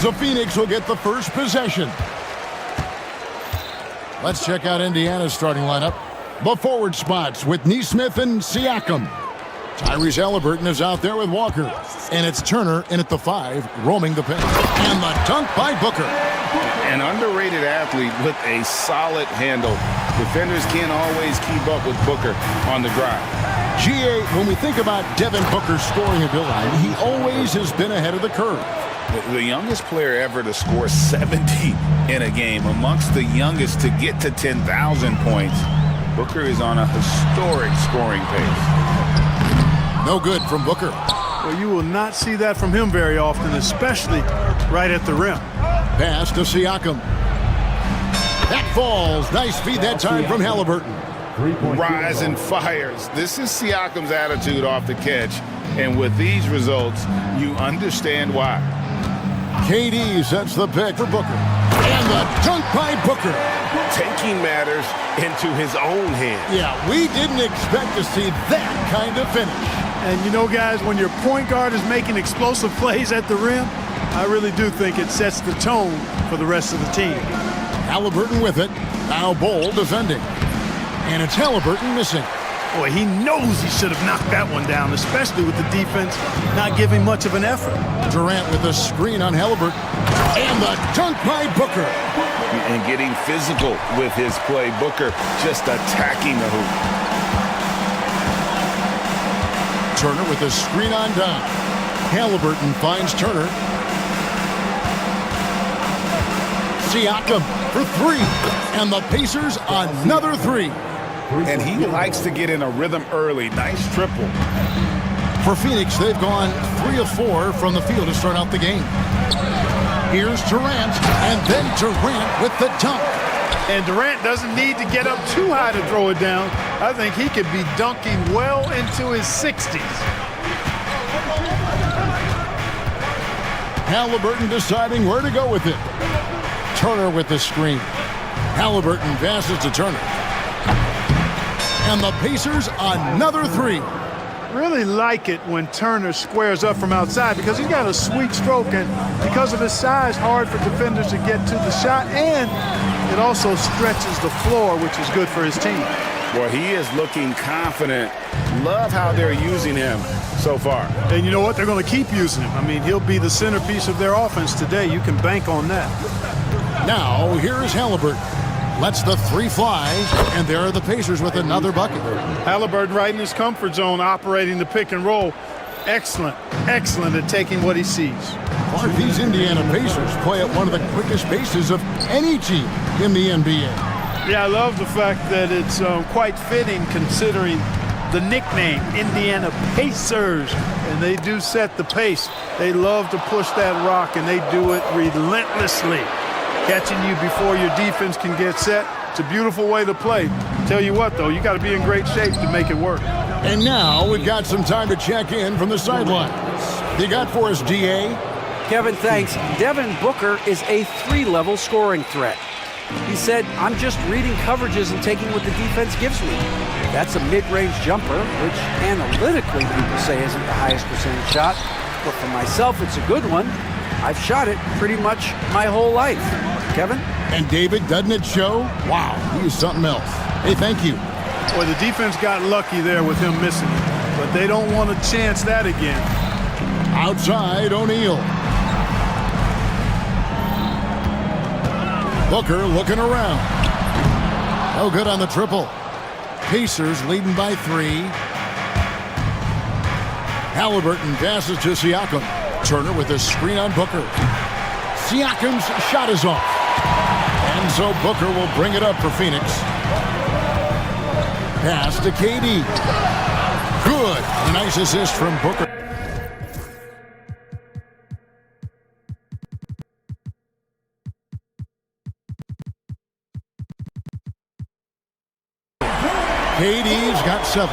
The Phoenix will get the first possession. Let's check out Indiana's starting lineup. The forward spots with Neesmith and Siakam. Tyrese Halliburton is out there with Walker. And it's Turner in at the 5, roaming the paint. And the dunk by Booker. An underrated athlete with a solid handle. Defenders can't always keep up with Booker on the drive. GA, when we think about Devin Booker's scoring ability, he always has been ahead of the curve. The youngest player ever to score 70 in a game, amongst the youngest to get to 10,000 points. Booker is on a historic scoring pace. No good from Booker. Well, you will not see that from him very often, especially right at the rim. Pass to Siakam. That falls. Nice feed that time from Halliburton. Rise and fires. This is Siakam's attitude off the catch. And with these results, you understand why. KD sets the pick for Booker. And the dunk by Booker. Taking matters into his own hands. Yeah, we didn't expect to see that kind of finish. And you know, guys, when your point guard is making explosive plays at the rim, I really do think it sets the tone for the rest of the team. Halliburton with it. Now Bol defending. And it's Halliburton missing. Boy, he knows he should have knocked that one down, especially with the defense not giving much of an effort. Durant with a screen on Halliburton. And the dunk by Booker. And getting physical with his play. Booker just attacking the hoop. Turner with a screen on down. Halliburton finds Turner. Siakam for 3. And the Pacers another 3. And he likes to get in a rhythm early. Nice triple. For Phoenix, they've gone 3 of 4 from the field to start out the game. Here's Durant, and then Durant with the dunk. And Durant doesn't need to get up too high to throw it down. I think he could be dunking well into his 60s. Halliburton deciding where to go with it. Turner with the screen. Halliburton passes to Turner. And the Pacers another 3. Really like it when Turner squares up from outside because he's got a sweet stroke, and because of his size, hard for defenders to get to the shot, and it also stretches the floor, which is good for his team. Well, he is looking confident. Love how they're using him so far. And you know what? They're going to keep using him. I mean, he'll be the centerpiece of their offense today. You can bank on that. Now, here's Halliburton. Lets the 3 fly, and there are the Pacers with another bucket. Halliburton right in his comfort zone, operating the pick and roll. Excellent, excellent at taking what he sees. Mark, these Indiana Pacers play at one of the quickest paces of any team in the NBA. Yeah, I love the fact that it's quite fitting considering the nickname, Indiana Pacers. And they do set the pace. They love to push that rock, and they do it relentlessly. Catching you before your defense can get set. It's a beautiful way to play. Tell you what, though, you got to be in great shape to make it work. And now we've got some time to check in from the sidelines. You got for us, DA? Kevin, thanks. Devin Booker is a 3-level scoring threat. He said, I'm just reading coverages and taking what the defense gives me. That's a mid-range jumper, which analytically people say isn't the highest percentage shot. But for myself, it's a good one. I've shot it pretty much my whole life. Kevin? And David, doesn't it show? Wow, he is something else. Hey, thank you. Boy, the defense got lucky there with him missing it, but they don't want to chance that again. Outside, O'Neal. Booker looking around. No good on the triple. Pacers leading by 3. Halliburton passes to Siakam. Turner with a screen on Booker. Siakam's shot is off. And so Booker will bring it up for Phoenix. Pass to KD. Good. A nice assist from Booker. KD's got 7.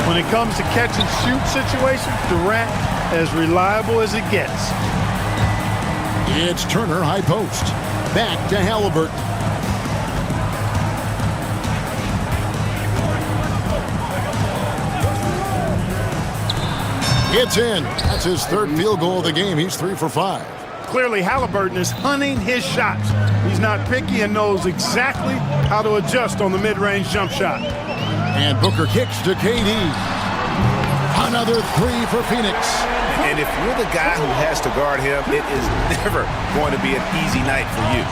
When it comes to catch and shoot situations, Durant as reliable as it gets. It's Turner high post. Back to Halliburton. It's in. That's his third field goal of the game. He's 3 for 5. Clearly, Halliburton is hunting his shots. He's not picky and knows exactly how to adjust on the mid-range jump shot. And Booker kicks to KD. Another 3 for Phoenix. And if you're the guy who has to guard him, it is never going to be an easy night for you.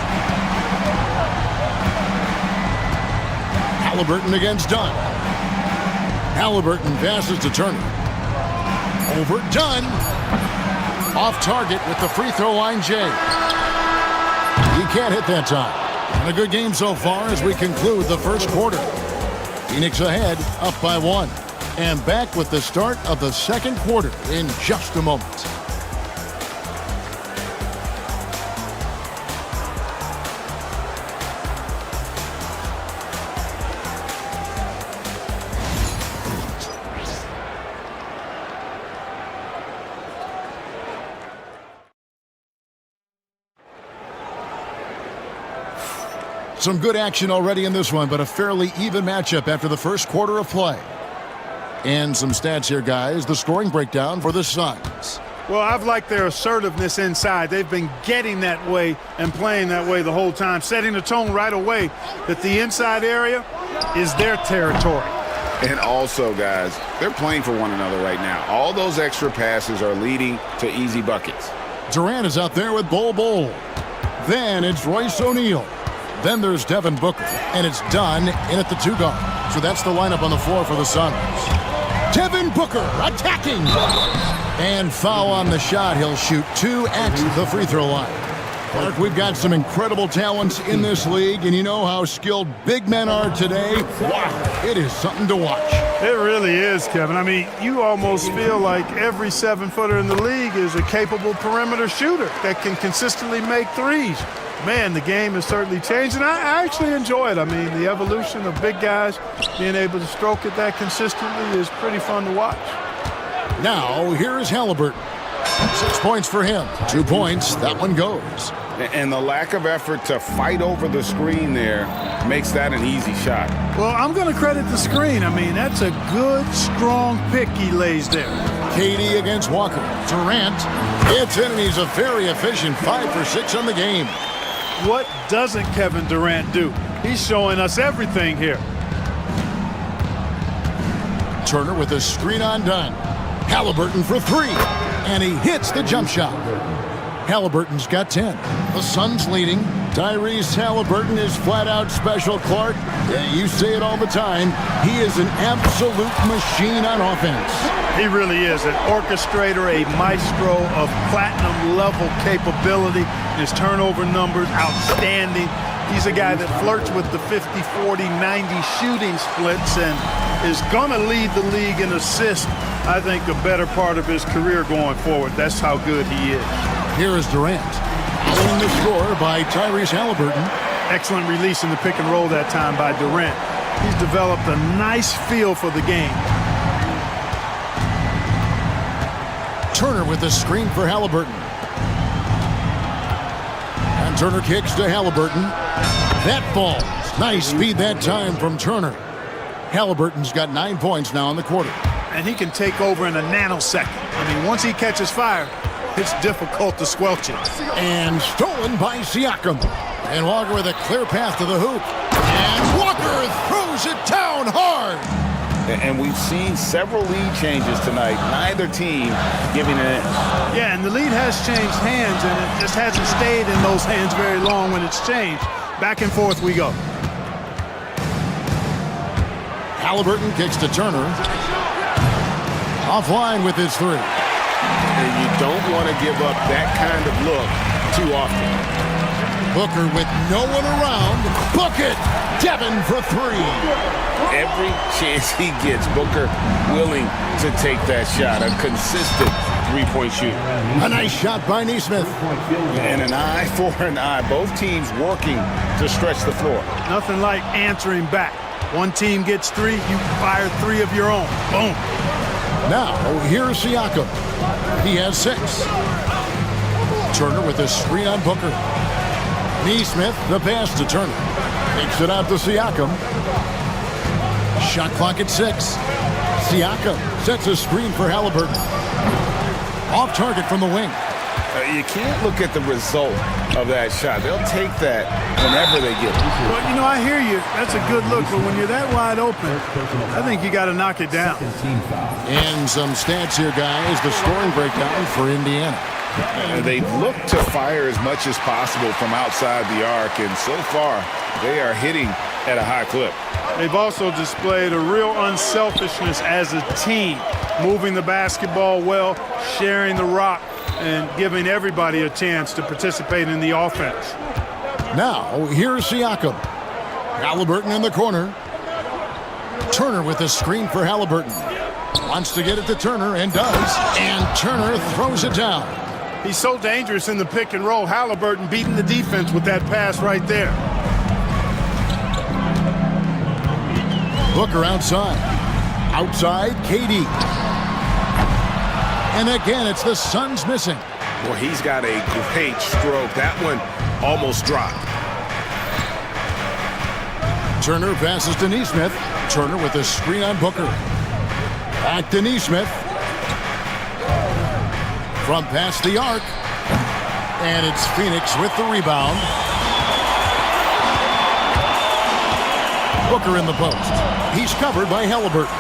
Halliburton against Dunn. Halliburton passes to Turner. Over Dunn. Off target with the free throw line, Jay. He can't hit that time. And a good game so far as we conclude the first quarter. Phoenix ahead, up by 1. And back with the start of the second quarter in just a moment. Some good action already in this one, but a fairly even matchup after the first quarter of play. And some stats here, guys. The scoring breakdown for the Suns. Well, I've liked their assertiveness inside. They've been getting that way and playing that way the whole time, setting the tone right away that the inside area is their territory. And also, guys, they're playing for one another right now. All those extra passes are leading to easy buckets. Durant is out there with Bol. Then it's Royce O'Neal. Then there's Devin Booker, and it's Dunn in at the 2 guard. So that's the lineup on the floor for the Suns. Devin Booker attacking. And foul on the shot. He'll shoot 2 at the free throw line. Clark, we've got some incredible talents in this league, and you know how skilled big men are today. Wow, it is something to watch. It really is, Kevin. I mean, you almost feel like every 7-footer in the league is a capable perimeter shooter that can consistently make threes. Man, the game has certainly changed, and I actually enjoy it. I mean, the evolution of big guys being able to stroke it that consistently is pretty fun to watch. Now, here is Halliburton. 6 points for him. 2 points. That one goes. And the lack of effort to fight over the screen there makes that an easy shot. Well, I'm going to credit the screen. I mean, that's a good, strong pick he lays there. KD against Walker. Durant. It's in, and he's a very efficient 5 for 6 on the game. What doesn't Kevin Durant do? He's showing us everything here. Turner with a screen on Dunn. Halliburton for 3. And he hits the jump shot. Halliburton's got 10. The Suns leading. Tyrese Halliburton is flat out special, Clark. You say it all the time. He is an absolute machine on offense. He really is an orchestrator, a maestro of platinum-level capability. His turnover numbers, outstanding. He's a guy that flirts with the 50, 40, 90 shooting splits and is going to lead the league in assists, I think, a better part of his career going forward. That's how good he is. Here is Durant. Winning the score by Tyrese Halliburton. Excellent release in the pick and roll that time by Durant. He's developed a nice feel for the game. Turner with the screen for Halliburton. And Turner kicks to Halliburton. That falls. Nice speed that time from Turner. Halliburton's got 9 points now in the quarter. And he can take over in a nanosecond. I mean, once he catches fire, it's difficult to squelch it. And stolen by Siakam. And Walker with a clear path to the hoop. And Walker throws it down hard. And we've seen several lead changes tonight. Neither team giving it in. Yeah, and the lead has changed hands, and it just hasn't stayed in those hands very long when it's changed. Back and forth we go. Halliburton kicks to Turner. Offline with his 3. And you don't want to give up that kind of look too often. Booker with no one around. Book it! Devin for 3. Every chance he gets, Booker willing to take that shot. A consistent three-point shooter. A nice shot by Nesmith. And an eye for an eye. Both teams working to stretch the floor. Nothing like answering back. One team gets 3, you fire 3 of your own. Boom. Now, here's Siakam. He has 6. Turner with a screen on Booker. Nesmith, the pass to Turner. Takes it out to Siakam. Shot clock at 6. Siakam sets a screen for Halliburton. Off target from the wing. You can't look at the result of that shot. They'll take that whenever they get it. Well, you know, I hear you. That's a good look, but when you're that wide open, I think you got to knock it down. And some stats here, guys. The scoring breakdown for Indiana. They look to fire as much as possible from outside the arc, and so far, they are hitting at a high clip. They've also displayed a real unselfishness as a team, moving the basketball well, sharing the rock, and giving everybody a chance to participate in the offense. Now, here's Siakam. Halliburton in the corner. Turner with a screen for Halliburton. Wants to get it to Turner, and does. And Turner throws it down. He's so dangerous in the pick and roll. Halliburton beating the defense with that pass right there. Booker outside. Outside, KD. And again, it's the Suns missing. Well, he's got a great stroke. That one almost dropped. Turner passes to Neesmith. Turner with a screen on Booker. Back to Neesmith. From past the arc. And it's Phoenix with the rebound. Booker in the post. He's covered by Halliburton.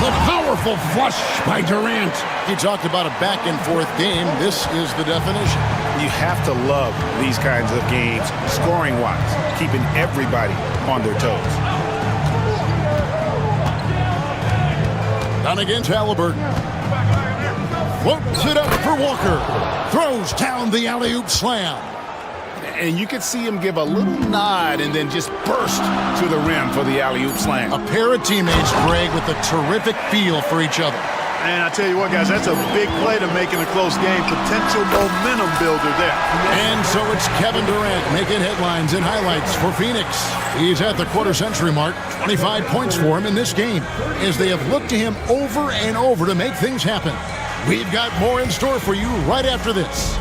The powerful flush by Durant. He talked about a back-and-forth game. This is the definition. You have to love these kinds of games, scoring-wise, keeping everybody on their toes. Down against Halliburton. Floats it up for Walker. Throws down the alley-oop slam. And you could see him give a little nod and then just burst to the rim for the alley-oop slam. A pair of teammates, Greg, with a terrific feel for each other. And I tell you what, guys, that's a big play to make in a close game. Potential momentum builder there. And so it's Kevin Durant making headlines and highlights for Phoenix. He's at the quarter-century mark. 25 points for him in this game as they have looked to him over and over to make things happen. We've got more in store for you right after this.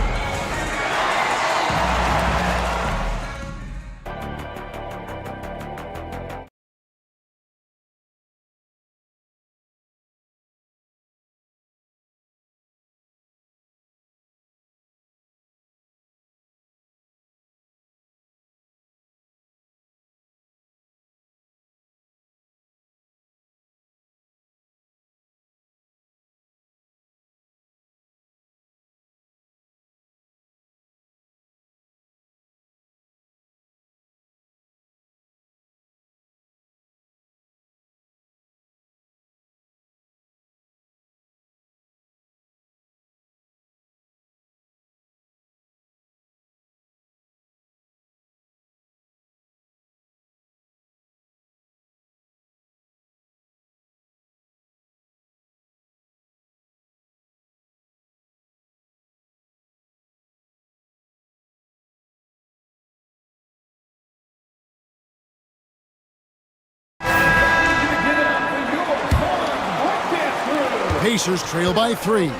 Pacers trail by 3.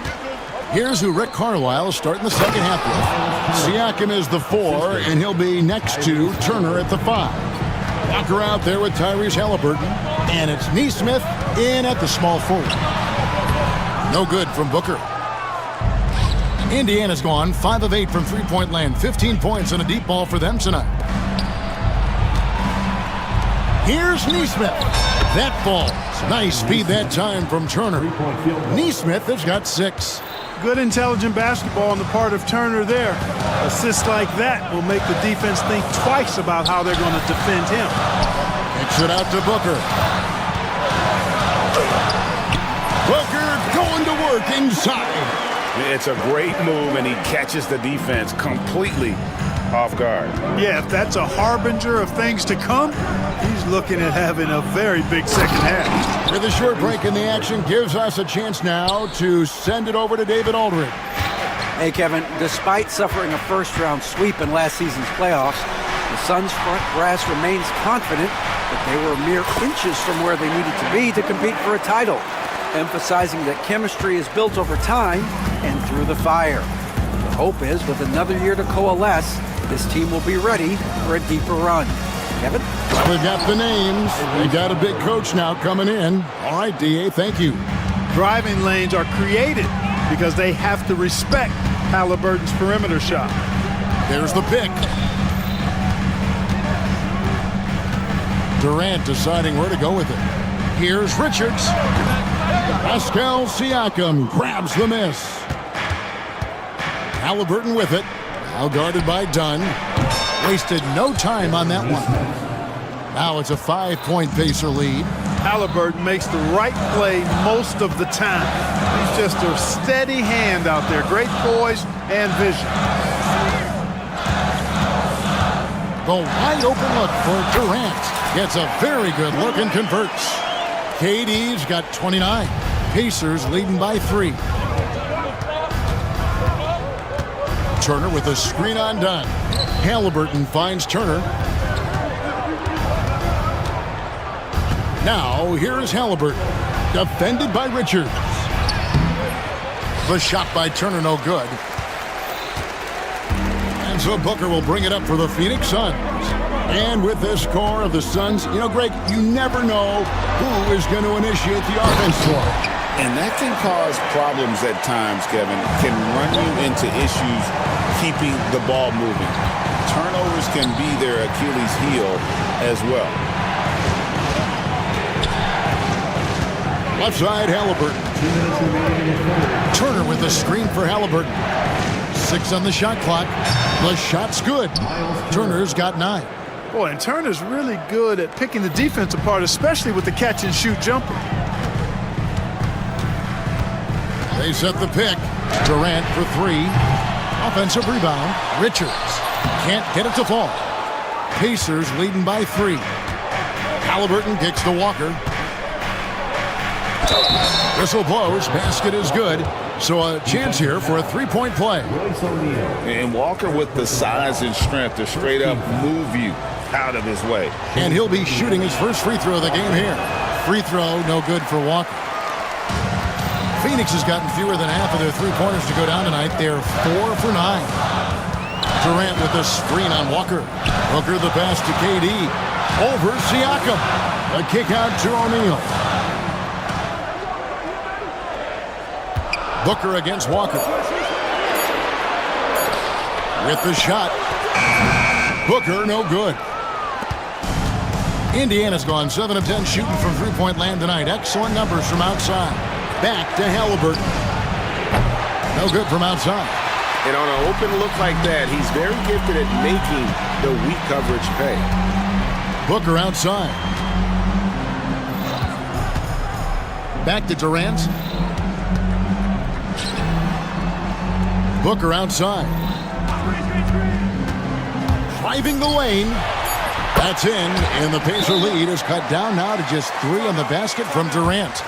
Here's who Rick Carlisle is starting the second half with. Siakam is the 4, and he'll be next to Turner at the 5. Walker out there with Tyrese Halliburton, and it's Neesmith in at the small forward. No good from Booker. Indiana's gone 5 of 8 from three-point land, 15 points and a deep ball for them tonight. Here's Neesmith. That falls. Nice speed that time from Turner. Neesmith has got 6. Good intelligent basketball on the part of Turner there. Assists like that will make the defense think twice about how they're going to defend him. Kicks it out to Booker. Booker going to work inside. It's a great move, and he catches the defense completely off guard. Yeah, if that's a harbinger of things to come, he's looking at having a very big second half. With a short break in the action, gives us a chance now to send it over to David Aldridge. Hey, Kevin, despite suffering a first-round sweep in last season's playoffs, the Suns' front brass remains confident that they were mere inches from where they needed to be to compete for a title, emphasizing that chemistry is built over time and through the fire. The hope is, with another year to coalesce, this team will be ready for a deeper run. Kevin? They've got the names. They got a big coach now coming in. All right, D.A., thank you. Driving lanes are created because they have to respect Halliburton's perimeter shot. There's the pick. Durant deciding where to go with it. Here's Richards. Pascal Siakam grabs the miss. Halliburton with it. Now guarded by Dunn. Wasted no time on that one. Now it's a 5-point Pacer lead. Halliburton makes the right play most of the time. He's just a steady hand out there. Great poise and vision. The wide open look for Durant. Gets a very good look and converts. KD's got 29. Pacers leading by 3. Turner with a screen on Dunn. Halliburton finds Turner. Now, here's Halliburton. Defended by Richards. The shot by Turner, no good. And so Booker will bring it up for the Phoenix Suns. And with this score of the Suns, you know, Greg, you never know who is going to initiate the offense for. And that can cause problems at times, Kevin. Can run you into issues keeping the ball moving. Turnovers can be their Achilles heel as well. Left side, Halliburton. Turner with the screen for Halliburton. 6 on the shot clock. The shot's good. Turner's got 9. Boy, and Turner's really good at picking the defense apart, especially with the catch-and-shoot jumper. They set the pick. Durant for 3. Offensive rebound. Richards can't get it to fall. Pacers leading by 3. Halliburton kicks to Walker. Whistle blows. Basket is good. So a chance here for a 3-point play. And Walker with the size and strength to straight up move you out of his way. And he'll be shooting his first free throw of the game here. Free throw, no good for Walker. Phoenix has gotten fewer than half of their 3-pointers to go down tonight. They're 4 for 9. Durant with the screen on Walker. Booker the pass to KD. Over Siakam. A kick out to O'Neal. Booker against Walker. With the shot. Booker, no good. Indiana's gone 7 of 10 shooting from three-point land tonight. Excellent numbers from outside. Back to Halliburton. No good from outside. And on an open look like that, he's very gifted at making the weak coverage pay. Booker outside. Back to Durant. Booker outside. Driving the lane. That's in, and the Pacer lead is cut down now to just 3 on the basket from Durant.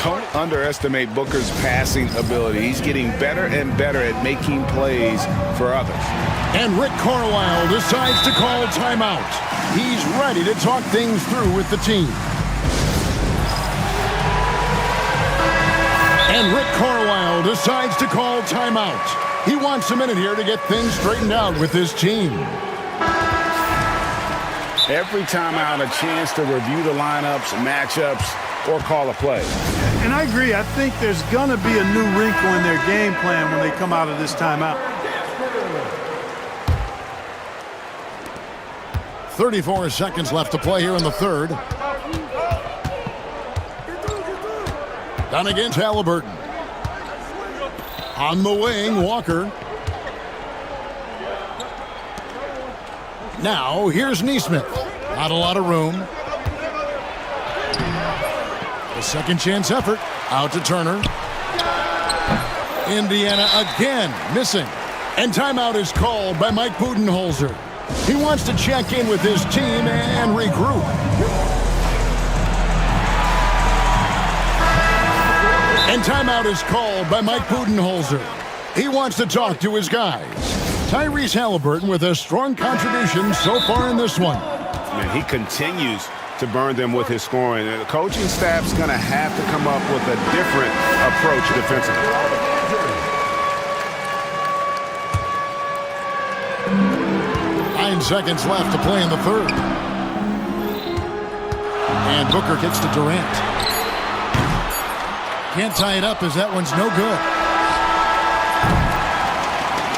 Don't underestimate Booker's passing ability. He's getting better and better at making plays for others. And Rick Carlisle decides to call timeout. He's ready to talk things through with the team. And Rick Carlisle decides to call timeout. He wants a minute here to get things straightened out with his team. Every timeout, a chance to review the lineups, matchups, or call a play. And I agree. I think there's going to be a new wrinkle in their game plan when they come out of this timeout. 34 seconds left to play here in the third. Down against Halliburton. On the wing, Walker. Now, here's Nesmith. Not a lot of room. The second chance effort. Out to Turner. Indiana again missing. And timeout is called by Mike Budenholzer. He wants to check in with his team and regroup. And timeout is called by Mike Budenholzer. He wants to talk to his guys. Tyrese Halliburton with a strong contribution so far in this one. Man, he continues to burn them with his scoring. And the coaching staff's going to have to come up with a different approach defensively. Seconds left to play in the third. And Booker gets to Durant. Can't tie it up as that one's no good.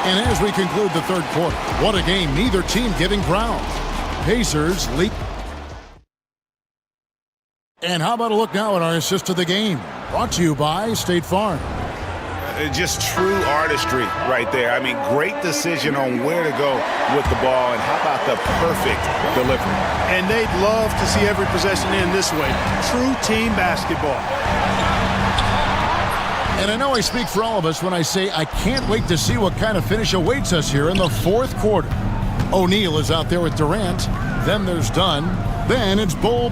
And as we conclude the third quarter, what a game. Neither team giving ground. Pacers lead. And how about a look now at our assist of the game? Brought to you by State Farm. Just true artistry right there. I mean, great decision on where to go with the ball, and how about the perfect delivery? And they'd love to see every possession end this way. True team basketball. And I know I speak for all of us when I say I can't wait to see what kind of finish awaits us here in the fourth quarter. O'Neal is out there with Durant. Then there's Dunn. Then it's Bol.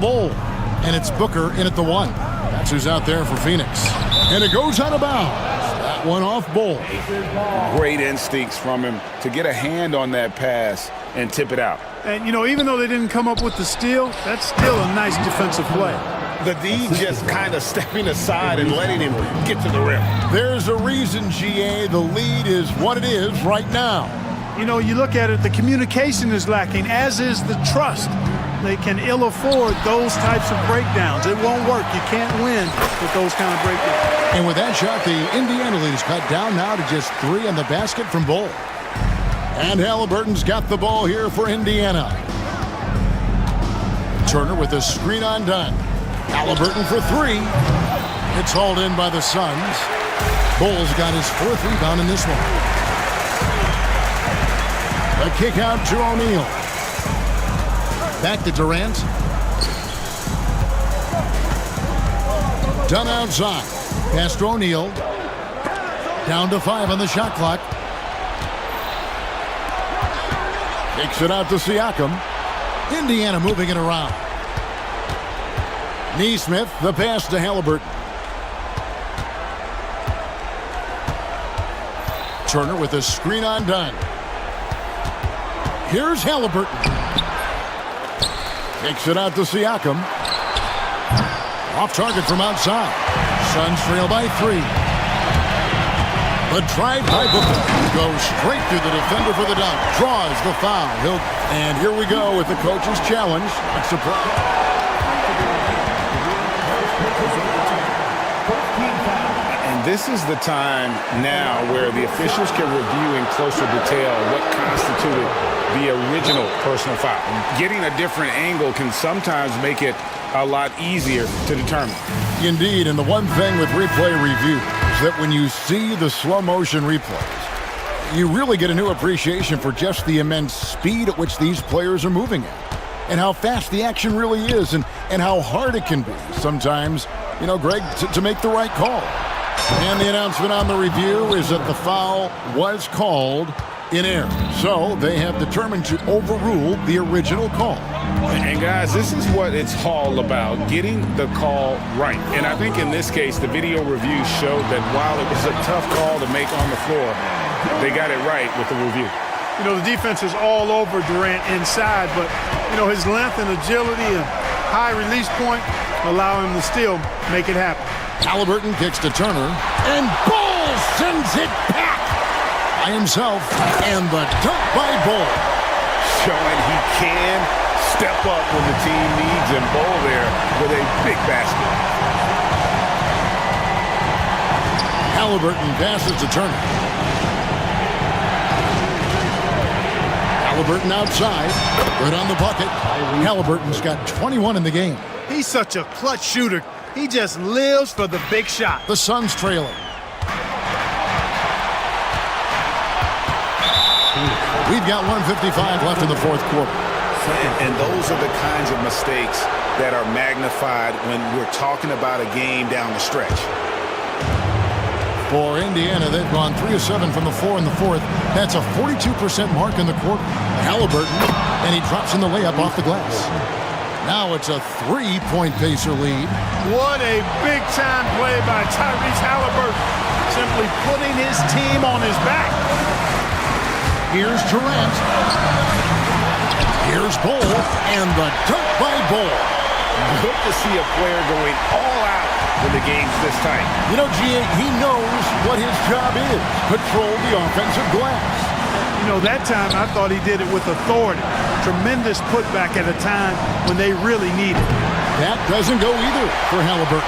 And it's Booker in at the 1. That's who's out there for Phoenix. And it goes out of bounds. That one off Bol. Great instincts from him to get a hand on that pass and tip it out. And, you know, even though they didn't come up with the steal, that's still a nice defensive play. The D just kind of stepping aside and letting him get to the rim. There's a reason, GA, the lead is what it is right now. You know, you look at it, the communication is lacking, as is the trust. They can ill afford those types of breakdowns. It won't work. You can't win with those kind of breakdowns. And with that shot, the Indiana lead is cut down now to just 3 in the basket from Bol. And Halliburton's got the ball here for Indiana. Turner with a screen on Dunn. Halliburton for 3. It's hauled in by the Suns. Bol's got his 4th rebound in this one. A kick out to O'Neal. Back to Durant. Dunn outside. Pass to O'Neal. Down to 5 on the shot clock. Takes it out to Siakam. Indiana moving it around. Neesmith, the pass to Halliburton. Turner with a screen on Dunn. Here's Halliburton. Takes it out to Siakam. Off target from outside. Suns trail by 3. The drive by Booker goes straight through the defender for the dunk. Draws the foul. And here we go with the coach's challenge. Not surprised. This is the time now where the officials can review in closer detail what constituted the original personal foul. Getting a different angle can sometimes make it a lot easier to determine. Indeed, and the one thing with replay review is that when you see the slow motion replays, you really get a new appreciation for just the immense speed at which these players are moving at, and how fast the action really is, and how hard it can be sometimes, you know, Greg, to make the right call. And the announcement on the review is that the foul was called in error. So they have determined to overrule the original call. And guys, this is what it's all about, getting the call right. And I think in this case, the video review showed that while it was a tough call to make on the floor, they got it right with the review. You know, the defense is all over Durant inside, but, you know, his length and agility and high release point allow him to still make it happen. Halliburton kicks to Turner, and Bol sends it back by himself, and the dunk by Bol. Showing he can step up when the team needs him. Bol there with a big basket. Halliburton passes to Turner. Halliburton outside, good on the bucket. Halliburton's got 21 in the game. He's such a clutch shooter. He just lives for the big shot. The Suns trailing. We've got 1:55 left in the fourth quarter. And those are the kinds of mistakes that are magnified when we're talking about a game down the stretch. For Indiana, they've gone 3 of 7 from the floor in the fourth. That's a 42% mark in the quarter. Halliburton, and he drops in the layup off the glass. Now it's a 3-point Pacer lead. What a big-time play by Tyrese Halliburton. Simply putting his team on his back. Here's Durant. Here's Bol, and the dunk by Bol. Good to see a player going all out when the game's this tight. You know, G.A., he knows what his job is. Control the offensive glass. You know, that time I thought he did it with authority. Tremendous putback at a time when they really need it. That doesn't go either for Halliburton.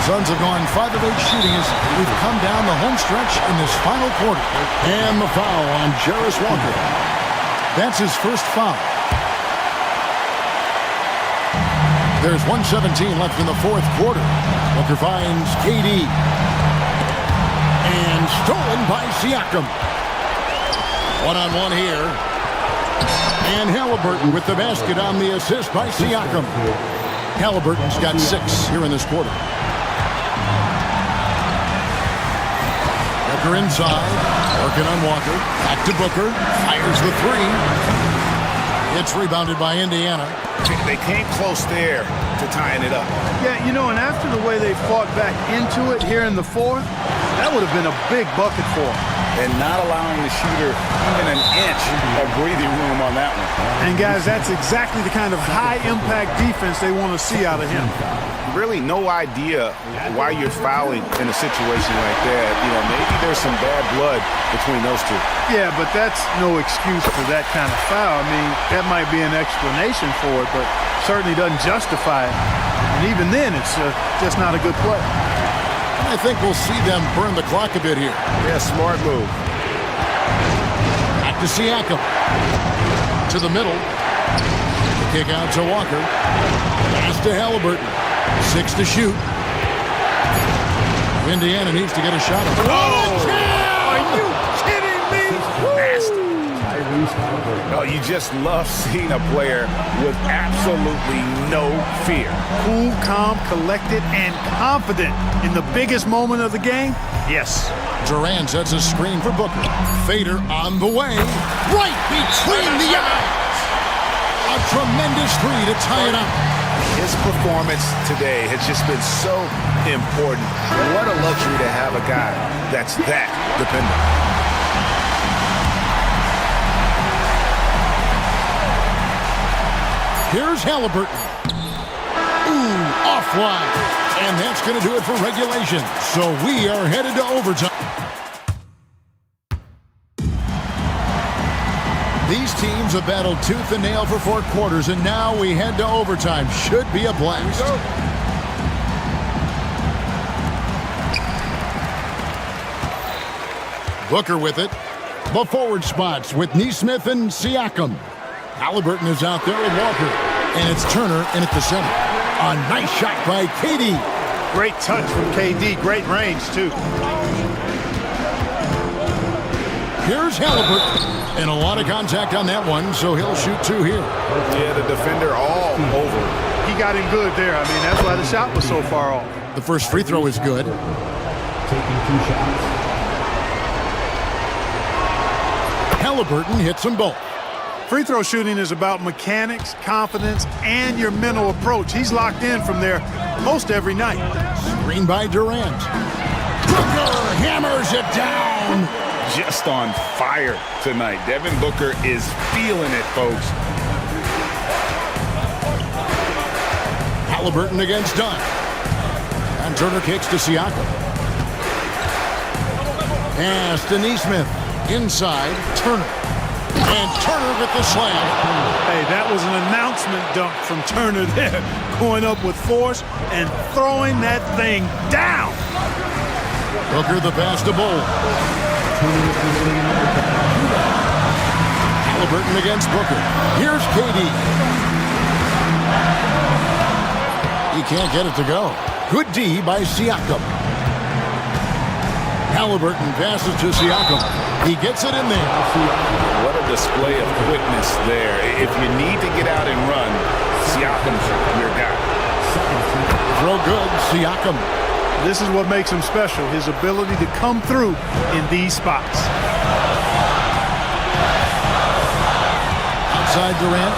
Suns have gone 5 of 8 shooting as we've come down the home stretch in this final quarter. And the foul on Jarris Walker. That's his first foul. There's 1:17 left in the fourth quarter. Walker finds KD. And stolen by Siakam. One-on-one here. And Halliburton with the basket on the assist by Siakam. Halliburton's got 6 here in this quarter. Booker inside, working on Walker. Back to Booker, fires the 3. It's rebounded by Indiana. They came close there to tying it up. Yeah, you know, and after the way they fought back into it here in the fourth, that would have been a big bucket for them. And not allowing the shooter even an inch of breathing room on that one. And guys, that's exactly the kind of high-impact defense they want to see out of him. Really no idea why you're fouling in a situation like that. You know, maybe there's some bad blood between those two. Yeah, but that's no excuse for that kind of foul. I mean, that might be an explanation for it, but certainly doesn't justify it. And even then, it's just not a good play. I think we'll see them burn the clock a bit here. Yeah, smart move. Back to Siakam. To the middle. The kick out to Walker. Pass to Halliburton. 6 to shoot. Indiana needs to get a shot. Are you kidding me? Nasty. Oh, you just love seeing a player with absolutely no fear. Cool, calm, collected, and confident in the biggest moment of the game? Yes. Durant sets a screen for Booker. Fader on the way. Right between the eyes. A tremendous 3 to tie it up. His performance today has just been so important. What a luxury to have a guy that's that dependent. Here's Halliburton. Ooh, offline. And that's going to do it for regulation. So we are headed to overtime. These teams have battled tooth and nail for 4 quarters, and now we head to overtime. Should be a blast. Booker with it. The forward spots with Neesmith and Siakam. Halliburton is out there with Walker. And it's Turner in at the center. A nice shot by KD. Great touch from KD. Great range, too. Here's Halliburton. And a lot of contact on that one, so he'll shoot 2 here. Yeah, the defender all over. He got him good there. I mean, that's why the shot was so far off. The first free throw is good. Taking 2 shots. Halliburton hits them both. Free throw shooting is about mechanics, confidence, and your mental approach. He's locked in from there most every night. Screen by Durant. Booker hammers it down. Just on fire tonight. Devin Booker is feeling it, folks. Halliburton against Dunn. And Turner kicks to Siakam. Pass to Neesmith. Inside, Turner. And Turner with the slam. Hey, that was an announcement dunk from Turner there. Going up with force and throwing that thing down. Booker the pass to Bull. Halliburton against Booker. Here's KD. He can't get it to go. Good D by Siakam. Halliburton passes to Siakam. He gets it in there. What a display of quickness there. If you need to get out and run, Siakam's your guy. Throw good, Siakam. This is what makes him special, his ability to come through in these spots. Outside Durant.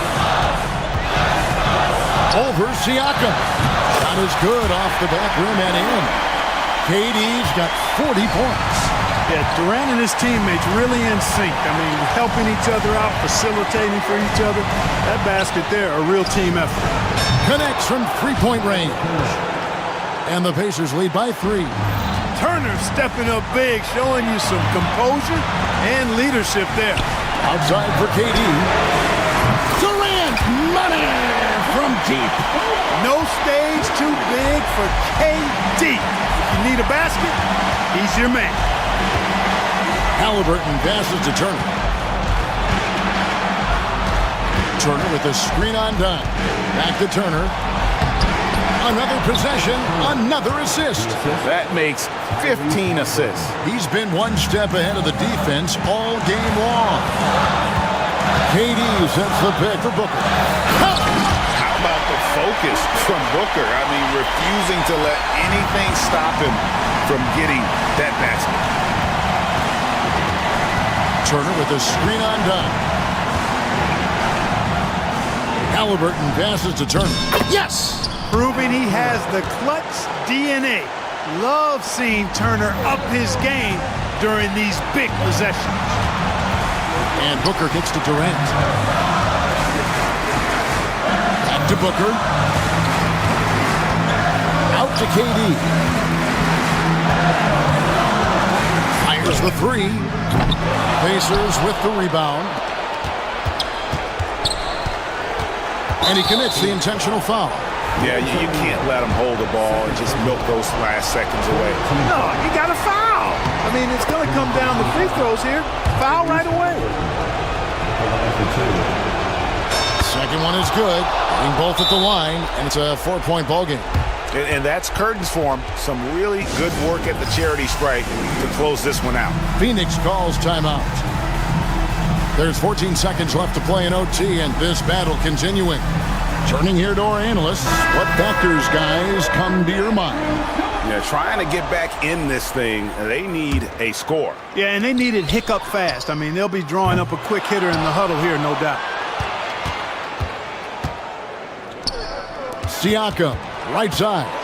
Over Siakam. Shot is good off the back rim and in. KD's got 40 points. Yeah, Durant and his teammates really in sync. I mean, helping each other out, facilitating for each other. That basket there, a real team effort. Connects from three-point range. And the Pacers lead by 3. Turner stepping up big, showing you some composure and leadership there. Outside for KD. Durant, money from deep. No stage too big for KD. If you need a basket, he's your man. Halliburton passes to Turner. Turner with a screen on dime. Back to Turner. Another possession, another assist. That makes 15 assists. He's been one step ahead of the defense all game long. KD sets the pick for Booker. How about the focus from Booker? I mean, refusing to let anything stop him from getting that basket. Turner with a screen on dime. Halliburton passes to Turner. Yes! Proving he has the clutch DNA. Love seeing Turner up his game during these big possessions. And Booker gets to Durant. Back to Booker. Out to KD. Fires the three. Pacers with the rebound. And he commits the intentional foul. Yeah, you can't let him hold the ball and just milk those last seconds away. No, you got to foul. I mean, it's going to come down to free throws here. Foul right away. Second one is good. Getting both at the line, and it's a 4-point ball game. And that's curtains for him. Some really good work at the charity stripe to close this one out. Phoenix calls timeout. There's 14 seconds left to play in OT, and this battle continuing. Turning here to our analysts, what factors, guys, come to your mind? Yeah, trying to get back in this thing, they need a score. Yeah, and they need it hiccup fast. I mean, they'll be drawing up a quick hitter in the huddle here, no doubt. Siakam, right side.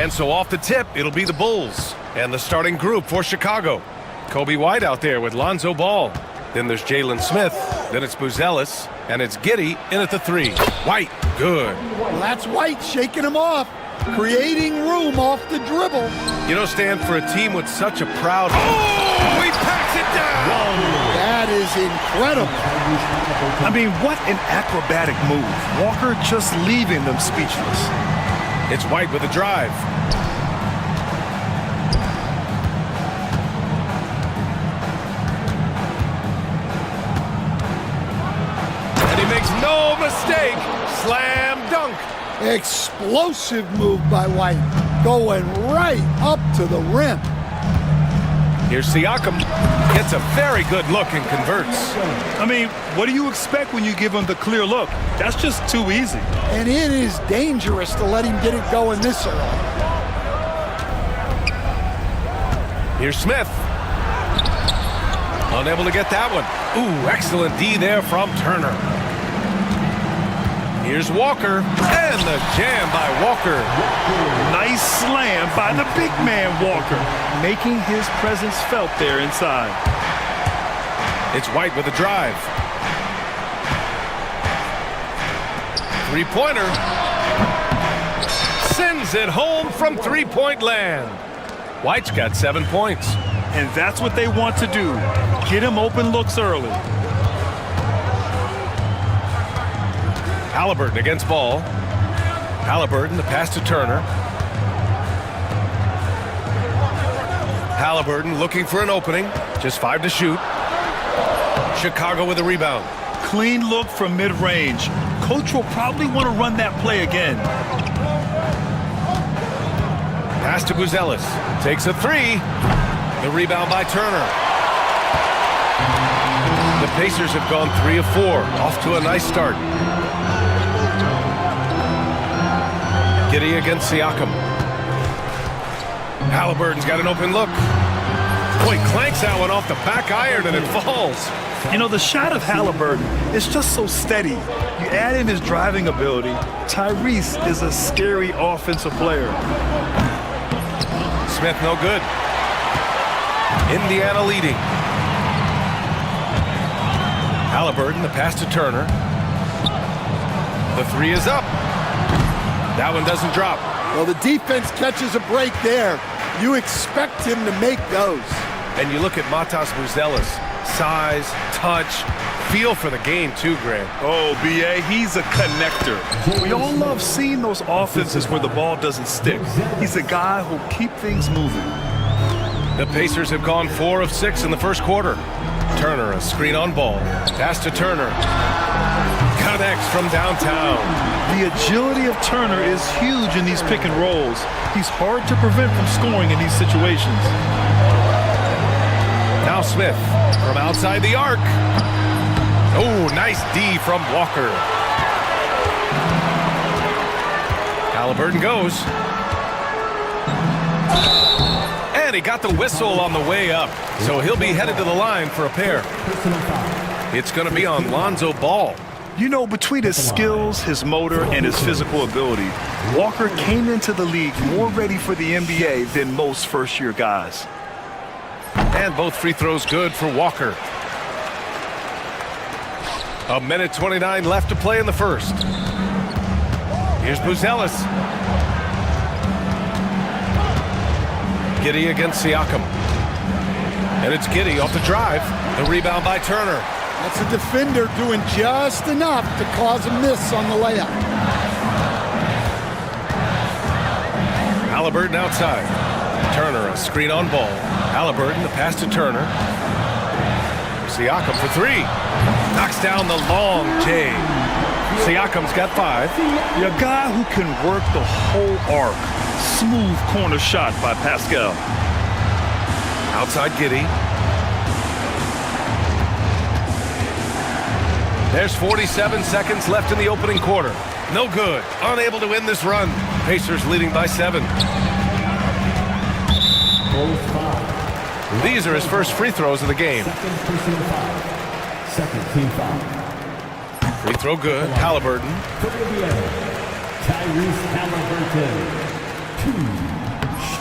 And so off the tip, it'll be the Bulls. And the starting group for Chicago. Kobe White out there with Lonzo Ball. Then there's Jalen Smith. Then it's Buzelis. And it's Giddey in at the 3. White, good. Well, that's White shaking him off, creating room off the dribble. You know, Stan, for a team with such a proud... Oh, he packs it down! That is incredible. I mean, what an acrobatic move. Walker just leaving them speechless. It's White with a drive. And he makes no mistake. Slam dunk. Explosive move by White, going right up to the rim. Here's Siakam. Gets a very good look and converts. I mean, what do you expect when you give him the clear look? That's just too easy. And it is dangerous to let him get it going this early. Here's Smith. Unable to get that one. Ooh, excellent D there from Turner. Here's Walker, and the jam by Walker. Nice slam by the big man, Walker, making his presence felt there inside. It's White with a drive. Three-pointer. Sends it home from three-point land. White's got 7 points. And that's what they want to do. Get him open looks early. Halliburton against Ball. Halliburton, the pass to Turner. Halliburton looking for an opening. Just 5 to shoot. Chicago with a rebound. Clean look from mid-range. Coach will probably want to run that play again. Pass to Buzelis. Takes a 3. The rebound by Turner. The Pacers have gone 3 of 4. Off to a nice start. Giddey against Siakam. Halliburton's got an open look. Boy, clanks that one off the back iron and it falls. You know, the shot of Halliburton is just so steady. You add in his driving ability, Tyrese is a scary offensive player. Smith no good. Indiana leading. Halliburton, the pass to Turner. The 3 is up. That one doesn't drop. Well, the defense catches a break there. You expect him to make those. And you look at Matas Buzelis. Size, touch, feel for the game too, Grant. Oh, B.A., he's a connector. We all love seeing those offenses where the ball doesn't stick. He's a guy who'll keep things moving. The Pacers have gone 4 of 6 in the first quarter. Turner, a screen on Ball. Pass to Turner. Connects from downtown. The agility of Turner is huge in these pick and rolls. He's hard to prevent from scoring in these situations. Now Smith from outside the arc. Oh, nice D from Walker. Halliburton goes. And he got the whistle on the way up. So he'll be headed to the line for a pair. It's going to be on Lonzo Ball. You know, between his skills, his motor, and his physical ability, Walker came into the league more ready for the NBA than most first-year guys. And both free throws good for Walker. 1:29 left to play in the first. Here's Buzelis. Giddey against Siakam. And it's Giddey off the drive. The rebound by Turner. That's a defender doing just enough to cause a miss on the layup. Halliburton outside. Turner, a screen on Ball. Halliburton, the pass to Turner. Siakam for 3. Knocks down the long J. Siakam's got 5. A guy who can work the whole arc. Smooth corner shot by Pascal. Outside Giddey. There's 47 seconds left in the opening quarter. No good. Unable to win this run. Pacers leading by 7. These are his first free throws of the game. Second team foul. Free throw good. Halliburton. Tyrese Halliburton. 2.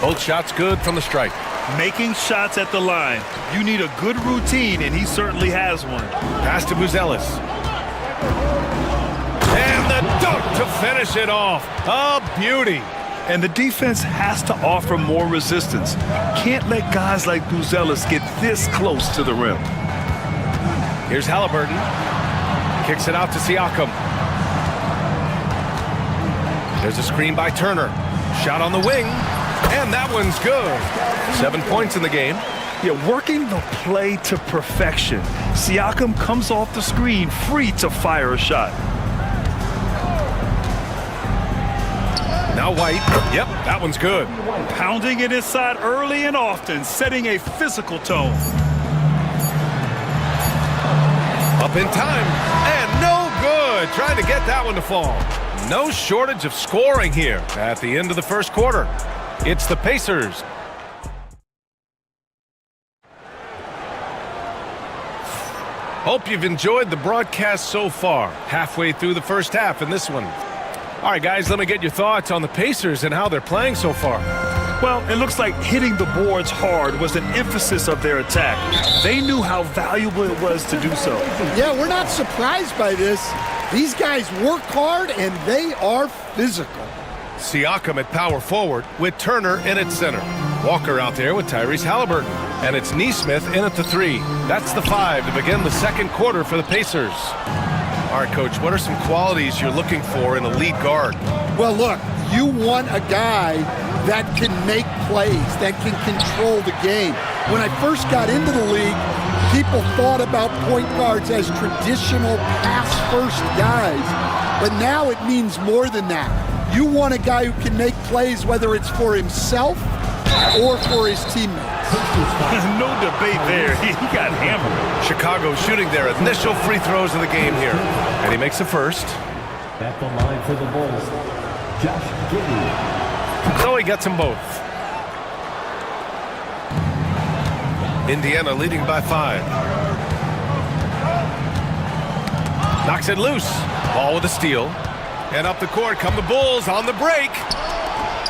Both shots good from the strike. Making shots at the line. You need a good routine, and he certainly has one. Pass to Buzelis. And the dunk to finish it off. A beauty. And the defense has to offer more resistance. Can't let guys like Buzelis get this close to the rim. Here's Halliburton. Kicks it out to Siakam. There's a screen by Turner. Shot on the wing. And that one's good. 7 points in the game. Yeah, working the play to perfection. Siakam comes off the screen free to fire a shot. Now White. Yep, that one's good. Pounding it inside early and often, setting a physical tone. Up in time. And no good. Trying to get that one to fall. No shortage of scoring here at the end of the first quarter. It's the Pacers. Hope you've enjoyed the broadcast so far. Halfway through the first half in this one. All right, guys, let me get your thoughts on the Pacers and how they're playing so far. Well, it looks like hitting the boards hard was an emphasis of their attack. They knew how valuable it was to do so. Yeah, we're not surprised by this. These guys work hard, and they are physical. Siakam at power forward with Turner in at center. Walker out there with Tyrese Halliburton. And it's Nesmith in at the 3. That's the 5 to begin the second quarter for the Pacers. All right, Coach, what are some qualities you're looking for in a lead guard? Well, look, you want a guy that can make plays, that can control the game. When I first got into the league, people thought about point guards as traditional pass-first guys. But now it means more than that. You want a guy who can make plays, whether it's for himself or for his teammates. No debate there. He got hammered. Chicago shooting their initial free throws of the game here. And he makes the first. At the line for the Bulls, Josh Giddey. So he gets them both. Indiana leading by 5. Knocks it loose. Ball with a steal. And up the court come the Bulls on the break.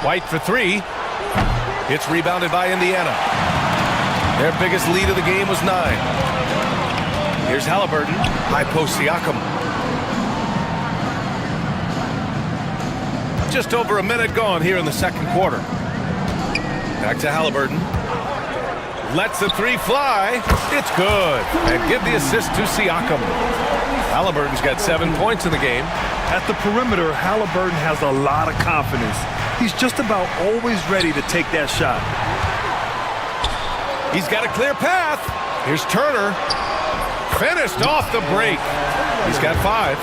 White for 3. It's rebounded by Indiana. Their biggest lead of the game was 9. Here's Halliburton. High post Siakam. Just over a minute gone here in the second quarter. Back to Halliburton. Lets the 3 fly. It's good. And give the assist to Siakam. Halliburton's got 7 points in the game. At the perimeter, Halliburton has a lot of confidence. He's just about always ready to take that shot. He's got a clear path. Here's Turner. Finished off the break. He's got 5.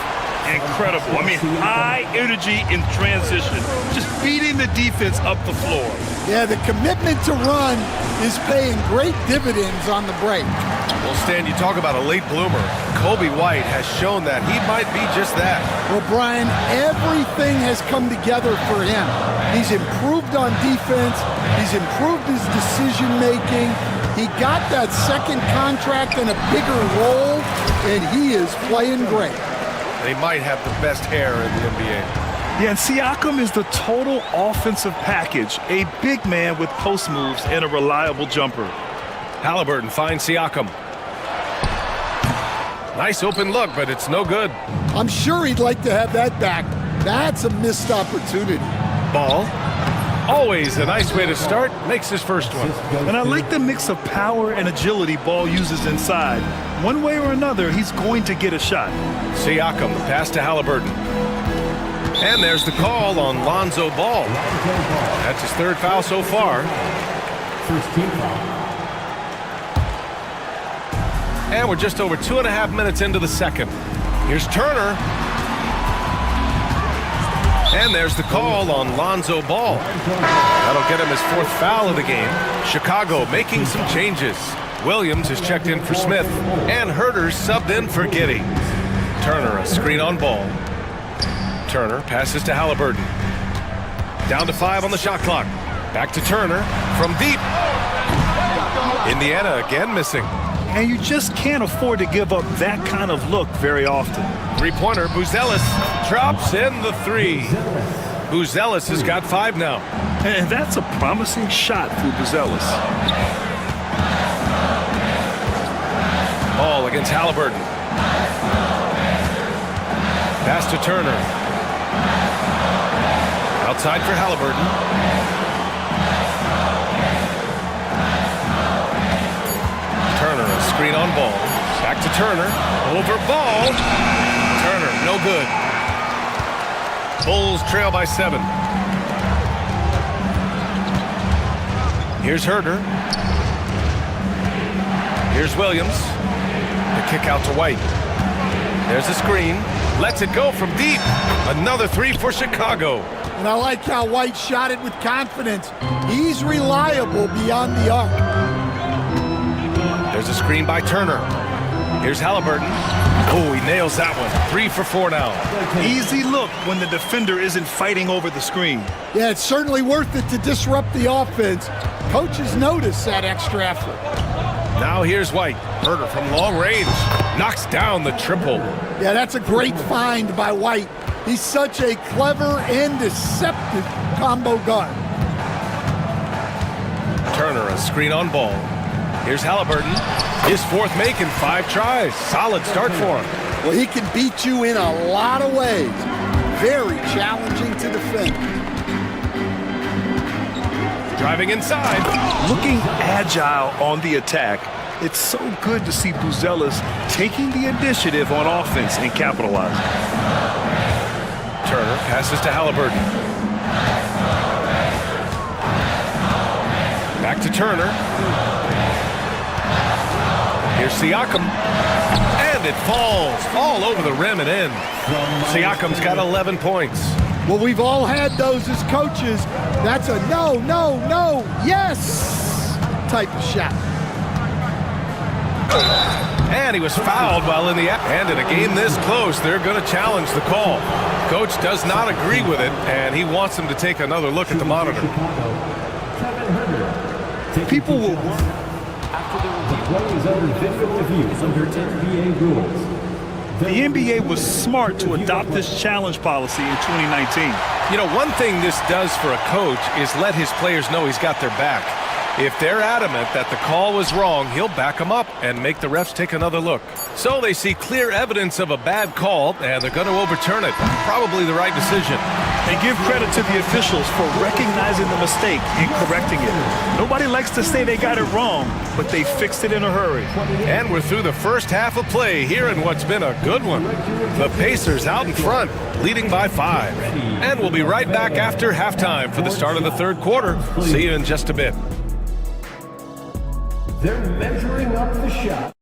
Incredible. I mean, high energy in transition. Just beating the defense up the floor. Yeah, the commitment to run is paying great dividends on the break. Well, Stan, you talk about a late bloomer. Kobe White has shown that he might be just that. Well, Brian, everything has come together for him. He's improved on defense. He's improved his decision-making. He got that second contract and a bigger role, and he is playing great. They might have the best hair in the NBA. Yeah, and Siakam is the total offensive package. A big man with post moves and a reliable jumper. Halliburton finds Siakam. Nice open look, but it's no good. I'm sure he'd like to have that back. That's a missed opportunity. Ball. Always a nice way to start. Makes his first one. And I like the mix of power and agility Ball uses inside. One way or another, he's going to get a shot. Siakam, the pass to Halliburton. And there's the call on Lonzo Ball. That's his 3rd foul so far. First team foul. And we're just over 2.5 minutes into the second. Here's Turner. And there's the call on Lonzo Ball. That'll get him his 4th foul of the game. Chicago making some changes. Williams is checked in for Smith. And Herter's subbed in for Giddey. Turner, a screen on Ball. Turner passes to Halliburton. Down to 5 on the shot clock. Back to Turner from deep. Indiana again missing. And you just can't afford to give up that kind of look very often. 3-pointer, Buzelis drops in the 3. Buzelis has got 5 now. And that's a promising shot for Buzelis. Ball against Halliburton. Pass to Turner. Outside for Halliburton. Turner, a screen on ball. Back to Turner. Over ball. Turner, no good. Bulls trail by 7. Here's Herder. Here's Williams. The kick out to White. There's a screen. Lets it go from deep. Another 3 for Chicago. And I like how White shot it with confidence. He's reliable beyond the arc. There's a screen by Turner. Here's Halliburton. Oh, he nails that one. 3 for 4 now. Easy look when the defender isn't fighting over the screen. Yeah, it's certainly worth it to disrupt the offense. Coaches notice that extra effort. Now here's White. Herder from long range. Knocks down the triple. Yeah, that's a great find by White. He's such a clever and deceptive combo guard. Turner, a screen on ball. Here's Halliburton. His 4th make in 5 tries. Solid start for him. Well, he can beat you in a lot of ways. Very challenging to defend. Driving inside. Looking agile on the attack. It's so good to see Buzelis taking the initiative on offense and capitalizing. Turner passes to Halliburton. Back to Turner. Here's Siakam. And it falls all over the rim and in. Siakam's got 11 points. Well, we've all had those as coaches. That's a no, no, no, yes type of shot. And he was fouled while in the and in a game this close, they're going to challenge the call. Coach does not agree with it, and he wants him to take another look at the monitor. People will The play is under video review under NBA rules. The NBA was smart to adopt this challenge policy in 2019. You know, one thing this does for a coach is let his players know he's got their back. If they're adamant that the call was wrong, he'll back them up and make the refs take another look. So they see clear evidence of a bad call, and they're going to overturn it. Probably the right decision. And give credit to the officials for recognizing the mistake and correcting it. Nobody likes to say they got it wrong, but they fixed it in a hurry. And we're through the first half of play here in what's been a good one. The Pacers out in front, leading by 5. And we'll be right back after halftime for the start of the 3rd quarter. See you in just a bit. They're measuring up the shot.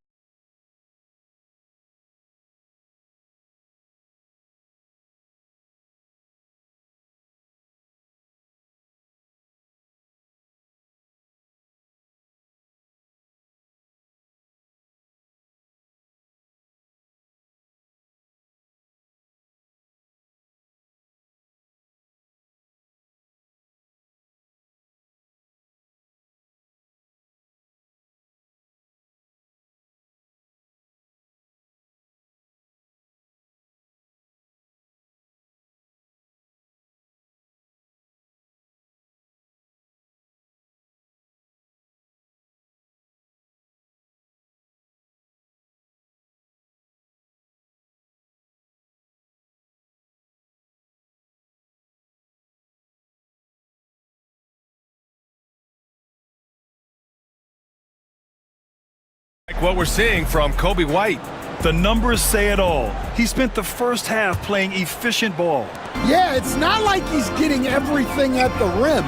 Like what we're seeing from Kobe White. The numbers say it all. He spent the first half playing efficient ball. Yeah, it's not like he's getting everything at the rim.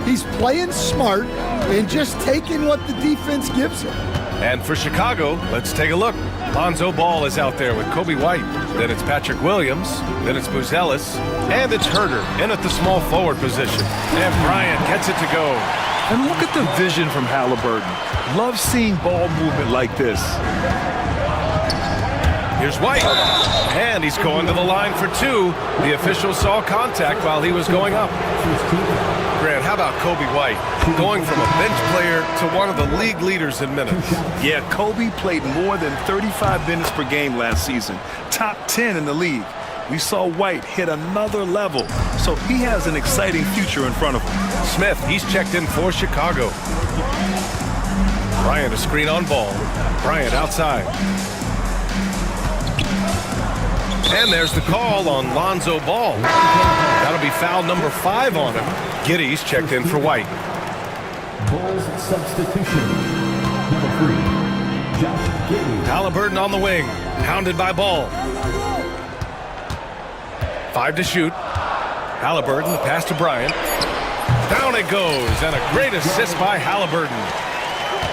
He's playing smart and just taking what the defense gives him. And for Chicago, let's take a look. Lonzo Ball is out there with Kobe White. Then it's Patrick Williams. Then it's Buzelis. And it's Herder in at the small forward position. And Bryant gets it to go. And look at the vision from Halliburton. Love seeing ball movement like this. Here's White. And he's going to the line for 2. The official saw contact while he was going up. Grant, how about Kobe White? Going from a bench player to one of the league leaders in minutes. Yeah, Kobe played more than 35 minutes per game last season. Top 10 in the league. We saw White hit another level. so he has an exciting future in front of him. Smith, he's checked in for Chicago. Bryant, a screen on ball. Bryant outside. And there's the call on Lonzo Ball. That'll be foul number 5 on him. Giddey's checked in for White. Bulls substitution. Number 3, Josh Giddey. Halliburton on the wing, pounded by Ball. 5 to shoot. Halliburton, the pass to Bryant. Down it goes, and a great assist by Halliburton.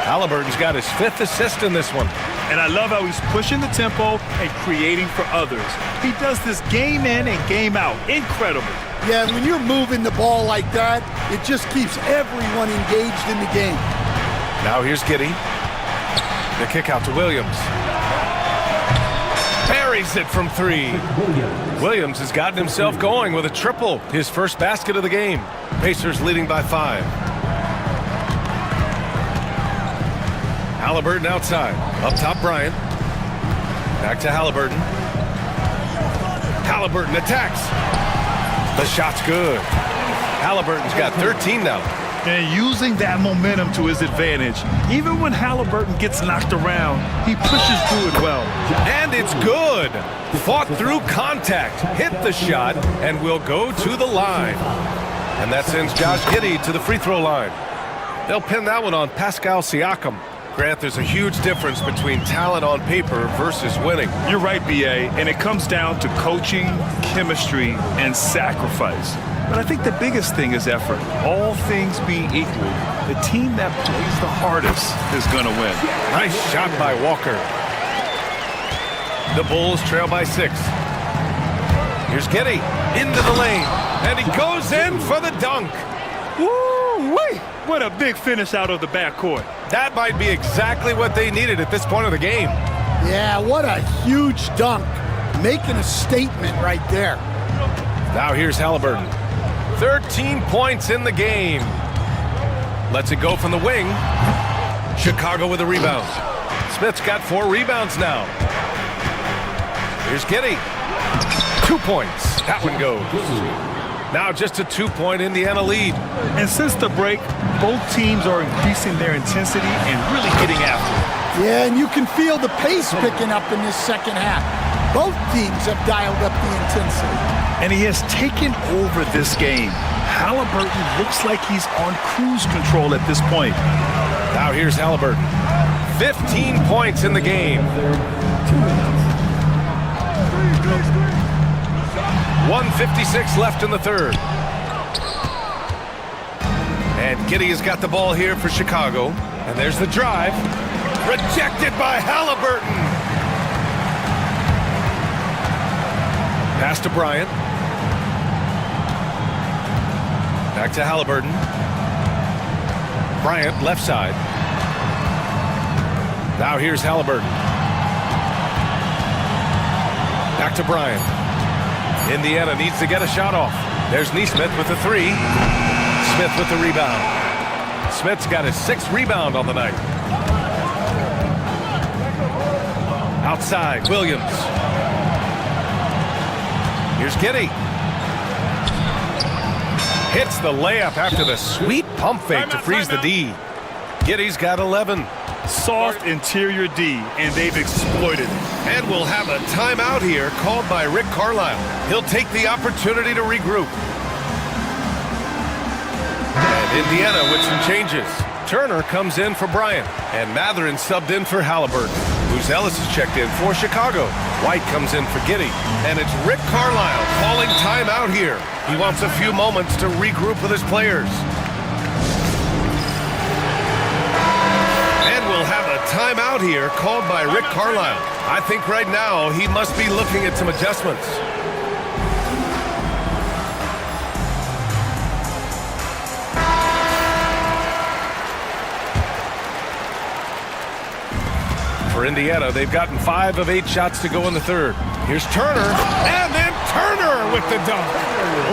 Halliburton's got his 5th assist in this one. And I love how he's pushing the tempo and creating for others. He does this game in and game out. Incredible. Yeah, when you're moving the ball like that, it just keeps everyone engaged in the game. Now here's Giddey. The kick out to Williams. Buries it from 3. Williams has gotten himself going with a triple. His first basket of the game. Pacers leading by 5. Halliburton outside. Up top, Bryant. Back to Halliburton. Halliburton attacks. The shot's good. Halliburton's got 13 now. And using that momentum to his advantage. Even when Halliburton gets knocked around, he pushes through it well. And it's good. Fought through contact, hit the shot, and will go to the line. And that sends Josh Giddey to the free throw line. They'll pin that one on Pascal Siakam. Grant, there's a huge difference between talent on paper versus winning. You're right, B.A., and it comes down to coaching, chemistry, and sacrifice. But I think the biggest thing is effort. All things being equal, the team that plays the hardest is going to win. Nice shot by Walker. The Bulls trail by 6. Here's Giddey into the lane, and he goes in for the dunk. Woo-wee! What a big finish out of the backcourt. That might be exactly what they needed at this point of the game. Yeah, what a huge dunk. Making a statement right there. Now here's Halliburton. 13 points in the game. Lets it go from the wing. Chicago with a rebound. Smith's got 4 rebounds now. Here's Giddey. 2 points. That one goes. Now just a 2-point Indiana lead. And since the break, both teams are increasing their intensity and really getting after it. Yeah, and you can feel the pace picking up in this second half. Both teams have dialed up the intensity. And he has taken over this game. Halliburton looks like he's on cruise control at this point. Now here's Halliburton. 15 points in the game. 1:56 left in the third. And Giddey has got the ball here for Chicago. And there's the drive. Rejected by Halliburton. Pass to Bryant. Back to Halliburton. Bryant, left side. Now here's Halliburton. Back to Bryant. Indiana needs to get a shot off. There's Nesmith with the 3. Smith with the rebound. Smith's got his 6th rebound on the night. Outside, Williams. Here's Giddey. Hits the layup after the sweet pump fake to freeze the D. Giddey's got 11. Soft interior D, and they've exploited it. And we'll have a timeout here called by Rick Carlisle. He'll take the opportunity to regroup. And Indiana with some changes. Turner comes in for Bryant, and Mathurin subbed in for Halliburton. Ellis is checked in for Chicago. White comes in for Giddey. And it's Rick Carlisle calling timeout here. He wants a few moments to regroup with his players. We'll have a timeout here called by Rick Carlisle. I think right now he must be looking at some adjustments. For Indiana, they've gotten 5 of 8 shots to go in the third. Here's Turner, and then Turner with the dunk.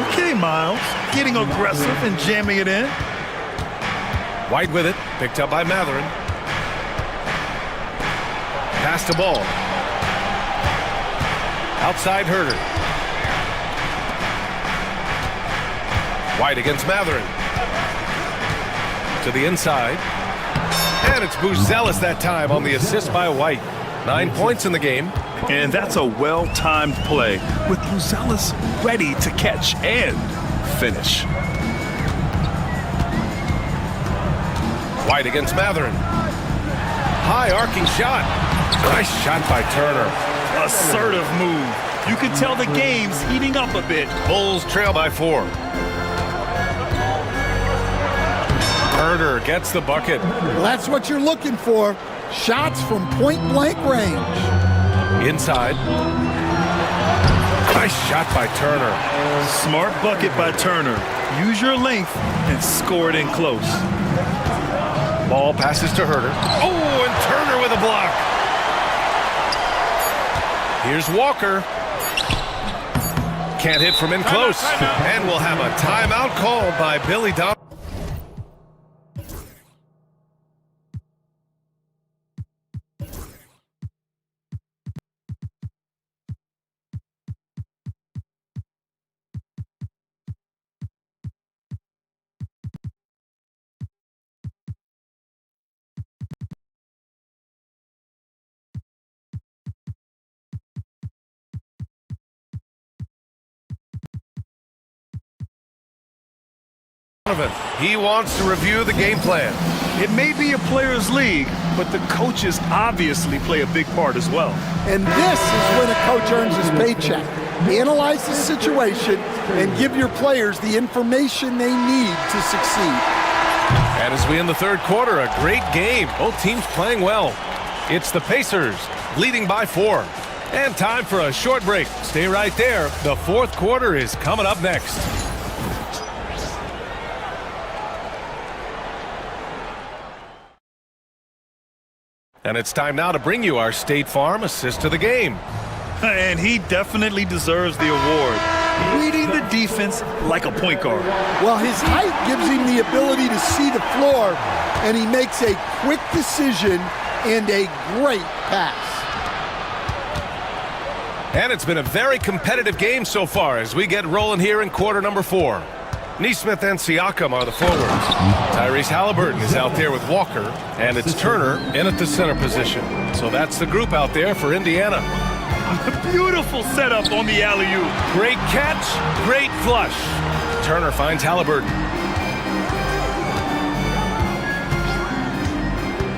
Okay, Miles, getting aggressive and jamming it in. White with it, picked up by Mathurin. Pass to Ball. Outside Herter. White against Matherin. To the inside. And it's Buzelis that time on the assist by White. 9 points in the game. And that's a well-timed play with Buzelis ready to catch and finish. White against Matherin. High arcing shot. Nice shot by Turner. Assertive move. You can tell the game's heating up a bit. Bulls trail by 4. Turner gets the bucket. Well, that's what you're looking for. Shots from point-blank range. Inside. Nice shot by Turner. Smart bucket by Turner. Use your length and score it in close. Ball passes to Herter. Oh, and Turner with a block. Here's Walker. Can't hit from in close. And we'll have a timeout called by Billy Donovan. He wants to review the game plan. It may be a players' league, but the coaches obviously play a big part as well. And this is when a coach earns his paycheck. Analyze the situation and give your players the information they need to succeed. And as we end the third quarter, a great game. Both teams playing well. It's the Pacers leading by 4. And time for a short break. Stay right there. The fourth quarter is coming up next. And it's time now to bring you our State Farm assist to the game. And he definitely deserves the award. Reading the defense like a point guard. Well, his height gives him the ability to see the floor, and he makes a quick decision and a great pass. And it's been a very competitive game so far as we get rolling here in quarter number 4. Nesmith and Siakam are the forwards. Tyrese Halliburton is out there with Walker, and it's Turner in at the center position. So that's the group out there for Indiana. Beautiful setup on the alley-oop. Great catch, great flush. Turner finds Halliburton.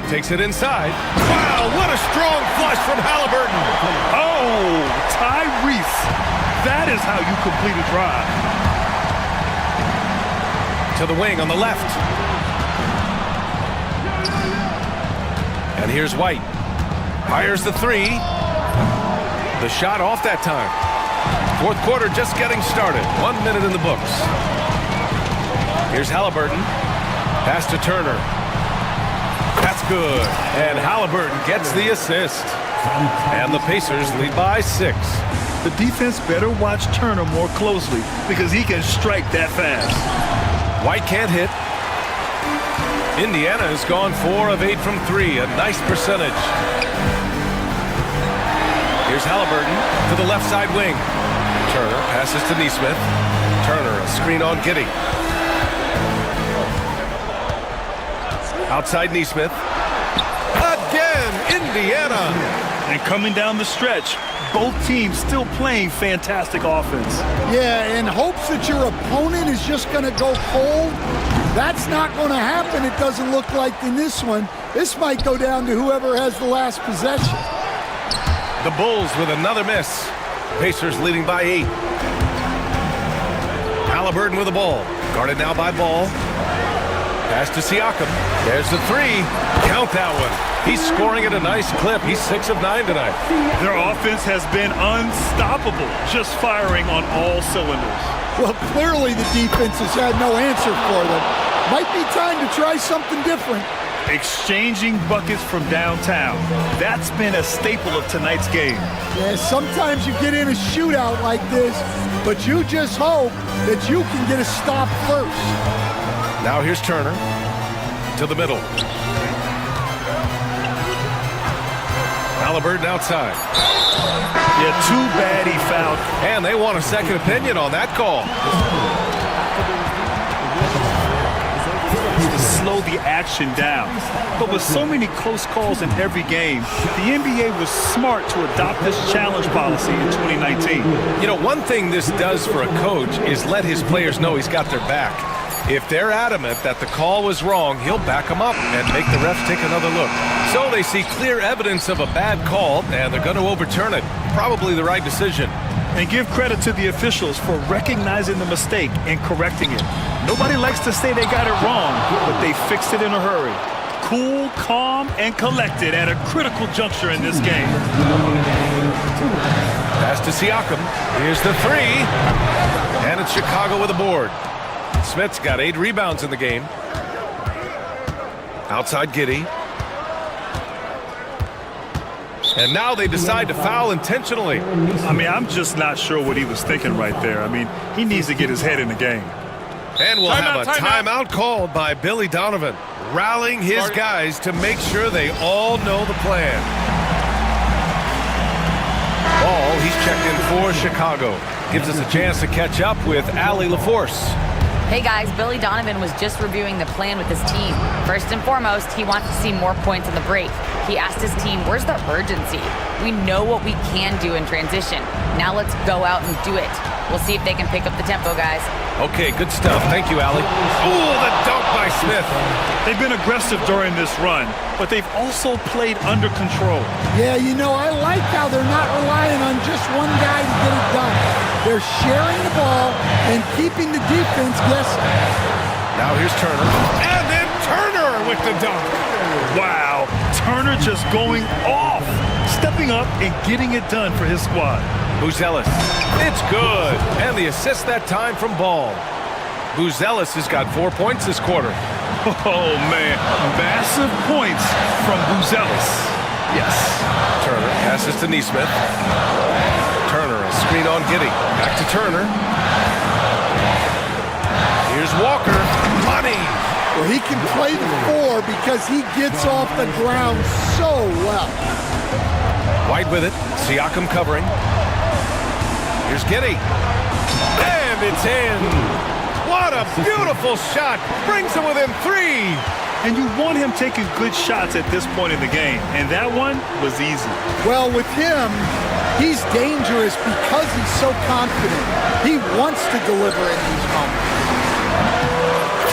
Takes it inside. Wow, what a strong flush from Halliburton. Oh, Tyrese. That is how you complete a drive. To the wing on the left. And here's White. Fires the 3. The shot off that time. Fourth quarter just getting started. 1 minute in the books. Here's Halliburton. Pass to Turner. That's good. And Halliburton gets the assist. And the Pacers lead by 6. The defense better watch Turner more closely because he can strike that fast. White can't hit. Indiana has gone 4 of 8 from 3, a nice percentage. Here's Halliburton to the left side wing. Turner passes to Nesmith. Turner, a screen on Giddey. Outside Nesmith. Again, Indiana. And coming down the stretch, both teams still playing fantastic offense. Yeah, in hopes that your opponent is just going to go cold. That's not going to happen, it doesn't look like in this one. This might go down to whoever has the last possession. The Bulls with another miss. Pacers leading by 8. Halliburton with the ball. Guarded now by Ball. Pass to Siakam. There's the 3. Count that one. He's scoring at a nice clip. He's 6 of 9 tonight. Their offense has been unstoppable, just firing on all cylinders. Well, clearly the defense has had no answer for them. Might be time to try something different. Exchanging buckets from downtown. That's been a staple of tonight's game. Yeah, sometimes you get in a shootout like this, but you just hope that you can get a stop first. Now here's Turner to the middle. Halliburton outside. Yeah, too bad he fouled. And they want a second opinion on that call. slow the action down. But with so many close calls in every game, the NBA was smart to adopt this challenge policy in 2019. You know, one thing this does for a coach is let his players know he's got their back. If they're adamant that the call was wrong, he'll back them up and make the refs take another look. So they see clear evidence of a bad call, and they're going to overturn it. Probably the right decision. And give credit to the officials for recognizing the mistake and correcting it. Nobody likes to say they got it wrong, but they fixed it in a hurry. Cool, calm, and collected at a critical juncture in this game. Pass to Siakam. Here's the three. And it's Chicago with a board. Smith's got 8 rebounds in the game. Outside Giddey. And now they decide to foul intentionally. I mean, I'm just not sure what he was thinking right there. I mean, he needs to get his head in the game. And we'll have a timeout called by Billy Donovan, rallying his guys to make sure they all know the plan. Ball, he's checked in for Chicago. Gives us a chance to catch up with Allie LaForce. Hey guys, Billy Donovan was just reviewing the plan with his team. First and foremost, he wants to see more points in the break. He asked his team, where's the urgency? We know what we can do in transition. Now let's go out and do it. We'll see if they can pick up the tempo, guys. Okay, good stuff. Thank you, Allie. Oh, the dunk by Smith. They've been aggressive during this run, but they've also played under control. Yeah, you know, I like how they're not relying on just one guy to get it done. They're sharing the ball and keeping the defense guessing. Now here's Turner. And then Turner with the dunk. Wow, Turner just going off, stepping up and getting it done for his squad. Buzelis. It's good. And the assist that time from Ball. Buzelis has got 4 points this quarter. Oh, man. Massive points from Buzelis. Yes. Turner passes to Neesmith. Turner, a screen on Giddey. Back to Turner. Here's Walker. Money. Well, he can play the 4 because he gets off the ground so well. White with it. Siakam covering. Here's Giddey. And it's in. What a beautiful shot. Brings him within 3. And you want him taking good shots at this point in the game. And that one was easy. Well, with him, he's dangerous because he's so confident. He wants to deliver in these moments.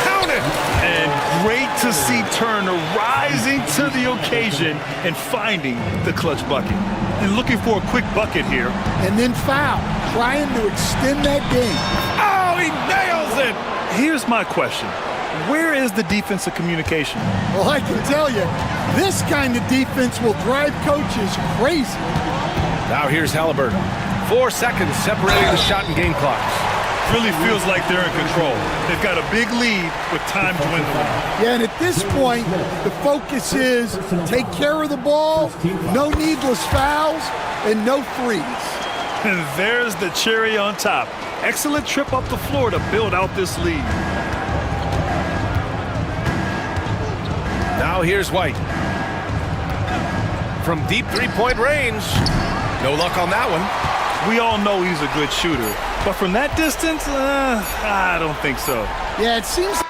Count it. And great to see Turner rising to the occasion and finding the clutch bucket. And looking for a quick bucket here. And then foul, trying to extend that game. Oh, he nails it. Here's my question. Where is the defensive communication? Well, I can tell you, this kind of defense will drive coaches crazy. Now here's Halliburton. 4 seconds separating the shot and game clocks. Really feels like they're in control. They've got a big lead with time dwindling. Yeah, and at this point, the focus is take care of the ball, no needless fouls, and no threes. And there's the cherry on top. Excellent trip up the floor to build out this lead. Now here's White. From deep 3-point range. No luck on that one. We all know he's a good shooter. But from that distance, I don't think so. Yeah, it seems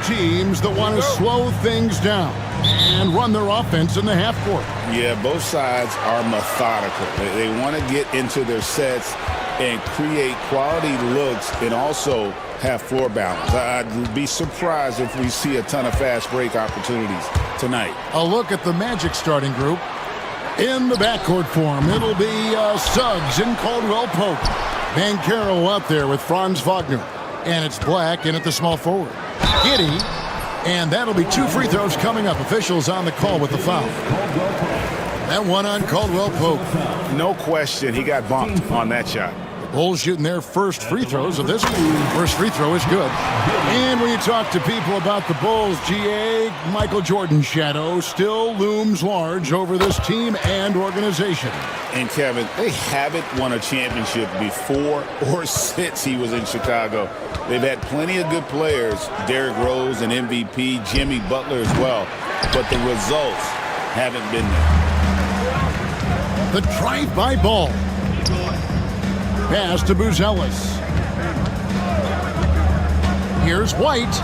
teams that want to slow things down and run their offense in the half court. Yeah, both sides are methodical. They want to get into their sets and create quality looks and also have floor balance. I'd be surprised if we see a ton of fast break opportunities tonight. A look at the Magic starting group. In the backcourt form, it'll be Suggs and Caldwell Pope. Bankero out there with Franz Wagner. And it's Black in at the small forward. Giddy. And that'll be 2 free throws coming up. Officials on the call with the foul. That one on Caldwell Pope. No question, he got bumped on that shot. Bulls shooting their first free throws of this one. First free throw is good. And when you talk to people about the Bulls, GA, Michael Jordan's shadow still looms large over this team and organization. And Kevin, they haven't won a championship before or since he was in Chicago. They've had plenty of good players, Derrick Rose and MVP, Jimmy Butler as well, but the results haven't been there. The drive-by ball. Pass to Buzelis. Here's White,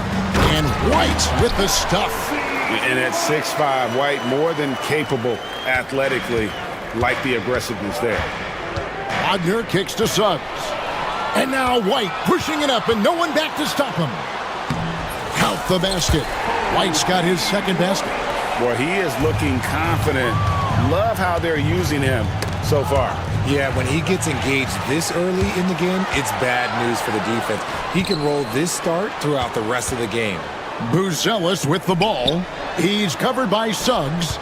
and White with the stuff. And at 6'5", White more than capable athletically, like the aggressiveness there. Wagner kicks to Suggs. And now White pushing it up, and no one back to stop him. Count the basket. White's got his second basket. Boy, he is looking confident. Love how they're using him so far. Yeah, when he gets engaged this early in the game, it's bad news for the defense. He can roll this start throughout the rest of the game. Buzelis with the ball. He's covered by Suggs.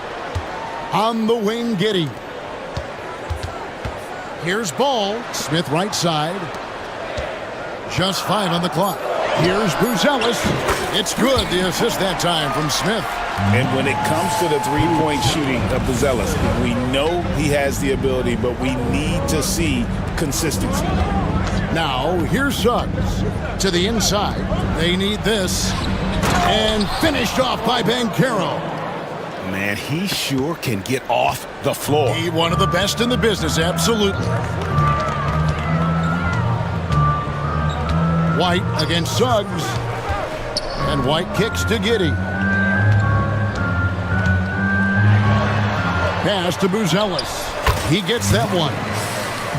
On the wing, Giddy. Here's Ball. Smith right side. Just 5 on the clock. Here's Buzelis. It's good. The assist that time from Smith. And when it comes to the three-point shooting of Buzelis, we know he has the ability, but we need to see consistency. Now, here's Suggs to the inside. They need this. And finished off by Bankero. Man, he sure can get off the floor. He one of the best in the business, absolutely. White against Suggs. And White kicks to Giddy. Pass to Buzelis. He gets that one.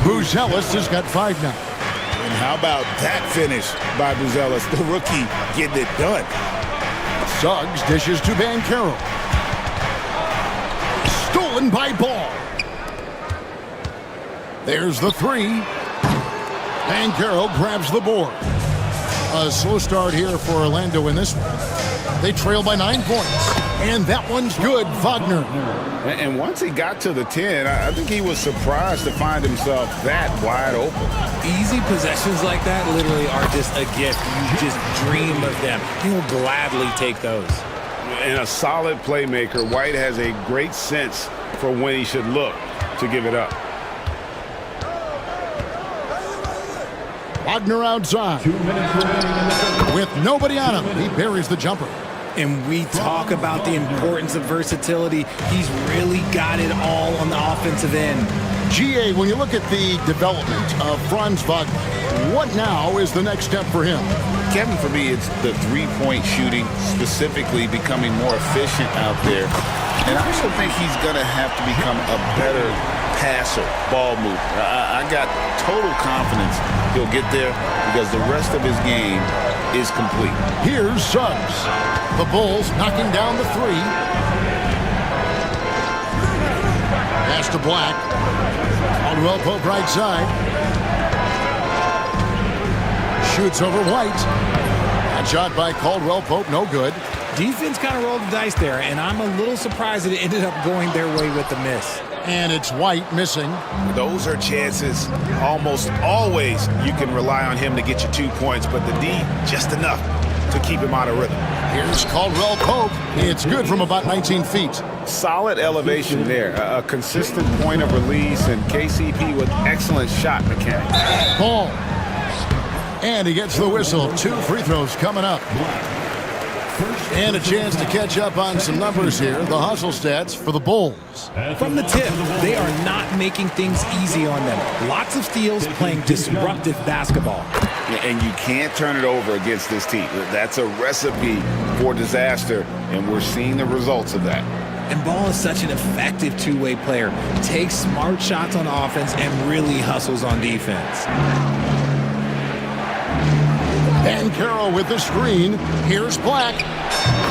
Buzelis has got 5 now. And how about that finish by Buzelis, the rookie, getting it done. Suggs dishes to Bankero. Stolen by Ball. There's the 3. Bankero grabs the board. A slow start here for Orlando in this one. They trail by 9 points. And that one's good, Wagner. And once he got to the 10, I think he was surprised to find himself that wide open. Easy possessions like that literally are just a gift. You just dream of them. He'll gladly take those. And a solid playmaker, White has a great sense for when he should look to give it up. Wagner outside. 2 minutes remaining. With nobody on him, he buries the jumper. And we talk about the importance of versatility. He's really got it all on the offensive end. GA, when you look at the development of Franz Wagner, what now is the next step for him? Kevin, for me, it's the three-point shooting, specifically becoming more efficient out there. And I also think he's going to have to become a better passer, ball mover. I got total confidence he'll get there because the rest of his game is complete. Here's Suggs. The Bulls knocking down the 3. Pass to Black. Caldwell Pope right side. Shoots over White. That shot by Caldwell Pope, no good. Defense kind of rolled the dice there, and I'm a little surprised that it ended up going their way with the miss. And it's White missing. Those are chances. Almost always you can rely on him to get you 2 points, but the D, just enough to keep him out of rhythm. Here's Caldwell Pope. It's good from about 19 feet. Solid elevation there. A consistent point of release, and KCP with excellent shot mechanics. Ball. And he gets the whistle. 2 free throws coming up. And a chance to catch up on some numbers here. The hustle stats for the Bulls. From the tip, they are not making things easy on them. Lots of steals, playing disruptive basketball. And you can't turn it over against this team. That's a recipe for disaster, and we're seeing the results of that. And Ball is such an effective two-way player. Takes smart shots on offense and really hustles on defense. And Carroll with the screen. Here's Black.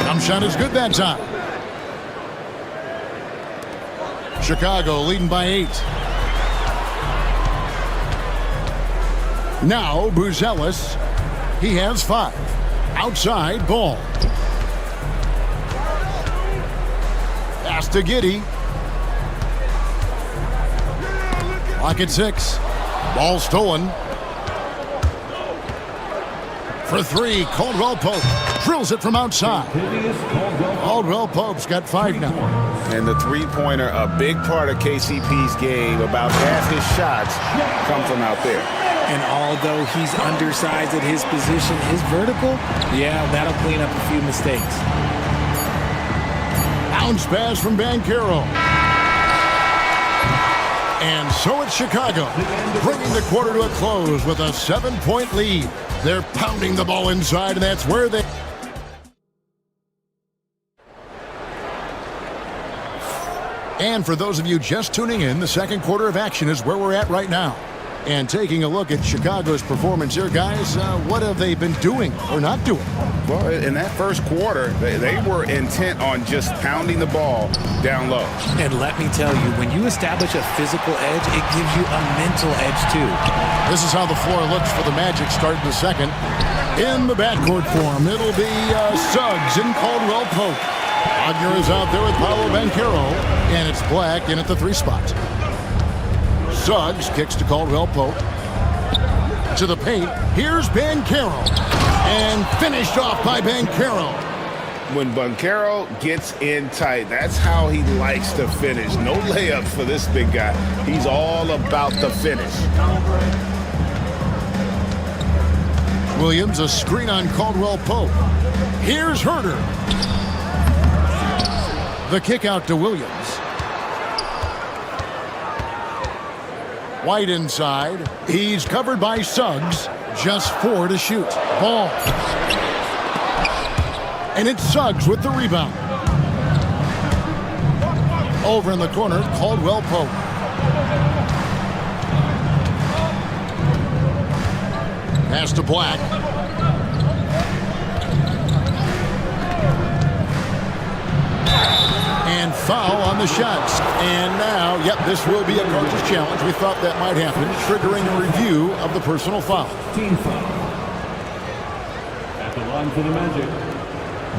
Jump shot is good that time. Chicago leading by 8. Now Buzelis. He has 5. Outside Ball. Pass to Giddey. Lock at 6. Ball stolen. For 3, Caldwell Pope drills it from outside. Caldwell Pope's got 5 now. And the three-pointer, a big part of KCP's game. About half his shots come from out there. And although he's undersized at his position, his vertical, yeah, that'll clean up a few mistakes. Bounce pass from Banchero. And so it's Chicago, bringing the quarter to a close with a 7-point lead. They're pounding the ball inside, and that's where they... And for those of you just tuning in, the second quarter of action is where we're at right now. And taking a look at Chicago's performance here, guys, what have they been doing or not doing? Well, in that first quarter, they were intent on just pounding the ball down low. And let me tell you, when you establish a physical edge, it gives you a mental edge, too. This is how the floor looks for the Magic starting the second. In the backcourt form, it'll be Suggs and Caldwell Pope. Wagner is out there with Paolo Banchero, and it's Black in at the 3 spot. Suggs kicks to Caldwell Pope. To the paint. Here's Banchero. And finished off by Banchero. When Banchero gets in tight, that's how he likes to finish. No layups for this big guy. He's all about the finish. Williams, a screen on Caldwell Pope. Here's Herter. The kick out to Williams. White inside. He's covered by Suggs. Just 4 to shoot. Ball. And it's Suggs with the rebound. Over in the corner, Caldwell Pope. Pass to Black. And foul on the shots. And now, yep, this will be a coach's challenge. We thought that might happen, triggering a review of the personal foul. Team foul. At the line for the Magic,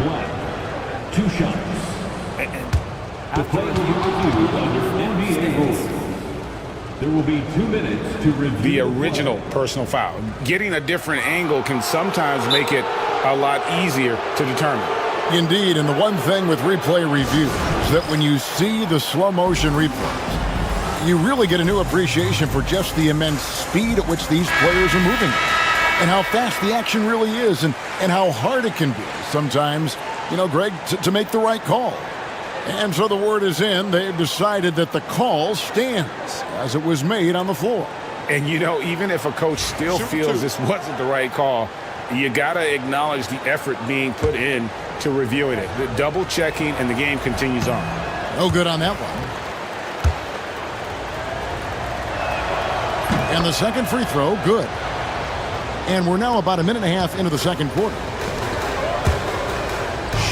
Black, 2 shots. The play will be reviewed under NBA rules. There will be 2 minutes to review the original personal foul. Getting a different angle can sometimes make it a lot easier to determine. Indeed, and the one thing with replay review is that when you see the slow motion replays, you really get a new appreciation for just the immense speed at which these players are moving and how fast the action really is and how hard it can be sometimes, you know, Greg, to make the right call. And so the word is in. They've decided that the call stands as it was made on the floor. And, you know, even if a coach still feels this wasn't the right call, you got to acknowledge the effort being put in to reviewing it. The double checking, and the game continues on. No good on that one. And the second free throw, good. And we're now about 1.5 minutes into the second quarter.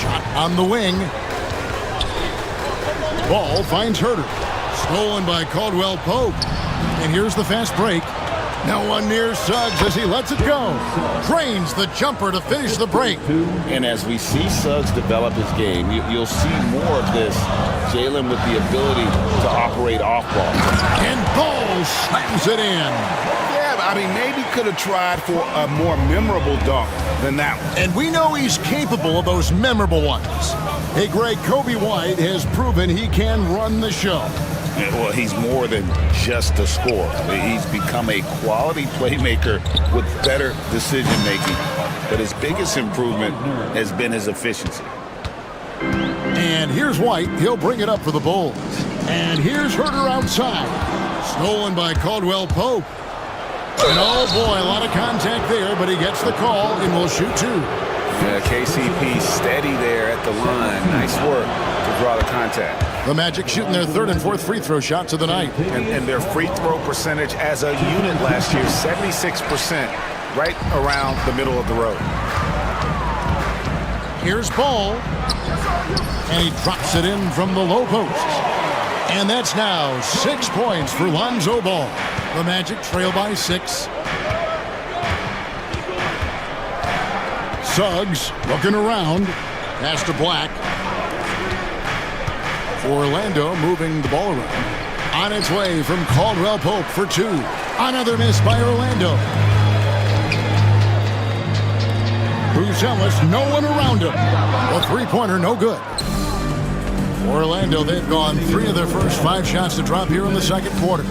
Shot on the wing. Ball finds Herter. Stolen by Caldwell Pope. And here's the fast break. No one near Suggs as he lets it go. Drains the jumper to finish the break. And as we see Suggs develop his game, you'll see more of this. Jalen with the ability to operate off ball. And Ball slams it in. Yeah, I mean, maybe could have tried for a more memorable dunk than that one. And we know he's capable of those memorable ones. Hey, Greg, Kobe White has proven he can run the show. Well, he's more than just a scorer. He's become a quality playmaker with better decision-making. but his biggest improvement has been his efficiency. And here's White. He'll bring it up for the Bulls. And here's Herter outside. Stolen by Caldwell Pope. And oh boy, a lot of contact there, but he gets the call and will shoot two. Yeah, KCP steady there at the line. Nice work to draw the contact. The Magic shooting their third and fourth free throw shots of the night. And their free throw percentage as a unit last year, 76%, right around the middle of the road. Here's Ball. And he drops it in from the low post. And that's now 6 points for Lonzo Ball. The Magic trail by 6. Suggs looking around. Pass to Black. Orlando moving the ball around. On its way from Caldwell Pope for 2. Another miss by Orlando. Buzelis, no one around him. The three-pointer, no good. Orlando, they've gone 3 of their first 5 shots to drop here in the second quarter.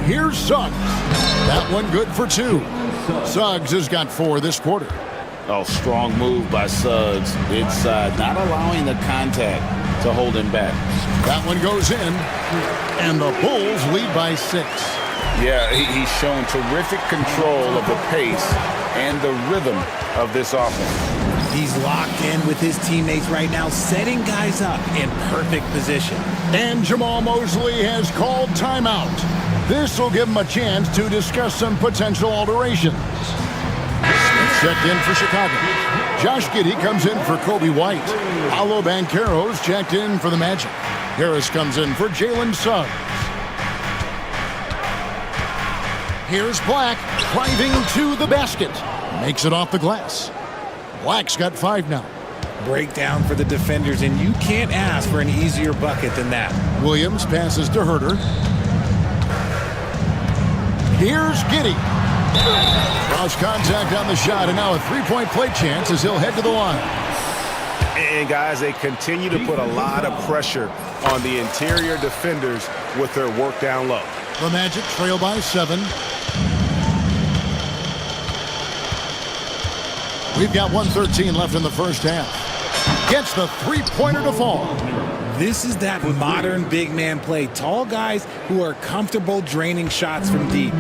Here's Suggs. That one good for 2. Suggs has got 4 this quarter. Oh, strong move by Suggs inside, not allowing the contact to hold him back. That one goes in, and the Bulls lead by 6. Yeah, he's shown terrific control of the pace and the rhythm of this offense. He's locked in with his teammates right now, setting guys up in perfect position. And Jamal Mosley has called timeout. This will give him a chance to discuss some potential alterations. Smith checked in for Chicago. Josh Giddey comes in for Kobe White. Paolo Banchero's checked in for the Magic. Harris comes in for Jalen Suggs. Here's Black driving to the basket. Makes it off the glass. Black's got 5 now. Breakdown for the defenders, and you can't ask for an easier bucket than that. Williams passes to Herter. Here's Giddey. Cross contact on the shot, and now a three-point play chance as he'll head to the line. And guys, they continue to put a lot of pressure on the interior defenders with their work down low. The Magic trail by 7. We've got 1:13 left in the first half. Gets the three-pointer to fall. This is that modern big man play. Tall guys who are comfortable draining shots from deep.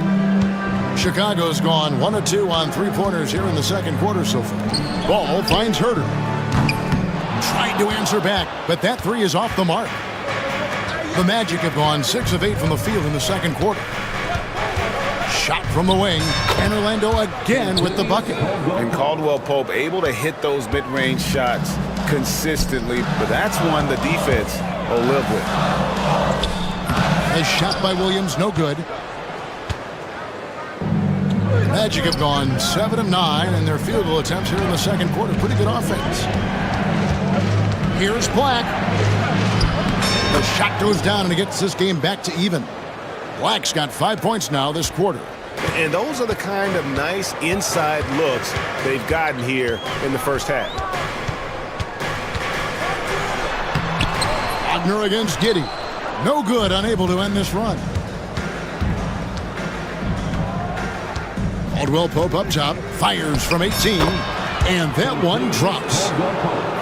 Chicago's gone 1 of 2 on three-pointers here in the second quarter so far. Ball finds Herter. Tried to answer back, but that 3 is off the mark. The Magic have gone 6 of 8 from the field in the second quarter. Shot from the wing, and Orlando again with the bucket. And Caldwell Pope able to hit those mid-range shots consistently, but that's one the defense will live with. A shot by Williams, no good. Magic have gone 7 of 9 in their field goal attempts here in the second quarter. Pretty good offense. Here's Black. The shot goes down and it gets this game back to even. Black's got 5 points now this quarter. And those are the kind of nice inside looks they've gotten here in the first half. Wagner against Giddey. No good, unable to end this run. Caldwell Pope up top, fires from 18, and that one drops.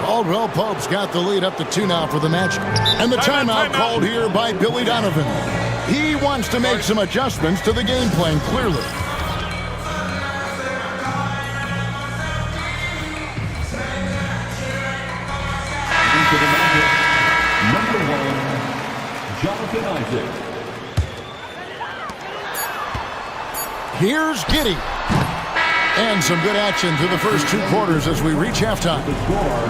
Caldwell Pope's got the lead up to 2 now for the Magic. And the timeout called here by Billy Donovan. He wants to make some adjustments to the game plan, clearly. Into the Magic, number 1, Jonathan Isaac. Here's Giddey. And some good action through the first 2 quarters as we reach halftime.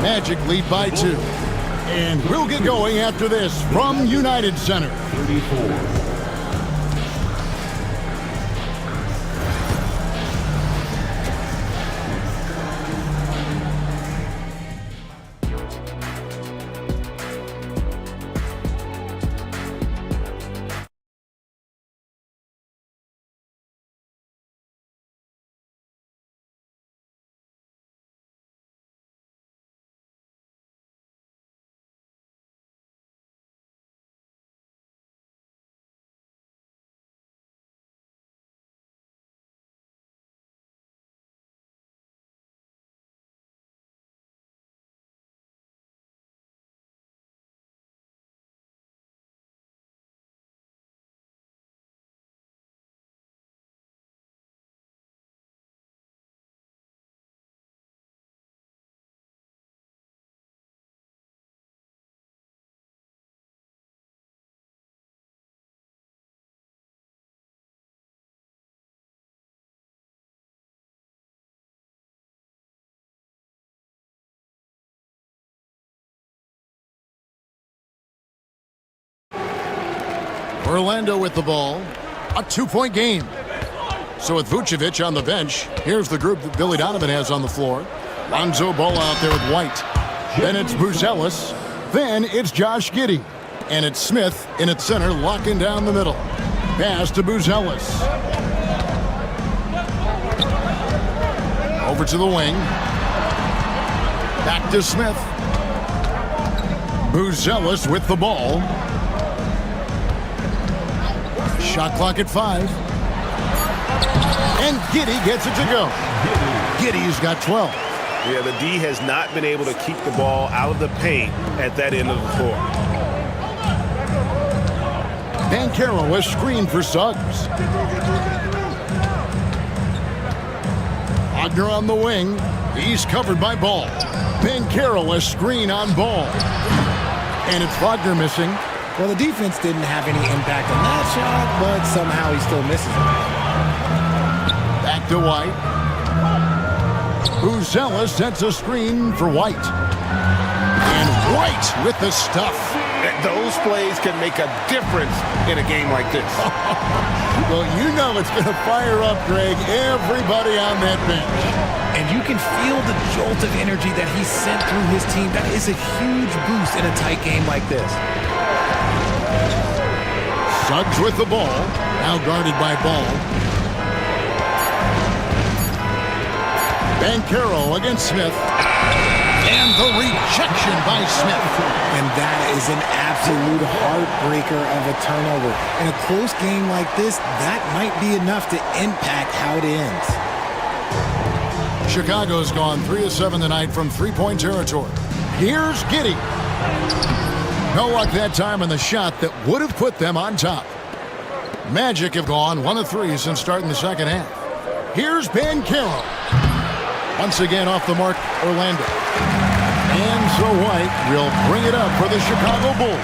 Magic lead by 2. And we'll get going after this from United Center. 34. Orlando with the ball. A 2-point game. So with Vucevic on the bench, here's the group that Billy Donovan has on the floor. Lonzo Ball out there with White. Then it's Buzelis. Then it's Josh Giddey. And it's Smith in its center, locking down the middle. Pass to Buzelis. Over to the wing. Back to Smith. Buzelis with the ball. Shot clock at 5. And Giddey gets it to go. Giddey's got 12. Yeah, the D has not been able to keep the ball out of the paint at that end of the floor. Banchero was screened for Suggs. Wagner on the wing. He's covered by Ball. Banchero a screen on Ball. And it's Wagner missing. Well, the defense didn't have any impact on that shot, but somehow he still misses it. Back to White. Buzelis sets a screen for White. And White with the stuff. Those plays can make a difference in a game like this. Well, you know it's going to fire up, Greg, everybody on that bench. And you can feel the jolt of energy that he sent through his team. That is a huge boost in a tight game like this. Suggs with the ball. Now guarded by Ball. Banchero against Smith. And the rejection by Smith. And that is an absolute heartbreaker of a turnover. In a close game like this, that might be enough to impact how it ends. Chicago's gone 3 of 7 tonight from three-point territory. Here's Giddey. No luck that time on the shot that would have put them on top. Magic have gone 1 of 3 since starting the second half. Here's Banchero. Once again off the mark, Orlando. And so White will bring it up for the Chicago Bulls.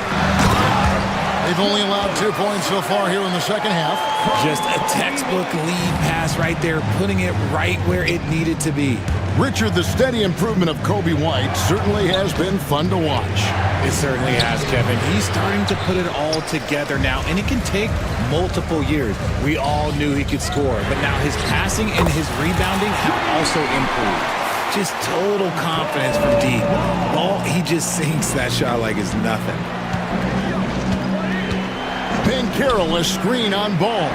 They've only allowed 2 points so far here in the second half. Just a textbook lead pass right there, putting it right where it needed to be. Richard, the steady improvement of Coby White certainly has been fun to watch. It certainly has, Kevin. He's starting to put it all together now, and it can take multiple years. We all knew he could score, but now his passing and his rebounding have also improved. Just total confidence from deep. Ball, he just sinks that shot like it's nothing. Banchero a screen on Ball.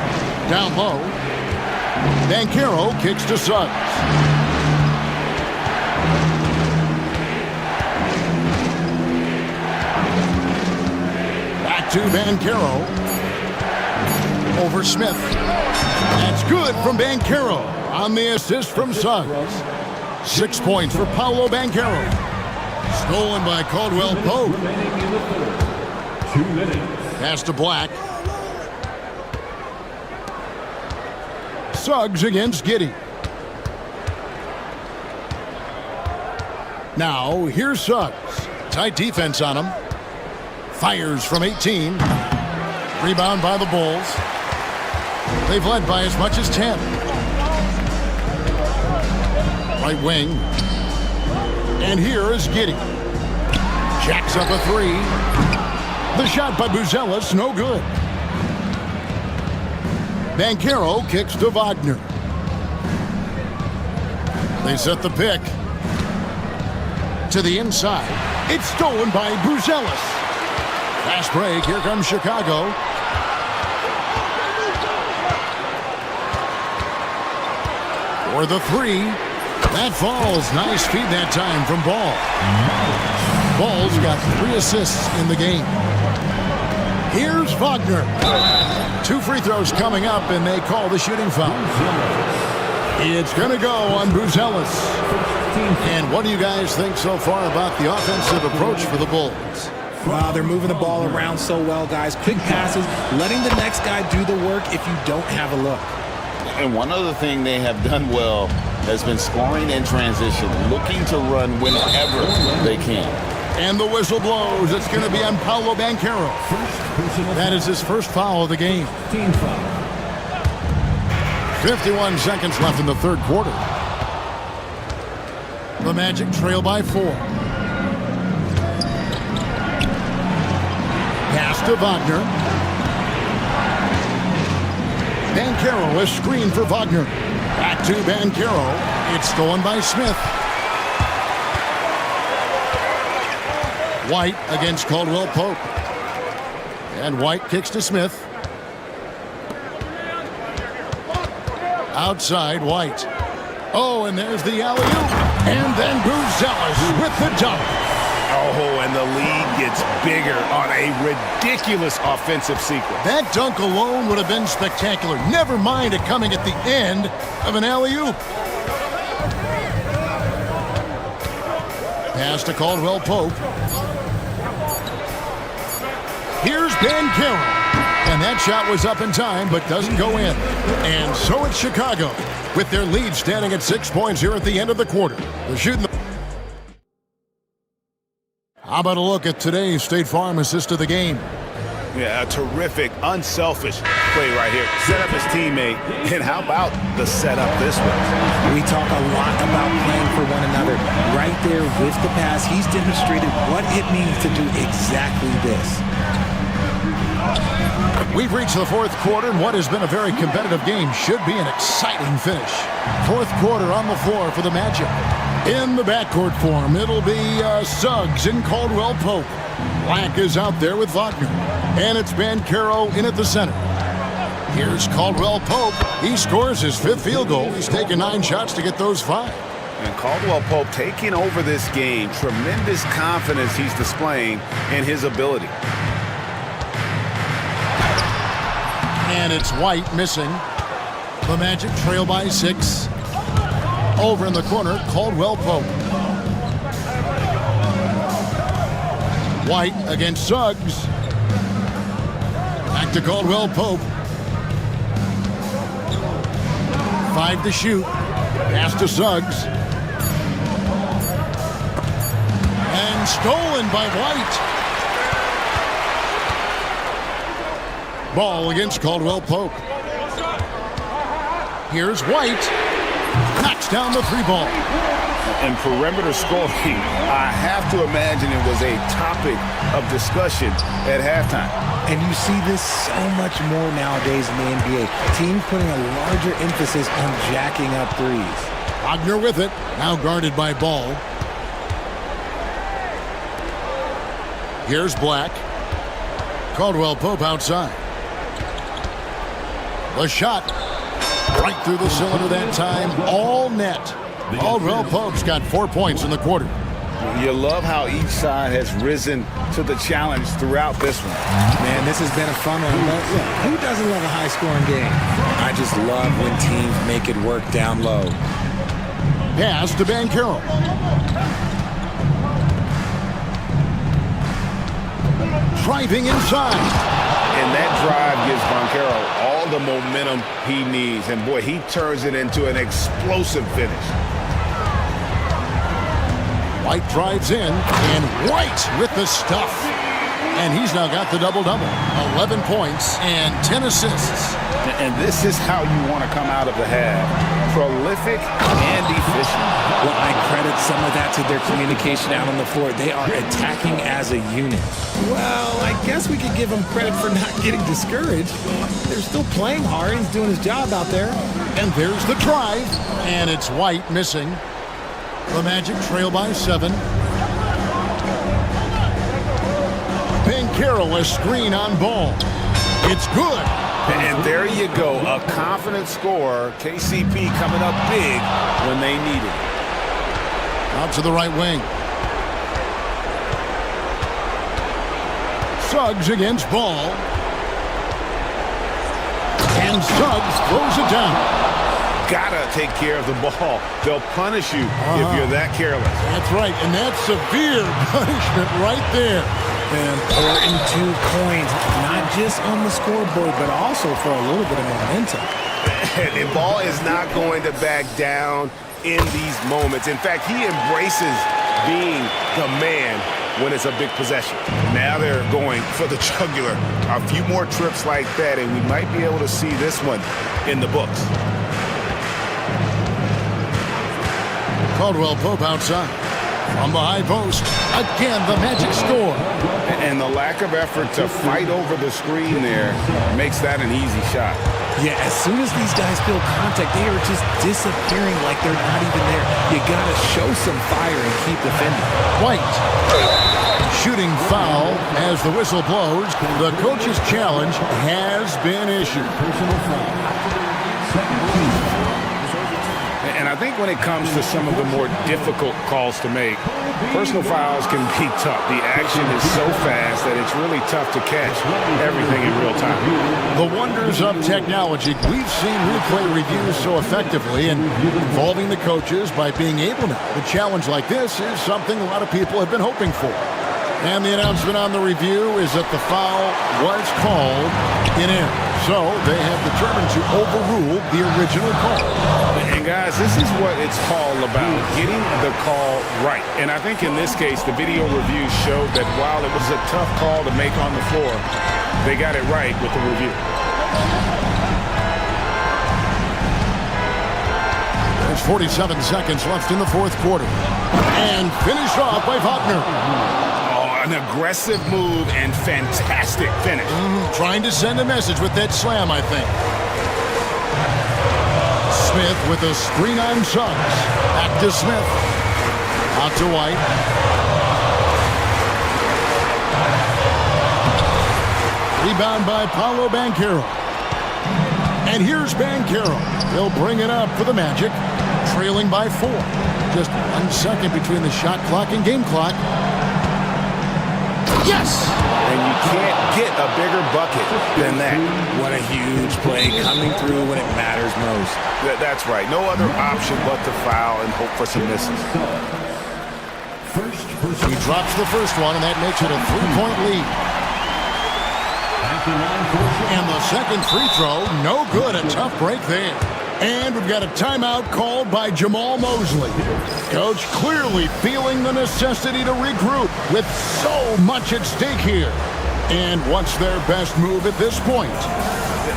Down low. Banchero kicks to Suggs. Back to Banchero. Over Smith. That's good from Banchero on the assist from Suggs. 6 points for Paolo Banchero. Stolen by Caldwell Pope. 2 minutes. Pass to Black. Suggs against Giddey. Now, here's Suggs. Tight defense on him. Fires from 18. Rebound by the Bulls. They've led by as much as 10. Right wing. And here is Giddey. Jacks up a 3. The shot by Buzelis, no good. Banchero kicks to Wagner. They set the pick. To the inside. It's stolen by Buzelis. Fast break. Here comes Chicago. For the 3. That falls. Nice feed that time from Ball. Ball's got 3 assists in the game. Here's Wagner. 2 free throws coming up, and they call the shooting foul. It's going to go on Buzelis. And what do you guys think so far about the offensive approach for the Bulls? Wow, they're moving the ball around so well, guys. Quick passes, letting the next guy do the work if you don't have a look. And one other thing they have done well has been scoring in transition, looking to run whenever they can. And the whistle blows. It's going to be on Paolo Banchero. That is his first foul of the game. 51 seconds left in the third quarter. The Magic trail by 4. Pass to Wagner. Banchero, a screen for Wagner. Back to Banchero. It's stolen by Smith. White against Caldwell Pope. And White kicks to Smith. Outside, White. Oh, and there's the alley-oop. And then Buzelis with the dunk. Oh, and the lead gets bigger on a ridiculous offensive sequence. That dunk alone would have been spectacular. Never mind it coming at the end of an alley-oop. Pass to Caldwell Pope. Here's Banchero. And that shot was up in time, but doesn't go in. And so it's Chicago, with their lead standing at 6 points here at the end of the quarter. They're shooting. How about a look at today's State Farm assist of the game? Yeah, a terrific, unselfish play right here. Set up his teammate, and how about the setup this way? We talk a lot about playing for one another. Right there with the pass, he's demonstrated what it means to do exactly this. We've reached the fourth quarter, and what has been a very competitive game should be an exciting finish. Fourth quarter on the floor for the Magic. In the backcourt form, it'll be Suggs and Caldwell Pope. Black is out there with Wagner. And it's Banchero in at the center. Here's Caldwell Pope. He scores his fifth field goal. He's taken 9 shots to get those 5. And Caldwell Pope taking over this game. Tremendous confidence he's displaying in his ability. And it's White missing. The Magic trail by 6. Over in the corner, Caldwell Pope. White against Suggs. Back to Caldwell Pope. 5 to shoot. Pass to Suggs. And stolen by White. Ball against Caldwell Pope. Here's White. Knocks down the 3-ball. And perimeter scoring, I have to imagine it was a topic of discussion at halftime. And you see this so much more nowadays in the NBA. Teams putting a larger emphasis on jacking up threes. Wagner with it. Now guarded by Ball. Here's Black. Caldwell Pope outside. The shot. Right through the cylinder that time. All net. Caldwell Pope's got 4 points in the quarter. You love how each side has risen to the challenge throughout this one. Man, this has been a fun one. But look, who doesn't love a high-scoring game? I just love when teams make it work down low. Pass to Banchero. Driving inside. And that drive gives Banchero all the momentum he needs. And boy, he turns it into an explosive finish. White drives in, and White with the stuff. And he's now got the double-double. 11 points and 10 assists. And this is how you want to come out of the half. Prolific and efficient. Well, I credit some of that to their communication out on the floor. They are attacking as a unit. Well, I guess we could give him credit for not getting discouraged. They're still playing hard. He's doing his job out there. And there's the drive. And it's White missing. The Magic trail by 7. Banchero, a screen on Ball. It's good. And there you go, a confident scorer. KCP coming up big when they need it. Out to the right wing. Suggs against Ball. And Suggs throws it down. Gotta take care of the ball. They'll punish you if you're that careless. That's right, and that's severe punishment right there. Important 2 points, not just on the scoreboard, but also for a little bit of momentum. And the ball is not going to back down in these moments. In fact, he embraces being the man when it's a big possession. Now they're going for the jugular. A few more trips like that, and we might be able to see this one in the books. Caldwell Pope outside. From the high post. Again, the Magic score. And the lack of effort to fight over the screen there makes that an easy shot. Yeah, as soon as these guys feel contact, they are just disappearing like they're not even there. You got to show some fire and keep defending. White. Shooting foul as the whistle blows. The coach's challenge has been issued. Personal foul. Second team. And I think when it comes to some of the more difficult calls to make, personal fouls can be tough. The action is so fast that it's really tough to catch everything in real time. The wonders of technology. We've seen replay reviews so effectively and involving the coaches by being able now. The challenge like this is something a lot of people have been hoping for. And the announcement on the review is that the foul was called in error. So they have determined to overrule the original call. And guys, this is what it's all about, getting the call right. And I think in this case, the video review showed that while it was a tough call to make on the floor, they got it right with the review. There's 47 seconds left in the fourth quarter. And finished off by Wagner. An aggressive move and fantastic finish. Trying to send a message with that slam, I think. Smith with a screen on Suggs. Back to Smith. Out to White. Rebound by Paolo Banchero. And here's Banchero. He'll bring it up for the Magic. Trailing by 4. Just 1 second between the shot clock and game clock. Yes! And you can't get a bigger bucket than that. What a huge play coming through when it matters most. That's right. No other option but to foul and hope for some misses. He drops the first one, and that makes it a 3-point lead. And the second free throw, no good. A tough break there. And we've got a timeout called by Jamal Mosley. Coach clearly feeling the necessity to regroup with so much at stake here. And what's their best move at this point?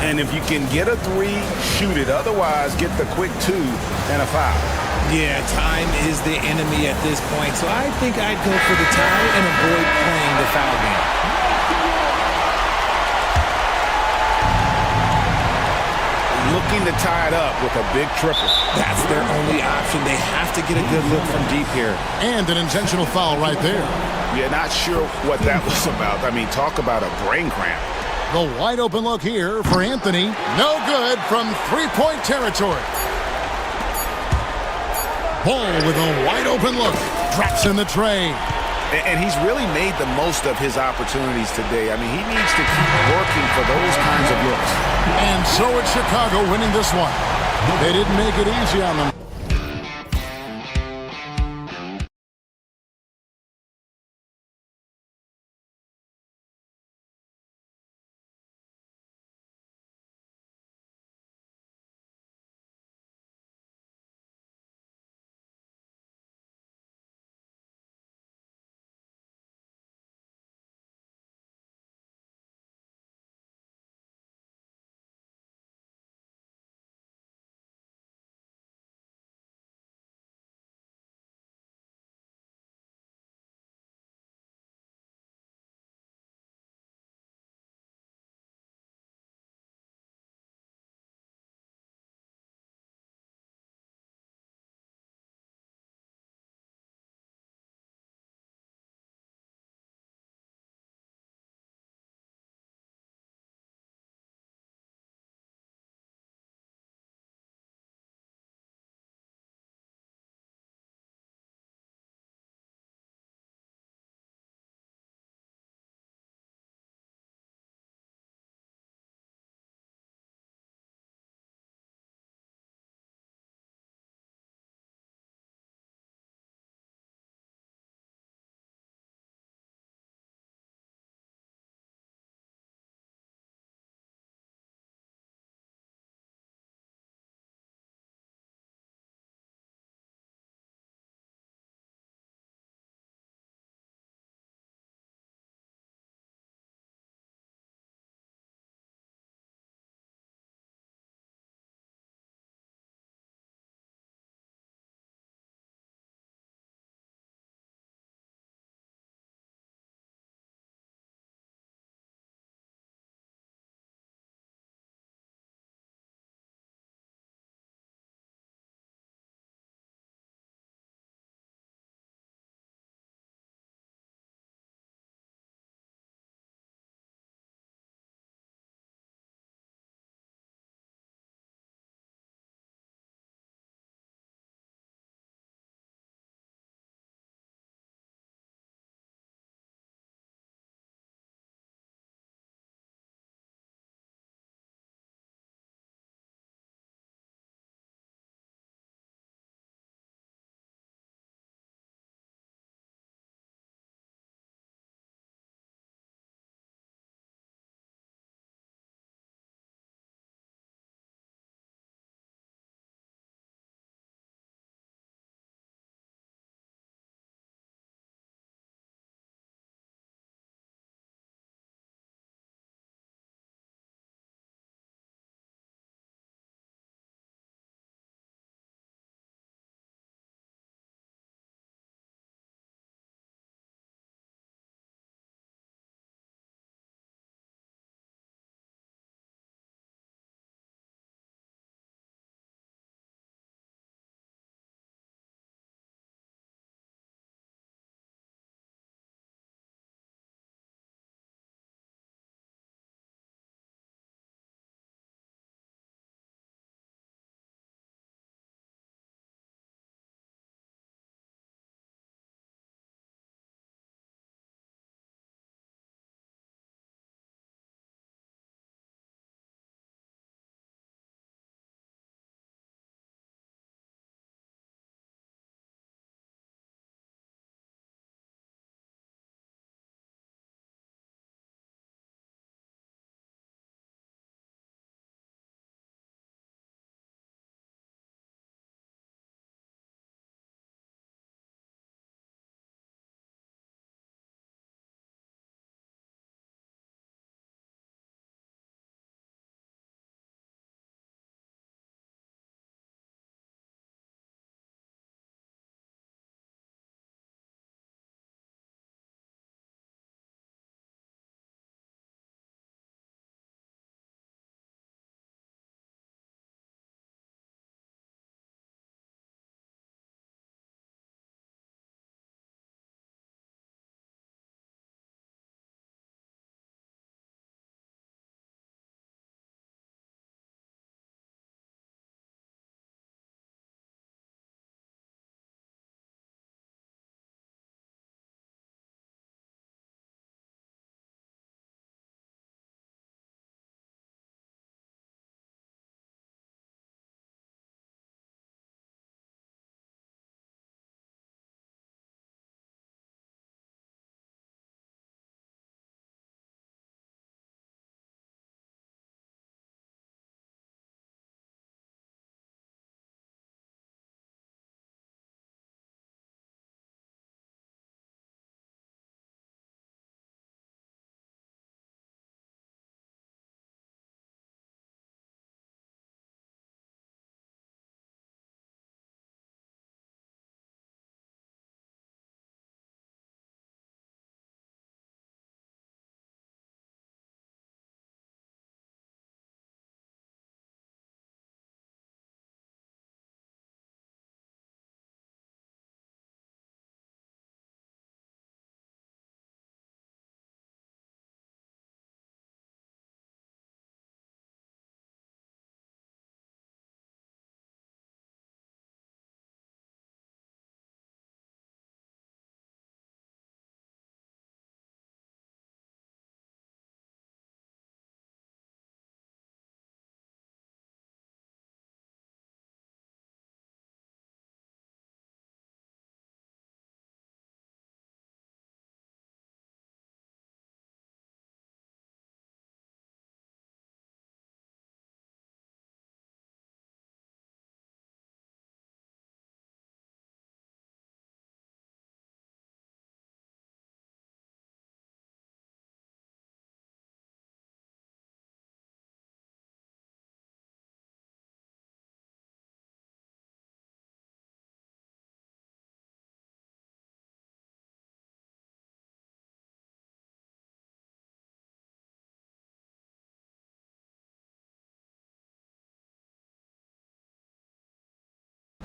And if you can get a 3, shoot it. Otherwise, get the quick 2 and a foul. Yeah, time is the enemy at this point. So I think I'd go for the tie and avoid playing the foul game. Looking to tie it up with a big triple. That's their only option. They have to get a good look from deep here. And an intentional foul right there. Yeah, not sure what that was about. I mean, talk about a brain cramp. The wide open look here for Anthony. No good from 3-point territory. Ball with a wide open look. Drops in the tray. And he's really made the most of his opportunities today. I mean, he needs to keep working for those kinds of looks. And so it's Chicago winning this one. They didn't make it easy on them.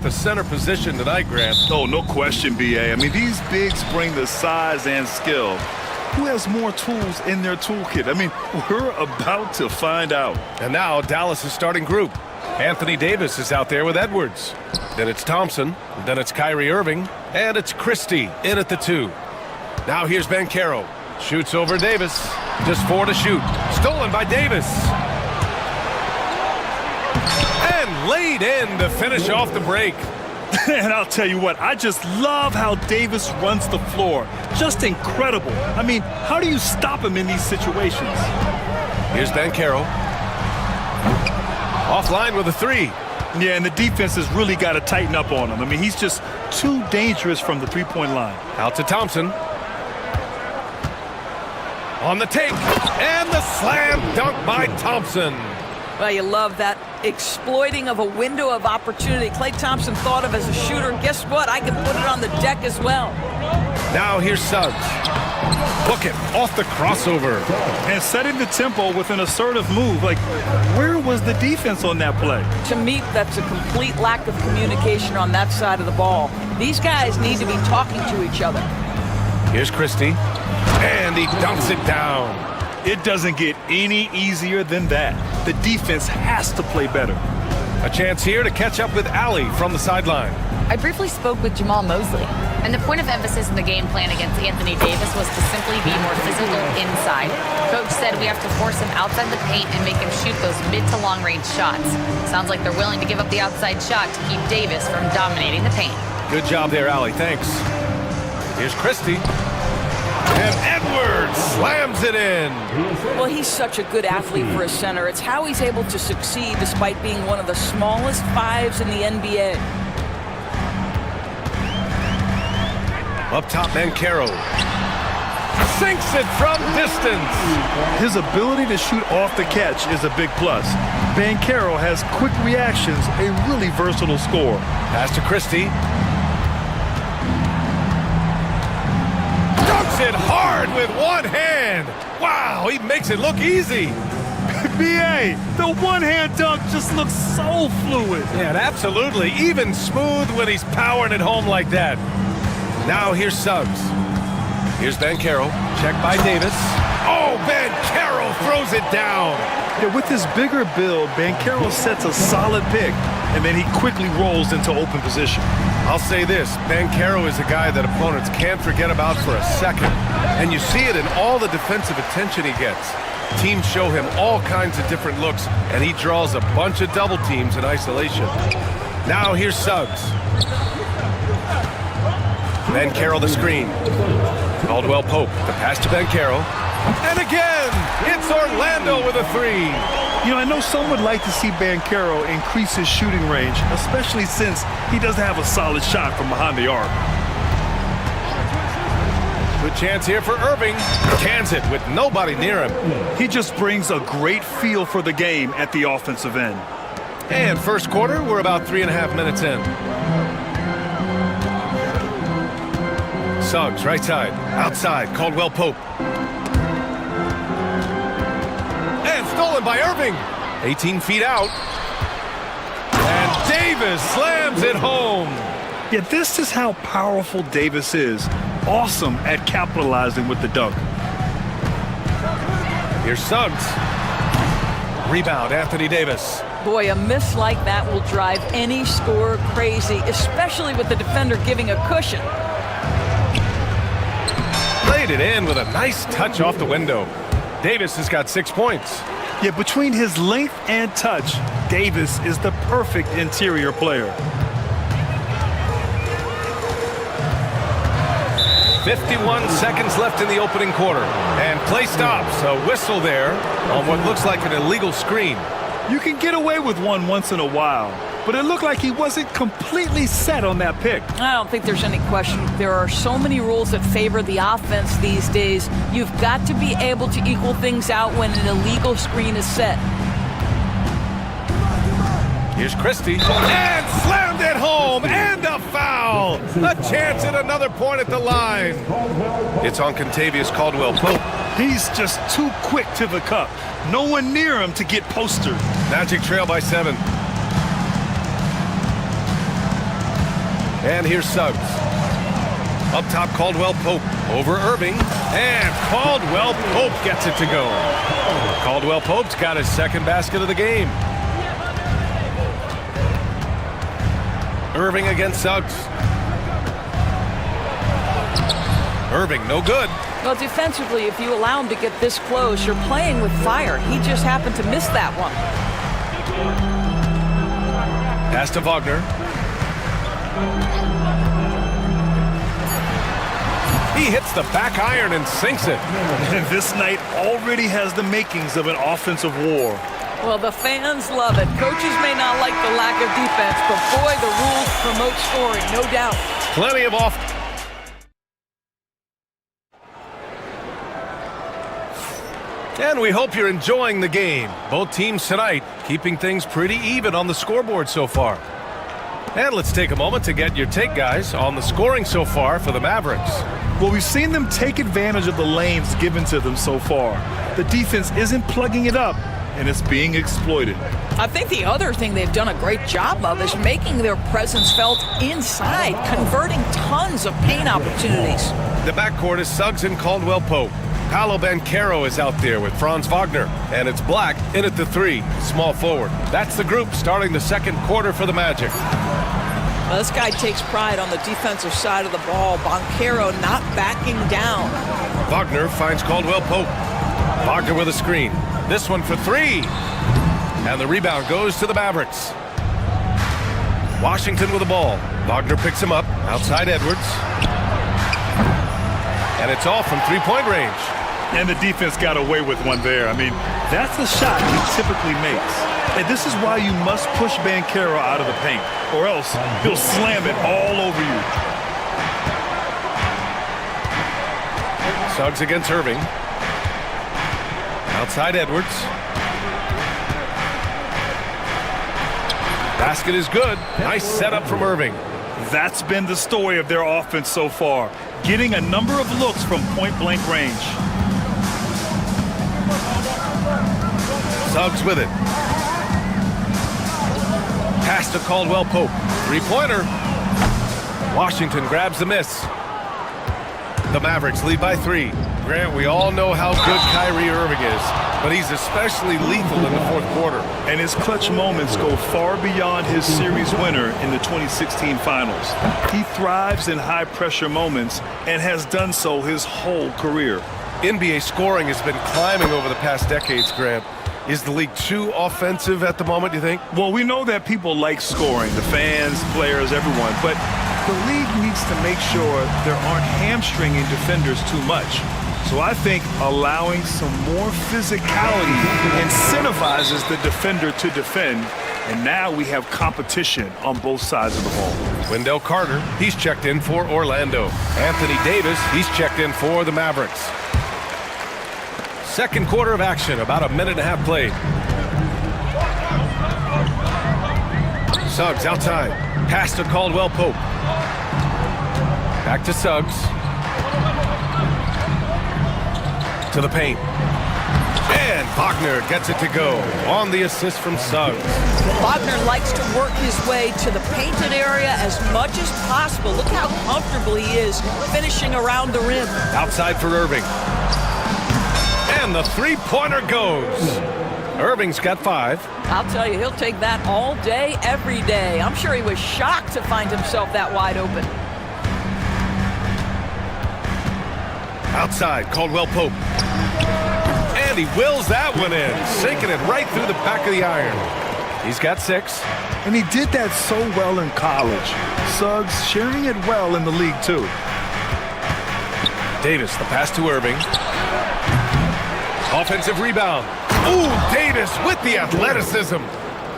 the center position tonight, Grant. Oh, no question, B.A. I mean, these bigs bring the size and skill. Who has more tools in their toolkit? I mean, we're about to find out. And now Dallas' starting group. Anthony Davis is out there with Edwards. Then it's Thompson. Then it's Kyrie Irving. And it's Christie in at the 2. Now here's Banchero. Shoots over Davis. Just 4 to shoot. Stolen by Davis. And laid in to finish off the break. And I'll tell you what, I just love how Davis runs the floor. Just incredible. I mean, how do you stop him in these situations? Here's Banchero. Offline with a 3. Yeah, and the defense has really got to tighten up on him. I mean, he's just too dangerous from the three-point line. Out to Thompson. On the take. And the slam dunk by Thompson. Well, you love that exploiting of a window of opportunity. Klay Thompson thought of as a shooter. Guess what? I can put it on the deck as well. Now here's Suggs. Book it off the crossover. And setting the tempo with an assertive move. Like, where was the defense on that play? To me, that's a complete lack of communication on that side of the ball. These guys need to be talking to each other. Here's Christie. And he dunks it down. It doesn't get any easier than that. The defense has to play better. A chance here to catch up with Allie from the sideline. I briefly spoke with Jamal Mosley, and the point of emphasis in the game plan against Anthony Davis was to simply be more physical inside. Coach said we have to force him outside the paint and make him shoot those mid to long range shots. Sounds like they're willing to give up the outside shot to keep Davis from dominating the paint. Good job there, Allie. Thanks. Here's Christie. And Edwards slams it in. Well, he's such a good athlete for a center. It's how he's able to succeed despite being one of the smallest 5s in the NBA. Up top, Banchero. Sinks it from distance. His ability to shoot off the catch is a big plus. Banchero has quick reactions, a really versatile scorer. Pass to Christie. It hard with one hand. Wow, he makes it look easy. B.A., the one-hand dunk just looks so fluid. Yeah, absolutely. Even smooth when he's powering it home like that. Now here's Suggs. Here's Banchero. Checked by Davis. Oh, Banchero throws it down. Yeah, with his bigger build, Banchero sets a solid pick, and then he quickly rolls into open position. I'll say this, Banchero is a guy that opponents can't forget about for a second. And you see it in all the defensive attention he gets. Teams show him all kinds of different looks, and he draws a bunch of double teams in isolation. Now here's Suggs. Banchero the screen. Caldwell Pope, the pass to Banchero. And again, it's Orlando with a 3. You know, I know some would like to see Banchero increase his shooting range, especially since he doesn't have a solid shot from behind the arc. Good chance here for Irving. Cans it with nobody near him. He just brings a great feel for the game at the offensive end. And first quarter, we're about 3.5 minutes in. Suggs, right side. Outside, Caldwell Pope. And stolen by Irving. 18 feet out. And Davis slams it home. Yeah, this is how powerful Davis is. Awesome at capitalizing with the dunk. Here's Suggs. Rebound, Anthony Davis. Boy, a miss like that will drive any scorer crazy, especially with the defender giving a cushion. Laid it in with a nice touch off the window. Davis has got 6 points. Yeah, between his length and touch, Davis is the perfect interior player. 51 seconds left in the opening quarter. And play stops. A whistle there on what looks like an illegal screen. You can get away with one once in a while, but it looked like he wasn't completely set on that pick. I don't think there's any question. There are so many rules that favor the offense these days. You've got to be able to equal things out when an illegal screen is set. Here's Christie. And slammed it home. And a foul. A chance at another point at the line. It's on Contavious Caldwell Pope. He's just too quick to the cup. No one near him to get postered. Magic trail by 7. And here's Suggs. Up top, Caldwell Pope over Irving. And Caldwell Pope gets it to go. Caldwell Pope's got his second basket of the game. Irving against Suggs. Irving, no good. Well, defensively, if you allow him to get this close, you're playing with fire. He just happened to miss that one. Pass to Wagner. He hits the back iron and sinks it. And this night already has the makings of an offensive war. Well, the fans love it. Coaches may not like the lack of defense, but boy, the rules promote scoring, no doubt. Plenty of off. And we hope you're enjoying the game. Both teams tonight keeping things pretty even on the scoreboard so far. And let's take a moment to get your take, guys, on the scoring so far for the Mavericks. Well, we've seen them take advantage of the lanes given to them so far. The defense isn't plugging it up, and it's being exploited. I think the other thing they've done a great job of is making their presence felt inside, converting tons of paint opportunities. The backcourt is Suggs and Caldwell Pope. Paolo Banchero is out there with Franz Wagner, and it's Black in at the 3, small forward. That's the group starting the second quarter for the Magic. Well, this guy takes pride on the defensive side of the ball. Banchero not backing down. Wagner finds Caldwell Pope. Wagner with a screen. This one for 3. And the rebound goes to the Mavericks. Washington with the ball. Wagner picks him up outside Edwards. And it's all from three-point range. And the defense got away with one there. I mean, that's a shot he typically makes. And this is why you must push Banchero out of the paint, or else he'll slam it all over you. Suggs against Irving. Outside Edwards. Basket is good. Nice setup from Irving. That's been the story of their offense so far, getting a number of looks from point-blank range. Suggs with it. Pass to Caldwell Pope. Three-pointer. Washington grabs the miss. The Mavericks lead by 3. Grant, we all know how good Kyrie Irving is, but he's especially lethal in the fourth quarter. And his clutch moments go far beyond his series winner in the 2016 finals. He thrives in high-pressure moments and has done so his whole career. NBA scoring has been climbing over the past decades, Grant. Is the league too offensive at the moment, do you think? Well, we know that people like scoring, the fans, players, everyone, but the league needs to make sure there aren't hamstringing defenders too much. So I think allowing some more physicality incentivizes the defender to defend, and now we have competition on both sides of the ball. Wendell Carter, he's checked in for Orlando. Anthony Davis, he's checked in for the Mavericks. Second quarter of action, about a minute and a half played. Suggs outside. Pass to Caldwell Pope. Back to Suggs. To the paint. And Wagner gets it to go on the assist from Suggs. Wagner likes to work his way to the painted area as much as possible. Look how comfortable he is finishing around the rim. Outside for Irving. And the three-pointer goes. Irving's got 5. I'll tell you, he'll take that all day, every day. I'm sure he was shocked to find himself that wide open. Outside, Caldwell Pope. And he wills that one in, sinking it right through the back of the iron. He's got 6. And he did that so well in college. Suggs sharing it well in the league, too. Davis, the pass to Irving. Offensive rebound. Ooh, Davis with the athleticism.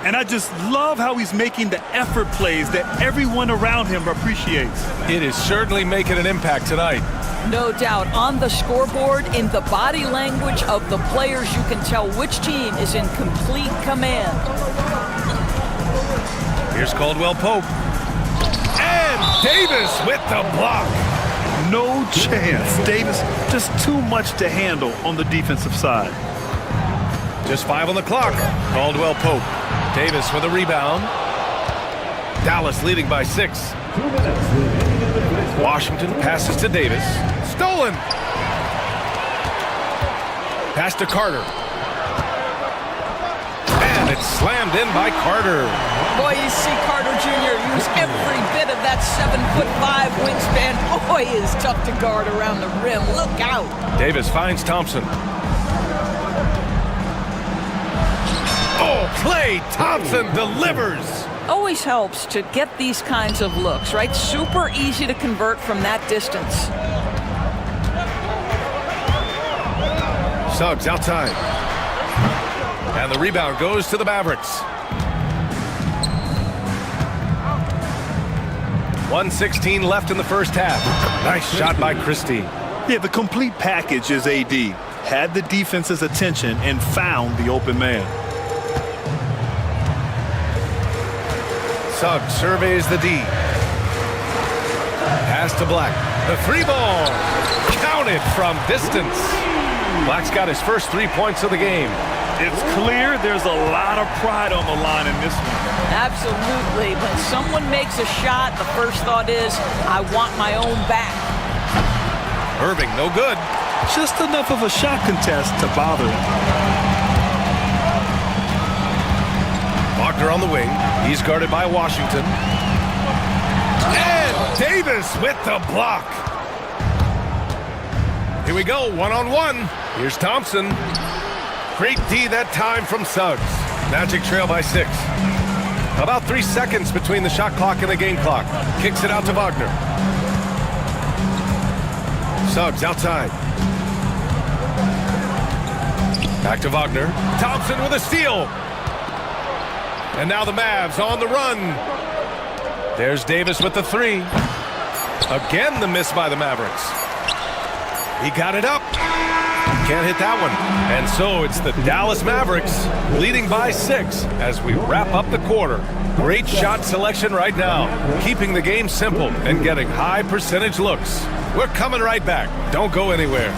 And I just love how he's making the effort plays that everyone around him appreciates. It is certainly making an impact tonight. No doubt. On the scoreboard, in the body language of the players, you can tell which team is in complete command. Here's Caldwell Pope. And Davis with the block. No chance. Davis just too much to handle on the defensive side. Just 5 on the clock. Caldwell Pope. Davis with a rebound. Dallas leading by 6. 2 minutes remaining in the first. Washington passes to Davis. Stolen! Pass to Carter. And it's slammed in by Carter. Boy, you see Carter Jr. use every bit of that 7'5" wingspan. Boy, he is tough to guard around the rim. Look out. Davis finds Thompson. Oh, Klay Thompson delivers. Always helps to get these kinds of looks, right? Super easy to convert from that distance. Suggs outside. And the rebound goes to the Mavericks. 1:16 left in the first half. Nice shot by Christie. Yeah, the complete package is AD. Had the defense's attention and found the open man. Suggs surveys the D. Pass to Black. The three ball. Counted from distance. Black's got his first 3 points of the game. It's clear there's a lot of pride on the line in this one. Absolutely. When someone makes a shot, the first thought is, I want my own back. Irving, no good. Just enough of a shot contest to bother him. Wagner on the wing. He's guarded by Washington. And Davis with the block. Here we go, one-on-one. Here's Thompson. Great D that time from Suggs. Magic trail by 6. About 3 seconds between the shot clock and the game clock. Kicks it out to Wagner. Suggs outside. Back to Wagner. Thompson with a steal. And now the Mavs on the run. There's Davis with the 3. Again the miss by the Mavericks. He got it up. Can't hit that one. And so it's the Dallas Mavericks leading by 6 as we wrap up the quarter. Great shot selection right now, keeping the game simple and getting high percentage looks. We're coming right back. Don't go anywhere.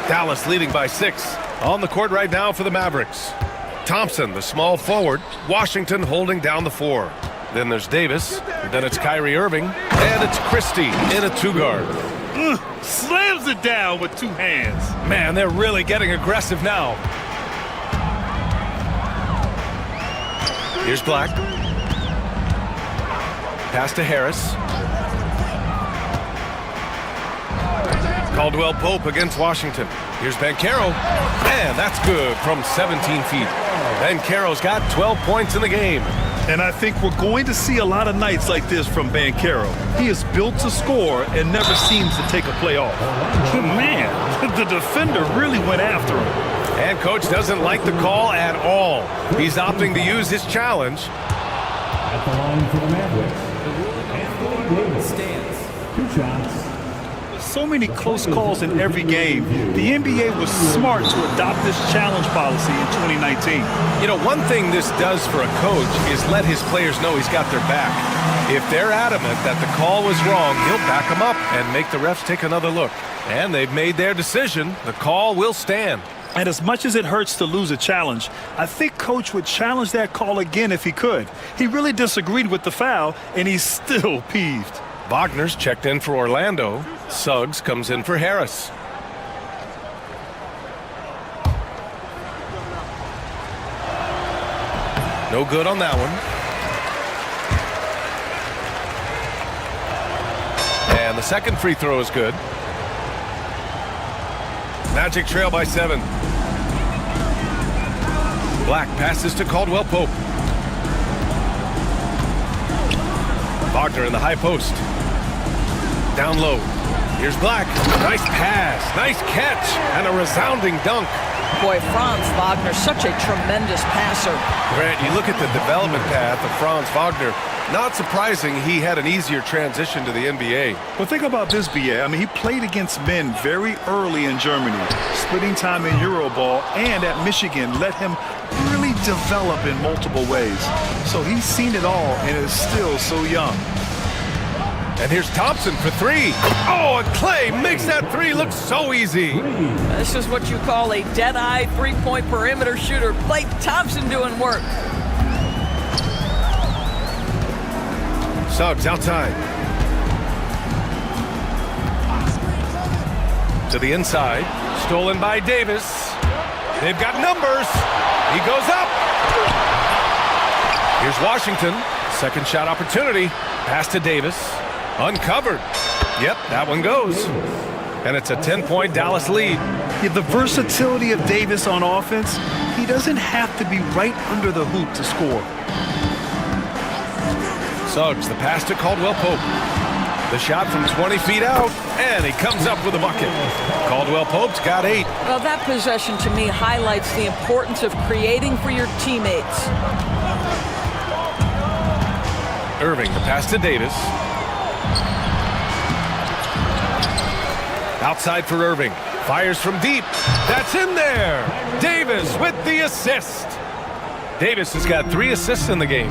Dallas leading by 6. On the court right now for the Mavericks. Thompson, the small forward. Washington holding down the 4. Then there's Davis. Then it's Kyrie Irving. And it's Christie in a 2-guard. Slams it down with 2 hands. Man, they're really getting aggressive now. Here's Black. Pass to Harris. Caldwell Pope against Washington. Here's Banchero. And that's good from 17 feet. Banchero's got 12 points in the game. And I think we're going to see a lot of nights like this from Banchero. He is built to score and never seems to take a play off. Man, the defender really went after him. And coach doesn't like the call at all. He's opting to use his challenge. At the line for the Mavericks, Anthony Davis stands. 2 shots. So many close calls in every game. The NBA was smart to adopt this challenge policy in 2019. You know, one thing this does for a coach is let his players know he's got their back. If they're adamant that the call was wrong, he'll back them up and make the refs take another look. And they've made their decision. The call will stand. And as much as it hurts to lose a challenge, I think Coach would challenge that call again if he could. He really disagreed with the foul, and he's still peeved. Wagner's checked in for Orlando. Suggs comes in for Harris. No good on that one. And the second free throw is good. Magic trail by 7. Black passes to Caldwell Pope. Wagner in the high post. Down low. Here's Black. Nice pass. Nice catch. And a resounding dunk. Boy, Franz Wagner, such a tremendous passer. Grant, you look at the development path of Franz Wagner. Not surprising he had an easier transition to the NBA. Well, think about this, BA. I mean, he played against men very early in Germany, splitting time in Euroball, and at Michigan let him really develop in multiple ways. So he's seen it all and is still so young. And here's Thompson for 3. Oh, and Clay makes that 3 look so easy. This is what you call a dead-eye three-point perimeter shooter. Klay Thompson doing work. Suggs outside. To the inside. Stolen by Davis. They've got numbers. He goes up. Here's Washington. Second shot opportunity. Pass to Davis. Uncovered. Yep, that one goes. And it's a 10-point Dallas lead. Yeah, the versatility of Davis on offense, he doesn't have to be right under the hoop to score. Suggs, the pass to Caldwell Pope. The shot from 20 feet out, and he comes up with a bucket. Caldwell Pope's got 8. Well, that possession to me highlights the importance of creating for your teammates. Irving, the pass to Davis. Outside for Irving. Fires from deep. That's in there. Davis with the assist. Davis has got 3 assists in the game.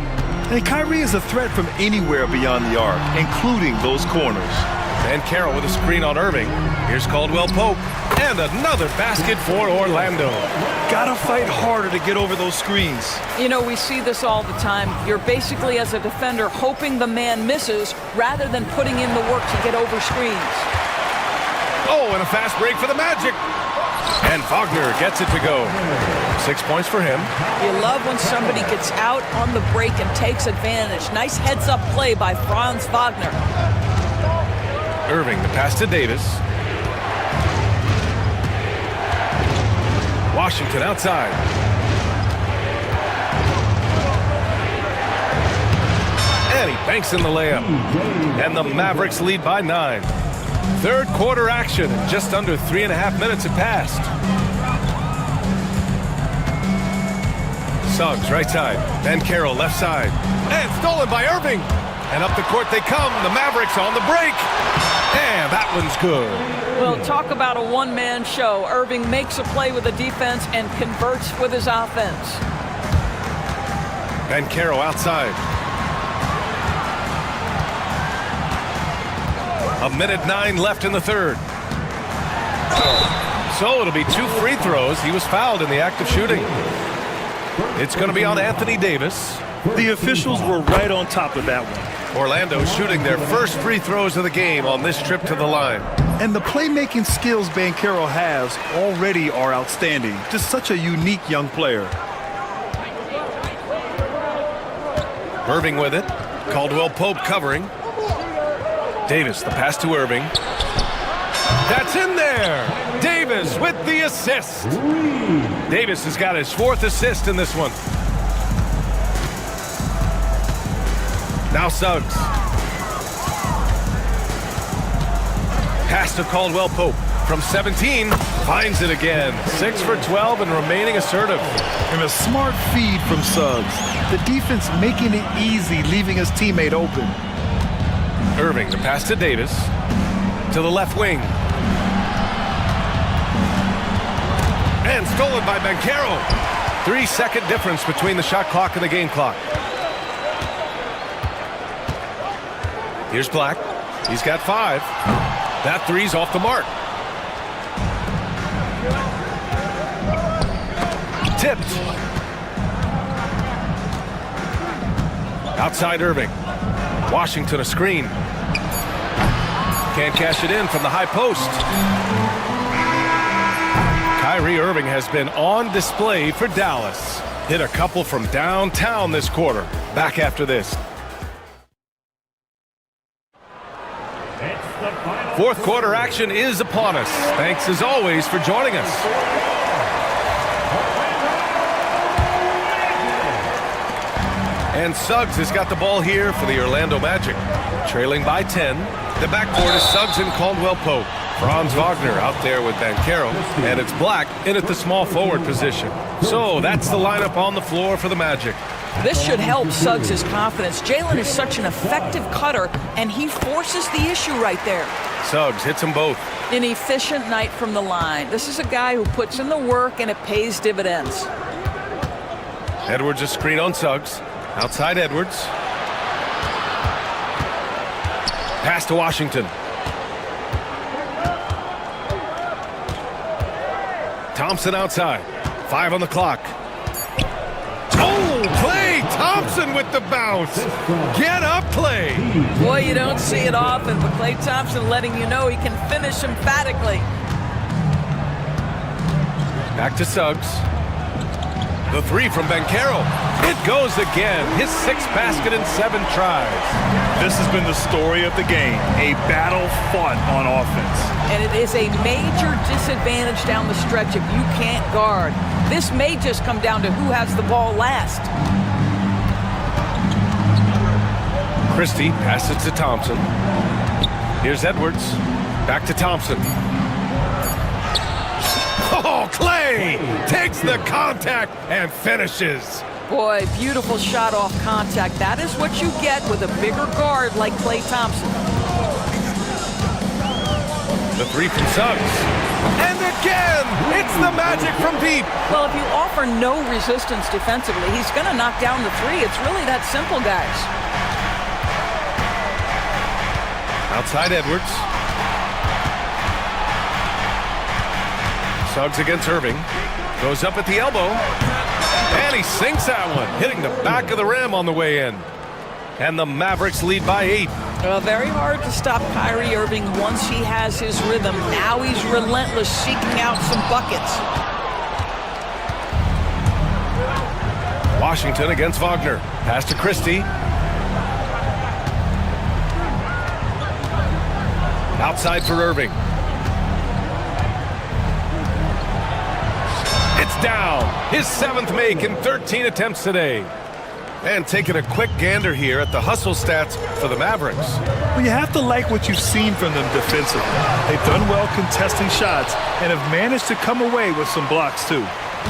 And Kyrie is a threat from anywhere beyond the arc, including those corners. And Carroll with a screen on Irving. Here's Caldwell Pope. And another basket for Orlando. Gotta fight harder to get over those screens. You know, we see this all the time. You're basically, as a defender, hoping the man misses rather than putting in the work to get over screens. Oh, and a fast break for the Magic. And Wagner gets it to go. 6 points for him. You love when somebody gets out on the break and takes advantage. Nice heads-up play by Franz Wagner. Irving, the pass to Davis. Washington outside. And he banks in the layup. And the Mavericks lead by 9. Third quarter action. Just under 3.5 minutes have passed. Suggs right side. Then Carroll left side. And stolen by Irving. And up the court they come. The Mavericks on the break. And that one's good. Well, talk about a one-man show. Irving makes a play with the defense and converts with his offense. And Carroll outside. 1:09 left in the third. So it'll be 2 free throws. He was fouled in the act of shooting. It's going to be on Anthony Davis. The officials were right on top of that one. Orlando shooting their first free throws of the game on this trip to the line. And the playmaking skills Banchero has already are outstanding. Just such a unique young player. Irving with it. Caldwell Pope covering. Davis, the pass to Irving. That's in there. Davis with the assist. Davis has got his 4th assist in this one. Now Suggs. Pass to Caldwell Pope. From 17, finds it again. 6 for 12 and remaining assertive. And a smart feed from Suggs. The defense making it easy, leaving his teammate open. Irving, the pass to Davis. To the left wing. And stolen by Banchero. 3-second difference between the shot clock and the game clock. Here's Black. He's got 5. That 3's off the mark. Tipped. Outside Irving. Washington a screen. Can't cash it in from the high post. Kyrie Irving has been on display for Dallas. Hit a couple from downtown this quarter. Back after this. Fourth quarter action is upon us. Thanks as always for joining us. And Suggs has got the ball here for the Orlando Magic. Trailing by 10. The backcourt is Suggs and Caldwell Pope. Franz Wagner out there with Banchero, and it's Black in at the small forward position. So that's the lineup on the floor for the Magic. This should help Suggs' confidence. Jalen is such an effective cutter, and he forces the issue right there. Suggs hits them both. An efficient night from the line. This is a guy who puts in the work, and it pays dividends. Edwards a screen on Suggs. Outside Edwards. Pass to Washington. Thompson outside. 5 on the clock. Oh, Klay Thompson with the bounce. Get up, Klay. Boy, you don't see it often, but Klay Thompson letting you know he can finish emphatically. Back to Suggs. The 3 from Banchero. It goes again. His 6th basket in 7 tries. This has been the story of the game. A battle fought on offense. And it is a major disadvantage down the stretch if you can't guard. This may just come down to who has the ball last. Christie passes to Thompson. Here's Edwards. Back to Thompson. Oh, Klay takes the contact and finishes. Boy, beautiful shot off contact. That is what you get with a bigger guard like Klay Thompson. The 3 from Suggs. And again, it's the Magic from deep. Well, if you offer no resistance defensively, he's going to knock down the 3. It's really that simple, guys. Outside Edwards. Suggs against Irving. Goes up at the elbow. And he sinks that one, hitting the back of the rim on the way in. And the Mavericks lead by 8. Very hard to stop Kyrie Irving once he has his rhythm. Now he's relentless, seeking out some buckets. Washington against Wagner. Pass to Christie. Outside for Irving. It's down. His 7th make in 13 attempts today. And taking a quick gander here at the hustle stats for the Mavericks. Well, you have to like what you've seen from them defensively. They've done well contesting shots and have managed to come away with some blocks too.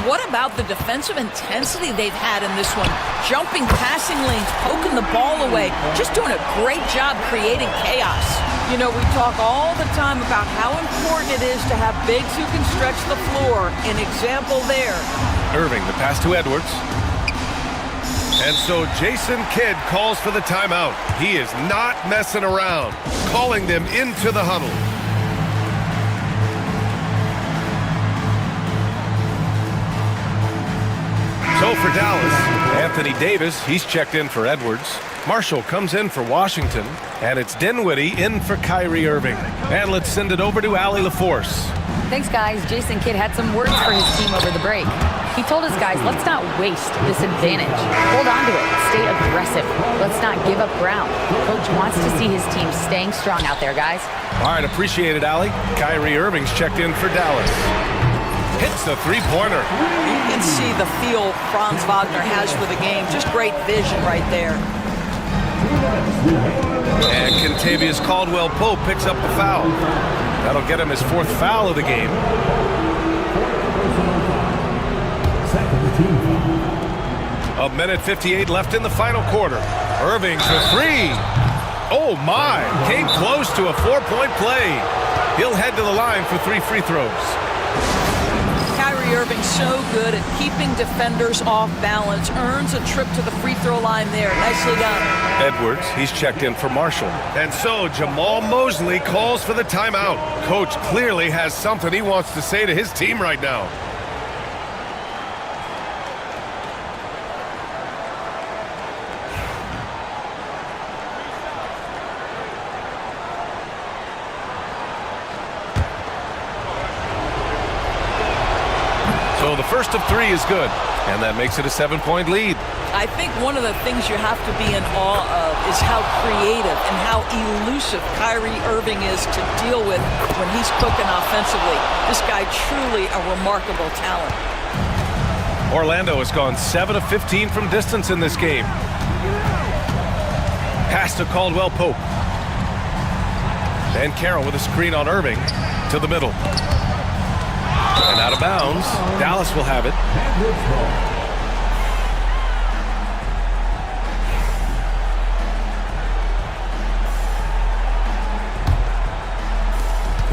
What about the defensive intensity they've had in this one? Jumping passing lanes, poking the ball away, just doing a great job creating chaos. You know, we talk all the time about how important it is to have bigs who can stretch the floor. An example there. Irving, the pass to Edwards. And so Jason Kidd calls for the timeout. He is not messing around, calling them into the huddle. So for Dallas, Anthony Davis, he's checked in for Edwards. Marshall comes in for Washington, and it's Dinwiddie in for Kyrie Irving. And let's send it over to Allie LaForce. Thanks, guys. Jason Kidd had some words for his team over the break. He told his guys, let's not waste this advantage. Hold on to it. Stay aggressive. Let's not give up ground. Coach wants to see his team staying strong out there, guys. All right, appreciate it, Allie. Kyrie Irving's checked in for Dallas. Hits the three-pointer. You can see the feel Franz Wagner has for the game. Just great vision right there. And Kentavious Caldwell-Pope picks up the foul. That'll get him his 4th foul of the game. A minute 58 left in the final quarter. Irving for 3. Oh my, came close to a 4-point play. He'll head to the line for 3 free throws. Kyrie Irving so good at keeping defenders off balance. Earns a trip to the free throw line there. Nicely done. Edwards, he's checked in for Marshall. And so Jamal Mosley calls for the timeout. Coach clearly has something he wants to say to his team right now. So the first of 3 is good, and that makes it a 7-point lead. I think one of the things you have to be in awe of is how creative and how elusive Kyrie Irving is to deal with when he's cooking offensively. This guy truly a remarkable talent. Orlando has gone 7 of 15 from distance in this game. Pass to Caldwell Pope. And Carroll with a screen on Irving to the middle. And out of bounds. Dallas will have it.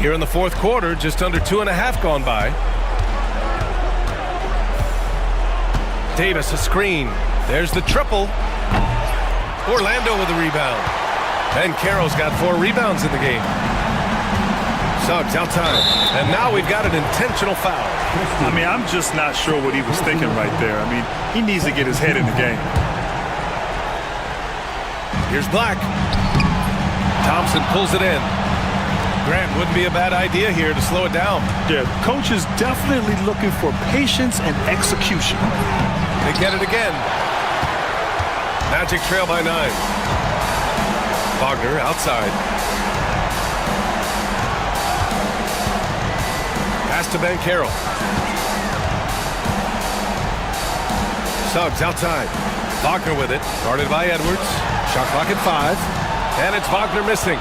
Here in the fourth quarter, just under 2.5 gone by. Davis a screen. There's the triple. Orlando with a rebound. And Carroll's got 4 rebounds in the game. Suggs outside. And now we've got an intentional foul. I mean, I'm just not sure what he was thinking right there. I mean, he needs to get his head in the game. Here's Black. Thompson pulls it in. Grant wouldn't be a bad idea here to slow it down. Yeah, coach is definitely looking for patience and execution. They get it again. Magic trail by 9. Wagner outside. Pass to Ben Carroll. Suggs outside. Wagner with it. Guarded by Edwards. Shot clock at 5. And it's Wagner missing.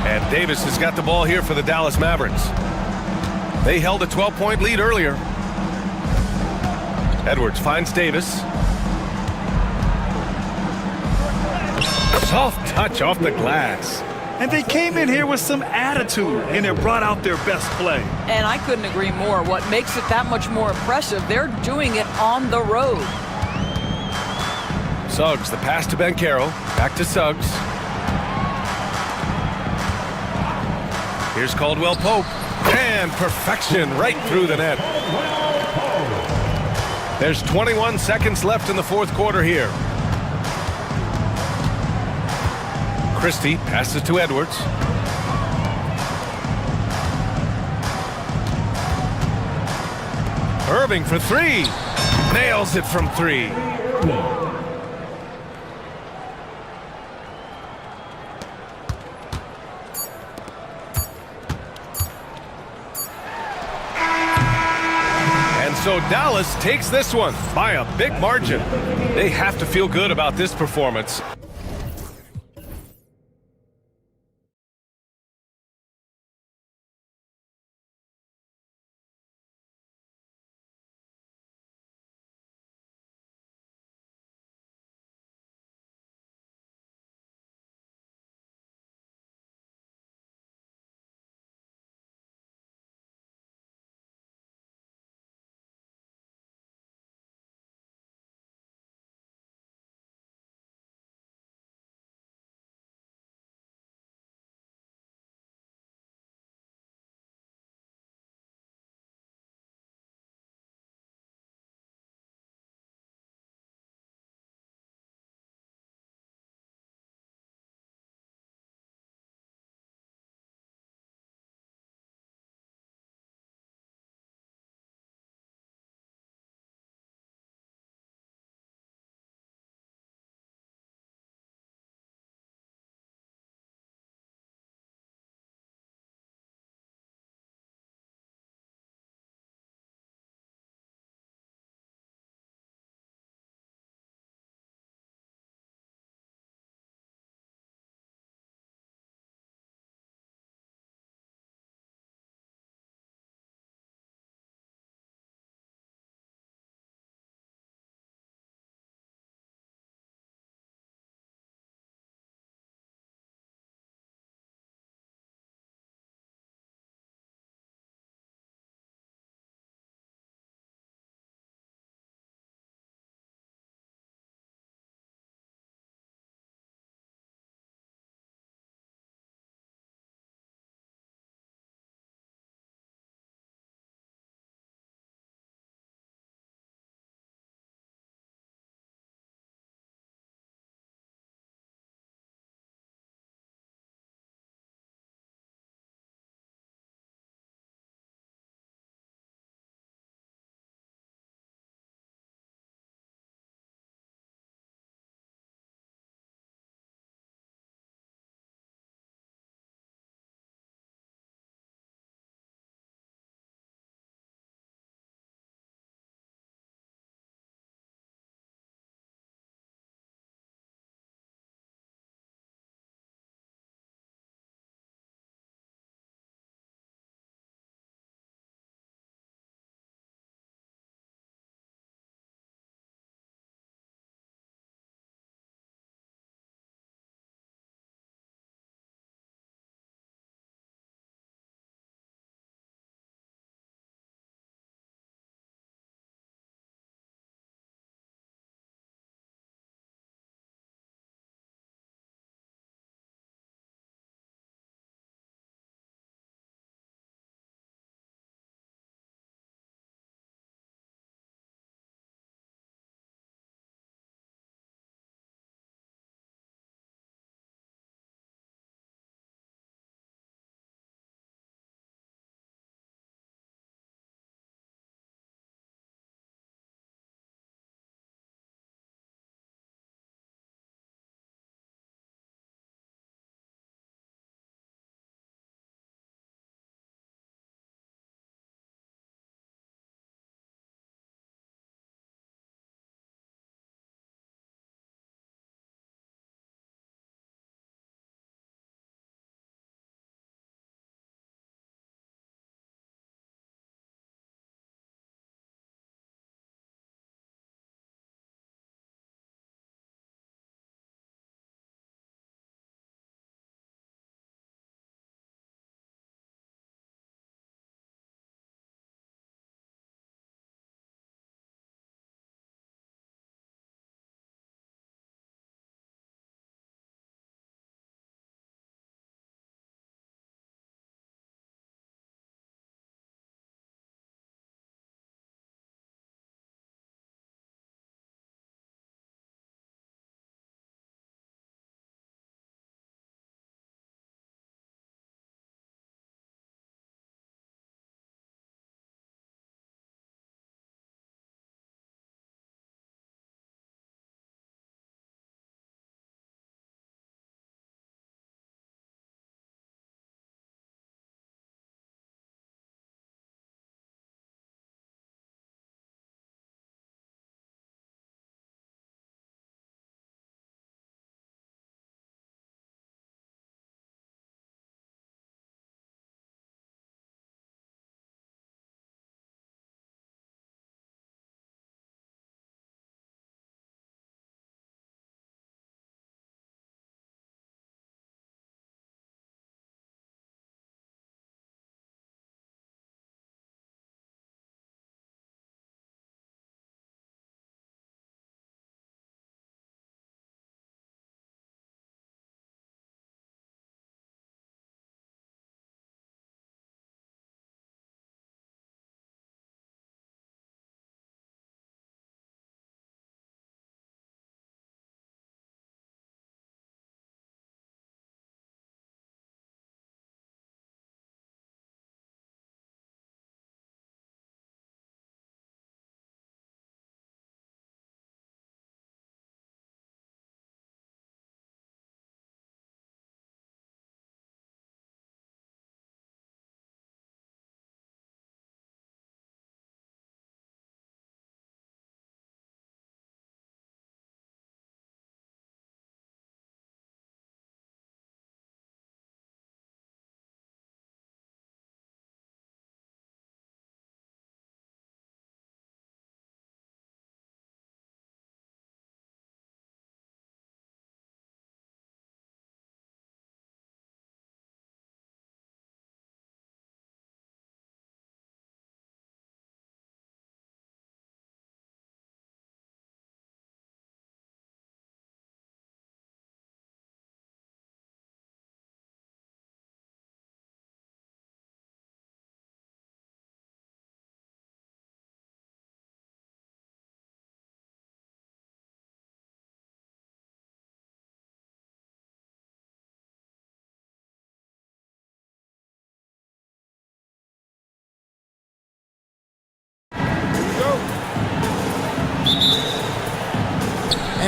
And Davis has got the ball here for the Dallas Mavericks. They held a 12-point lead earlier. Edwards finds Davis. Soft touch off the glass. And they came in here with some attitude, and it brought out their best play. And I couldn't agree more. What makes it that much more impressive, they're doing it on the road. Suggs, the pass to Ben Carroll. Back to Suggs. Here's Caldwell Pope. And perfection right through the net. There's 21 seconds left in the fourth quarter here. Christie passes to Edwards. Irving for 3. Nails it from 3. So Dallas takes this one by a big margin. They have to feel good about this performance.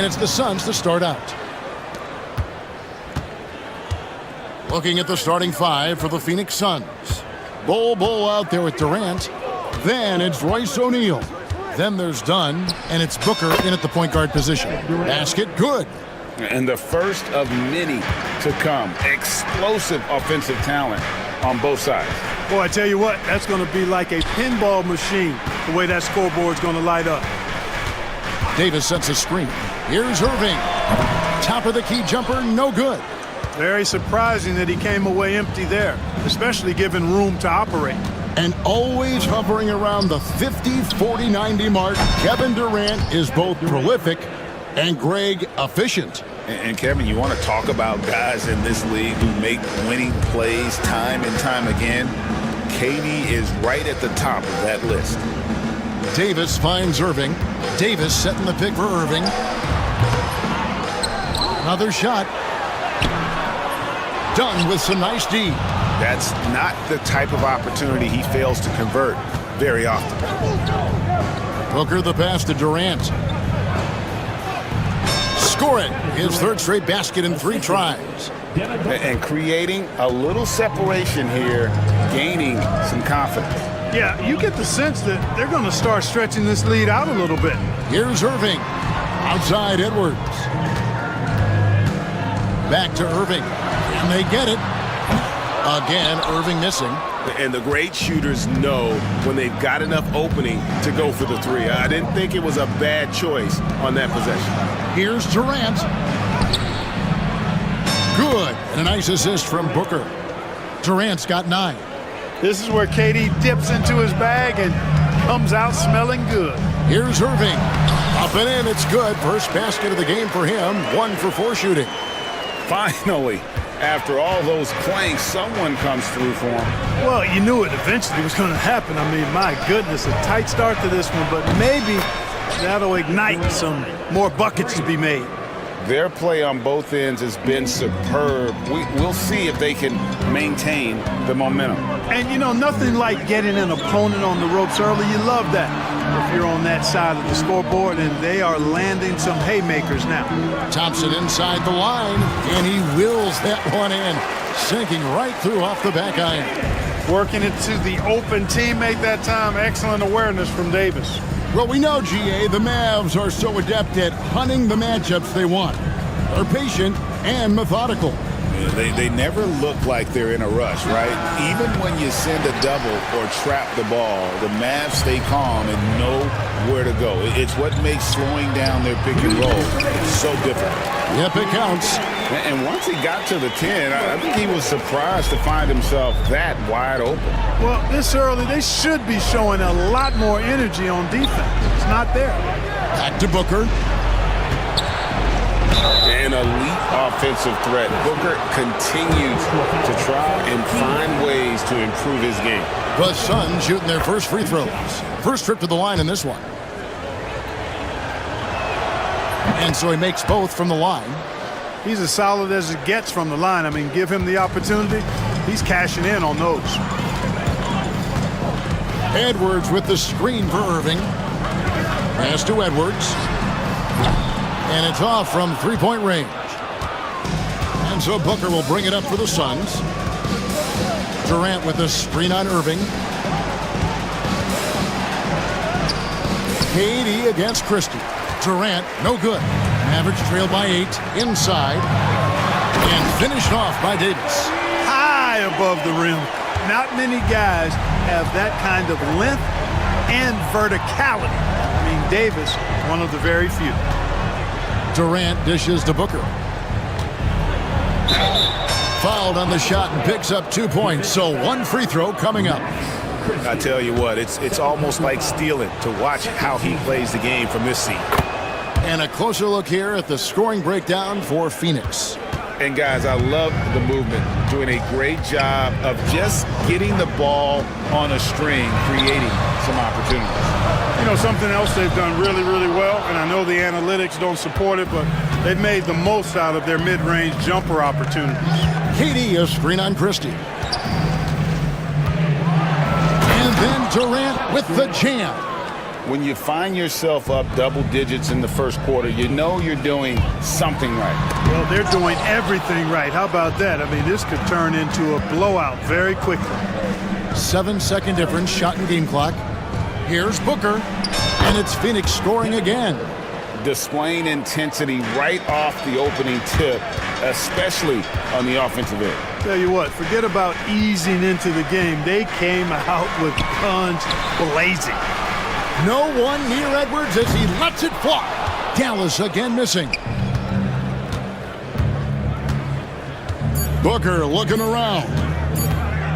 it's the Suns to start out. Looking at the starting five for the Phoenix Suns. Bol out there with Durant. Then it's Royce O'Neal. Then there's Dunn, and it's Booker in at the point guard position. Basket, good. And the first of many to come. Explosive offensive talent on both sides. Boy, I tell you what, that's going to be like a pinball machine, the way that scoreboard's going to light up. Davis sets a screen. Here's Irving. Top of the key jumper, no good. Very surprising that he came away empty there, especially given room to operate. And always hovering around the 50, 40, 90 mark, Kevin Durant is both prolific and Greg efficient. And Kevin, you want to talk about guys in this league who make winning plays time and time again? KD is right at the top of that list. Davis finds Irving. Davis setting the pick for Irving. Another shot. Done with some nice D. That's not the type of opportunity he fails to convert very often. Booker the pass to Durant. Score it. His third straight basket in 3 tries. And creating a little separation here, gaining some confidence. Yeah, you get the sense that they're going to start stretching this lead out a little bit. Here's Irving. Outside Edwards. Back to Irving. And they get it. Again, Irving missing. And the great shooters know when they've got enough opening to go for the three. I didn't think it was a bad choice on that possession. Here's Durant. Good. And a nice assist from Booker. Durant's got 9. This is where KD dips into his bag and comes out smelling good. Here's Irving. Up and in. It's good. First basket of the game for him. 1 for 4 shooting. Finally, after all those clanks, someone comes through for him. Well, you knew it eventually was going to happen. I mean, my goodness, a tight start to this one, but maybe that'll ignite some more buckets to be made. Their play on both ends has been superb. We'll see if they can maintain the momentum. And, you know, nothing like getting an opponent on the ropes early. You love that if you're on that side of the scoreboard, and they are landing some haymakers now. Thompson inside the line, and he wills that one in, sinking right through off the back iron. Working it to the open teammate that time. Excellent awareness from Davis. Well, we know, GA, the Mavs are so adept at hunting the matchups they want. They're patient and methodical. They never look like they're in a rush, right? Even when you send a double or trap the ball, the Mavs stay calm and know where to go. It's what makes slowing down their pick and roll so difficult. Yep, it counts. And once he got to the 10, I think he was surprised to find himself that wide open. Well, this early, they should be showing a lot more energy on defense. It's not there. Back to Booker. An elite offensive threat. Booker continues to try and find ways to improve his game. The Suns shooting their first free throws. First trip to the line in this one. And so he makes both from the line. He's as solid as it gets from the line. I mean, give him the opportunity. He's cashing in on those. Edwards with the screen for Irving. Pass to Edwards. And it's off from three-point range. And so Booker will bring it up for the Suns. Durant with the screen on Irving. KD against Christie. Durant, no good. Mavericks trail by 8, inside. And finished off by Davis. High above the rim. Not many guys have that kind of length and verticality. I mean, Davis, one of the very few. Durant dishes to Booker. Fouled on the shot and picks up 2 points. So 1 free throw coming up. I tell you what, it's almost like stealing to watch how he plays the game from this seat. And a closer look here at the scoring breakdown for Phoenix. And guys, I love the movement. Doing a great job of just getting the ball on a string, creating some opportunities. You know, something else they've done really, really well, and I know the analytics don't support it, but they've made the most out of their mid-range jumper opportunities. KD a screen on Christie. And then Durant with the jam. when you find yourself up double digits in the first quarter, you know you're doing something right. Well, they're doing everything right. How about that? I mean, this could turn into a blowout very quickly. 7-second difference, shot and game clock. Here's Booker, and it's Phoenix scoring again. Displaying intensity right off the opening tip, especially on the offensive end. Tell you what, forget about easing into the game. They came out with guns blazing. No one near Edwards as he lets it fly. Dallas again missing. Booker looking around.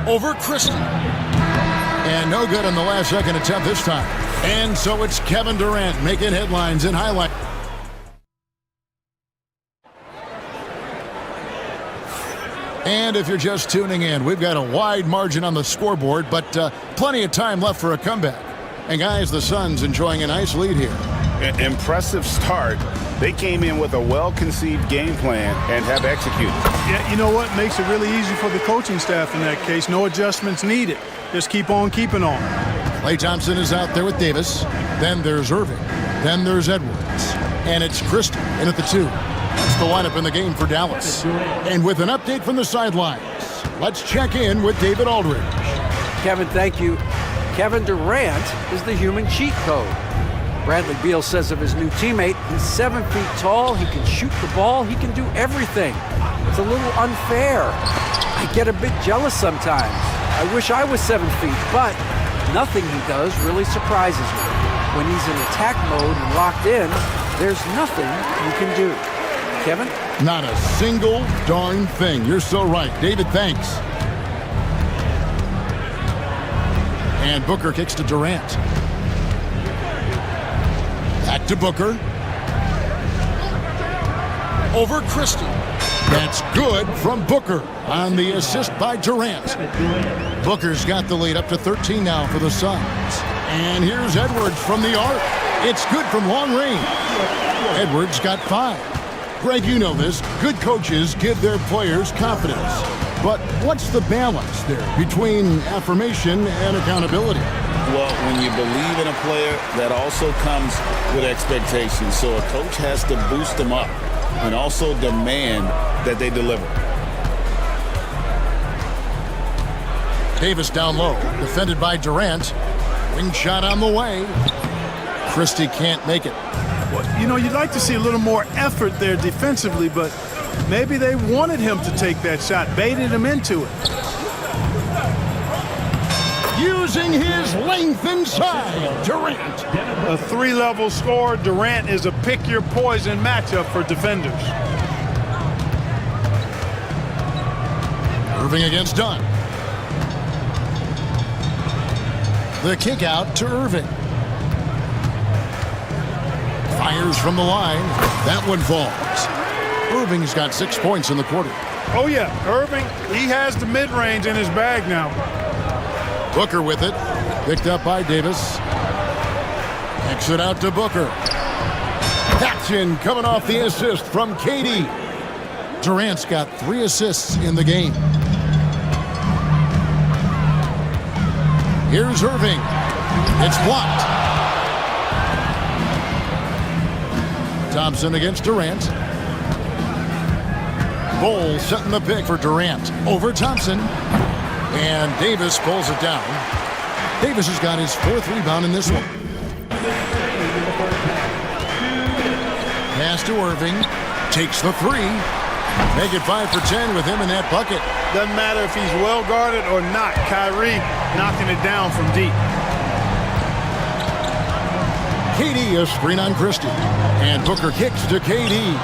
Over Christie. And no good on the last second attempt this time. And so it's Kevin Durant making headlines and highlights. And if you're just tuning in, we've got a wide margin on the scoreboard, but plenty of time left for a comeback. And guys, the Suns enjoying a nice lead here. Impressive start. They came in with a well-conceived game plan and have executed. Yeah, you know what? Makes it really easy for the coaching staff in that case. No adjustments needed. Just keep on keeping on. Klay Thompson is out there with Davis. Then there's Irving. Then there's Edwards. And it's Christie in at the 2. That's the lineup in the game for Dallas. And with an update from the sidelines, let's check in with David Aldridge. Kevin, thank you. Kevin Durant is the human cheat code. Bradley Beal says of his new teammate, he's 7 feet tall, he can shoot the ball, he can do everything. It's a little unfair. I get a bit jealous sometimes. I wish I was 7 feet, but nothing he does really surprises me. When he's in attack mode and locked in, there's nothing you can do. Kevin? Not a single darn thing. You're so right. David, thanks. And Booker kicks to Durant. Back to Booker. Over Christie. That's good from Booker on the assist by Durant. Booker's got the lead up to 13 now for the Suns. And here's Edwards from the arc. It's good from long range. Edwards got 5. Greg, you know this. Good coaches give their players confidence. But what's the balance there between affirmation and accountability? Well, when you believe in a player, that also comes with expectations. So a coach has to boost them up and also demand that they deliver. Davis down low, defended by Durant. Wing shot on the way. Christie can't make it. Well, you know, you'd like to see a little more effort there defensively, but maybe they wanted him to take that shot, baited him into it. Using his length inside, Durant. A 3-level scorer, Durant is a pick-your-poison matchup for defenders. Irving against Dunn. The kick out to Irving. Fires from the line. That one falls. Irving's got 6 points in the quarter. Oh, yeah. Irving, he has the mid-range in his bag now. Booker with it. Picked up by Davis. Kicks it out to Booker. That's in, coming off the assist from KD. Durant's got 3 assists in the game. Here's Irving. It's blocked. Thompson against Durant. Bol setting the pick for Durant. Over Thompson. And Davis pulls it down. Davis has got his 4th rebound in this one. Pass to Irving. Takes the 3. Make it 5 for 10 with him in that bucket. Doesn't matter if he's well guarded or not. Kyrie knocking it down from deep. KD a screen on Christie. And Booker kicks to KD.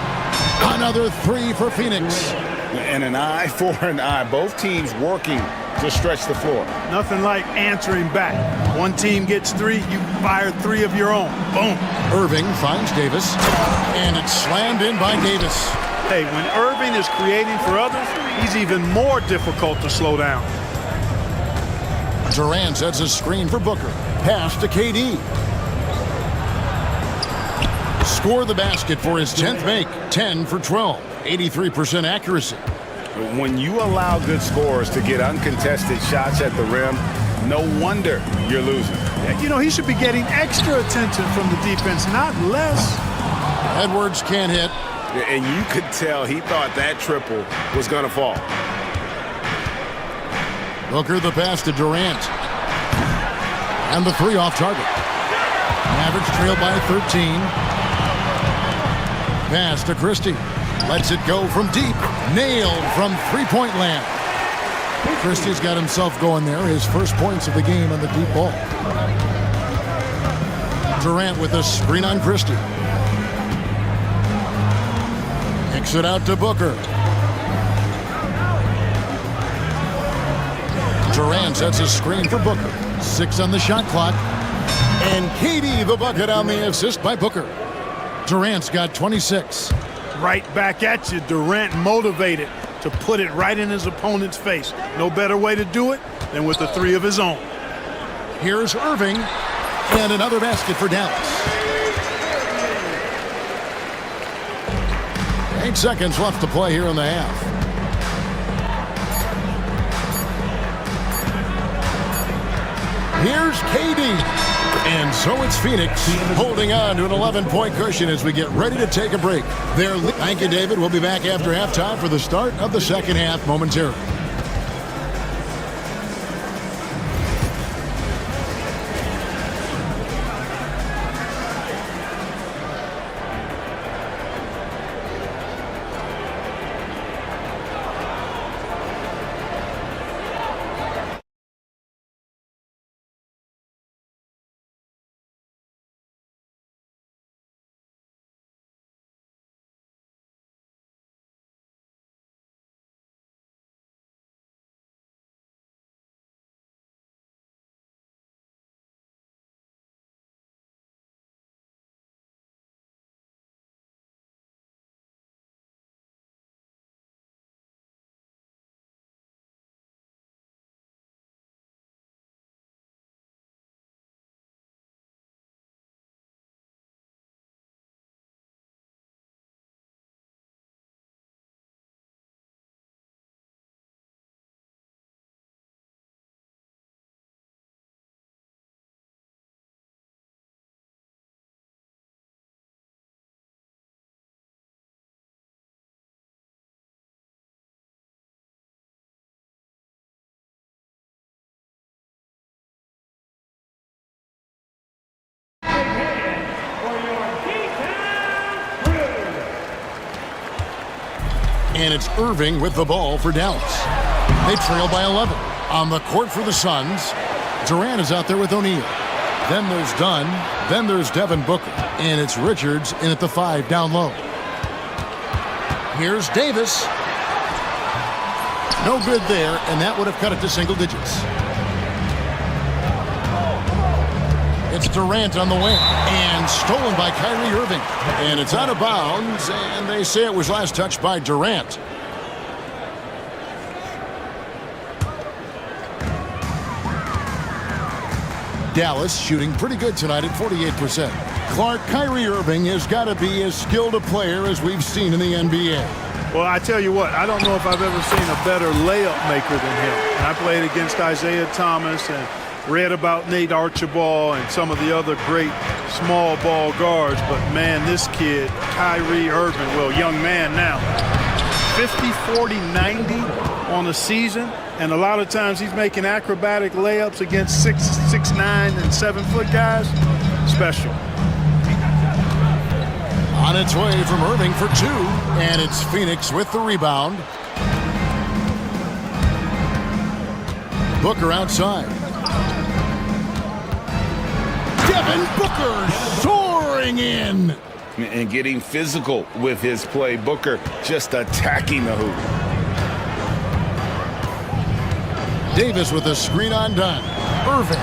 Another 3 for Phoenix. And an eye for an eye. Both teams working to stretch the floor. Nothing like answering back. One team gets 3, you fire 3 of your own. Boom. Irving finds Davis. And it's slammed in by Davis. Hey, when Irving is creating for others, he's even more difficult to slow down. Durant sets a screen for Booker. Pass to KD. Score the basket for his 10th make. 10 for 12. 83% accuracy. When you allow good scorers to get uncontested shots at the rim, No wonder you're losing. You know, he should be getting extra attention from the defense, not less. Edwards can't hit. And you could tell he thought that triple was going to fall. Booker the pass to Durant. And the three off target. Mavericks trail by 13. Pass to Christie. Lets it go from deep. Nailed from three-point land. Christie's got himself going there. His first points of the game on the deep ball. Durant with a screen on Christie. Kicks it out to Booker. Durant sets a screen for Booker. 6 on the shot clock. And KD the bucket on the assist by Booker. Durant's got 26. Right back at you, Durant motivated to put it right in his opponent's face. No better way to do it than with the three of his own. Here's Irving. And another basket for Dallas. 8 seconds left to play here in the half. Here's KD. And so it's Phoenix holding on to an 11-point cushion as we get ready to take a break. Thank you, David. We'll be back after halftime for the start of the second half momentarily. And it's Irving with the ball for Dallas. They trail by 11. On the court for the Suns, Durant is out there with O'Neal. Then there's Dunn. Then there's Devin Booker. And it's Richards in at the 5 down low. Here's Davis. No good there, and that would have cut it to single digits. It's Durant on the wing, and stolen by Kyrie Irving. And it's out of bounds, and they say it was last touched by Durant. Dallas shooting pretty good tonight at 48%. Clark, Kyrie Irving has got to be as skilled a player as we've seen in the NBA. Well, I tell you what, I don't know if I've ever seen a better layup maker than him. And I played against Isaiah Thomas and read about Nate Archibald and some of the other great small ball guards. But, man, this kid, Kyrie Irving, well, young man now, 50, 40, 90 on a season. And a lot of times he's making acrobatic layups against 6'9", and 7-foot guys. Special. On its way from Irving for 2, and it's Phoenix with the rebound. Booker outside. Devin Booker soaring in. And getting physical with his play. Booker just attacking the hoop. Davis with a screen on Dunn. Irving.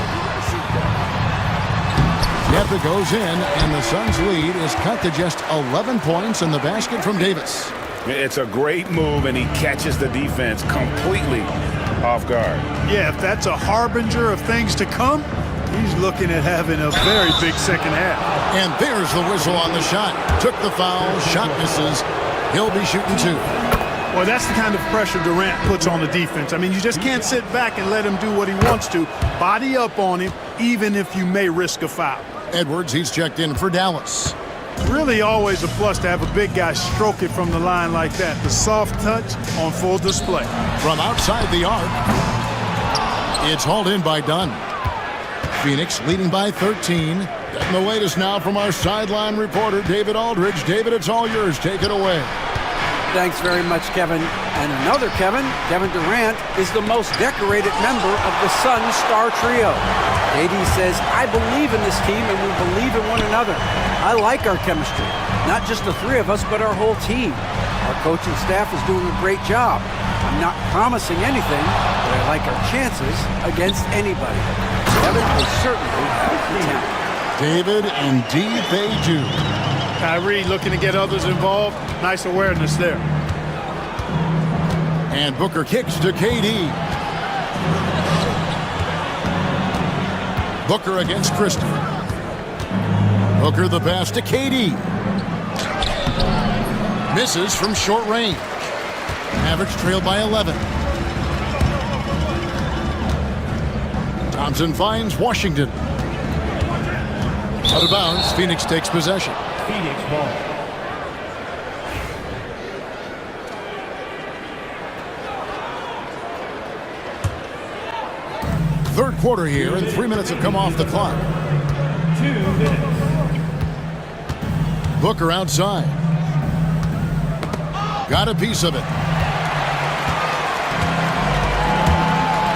Yep, it goes in, and the Suns' lead is cut to just 11 points in the basket from Davis. It's a great move, and he catches the defense completely off guard. Yeah, if that's a harbinger of things to come, he's looking at having a very big second half. And there's the whistle on the shot. Took the foul, shot misses. He'll be shooting 2. Well, that's the kind of pressure Durant puts on the defense. I mean, you just can't sit back and let him do what he wants to. Body up on him, even if you may risk a foul. Edwards, he's checked in for Dallas. It's really always a plus to have a big guy stroke it from the line like that. The soft touch on full display. From outside the arc, it's hauled in by Dunn. Phoenix leading by 13. Getting the latest now from our sideline reporter, David Aldridge. David, it's all yours. Take it away. Thanks very much, Kevin. And another Kevin, Kevin Durant, is the most decorated member of the Suns star trio. KD says, I believe in this team and we believe in one another. I like our chemistry. Not just the three of us, but our whole team. Our coaching staff is doing a great job. I'm not promising anything, but I like our chances against anybody. Kevin, they certainly have the talent. David, indeed they do. Kyrie looking to get others involved. Nice awareness there. And Booker kicks to KD. Booker against Christie. Booker the pass to KD. Misses from short range. Mavericks trail by 11. Thompson finds Washington. Out of bounds, Phoenix takes possession. Phoenix ball. Third quarter here, and 3 minutes have come off the clock. 2 minutes. Booker outside. Got a piece of it.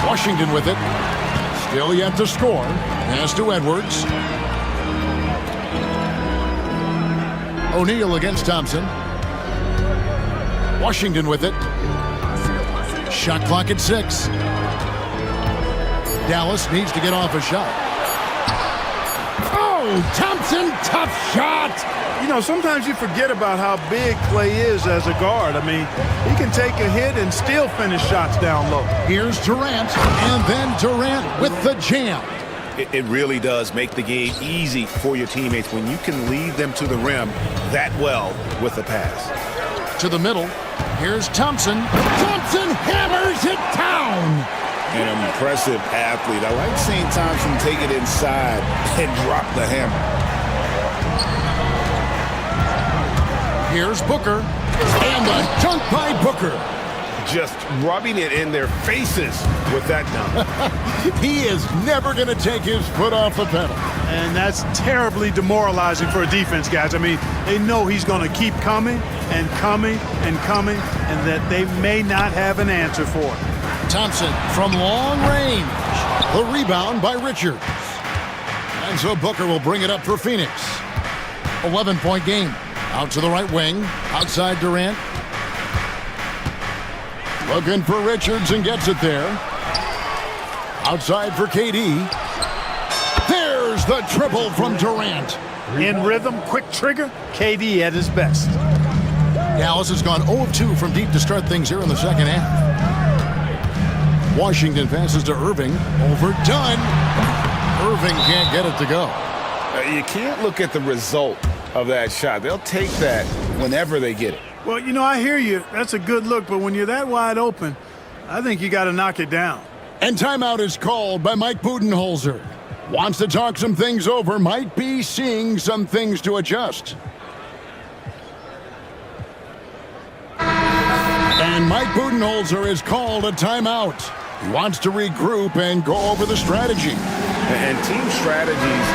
Washington with it. Still yet to score. Pass to Edwards. O'Neal against Thompson. Washington with it. Shot clock at 6. Dallas needs to get off a shot. Oh, Thompson, tough shot. You know, sometimes you forget about how big Clay is as a guard. I mean, he can take a hit and still finish shots down low. Here's Durant, and then Durant with the jam. It really does make the game easy for your teammates when you can lead them to the rim that well with a pass. To the middle. Here's Thompson. Thompson hammers it down. An impressive athlete. I like seeing Thompson take it inside and drop the hammer. Here's Booker. And a dunk by Booker. Just rubbing it in their faces with that dunk. He is never going to take his foot off the pedal. And that's terribly demoralizing for a defense, guys. I mean, they know he's going to keep coming and coming and coming, and that they may not have an answer for it. Thompson from long range. The rebound by Richards. And so Booker will bring it up for Phoenix. 11-point game. Out to the right wing. Outside Durant. Looking for Richards and gets it there. Outside for KD. There's the triple from Durant. In rhythm, quick trigger, KD at his best. Dallas has gone 0 of 2 from deep to start things here in the second half. Washington passes to Irving. Overdone. Irving can't get it to go. You can't look at the result of that shot. They'll take that whenever they get it. Well, you know, I hear you. That's a good look, but when you're that wide open, I think you got to knock it down. And timeout is called by Mike Budenholzer. Wants to talk some things over, might be seeing some things to adjust. And Mike Budenholzer has called a timeout. He wants to regroup and go over the strategy. And team strategies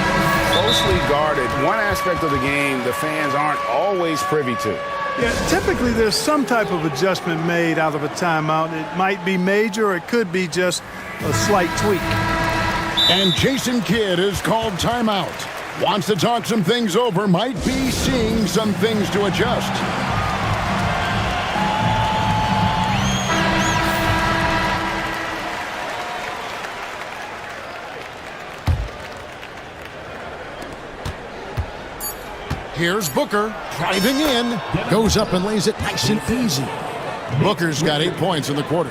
closely guarded. One aspect of the game the fans aren't always privy to. Yeah, typically there's some type of adjustment made out of a timeout. It might be major, or it could be just a slight tweak. And Jason Kidd is called timeout. Wants to talk some things over, might be seeing some things to adjust. Here's Booker, driving in, goes up and lays it nice and easy. Booker's got 8 points in the quarter.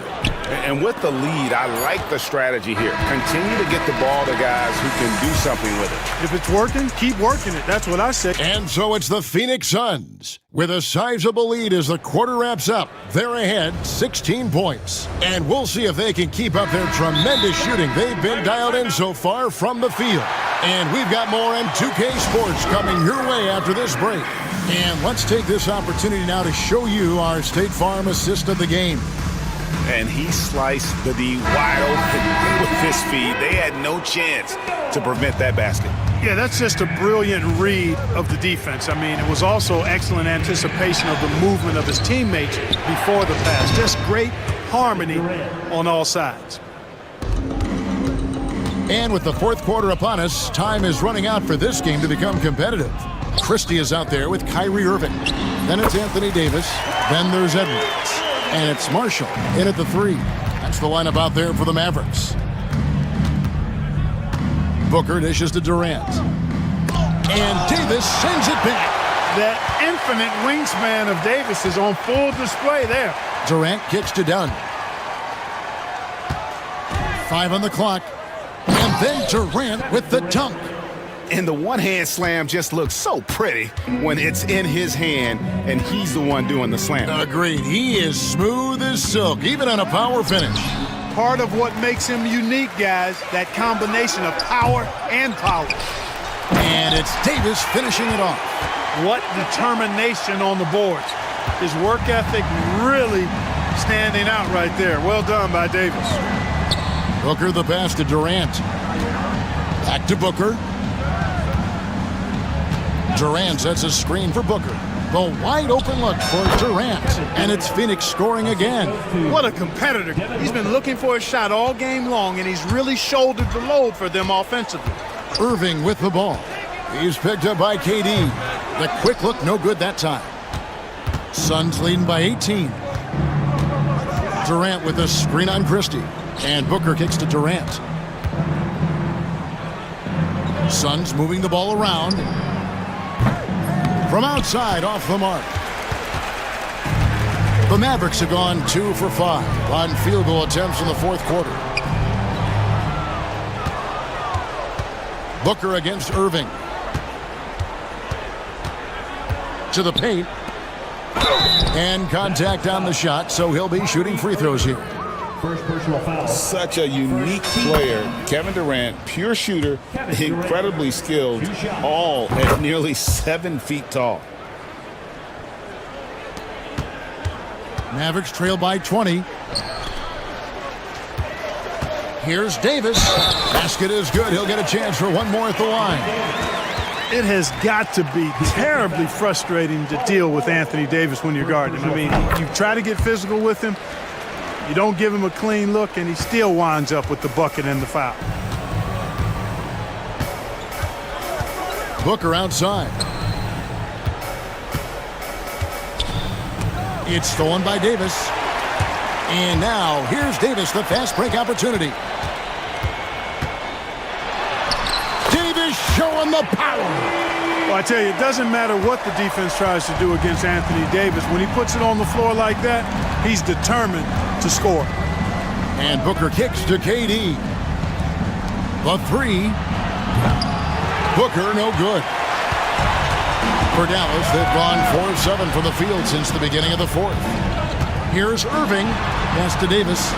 And with the lead, I like the strategy here. Continue to get the ball to guys who can do something with it. If it's working, keep working it. That's what I say. And so it's the Phoenix Suns with a sizable lead as the quarter wraps up. They're ahead 16 points. And we'll see if they can keep up their tremendous shooting. They've been dialed in so far from the field. And we've got more M2K Sports coming your way after this break. And let's take this opportunity now to show you our State Farm assist of the game. And he sliced the D wide open with his speed. They had no chance to prevent that basket. Yeah, that's just a brilliant read of the defense. I mean, it was also excellent anticipation of the movement of his teammates before the pass. Just great harmony on all sides. And with the fourth quarter upon us, time is running out for this game to become competitive. Christie is out there with Kyrie Irving. Then it's Anthony Davis. Then there's Edwards. And it's Marshall in at the 3. That's the lineup out there for the Mavericks. Booker dishes to Durant. And Davis sends it back. That infinite wingspan of Davis is on full display there. Durant kicks to Dunn. 5 on the clock. And then Durant with the dunk. And the one-hand slam just looks so pretty when it's in his hand and he's the one doing the slam. Agreed. He is smooth as silk, even on a power finish. Part of what makes him unique, guys, that combination of power and polish. And it's Davis finishing it off. What determination on the boards. His work ethic really standing out right there. Well done by Davis. Booker the pass to Durant. Back to Booker. Durant sets a screen for Booker. The wide open look for Durant. And it's Phoenix scoring again. What a competitor. He's been looking for a shot all game long, and he's really shouldered the load for them offensively. Irving with the ball. He's picked up by KD. The quick look, no good that time. Suns leading by 18. Durant with a screen on Christie. And Booker kicks to Durant. Suns moving the ball around. From outside, off the mark. The Mavericks have gone 2 for 5 on field goal attempts in the fourth quarter. Booker against Irving. To the paint. And contact on the shot, so he'll be shooting free throws here. First personal foul. Such a unique player. Kevin Durant, pure shooter, incredibly skilled, all at nearly 7 feet tall. Mavericks trail by 20. Here's Davis. Basket is good. He'll get a chance for one more at the line. It has got to be terribly frustrating to deal with Anthony Davis when you're guarding him. I mean, you try to get physical with him, you don't give him a clean look, and he still winds up with the bucket and the foul. Booker outside. It's stolen by Davis. And now, here's Davis, the fast break opportunity. Davis showing the power. Well, I tell you, it doesn't matter what the defense tries to do against Anthony Davis. When he puts it on the floor like that, he's determined to score. And Booker kicks to KD. The 3. Booker, no good. For Dallas, they've gone 4 of 7 from the field since the beginning of the fourth. Here's Irving. Pass to Davis.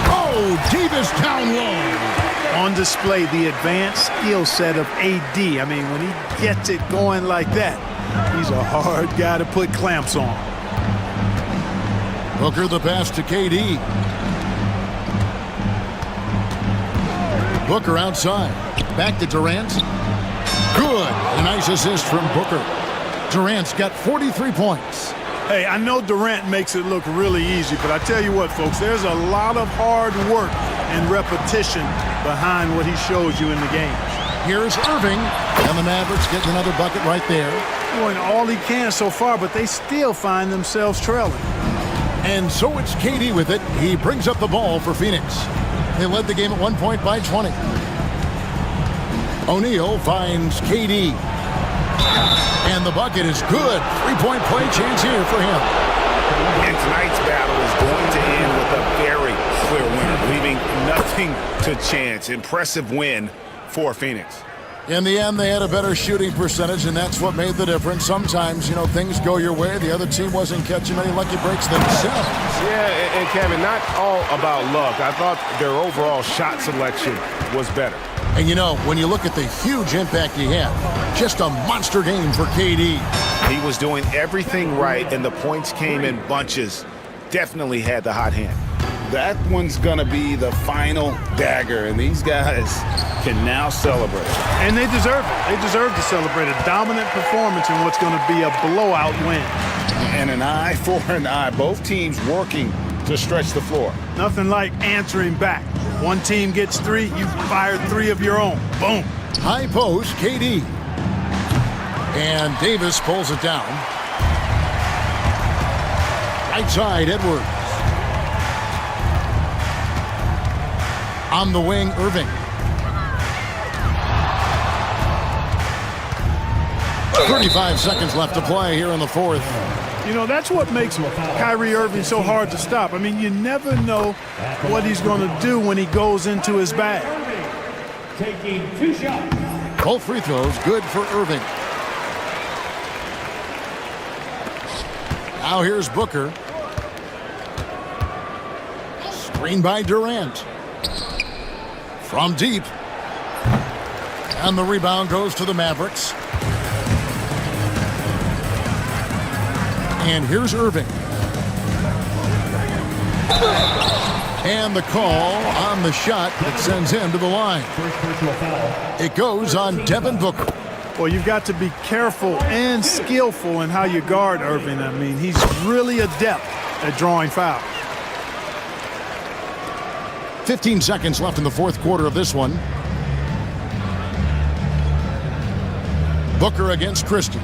Oh, Davis down low. On display, the advanced skill set of AD. I mean, when he gets it going like that, he's a hard guy to put clamps on. Booker the pass to KD. Booker outside. Back to Durant. Good. A nice assist from Booker. Durant's got 43 points. Hey, I know Durant makes it look really easy, but I tell you what, folks, there's a lot of hard work and repetition behind what he shows you in the games. Here's Irving, and the Mavericks getting another bucket right there. Doing all he can so far, but they still find themselves trailing. And so it's KD with it. He brings up the ball for Phoenix. They led the game at 1 point by 20. O'Neal finds KD. And the bucket is good. 3-point play chance here for him. And tonight's battle is going to end with a very clear winner, leaving nothing to chance. Impressive win for Phoenix. In the end, they had a better shooting percentage, and that's what made the difference. Sometimes, things go your way. The other team wasn't catching any lucky breaks themselves. Yeah, and Kevin, not all about luck. I thought their overall shot selection was better. And when you look at the huge impact he had, just a monster game for KD. He was doing everything right, and the points came in bunches. Definitely had the hot hand. That one's going to be the final dagger, and these guys can now celebrate. And they deserve it. They deserve to celebrate a dominant performance in what's going to be a blowout win. And an eye for an eye. Both teams working to stretch the floor. Nothing like answering back. One team gets 3, you fired 3 of your own. Boom. High post, KD. And Davis pulls it down. Right side, Edwards. On the wing, Irving. "35 seconds left to play here in the fourth." That's what makes Kyrie Irving so hard to stop. I mean, you never know what he's going to do when he goes into his bag. Taking 2 shots. Both free throws good for Irving. Now here's Booker. Screen by Durant. From deep. And the rebound goes to the Mavericks. And here's Irving. And the call on the shot that sends him to the line. It goes on Devin Booker. Well, you've got to be careful and skillful in how you guard Irving. I mean, he's really adept at drawing fouls. 15 seconds left in the fourth quarter of this one. Booker against Christie.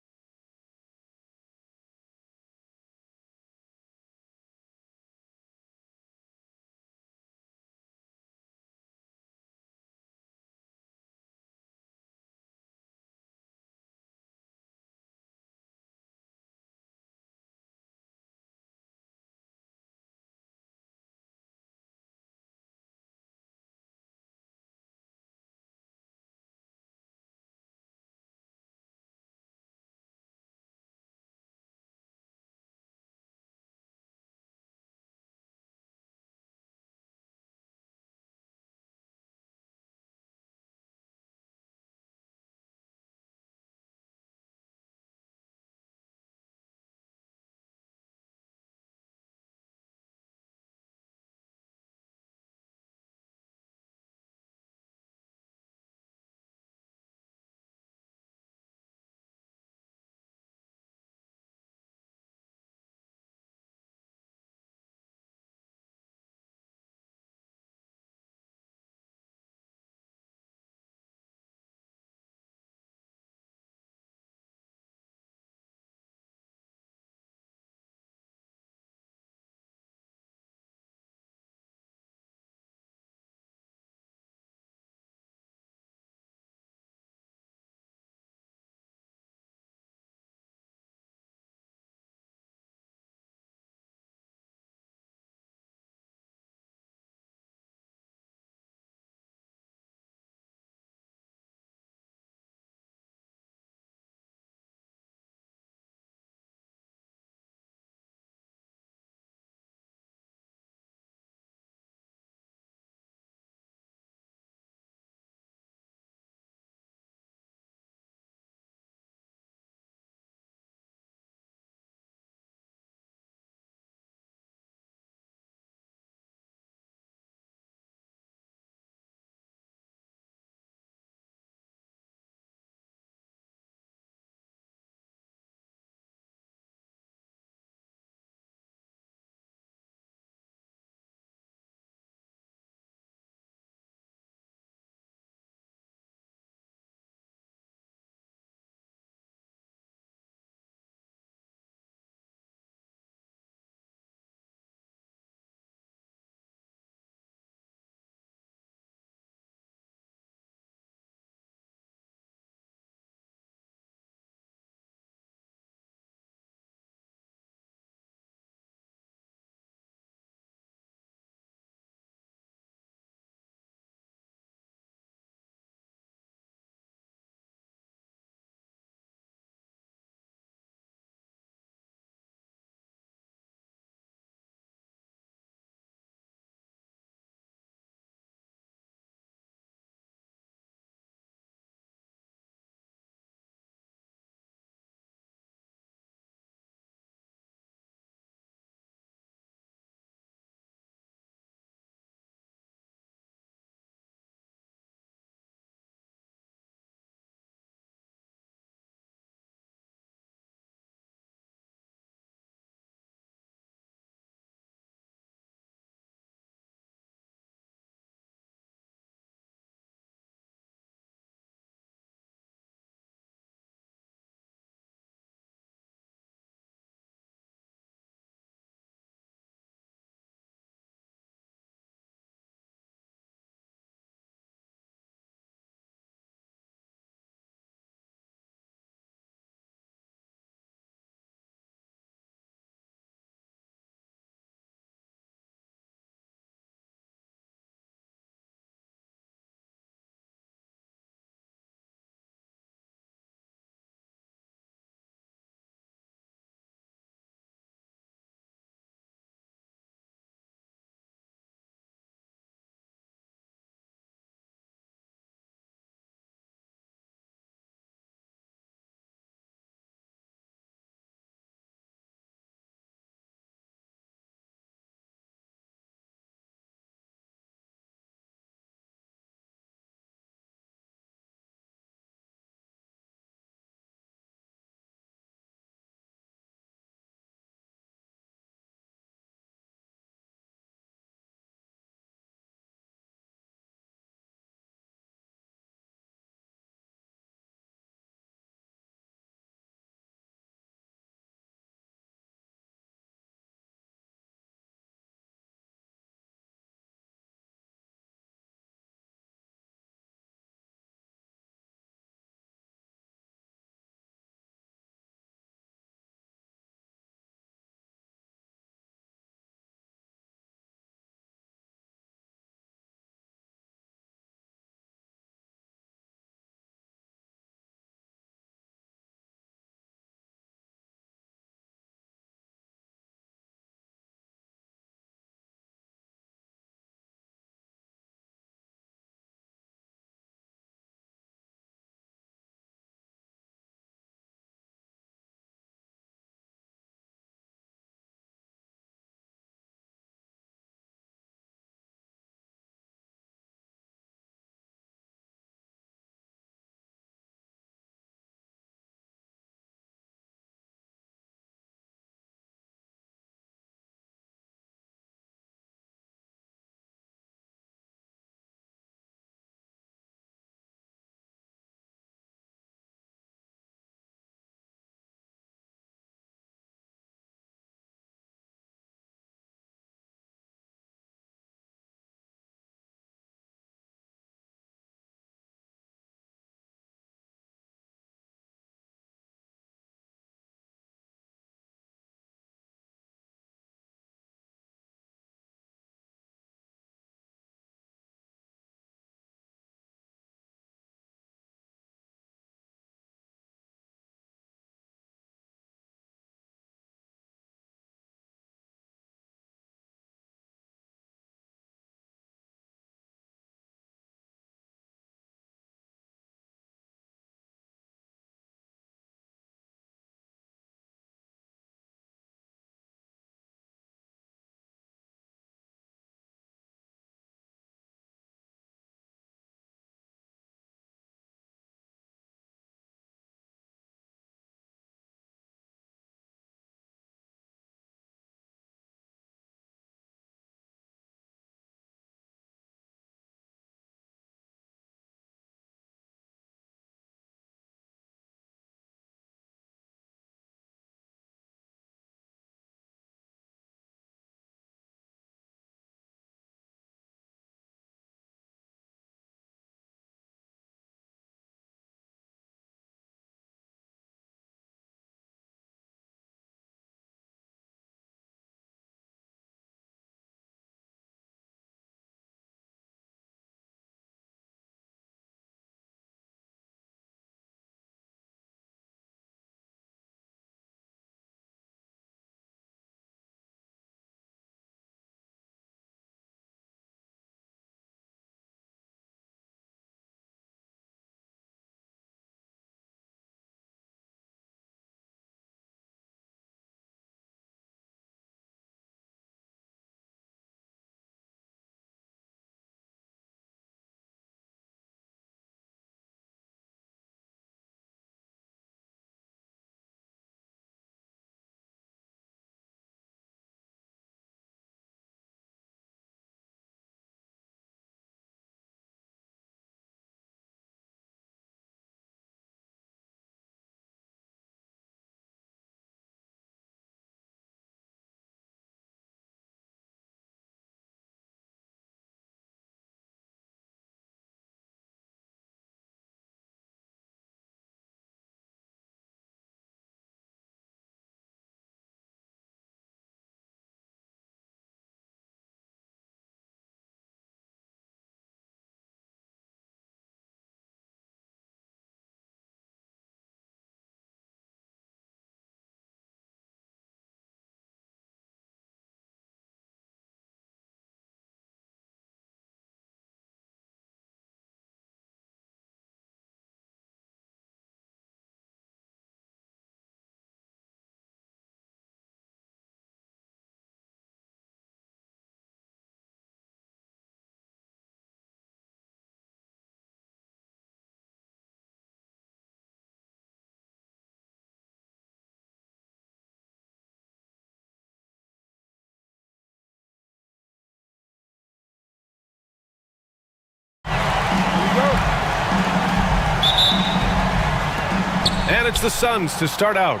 And it's the Suns to start out.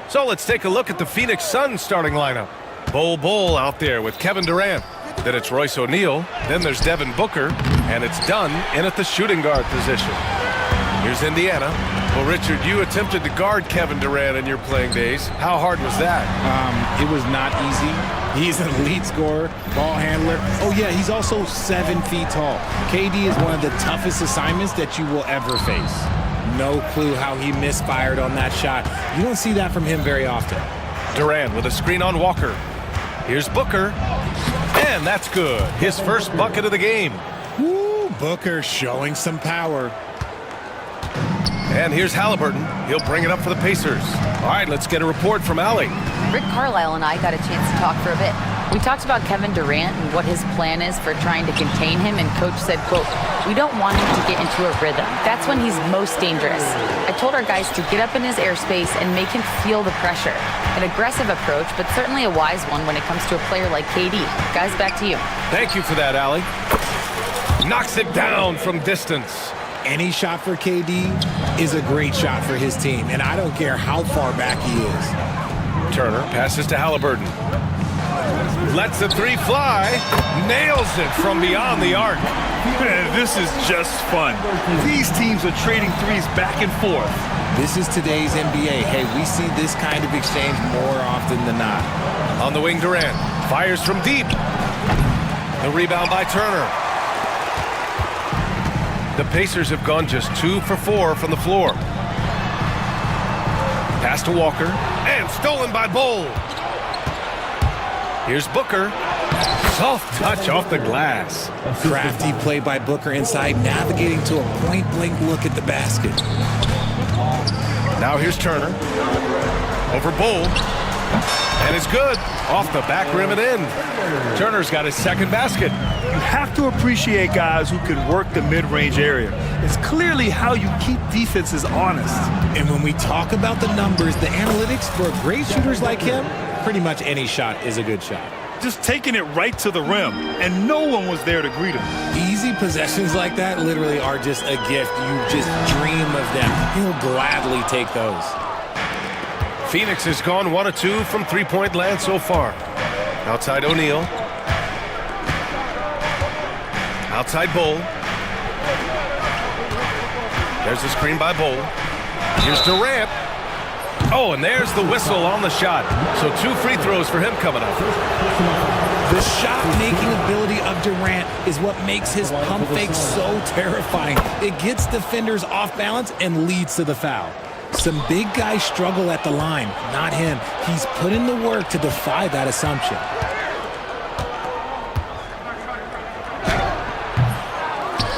So let's take a look at the Phoenix Suns starting lineup. Bol out there with Kevin Durant. Then it's Royce O'Neal. Then there's Devin Booker. And it's Dunn in at the shooting guard position. Here's Indiana. Well, Richard, you attempted to guard Kevin Durant in your playing days. How hard was that? It was not easy. He's an elite scorer, ball handler. Oh, yeah, he's also 7 feet tall. KD is one of the toughest assignments that you will ever face. No clue how he misfired on that shot. You don't see that from him very often. Durant with a screen on Walker. Here's Booker. And that's good. His first bucket of the game. Woo, Booker showing some power. And here's Halliburton. He'll bring it up for the Pacers. All right, let's get a report from Allie. Rick Carlisle and I got a chance to talk for a bit. We talked about Kevin Durant and what his plan is for trying to contain him, and Coach said, quote, "We don't want him to get into a rhythm. That's when he's most dangerous." I told our guys to get up in his airspace and make him feel the pressure. An aggressive approach, but certainly a wise one when it comes to a player like KD. Guys, back to you. Thank you for that, Allie. Knocks it down from distance. Any shot for KD is a great shot for his team, and I don't care how far back he is. Turner passes to Halliburton. Lets the three fly. Nails it from beyond the arc. Man, this is just fun. These teams are trading threes back and forth. This is today's NBA. Hey, we see this kind of exchange more often than not. On the wing, Durant fires from deep. The rebound by Turner. The Pacers have gone just 2 for 4 from the floor. Pass to Walker, and stolen by Bol. Here's Booker. Soft touch off the glass. Crafty play by Booker inside, navigating to a point-blank look at the basket. Now here's Turner. Over Bol. And it's good. Off the back rim and in. Turner's got his second basket. You have to appreciate guys who can work the mid-range area. It's clearly how you keep defenses honest. And when we talk about the numbers, the analytics for great shooters like him, pretty much any shot is a good shot. Just taking it right to the rim, and no one was there to greet him. Easy possessions like that literally are just a gift. You just dream of them. He'll gladly take those. Phoenix has gone 1 of 2 from three-point land so far. Outside O'Neal. Outside Bol. There's the screen by Bol. Here's Durant. Oh, and there's the whistle on the shot. So 2 free throws for him coming up. The shot-making ability of Durant is what makes his pump fake so terrifying. It gets defenders off balance and leads to the foul. Some big guys struggle at the line, not him. He's put in the work to defy that assumption.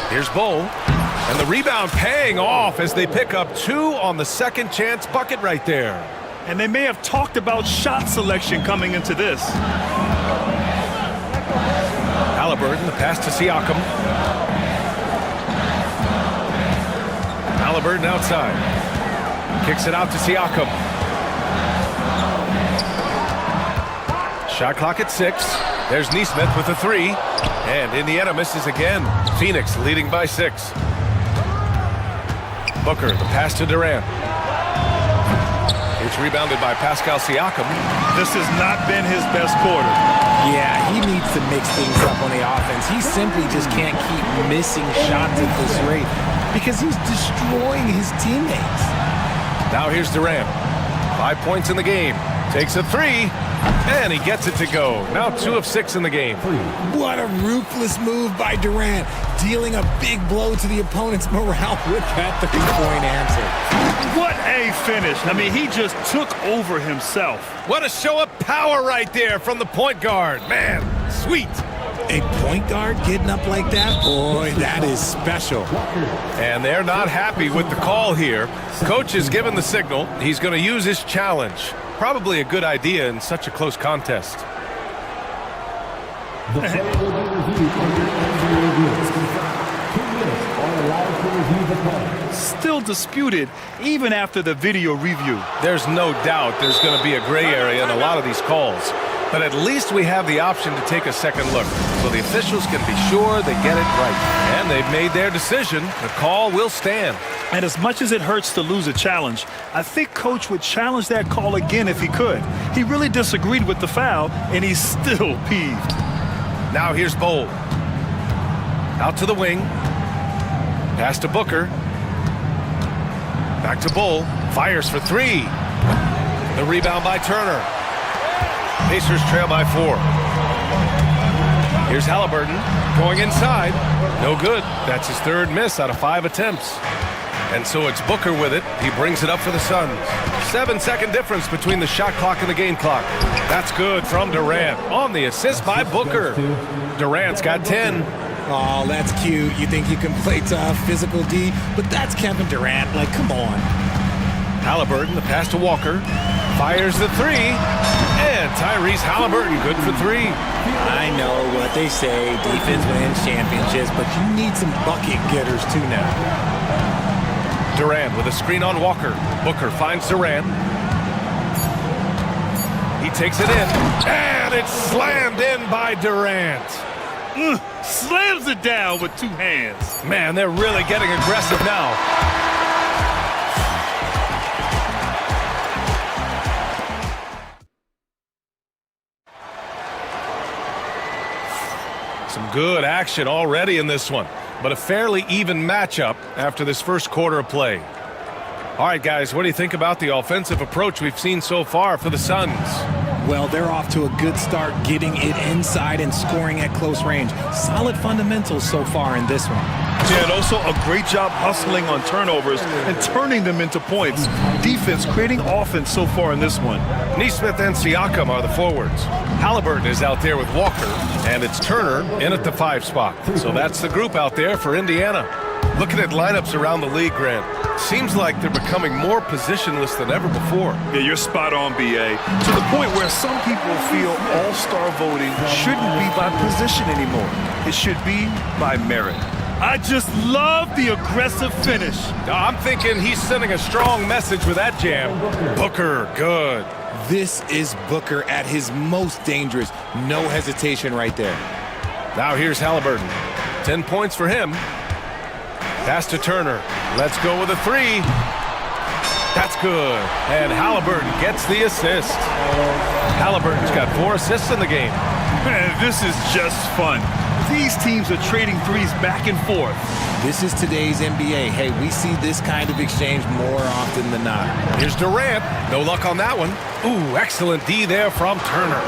Here's Bol, and the rebound paying off as they pick up 2 on the second chance bucket right there. And they may have talked about shot selection coming into this. Halliburton, the pass to Siakam. Halliburton outside. Kicks it out to Siakam. Shot clock at 6. There's Nesmith with a 3. And Indiana misses again. Phoenix leading by 6. Booker, the pass to Durant. It's rebounded by Pascal Siakam. This has not been his best quarter. Yeah, he needs to mix things up on the offense. He simply just can't keep missing shots at this rate because he's destroying his teammates. Now here's Durant. 5 points in the game. Takes a 3. And he gets it to go. Now 2 of 6 in the game. What a ruthless move by Durant, dealing a big blow to the opponent's morale with that 3-point answer. What a finish. I mean, he just took over himself. What a show of power right there from the point guard. Man, sweet. A point guard getting up like that? Boy, that is special. And they're not happy with the call here. Coach has given the signal. He's going to use his challenge. Probably a good idea in such a close contest. The play will be reviewed under NBA rules. 2 minutes are allowed to review the play. Still disputed even after the video review. There's no doubt there's going to be a gray area in a lot of these calls. But at least we have the option to take a second look, so the officials can be sure they get it right. And they've made their decision. The call will stand. And as much as it hurts to lose a challenge, I think Coach would challenge that call again if he could. He really disagreed with the foul, and he's still peeved. Now here's Bowl. Out to the wing. Pass to Booker. Back to Bowl. Fires for three. The rebound by Turner. Pacers trail by 4. Here's Halliburton going inside. No good. That's his third miss out of 5 attempts. And so it's Booker with it. He brings it up for the Suns. 7-second difference between the shot clock and the game clock. That's good from Durant on the assist by Booker. Durant's got 10. Oh, that's cute. You think you can play tough, physical D, but that's Kevin Durant. Like, come on. Halliburton, the pass to Walker. Fires the three. And Tyrese Halliburton, good for 3. I know what they say, defense wins championships, but you need some bucket getters too now. Durant with a screen on Walker. Booker finds Durant. He takes it in. And it's slammed in by Durant. Slams it down with 2 hands. Man, they're really getting aggressive now. Some good action already in this one, but a fairly even matchup after this first quarter of play. All right, guys, what do you think about the offensive approach we've seen so far for the Suns? Well, they're off to a good start getting it inside and scoring at close range. Solid fundamentals so far in this one. Yeah, and also a great job hustling on turnovers and turning them into points. Defense creating offense so far in this one. Nesmith and Siakam are the forwards. Halliburton is out there with Walker, and it's Turner in at the 5 spot. So that's the group out there for Indiana. Looking at lineups around the league, Grant, seems like they're becoming more positionless than ever before. Yeah, you're spot on, BA. To the point where some people feel all-star voting shouldn't be by position anymore. It should be by merit. I just love the aggressive finish. I'm thinking he's sending a strong message with that jam. Booker, good. This is Booker at his most dangerous. No hesitation right there. Now here's Halliburton. 10 points for him. Pass to Turner. Let's go with a 3. That's good. And Halliburton gets the assist. Halliburton's got 4 assists in the game. Man, this is just fun. These teams are trading threes back and forth. This is today's NBA. Hey, we see this kind of exchange more often than not. Here's Durant. No luck on that one. Ooh, excellent D there from Turner.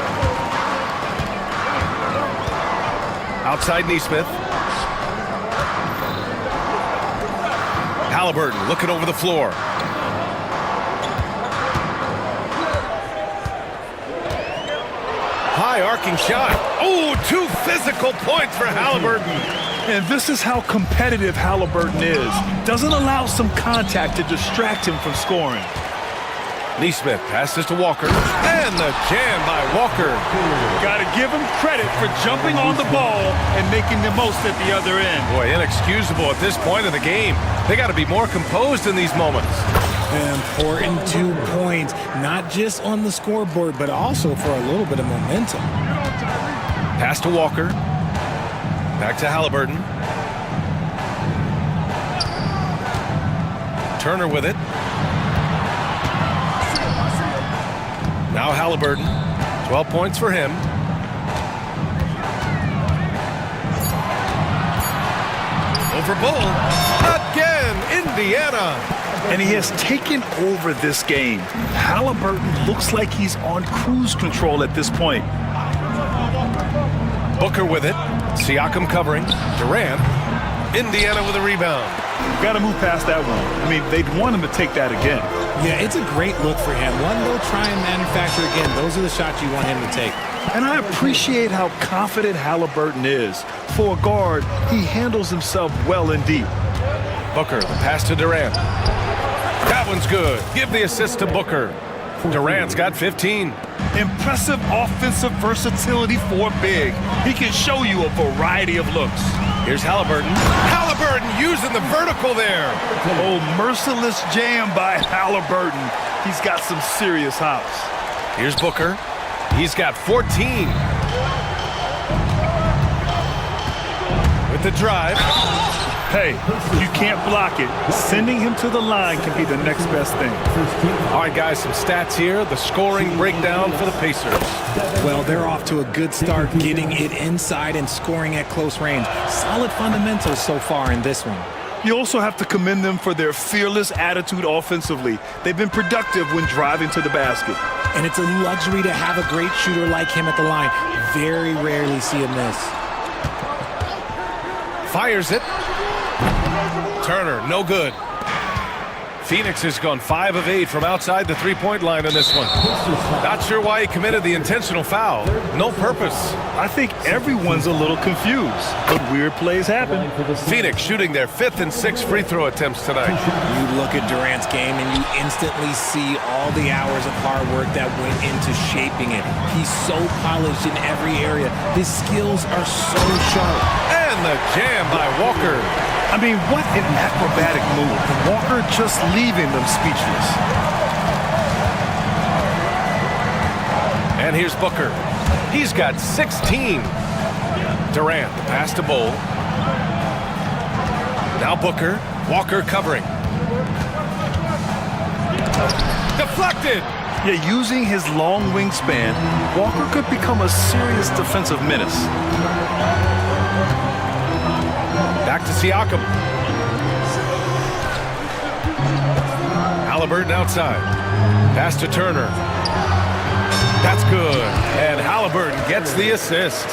Outside Nesmith. Halliburton looking over the floor. High arcing shot. Oh, 2 physical points for Halliburton. And this is how competitive Halliburton is. Doesn't allow some contact to distract him from scoring. Nesmith passes to Walker. And the jam by Walker. Got to give him credit for jumping on the ball and making the most at the other end. Boy, inexcusable at this point of the game. They got to be more composed in these moments. Important 2 points, not just on the scoreboard, but also for a little bit of momentum. Pass to Walker. Back to Halliburton. Turner with it. Now Halliburton. 12 points for him. Over Bull. Again, Indiana. And he has taken over this game. Halliburton looks like he's on cruise control at this point. Booker with it. Siakam covering. Durant. Indiana with a rebound. Got to move past that one. I mean, they'd want him to take that again. Yeah, it's a great look for him. One they'll try and manufacture again. Those are the shots you want him to take. And I appreciate how confident Halliburton is. For a guard, he handles himself well and deep. Booker, the pass to Durant. That one's good. Give the assist to Booker. Durant's got 15. Impressive offensive versatility for big. He can show you a variety of looks. Here's Halliburton. Halliburton using the vertical there. Oh, merciless jam by Halliburton. He's got some serious hops. Here's Booker. He's got 14. With the drive. Hey, you can't block it. Sending him to the line can be the next best thing. All right, guys, some stats here. The scoring breakdown for the Pacers. Well, they're off to a good start, getting it inside and scoring at close range. Solid fundamentals so far in this one. You also have to commend them for their fearless attitude offensively. They've been productive when driving to the basket. And it's a luxury to have a great shooter like him at the line. Very rarely see him miss. Fires it. Turner, no good. Phoenix has gone 5 of 8 from outside the three-point line in this one. Not sure why he committed the intentional foul. No purpose. I think everyone's a little confused, but weird plays happen. Phoenix shooting their 5th and 6th free throw attempts tonight. You look at Durant's game and you instantly see all the hours of hard work that went into shaping it. He's so polished in every area. His skills are so sharp. And the jam by Walker. I mean, what an acrobatic move. Walker just leaving them speechless. And here's Booker. He's got 16. Durant, the pass to Bowl. Now Booker. Walker covering. Deflected. Yeah, using his long wingspan, Walker could become a serious defensive menace. Back to Siakam. Halliburton outside. Pass to Turner. That's good. And Halliburton gets the assist.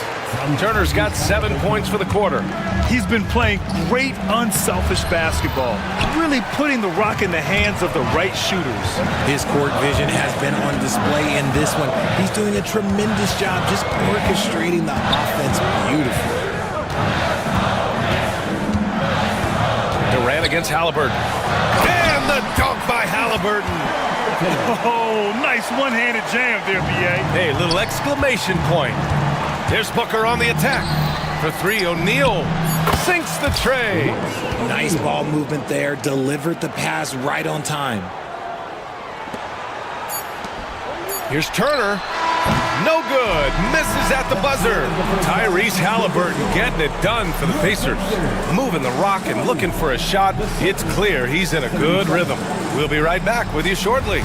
Turner's got 7 points for the quarter. He's been playing great unselfish basketball, really putting the rock in the hands of the right shooters. His court vision has been on display in this one. He's doing a tremendous job just orchestrating the offense beautifully. Durant against Halliburton. And the dunk by Halliburton. Oh, nice one-handed jam there, B.A. Hey, little exclamation point. There's Booker on the attack. For 3, O'Neal sinks the tray. Nice ball movement there. Delivered the pass right on time. Here's Turner. No good. Misses at the buzzer. Tyrese Halliburton getting it done for the Pacers. Moving the rock and looking for a shot. It's clear he's in a good rhythm. We'll be right back with you shortly.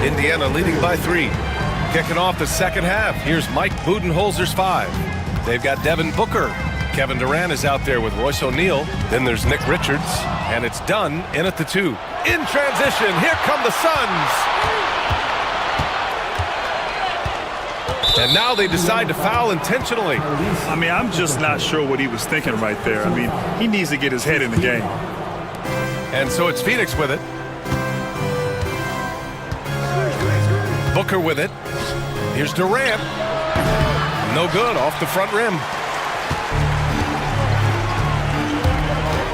Indiana leading by 3. Kicking off the second half. Here's Mike Budenholzer's 5. They've got Devin Booker. Kevin Durant is out there with Royce O'Neal. Then there's Nick Richards. And it's done in at the 2. In transition, here come the Suns. And now they decide to foul intentionally. I mean, I'm just not sure what he was thinking right there. I mean, he needs to get his head in the game. And so it's Phoenix with it. Booker with it. Here's Durant. No good, off the front rim.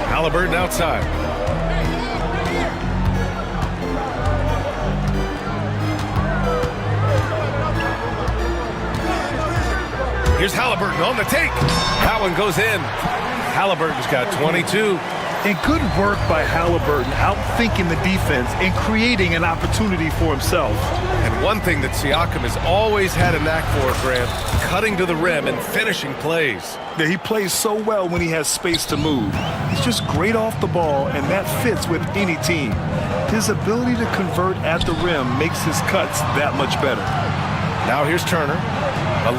Halliburton outside. Here's Halliburton on the take. That one goes in. Halliburton's got 22. And good work by Halliburton, outthinking the defense and creating an opportunity for himself. And one thing that Siakam has always had a knack for, Grant, cutting to the rim and finishing plays. Yeah, he plays so well when he has space to move. He's just great off the ball, and that fits with any team. His ability to convert at the rim makes his cuts that much better. Now here's Turner.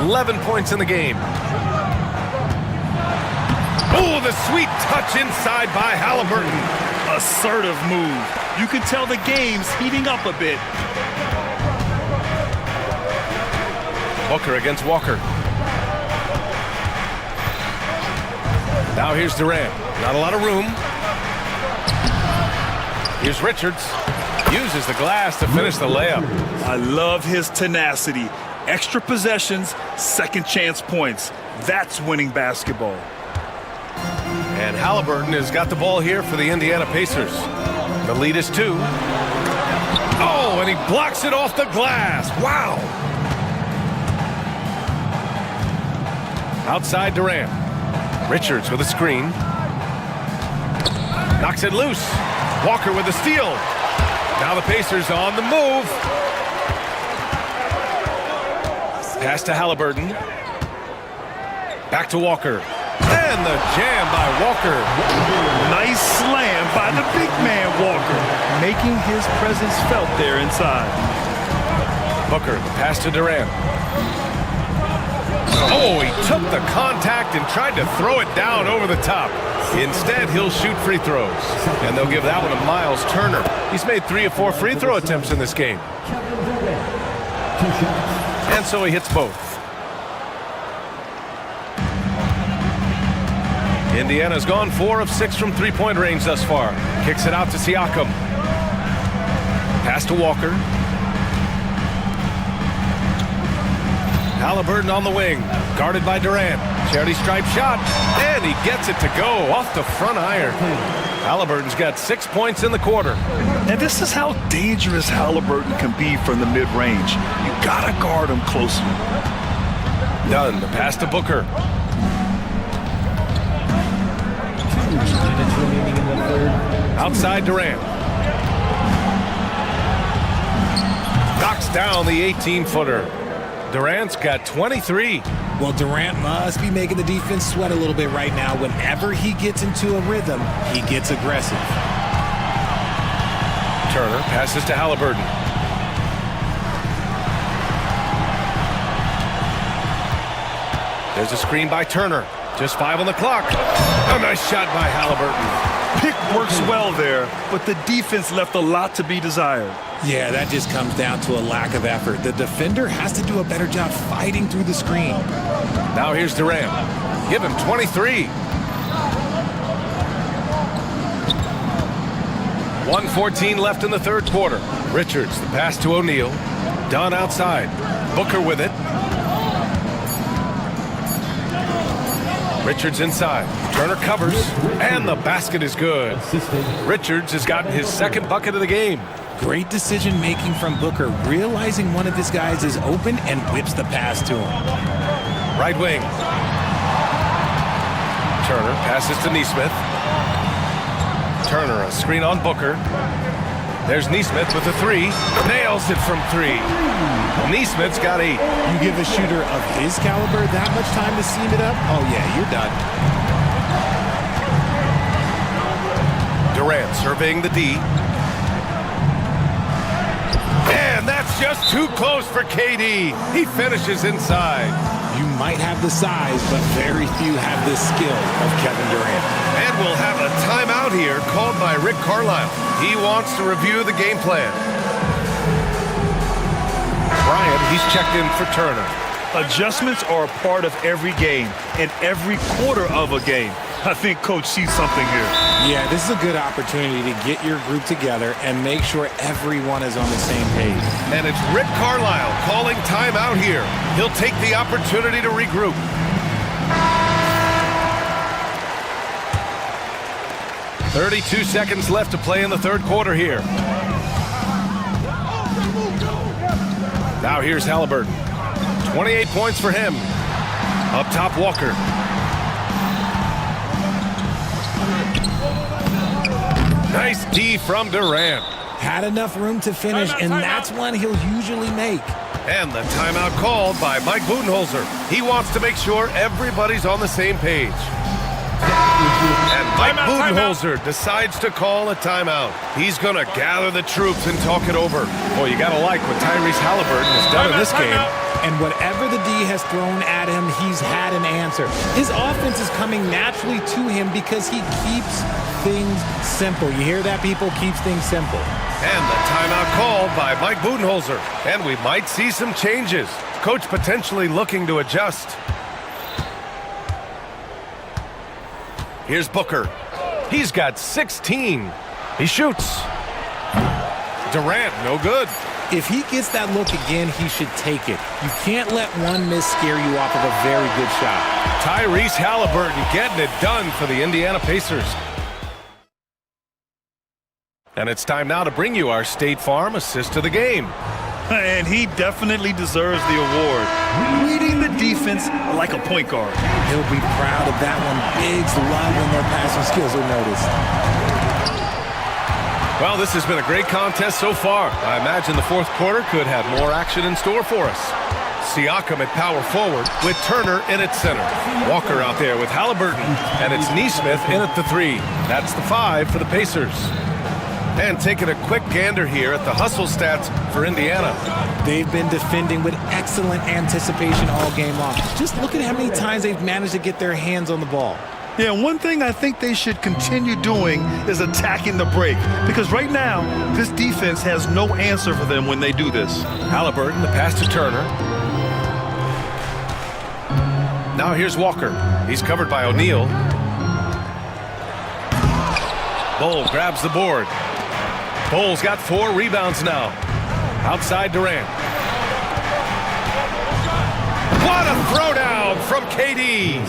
11 points in the game. Oh, the sweet touch inside by Halliburton. Assertive move. You can tell the game's heating up a bit. Booker against Walker. Now here's Durant. Not a lot of room. Here's Richards. Uses the glass to finish the layup. I love his tenacity. Extra possessions, second chance points. That's winning basketball. And Halliburton has got the ball here for the Indiana Pacers. The lead is 2. Oh, and he blocks it off the glass. Wow. Outside Durant. Richards with a screen. Knocks it loose. Walker with a steal. Now the Pacers on the move. Pass to Halliburton. Back to Walker. And the jam by Walker. Nice slam by the big man, Walker, making his presence felt there inside. Booker, the pass to Durant. Oh, he took the contact and tried to throw it down over the top. Instead, he'll shoot free throws. And they'll give that one to Miles Turner. He's made 3 or 4 free throw attempts in this game. And so he hits both. Indiana's gone 4 of 6 from three-point range thus far. Kicks it out to Siakam. Pass to Walker. Halliburton on the wing. Guarded by Durant. Charity stripe shot. And he gets it to go off the front iron. Halliburton's got 6 points in the quarter. And this is how dangerous Halliburton can be from the mid-range. You gotta guard him closely. Done. The pass to Booker. Outside Durant. Knocks down the 18-footer. Durant's got 23. Well, Durant must be making the defense sweat a little bit right now. Whenever he gets into a rhythm, he gets aggressive. Turner passes to Halliburton. There's a screen by Turner. Just 5 on the clock. A nice shot by Halliburton. Pick works well there, but the defense left a lot to be desired. Yeah, that just comes down to a lack of effort. The defender has to do a better job fighting through the screen. Now here's Durant. Give him 23. 1:14 left in the third quarter. Richards, the pass to O'Neal. Dunn outside. Booker with it. Richards inside. Turner covers, and the basket is good. Richards has gotten his second bucket of the game. Great decision-making from Booker, realizing one of his guys is open and whips the pass to him. Right wing. Turner passes to Nesmith. Turner, a screen on Booker. There's Nesmith with a 3. Nails it from 3. Nesmith's got 8. You give a shooter of his caliber that much time to seam it up? Oh, yeah, you're done. Durant surveying the D. And that's just too close for KD. He finishes inside. You might have the size, but very few have the skill of Kevin Durant. And we'll have a timeout here called by Rick Carlisle. He wants to review the game plan. Bryant, he's checked in for Turner. Adjustments are a part of every game and every quarter of a game. I think Coach sees something here. Yeah, this is a good opportunity to get your group together and make sure everyone is on the same page. And it's Rick Carlisle calling timeout here. He'll take the opportunity to regroup. .32 seconds left to play in the third quarter here. Now here's Halliburton. 28 points for him. Up top, Walker. D from Durant. Had enough room to finish, and that's one he'll usually make. And the timeout called by Mike Budenholzer. He wants to make sure everybody's on the same page. And Mike Budenholzer decides to call a timeout. He's going to gather the troops and talk it over. Boy, you got to like what Tyrese Halliburton has done in this game. And whatever the D has thrown at him, he's had an answer. His offense is coming naturally to him because he keeps things simple. You hear that, people? Keeps things simple. And the timeout called by Mike Budenholzer. And we might see some changes. Coach potentially looking to adjust. Here's Booker. He's got 16. He shoots. Durant, no good. If he gets that look again, he should take it. You can't let one miss scare you off of a very good shot. Tyrese Halliburton getting it done for the Indiana Pacers. And it's time now to bring you our State Farm assist of the game. And he definitely deserves the award. Reading the defense like a point guard. He'll be proud of that one. Biggs love when their passing skills are noticed. Well, this has been a great contest so far. I imagine the fourth quarter could have more action in store for us. Siakam at power forward with Turner in at center. Walker out there with Halliburton. And it's Nesmith in at the 3. That's the 5 for the Pacers. And taking a quick gander here at the hustle stats for Indiana. They've been defending with excellent anticipation all game long. Just look at how many times they've managed to get their hands on the ball. Yeah, one thing I think they should continue doing is attacking the break. Because right now, this defense has no answer for them when they do this. Halliburton, the pass to Turner. Now here's Walker. He's covered by O'Neal. Bull grabs the board. Bull's got 4 rebounds now. Outside Durant. What a throwdown from KD.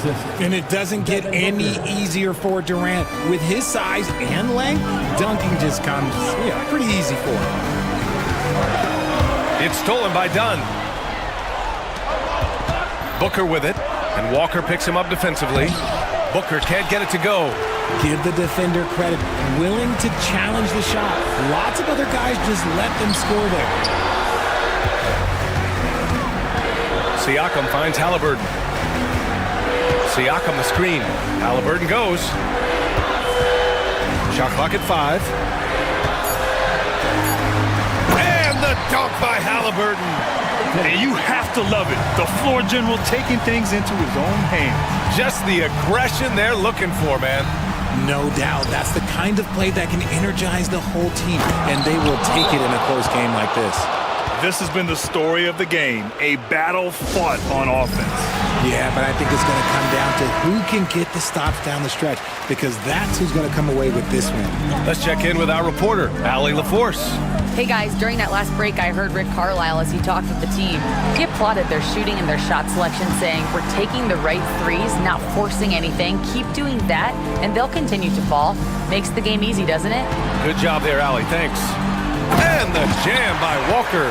And it doesn't get any easier for Durant. With his size and length, dunking just comes pretty easy for him. It's stolen by Dunn. Booker with it, and Walker picks him up defensively. Booker can't get it to go. Give the defender credit. Willing to challenge the shot. Lots of other guys just let them score there. Siakam finds Halliburton. Siakam the screen. Halliburton goes. Shot clock at 5. And the dunk by Halliburton. And you have to love it. The floor general taking things into his own hands. Just the aggression they're looking for, man. No doubt. That's the kind of play that can energize the whole team, and they will take it in a close game like this. This has been the story of the game, a battle fought on offense. Yeah, but I think it's going to come down to who can get the stops down the stretch, because that's who's going to come away with this one. Let's check in with our reporter, Allie LaForce. Hey guys, during that last break, I heard Rick Carlisle as he talked with the team. He applauded their shooting and their shot selection, saying, "We're taking the right threes, not forcing anything. Keep doing that, and they'll continue to fall." Makes the game easy, doesn't it? Good job there, Allie. Thanks. And the jam by Walker.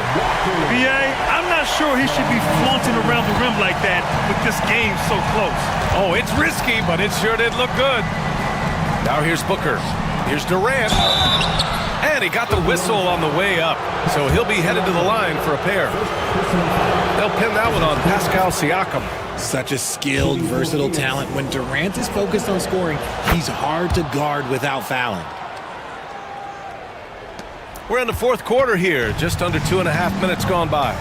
B.A., I'm not sure he should be flaunting around the rim like that with this game so close. Oh, it's risky, but it sure did look good. Now here's Booker. Here's Durant. And he got the whistle on the way up, so he'll be headed to the line for a pair. They'll pin that one on Pascal Siakam. Such a skilled, versatile talent. When Durant is focused on scoring, he's hard to guard without fouling. We're in the fourth quarter here, just under 2.5 minutes gone by.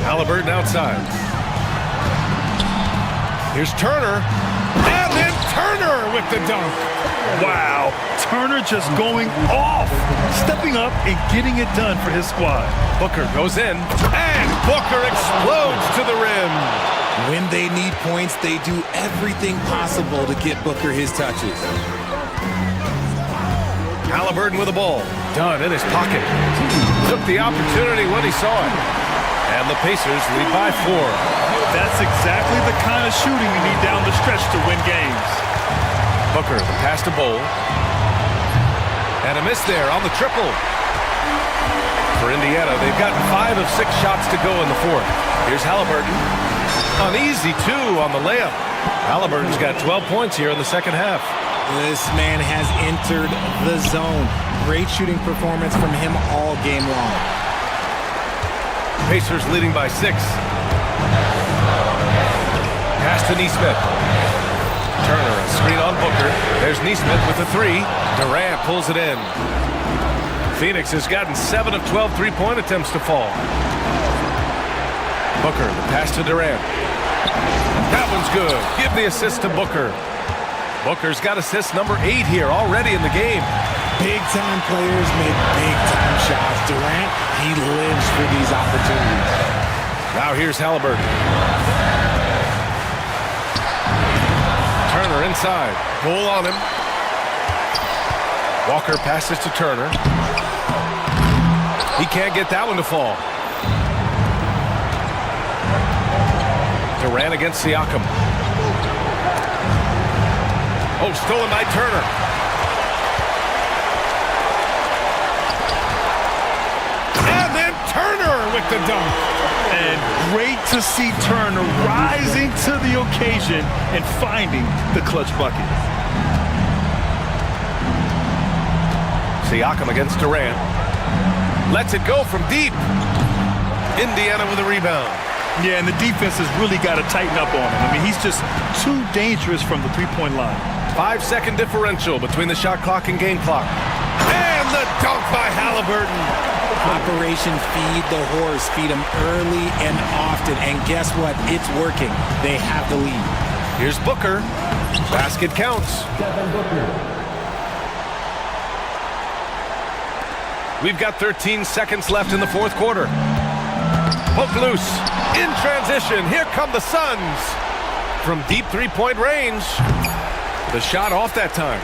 Halliburton outside. Here's Turner. And then Turner with the dunk. Wow, Turner just going off, stepping up and getting it done for his squad. Booker goes in, and Booker explodes to the rim. When they need points, they do everything possible to get Booker his touches. Halliburton with the ball. Dunn in his pocket. Took the opportunity when he saw it. And the Pacers lead by 4. That's exactly the kind of shooting you need down the stretch to win games. Booker, the pass to Bowl. And a miss there on the triple. For Indiana, they've gotten 5 of 6 shots to go in the fourth. Here's Halliburton. An easy 2 on the layup. Halliburton's got 12 points here in the second half. This man has entered the zone. Great shooting performance from him all game long. Pacers leading by 6. Pass to Neesmith. Turner, a screen on Booker. There's Neesmith with the 3. Durant pulls it in. Phoenix has gotten 7 of 12 three-point attempts to fall. Booker, the pass to Durant. That one's good. Give the assist to Booker. Booker's got assist number 8 here already in the game. Big-time players make big-time shots. Durant, he lives for these opportunities. Now here's Halliburton. Turner inside. Pull on him. Walker passes to Turner. He can't get that one to fall. Durant against Siakam. Oh, stolen by Turner. And then Turner with the dunk. And great to see Turner rising to the occasion and finding the clutch bucket. Siakam against Durant. Lets it go from deep. Indiana with a rebound. Yeah, and the defense has really got to tighten up on him. I mean, he's just too dangerous from the three-point line. 5-second differential between the shot clock and game clock. And the dunk by Halliburton. Operation Feed the Horse. Feed him early and often. And guess what? It's working. They have the lead. Here's Booker. Basket counts. Devin Booker. We've got 13 seconds left in the fourth quarter. Poke loose. In transition. Here come the Suns. From deep three-point range. The shot off that time.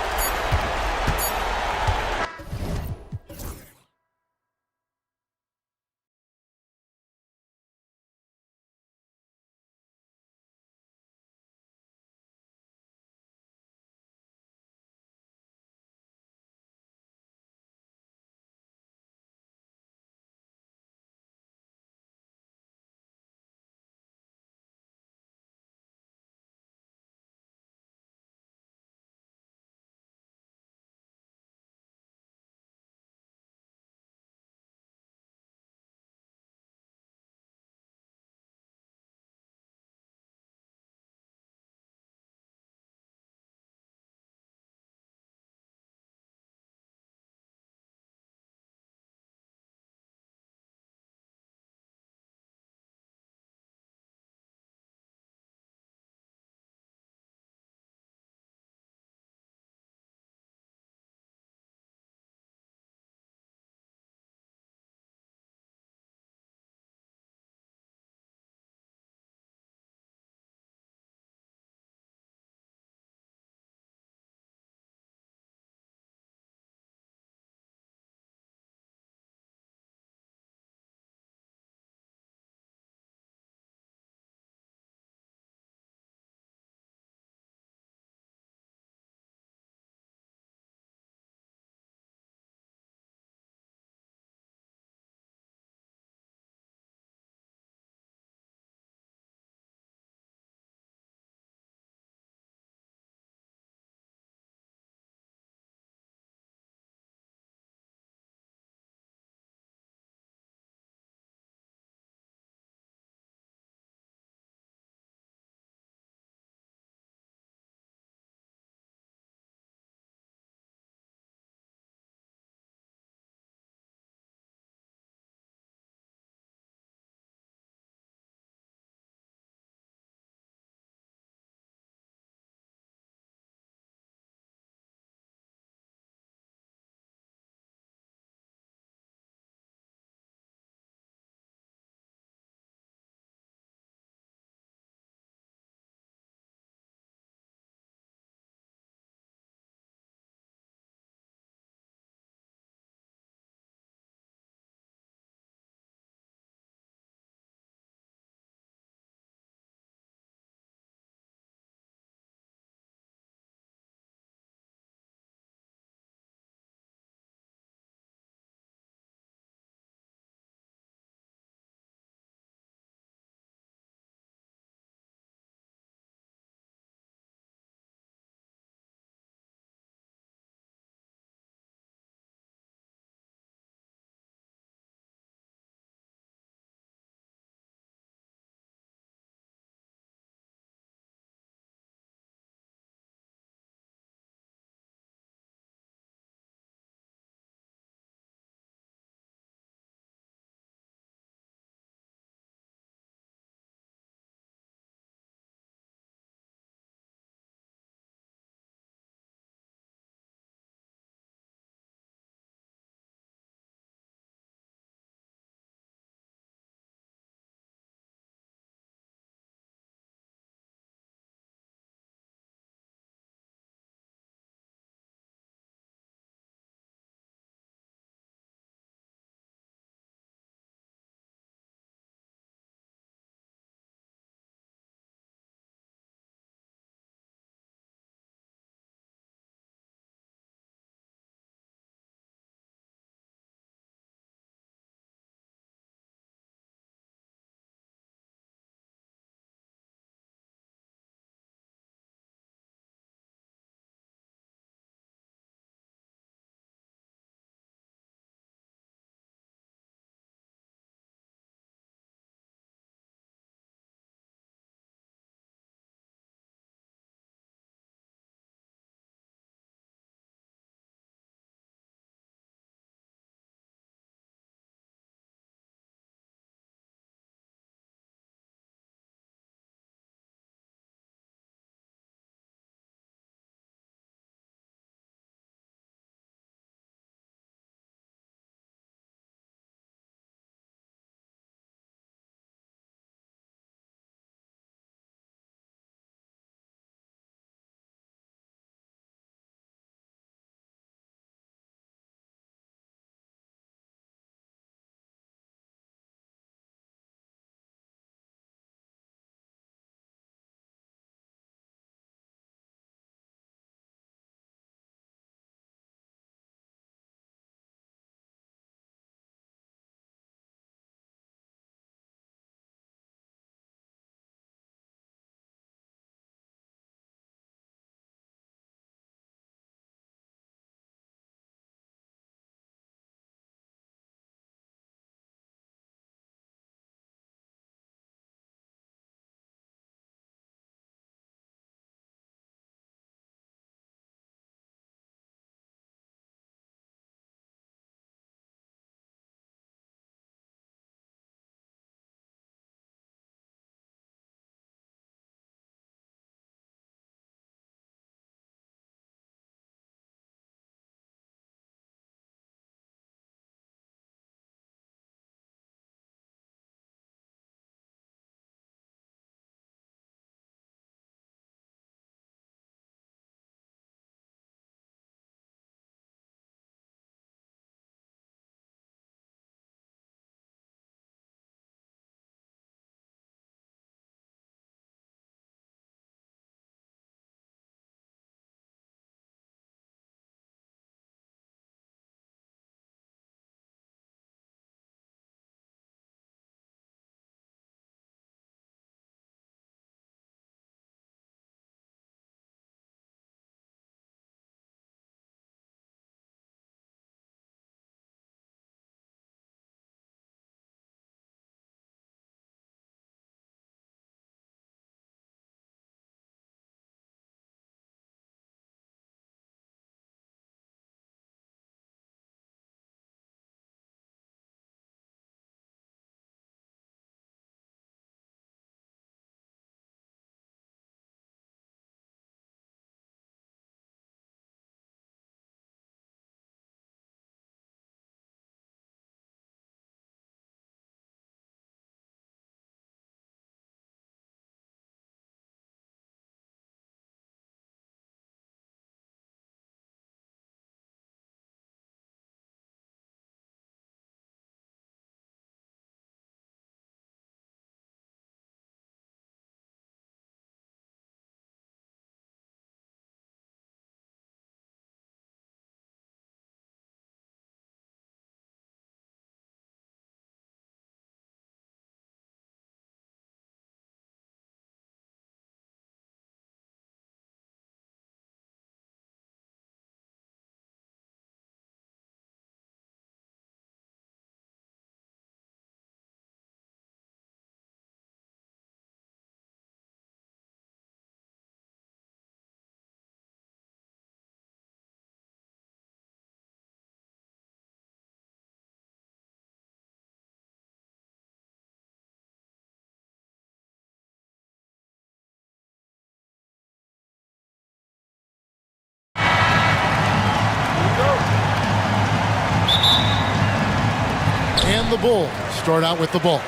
And the Bulls start out with the ball.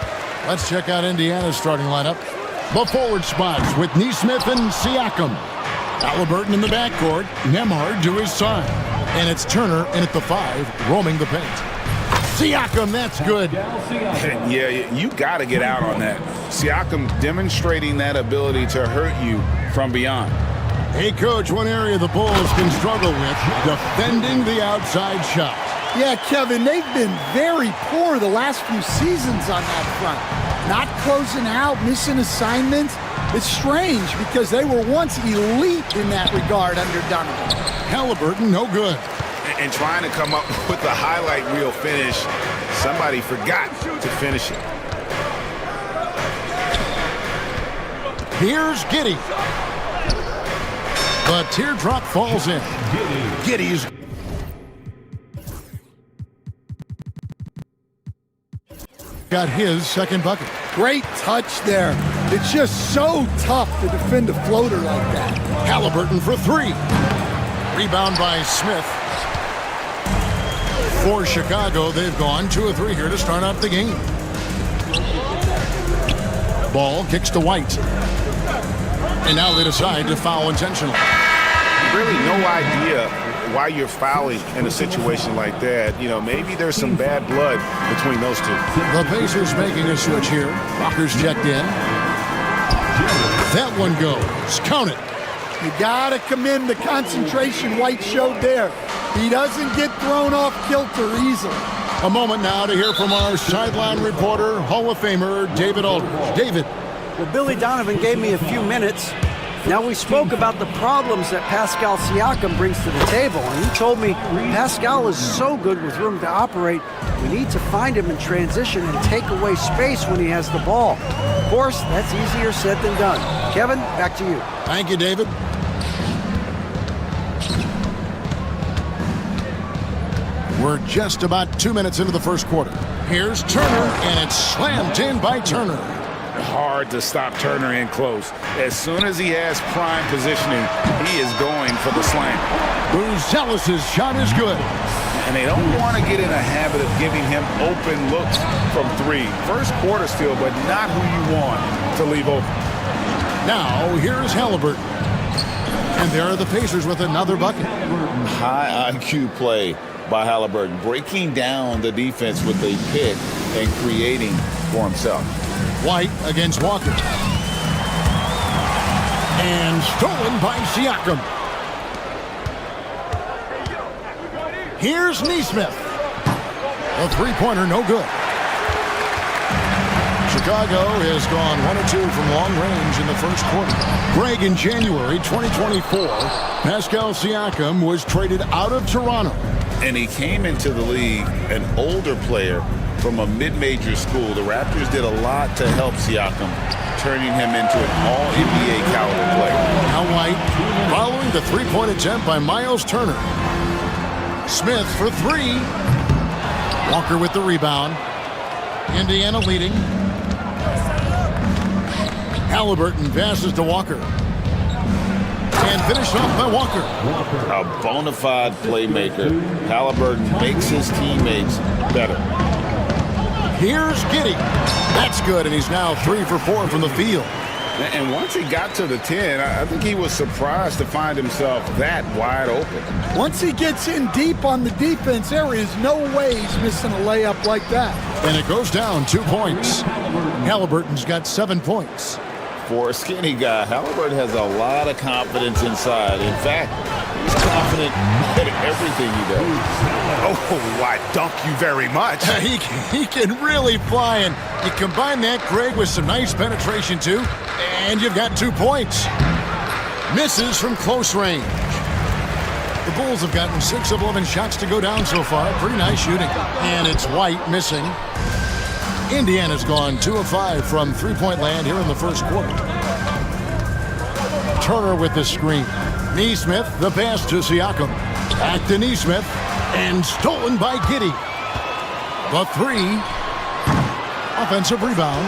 Let's check out Indiana's starting lineup. The forward spots with Neesmith and Siakam. Halliburton in the backcourt. Nembhard to his side. And it's Turner in at the 5, roaming the paint. Siakam, that's good. Yeah, you got to get out on that. Siakam demonstrating that ability to hurt you from beyond. Hey, Coach, one area the Bulls can struggle with, defending the outside shot. Yeah, Kevin, they've been very poor the last few seasons on that front. Not closing out, missing assignments. It's strange because they were once elite in that regard under Donovan. Halliburton, no good. And trying to come up with the highlight reel finish, somebody forgot to finish it. Here's Giddey. The teardrop falls in. Giddey's got his second bucket. Great touch there. It's just so tough to defend a floater like that. Halliburton for 3. Rebound by Smith. For Chicago, they've gone 2 of 3 here to start out the game. Ball kicks to White. And now they decide to foul intentionally. Really no idea why you're fouling in a situation like that. You know, maybe there's some bad blood between those two. The Pacers making a switch here. Walker's checked in. That one goes. Count it. You got to commend the concentration White showed there. He doesn't get thrown off kilter easily. A moment now to hear from our sideline reporter, Hall of Famer David Aldridge. David. Well, Billy Donovan gave me a few minutes. Now, we spoke about the problems that Pascal Siakam brings to the table, and he told me Pascal is so good with room to operate, we need to find him in transition and take away space when he has the ball. Of course, that's easier said than done. Kevin, back to you. Thank you, David. We're just about 2 minutes into the first quarter. Here's Turner, and it's slammed in by Turner. Hard to stop Turner in close. As soon as he has prime positioning, he is going for the slam. Buzelis' shot is good. And they don't want to get in a habit of giving him open looks from 3. First quarter still, but not who you want to leave open. Now, here's Halliburton. And there are the Pacers with another bucket. High IQ play by Halliburton, breaking down the defense with a pick and creating for himself. White against Walker. And stolen by Siakam. Here's Neesmith. A three-pointer, no good. Chicago has gone 1 of 2 from long range in the first quarter. Greg, in January 2024, Pascal Siakam was traded out of Toronto. And he came into the league an older player from a mid-major school. The Raptors did a lot to help Siakam, turning him into an all-NBA caliber player. Now White following the three-point attempt by Miles Turner. Smith for 3. Walker with the rebound. Indiana leading. Halliburton passes to Walker. And finished off by Walker. A bona fide playmaker. Halliburton makes his teammates better. Here's Giddey. That's good, and he's now 3 for 4 from the field. And once he got to the 10, I think he was surprised to find himself that wide open. Once he gets in deep on the defense, there is no way he's missing a layup like that. And it goes down 2 points. Halliburton's got 7 points. For a skinny guy, Halliburton has a lot of confidence inside. In fact, he's confident at everything he does. Oh, I dunk you very much. He can really fly, and you combine that, Greg, with some nice penetration, too, and you've got 2 points. Misses from close range. The Bulls have gotten 6 of 11 shots to go down so far. Pretty nice shooting. And it's White missing. Indiana's gone 2 of 5 from three-point land here in the first quarter. Turner with the screen. Neesmith, the pass to Siakam. Back to Neesmith, and stolen by Giddey. The 3. Offensive rebound.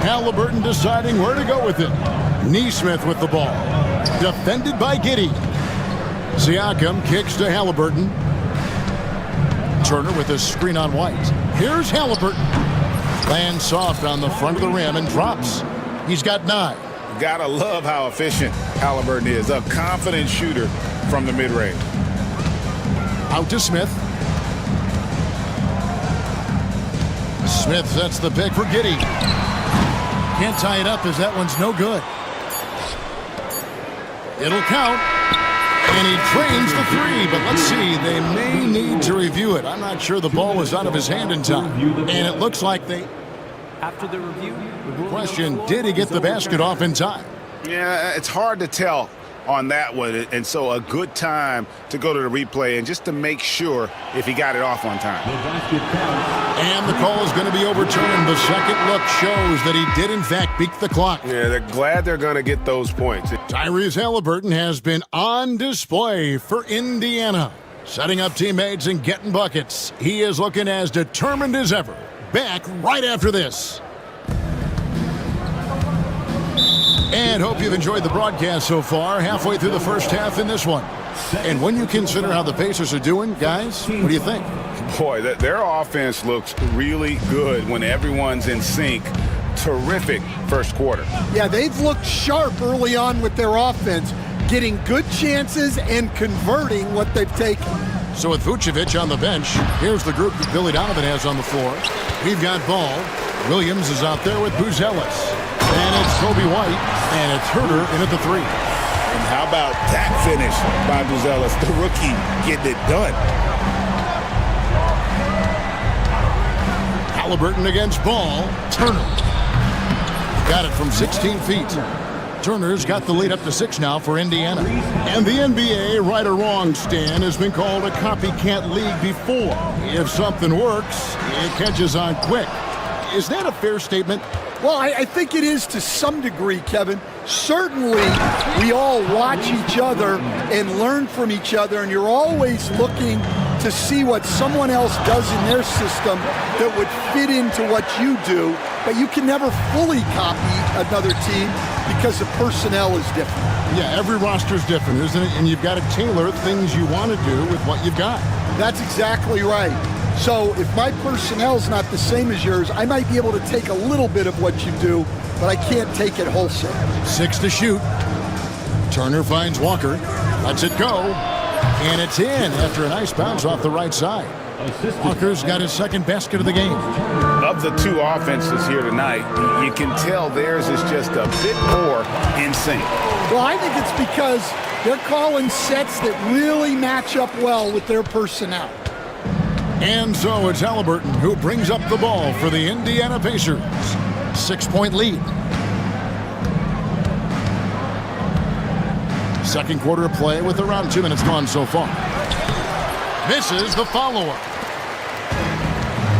Halliburton deciding where to go with it. Neesmith with the ball. Defended by Giddey. Siakam kicks to Halliburton. Turner with a screen on White. Here's Halliburton. Lands soft on the front of the rim and drops. He's got 9. Gotta love how efficient Halliburton is. A confident shooter from the mid-range. Out to Smith. Smith sets the pick for Giddey. Can't tie it up as that one's no good. It'll count. And he drains the 3, but let's see. They may need to review it. I'm not sure the ball was out of his hand in time. And it looks like they... After the review, Question, did he get the basket off in time? Yeah, it's hard to tell on that one. And so a good time to go to the replay and just to make sure if he got it off on time. And the call is going to be overturned. The second look shows that he did, in fact, beat the clock. Yeah, they're glad they're going to get those points. Tyrese Halliburton has been on display for Indiana. Setting up teammates and getting buckets. He is looking as determined as ever. Back right after this. And hope you've enjoyed the broadcast so far. Halfway through the first half in this one. And when you consider how the Pacers are doing, guys, what do you think? Boy, their offense looks really good when everyone's in sync. Terrific first quarter. Yeah, they've looked sharp early on with their offense, getting good chances and converting what they've taken. So with Vucevic on the bench, here's the group that Billy Donovan has on the floor. We've got Ball. Williams is out there with Buzelis. And it's Kobe White. And it's Herter in at the 3. And how about that finish by Buzelis, the rookie, getting it done. Halliburton against Ball. Turner. Got it from 16 feet. Turner's got the lead up to 6 now for Indiana. And the NBA, right or wrong, Stan, has been called a copycat league before. If something works, it catches on quick. Is that a fair statement? Well, I think it is to some degree, Kevin. Certainly, we all watch each other and learn from each other, and you're always looking to see what someone else does in their system that would fit into what you do, but you can never fully copy another team because the personnel is different. Yeah, every roster is different, isn't it? And you've got to tailor things you want to do with what you've got. That's exactly right. So if my personnel's not the same as yours, I might be able to take a little bit of what you do, but I can't take it wholesale. 6 to shoot. Turner finds Walker. Lets it go. And it's in after a nice bounce off the right side. Walker's got his second basket of the game. Of the two offenses here tonight, you can tell theirs is just a bit more in sync. Well, I think it's because they're calling sets that really match up well with their personnel. And so it's Halliburton who brings up the ball for the Indiana Pacers. 6-point lead. Second quarter of play with around 2 minutes gone so far. Misses the follow-up.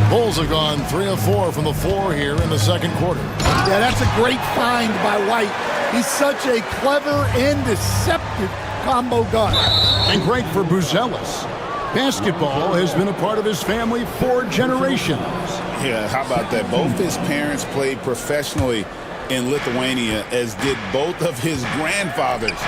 Bulls have gone 3 of 4 from the floor here in the second quarter. Yeah, that's a great find by White. He's such a clever and deceptive combo guard. And great for Buzelis. Basketball has been a part of his family for generations. Yeah, how about that? Both his parents played professionally in Lithuania, as did both of his grandfathers.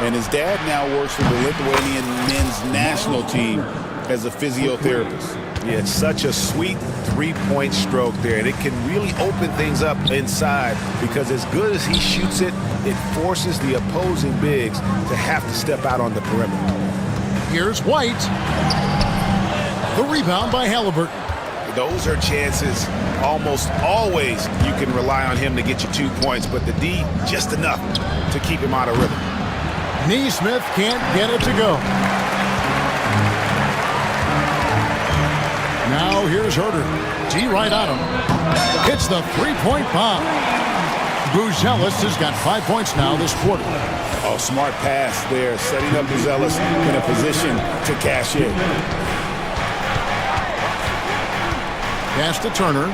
And his dad now works for the Lithuanian men's national team as a physiotherapist. Yeah, it's such a sweet three-point stroke there, and it can really open things up inside because as good as he shoots it, it forces the opposing bigs to have to step out on the perimeter. Here's White. The rebound by Halliburton. Those are chances almost always you can rely on him to get you 2 points, but the D, just enough to keep him out of rhythm. Neesmith can't get it to go. Now here's Herter. D right on him. Hits the three-point bomb. Buzelis has got 5 points now this quarter. Oh, smart pass there, setting up Buzelis in a position to cash in. Pass to Turner.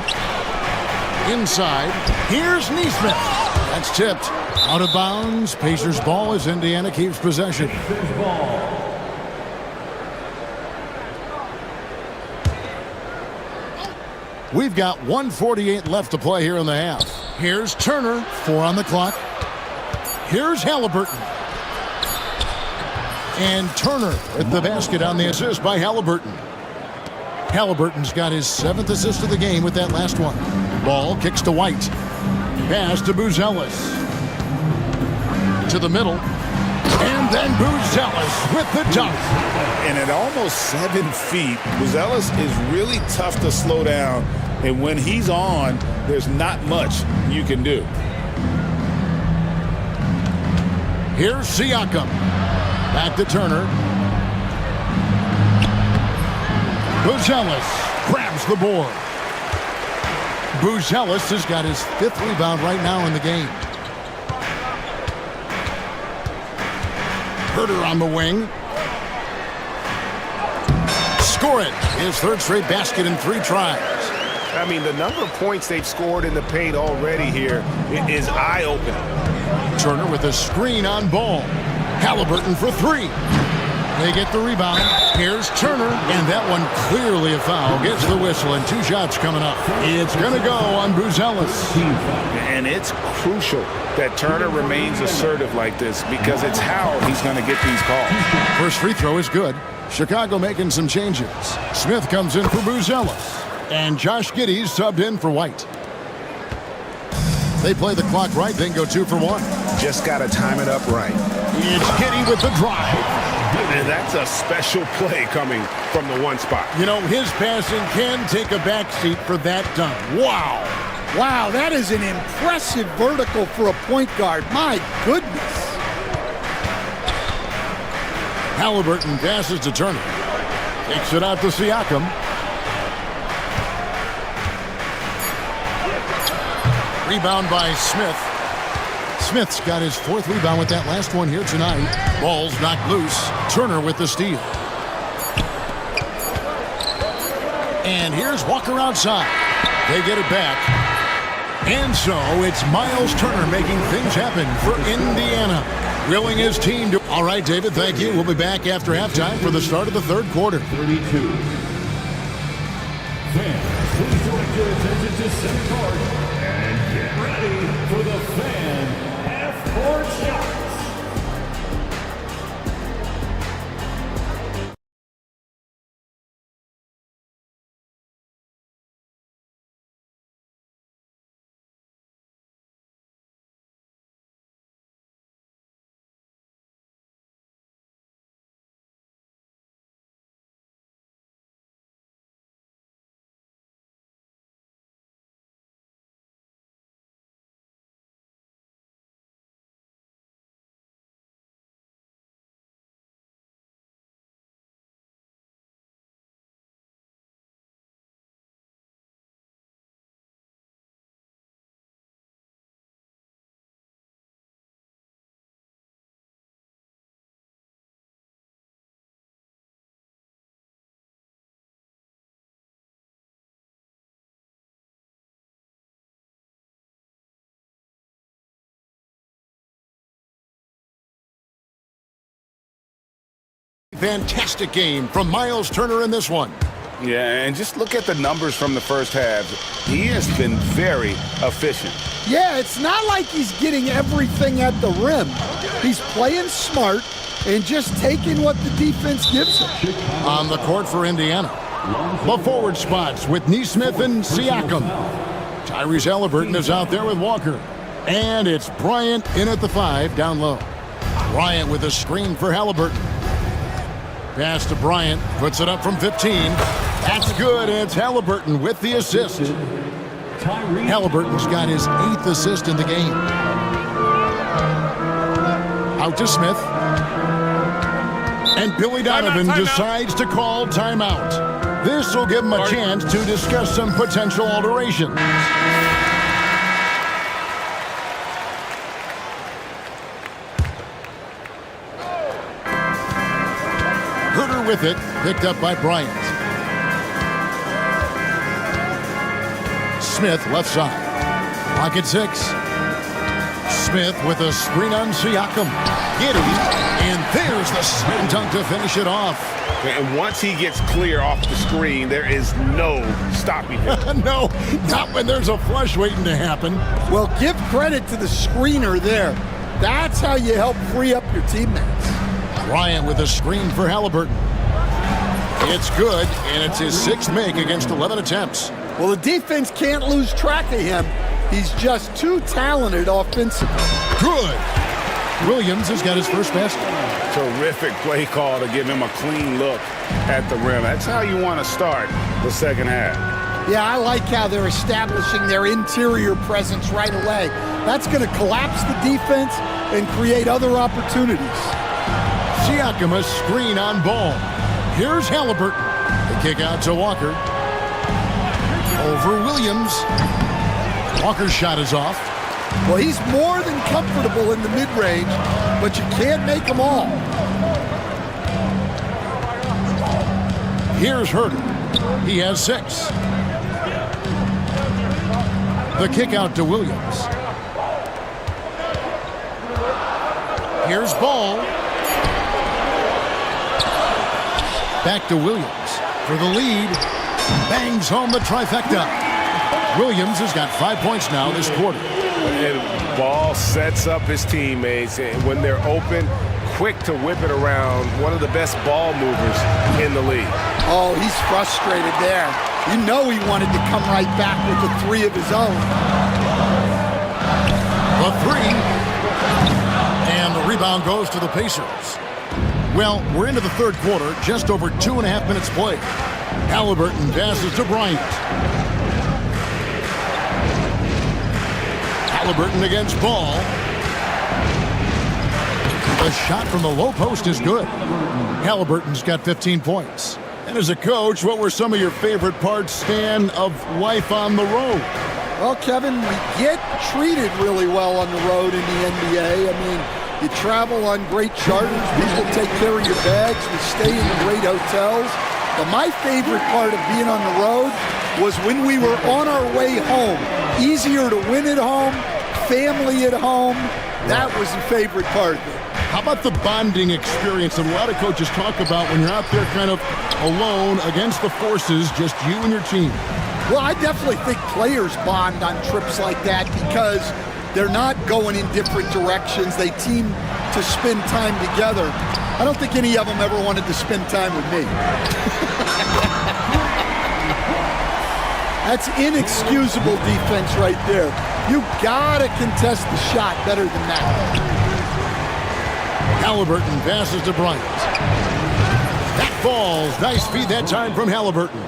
Inside. Here's Neesmith. That's tipped. Out of bounds. Pacers ball as Indiana keeps possession. We've got 1:48 left to play here in the half. Here's Turner. 4 on the clock. Here's Halliburton. And Turner at the basket on the assist by Halliburton. Halliburton's got his 7th assist of the game with that last one. Ball kicks to White. Pass to Buzelis. To the middle. And then Buzelis with the dunk. And at almost 7 feet, Buzelis is really tough to slow down. And when he's on, there's not much you can do. Here's Siakam. Back to Turner. Buzelis grabs the board. Buzelis has got his 5th rebound right now in the game. Herter on the wing. Score it. His 3rd straight basket in 3 tries. I mean, the number of points they've scored in the paint already here is eye-opening. Turner with a screen on Ball. Halliburton for 3. They get the rebound. Here's Turner, and that one clearly a foul. Gets the whistle, and 2 shots coming up. It's going to go on Buzelis. And it's crucial that Turner remains assertive like this because it's how he's going to get these calls. First free throw is good. Chicago making some changes. Smith comes in for Buzelis, and Josh Giddey's subbed in for White. They play the clock right, then go 2 for 1. Just got to time it up right. It's Giddey with the drive. And that's a special play coming from the 1 spot. You know, his passing can take a backseat for that dunk. Wow. Wow, that is an impressive vertical for a point guard. My goodness. Halliburton passes to Turner. Takes it out to Siakam. Rebound by Smith. Smith's got his 4th rebound with that last one here tonight. Ball's knocked loose. Turner with the steal. And here's Walker outside. They get it back. And so it's Miles Turner making things happen for Indiana. Willing his team to... All right, David, thank you. We'll be back after halftime for the start of the 3rd quarter. 32. Fans, please direct your attention to center court and get ready for the fan half-court shots. Fantastic game from Miles Turner in this one. Yeah, and just look at the numbers from the first half. He has been very efficient. Yeah, it's not like he's getting everything at the rim. He's playing smart and just taking what the defense gives him. On the court for Indiana, the forward spots with Neesmith and Siakam. Tyrese Halliburton is out there with Walker. And it's Bryant in at the 5 down low. Bryant with a screen for Halliburton. Pass to Bryant, puts it up from 15. That's good. It's Halliburton with the assist. Halliburton's got his 8th assist in the game. Out to Smith. And Billy Donovan decides to call timeout. This will give him a chance to discuss some potential alterations. Herter with it, picked up by Bryant. Smith left side. Pocket 6. Smith with a screen on Siakam. Giddey, and there's the slam dunk to finish it off. And once he gets clear off the screen, there is no stopping him. No, not when there's a flush waiting to happen. Well, give credit to the screener there. That's how you help free up your teammates. Bryant with a screen for Halliburton. It's good, and it's his 6th make against 11 attempts. Well, the defense can't lose track of him. He's just too talented offensively. Good. Williams has got his first basket. Terrific play call to give him a clean look at the rim. That's how you want to start the second half. Yeah, I like how they're establishing their interior presence right away. That's going to collapse the defense and create other opportunities. Siakam a screen on ball. Here's Halliburton. The kick out to Walker. Over Williams. Walker's shot is off. Well, he's more than comfortable in the mid-range, but you can't make them all. Here's Herter. He has 6. The kick out to Williams. Here's Ball. Back to Williams for the lead. Bangs home the trifecta. Williams has got 5 points now this quarter. And Ball sets up his teammates, and when they're open, quick to whip it around. One of the best ball movers in the league. Oh, he's frustrated there. You know he wanted to come right back with the 3 of his own. The 3. And the rebound goes to the Pacers. Well, we're into the third quarter, just over 2.5 minutes played. Halliburton passes to Bryant. Halliburton against Ball. The shot from the low post is good. Halliburton's got 15 points. And as a coach, what were some of your favorite parts, Stan, of life on the road? Well, Kevin, we get treated really well on the road in the NBA. I mean, you travel on great charters. People take care of your bags. We stay in great hotels. But my favorite part of being on the road was when we were on our way home. Easier to win at home, family at home. That was the favorite part of it. How about the bonding experience that a lot of coaches talk about when you're out there kind of alone against the forces, just you and your team? Well, I definitely think players bond on trips like that because they're not going in different directions. They team to spend time together. I don't think any of them ever wanted to spend time with me. That's inexcusable defense right there. You gotta contest the shot better than that. Halliburton passes to Bryant. That falls. Nice feed that time from Halliburton.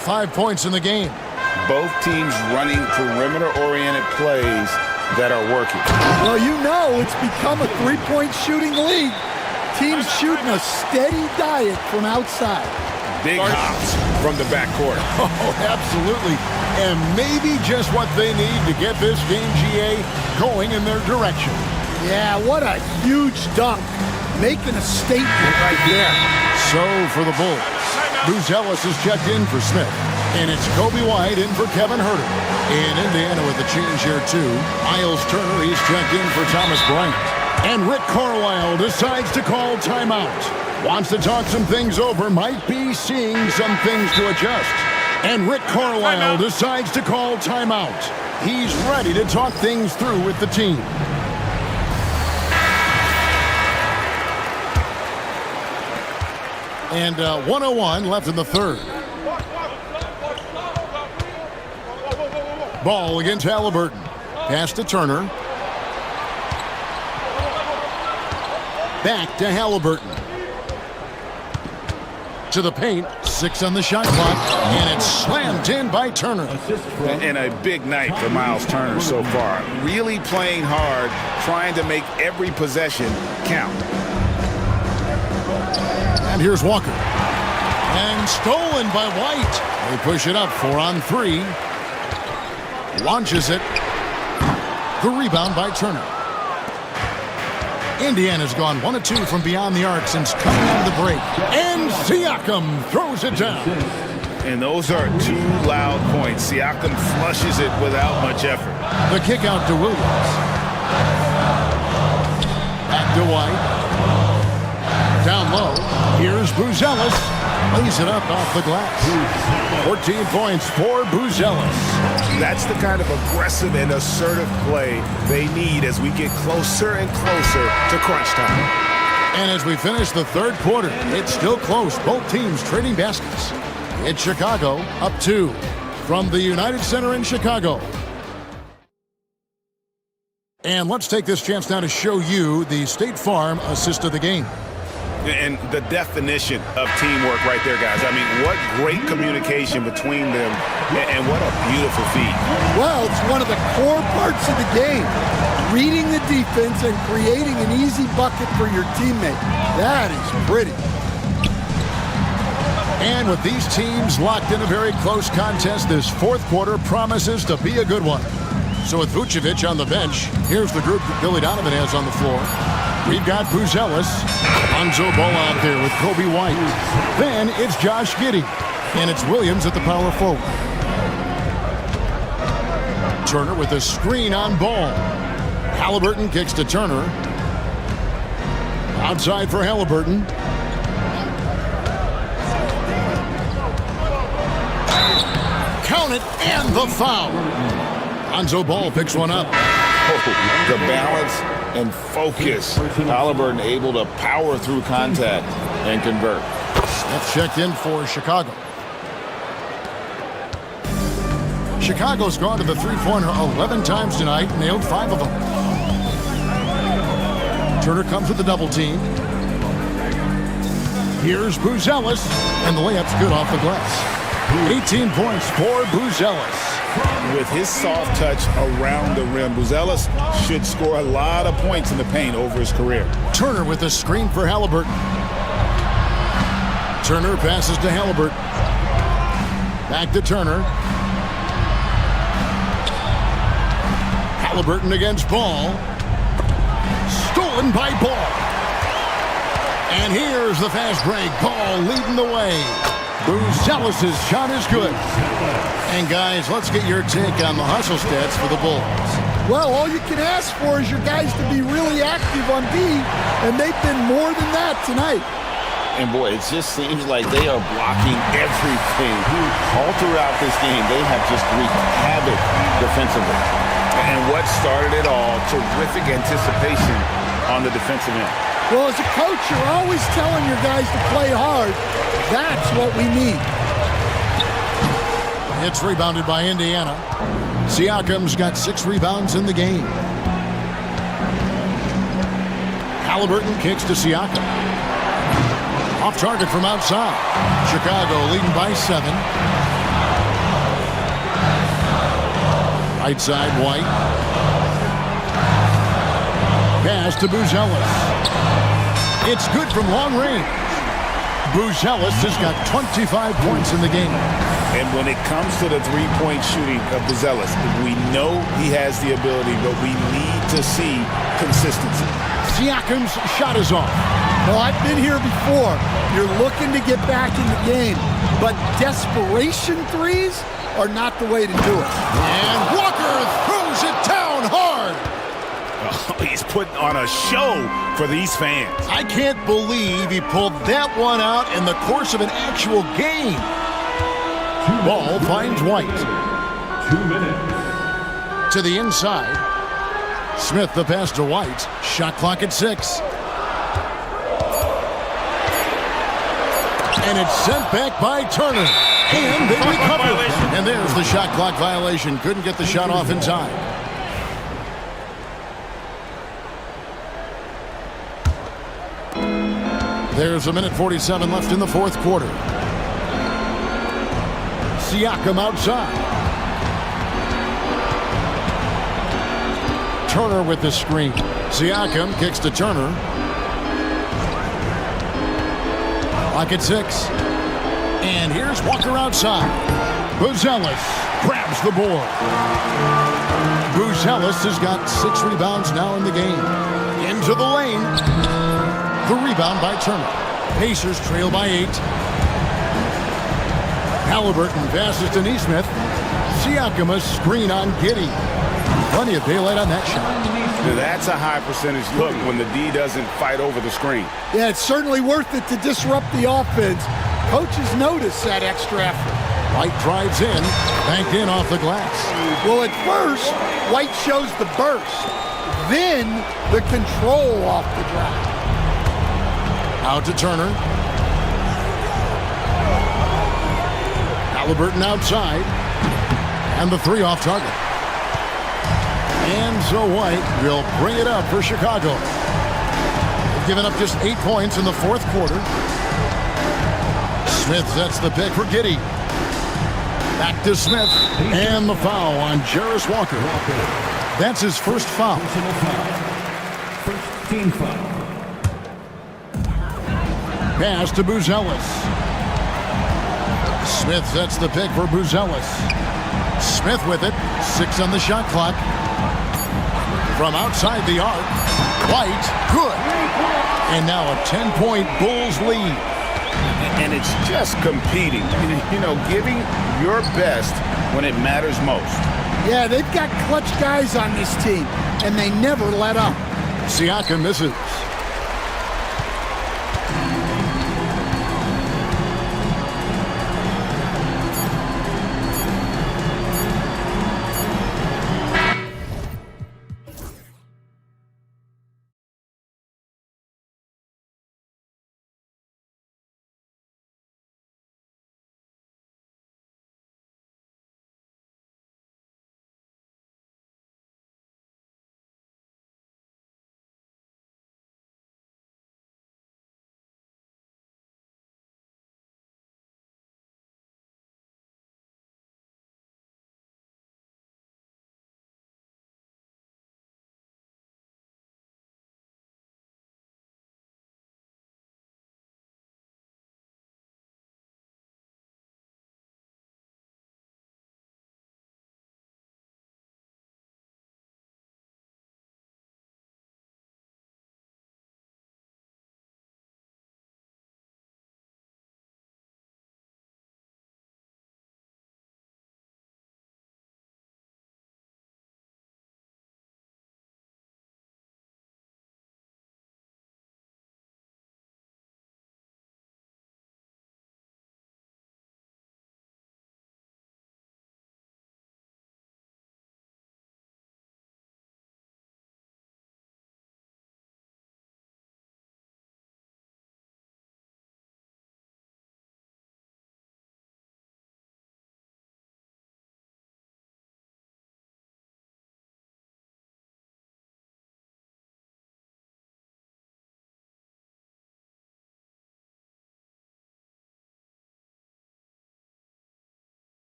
5 points in the game. Both teams running perimeter-oriented plays that are working. Well, you know it's become a three-point shooting league. Teams shooting a steady diet from outside. Big hops from the backcourt. Oh, absolutely. And maybe just what they need to get this game, GA, going in their direction. Yeah, what a huge dunk. Making a statement right there. So for the Bulls, Buzelis is checked in for Smith. And it's Kobe White in for Kevin Herter. In Indiana with the change here, too. Miles Turner, he's checked in for Thomas Bryant. And Rick Carlisle decides to call timeout. Wants to talk some things over, might be seeing some things to adjust. And Rick Carlisle decides to call timeout. He's ready to talk things through with the team. And 1:01 left in the third. Ball against Halliburton. Pass to Turner. Back to Halliburton. To the paint. 6 on the shot clock. And it's slammed in by Turner. And a big night for Miles Turner so far. Really playing hard, trying to make every possession count. And here's Walker. And stolen by White. They push it up 4 on 3. Launches it. The rebound by Turner. Indiana's gone 1 of 2 from beyond the arc since coming out of the break. And Siakam throws it down. And those are 2 loud points. Siakam flushes it without much effort. The kick out to Williams. Back to White. Down low. Here's Buzelis. Lays it up off the glass. 14 points for Buzelis. That's the kind of aggressive and assertive play they need as we get closer and closer to crunch time. And as we finish the third quarter, it's still close. Both teams trading baskets. It's Chicago up 2 from the United Center in Chicago. And let's take this chance now to show you the State Farm assist of the game. And the definition of teamwork right there, guys. I mean, what great communication between them, and what a beautiful feed. Well, it's one of the core parts of the game. Reading the defense and creating an easy bucket for your teammate. That is pretty. And with these teams locked in a very close contest, this fourth quarter promises to be a good one. So with Vucevic on the bench, here's the group that Billy Donovan has on the floor. We've got Buzelis, Lonzo Ball out there with Kobe White. Then it's Josh Giddey, and it's Williams at the power forward. Turner with a screen on Ball. Halliburton kicks to Turner. Outside for Halliburton. Count it, and the foul. Lonzo Ball picks one up. Oh, the balance and focus. Halliburton able to power through contact and convert. That's checked in for Chicago. Chicago's gone to the three-pointer 11 times tonight, nailed 5 of them. Turner comes with the double team. Here's Buzelis, and the layup's good off the glass. 18 points for Buzelis. With his soft touch around the rim, Buzelis should score a lot of points in the paint over his career. Turner with a screen for Halliburton. Turner passes to Halliburton. Back to Turner. Halliburton against Ball. Stolen by Ball. And here's the fast break. Ball leading the way. Buzelis' shot is good. And guys, let's get your take on the hustle stats for the Bulls. Well, all you can ask for is your guys to be really active on D, and they've been more than that tonight. And boy, it just seems like they are blocking everything. All throughout this game, they have just wreaked havoc defensively. And what started it all, terrific anticipation on the defensive end. Well, as a coach, you're always telling your guys to play hard. That's what we need. It's rebounded by Indiana. Siakam's got 6 rebounds in the game. Halliburton kicks to Siakam. Off target from outside. Chicago leading by 7. Right side, White. Pass to Buzelis. It's good from long range. Buzelis has got 25 points in the game. And when it comes to the three-point shooting of Buzelis, we know he has the ability, but we need to see consistency. Siakam's shot is off. Well, I've been here before. You're looking to get back in the game, but desperation threes are not the way to do it. And Walker throws it down hard. Oh, he's putting on a show for these fans. I can't believe he pulled that one out in the course of an actual game. Ball finds White. 2 minutes. To the inside. Smith the pass to White. Shot clock at 6. And it's sent back by Turner. And they recover. And there's the shot clock violation. Couldn't get the shot off in time. There's 1:47 left in the fourth quarter. Siakam outside. Turner with the screen. Siakam kicks to Turner. Clock at 6. And here's Walker outside. Buzelis grabs the board. Buzelis has got 6 rebounds now in the game. Into the lane. The rebound by Turner. Pacers trail by 8. Halliburton passes to Neesmith. Siakam a screen on Giddey. Plenty of daylight on that shot. That's a high percentage look when the D doesn't fight over the screen. Yeah, it's certainly worth it to disrupt the offense. Coaches notice that extra effort. White drives in, banked in off the glass. Well, at first, White shows the burst, then the control off the drive. Out to Turner. Halliburton outside. And the three off target. And so White will bring it up for Chicago. They've given up just 8 points in the fourth quarter. Smith sets the pick for Giddey. Back to Smith. And the foul on Jarris Walker. That's his first foul. First team foul. Pass to Buzelis. Smith sets the pick for Buzelis. Smith with it. 6 on the shot clock. From outside the arc. White. Good. And now a 10-point Bulls lead. And it's just competing. You know, giving your best when it matters most. Yeah, they've got clutch guys on this team, and they never let up. Siakam misses.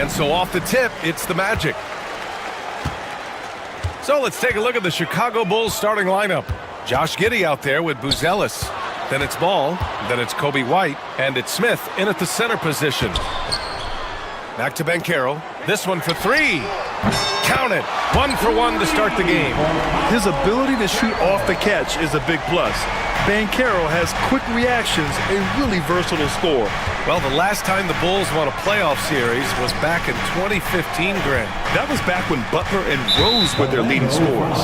And so off the tip, it's the Magic. So let's take a look at the Chicago Bulls starting lineup. Josh Giddey out there with Buzelis. Then it's Ball, then it's Kobe White, and it's Smith in at the center position. Back to Banchero. This one for three. Count it. 1 for 1 to start the game. His ability to shoot off the catch is a big plus. Banchero has quick reactions, a really versatile scorer. Well, the last time the Bulls won a playoff series was back in 2015, Grant. That was back when Butler and Rose were their leading scorers.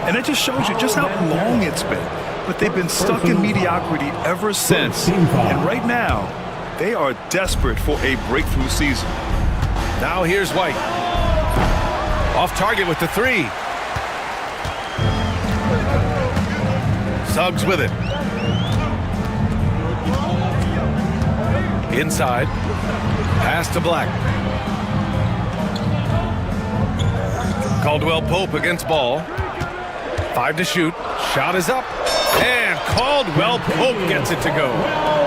And it just shows you just how long it's been. But they've been stuck in mediocrity ever since. And right now, they are desperate for a breakthrough season. Now here's White. Off target with the three. Suggs with it. Inside. Pass to Black. Caldwell Pope against Ball. 5 to shoot. Shot is up. And Caldwell Pope gets it to go.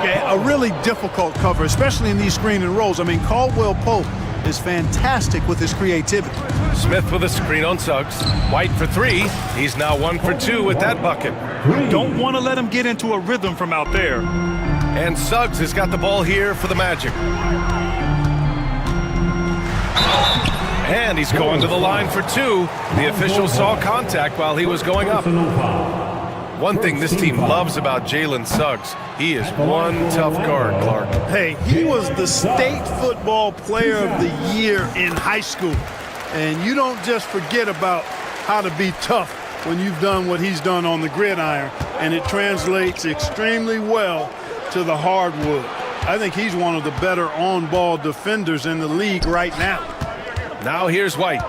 Yeah, a really difficult cover, especially in these screen and rolls. I mean, Caldwell Pope is fantastic with his creativity. Smith with a screen on Suggs. White for three. He's now 1 for 2 with that bucket. Don't want to let him get into a rhythm from out there. And Suggs has got the ball here for the Magic. And he's going to the line for 2. The official saw contact while he was going up. One thing this team loves about Jalen Suggs, he is one tough guard, Clark. Hey, he was the state football player of the year in high school. And you don't just forget about how to be tough when you've done what he's done on the gridiron. And it translates extremely well to the hardwood. I think he's one of the better on-ball defenders in the league right now. Now here's White.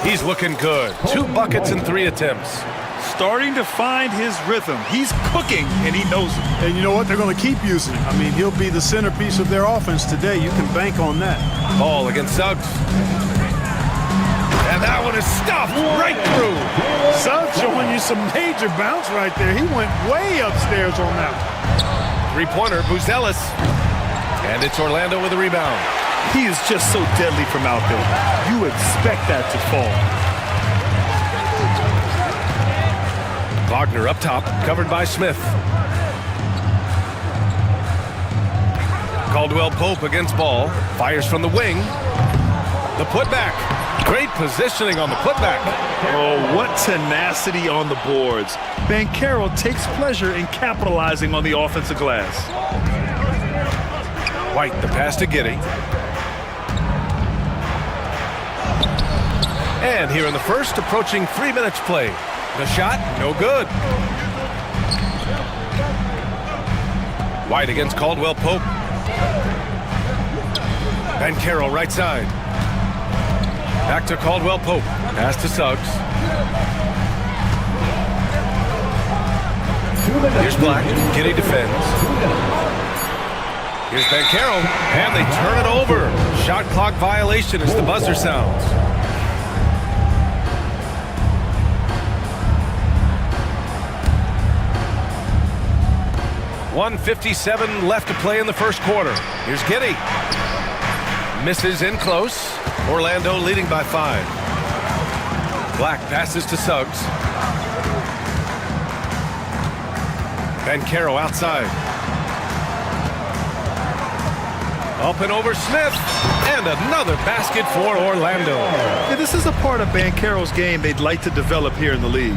He's looking good. 2 buckets in 3 attempts. Starting to find his rhythm. He's cooking, and he knows it. And you know what? They're going to keep using him. I mean, he'll be the centerpiece of their offense today. You can bank on that. Ball against Suggs. And that one is stuffed right through. Suggs showing you some major bounce right there. He went way upstairs on that one. 3-pointer, Buzelis. And it's Orlando with a rebound. He is just so deadly from out there. You expect that to fall. Wagner up top, covered by Smith. Caldwell Pope against Ball. Fires from the wing. The putback. Great positioning on the putback. Oh, what tenacity on the boards. Banchero takes pleasure in capitalizing on the offensive glass. White, the pass to Giddey. And here in the first, approaching 3 minutes play. The shot, no good. White against Caldwell Pope. Banchero right side. Back to Caldwell Pope. Pass to Suggs. Here's Black. Giddey defends. Here's Banchero. And they turn it over. Shot clock violation as the buzzer sounds. .157 left to play in the first quarter. Here's Giddey. Misses in close. Orlando leading by 5. Black passes to Suggs. Banchero outside. Up and over Smith. And another basket for Orlando. Yeah, this is a part of Banchero's game they'd like to develop here in the league.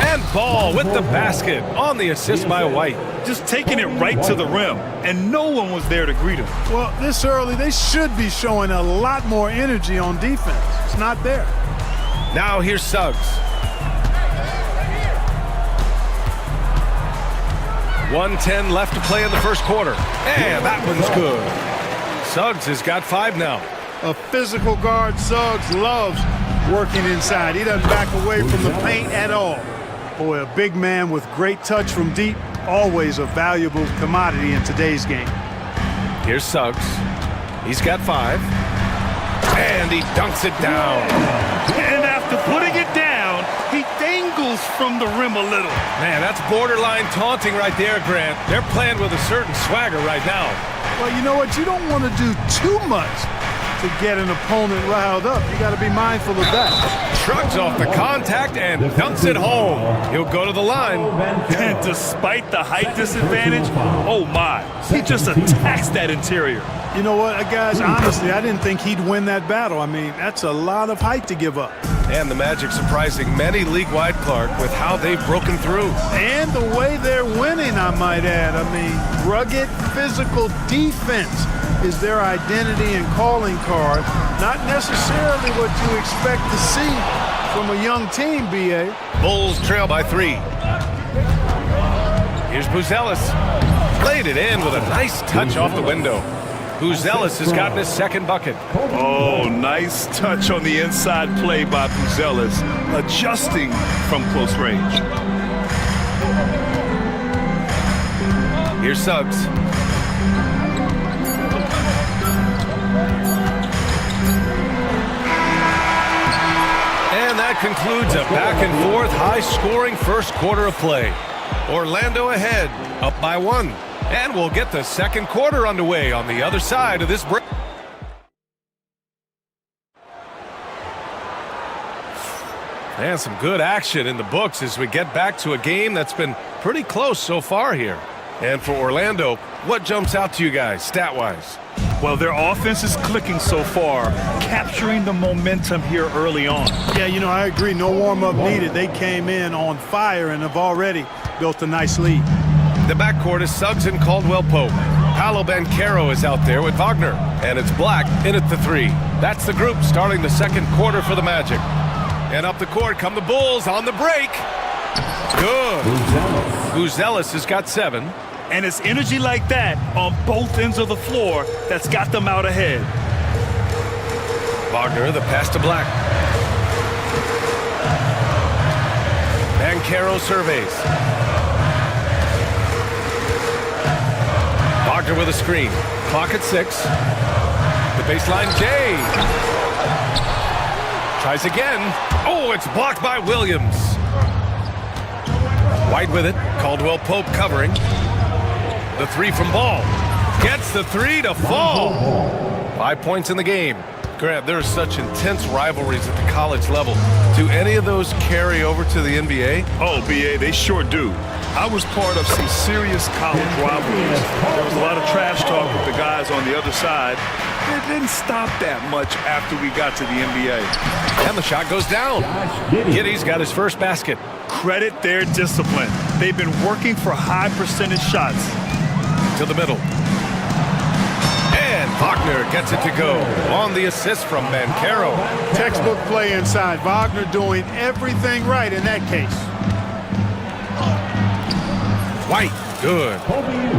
And Ball with the basket on the assist by White. Just taking it right to the rim, and no one was there to greet him. Well, this early, they should be showing a lot more energy on defense. It's not there. Now here's Suggs. 1:10 left to play in the first quarter. And that one's good. Suggs has got 5 now. A physical guard, Suggs loves working inside. He doesn't back away from the paint at all. Boy, a big man with great touch from deep, always a valuable commodity in today's game. Here's Suggs. He's got 5. And he dunks it down. And after putting it down, he dangles dribbles from the rim a little. Man, that's borderline taunting right there, Grant. They're playing with a certain swagger right now. Well, you know what? You don't want to do too much to get an opponent riled up. You got to be mindful of that. Shrugs off the contact and dunks it home. He'll go to the line. And despite the height disadvantage, oh my, he just attacks that interior. You know what, guys? Honestly, I didn't think he'd win that battle. I mean, that's a lot of height to give up. And the Magic surprising many league-wide, Clark, with how they've broken through. And the way they're winning, I might add. I mean, rugged physical defense is their identity and calling card. Not necessarily what you expect to see from a young team, B.A. Bulls trail by 3. Here's Buzelis. Played it in with a nice touch off the window. Buzelis has gotten his second bucket. Oh, nice touch on the inside play by Buzelis, adjusting from close range. Here's Suggs. And that concludes a back-and-forth, high-scoring first quarter of play. Orlando ahead, up by 1. And we'll get the second quarter underway on the other side of this break. And some good action in the books as we get back to a game that's been pretty close so far here. And for Orlando, what jumps out to you guys, stat-wise? Well, their offense is clicking so far, capturing the momentum here early on. Yeah, you know, I agree. No warm-up needed. They came in on fire and have already built a nice lead. The backcourt is Suggs and Caldwell-Pope. Paolo Banchero is out there with Wagner. And it's Black in at the 3. That's the group starting the second quarter for the Magic. And up the court come the Bulls on the break. Good. Buzelis has got 7. And it's energy like that on both ends of the floor that's got them out ahead. Wagner, the pass to Black. Banchero surveys. Wagner with a screen. Clock at 6. The baseline, Jay. Tries again. Oh, it's blocked by Williams. White with it. Caldwell-Pope covering. The 3 from Ball. Gets the 3 to fall. 5 points in the game. Grant, there are such intense rivalries at the college level. Do any of those carry over to the NBA? Oh, BA, they sure do. I was part of some serious college rivalries. There was a lot of trash talk with the guys on the other side. It didn't stop that much after we got to the NBA. And the shot goes down. Giddey's got his first basket. Credit their discipline. They've been working for high percentage shots. To the middle. And Wagner gets it to go on the assist from Banchero. Textbook play inside. Wagner doing everything right in that case. White, good.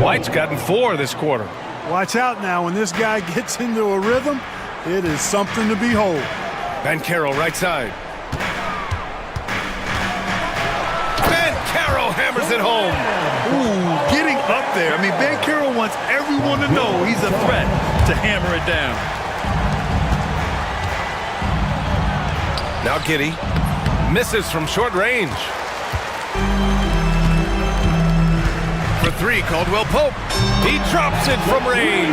White's gotten 4 this quarter. Watch out now. When this guy gets into a rhythm, it is something to behold. Banchero right side. Banchero hammers it home. Ooh, getting up there. I mean, Banchero wants everyone to know he's a threat to hammer it down. Now Giddey misses from short range. For 3, Caldwell-Pope. He drops it from range.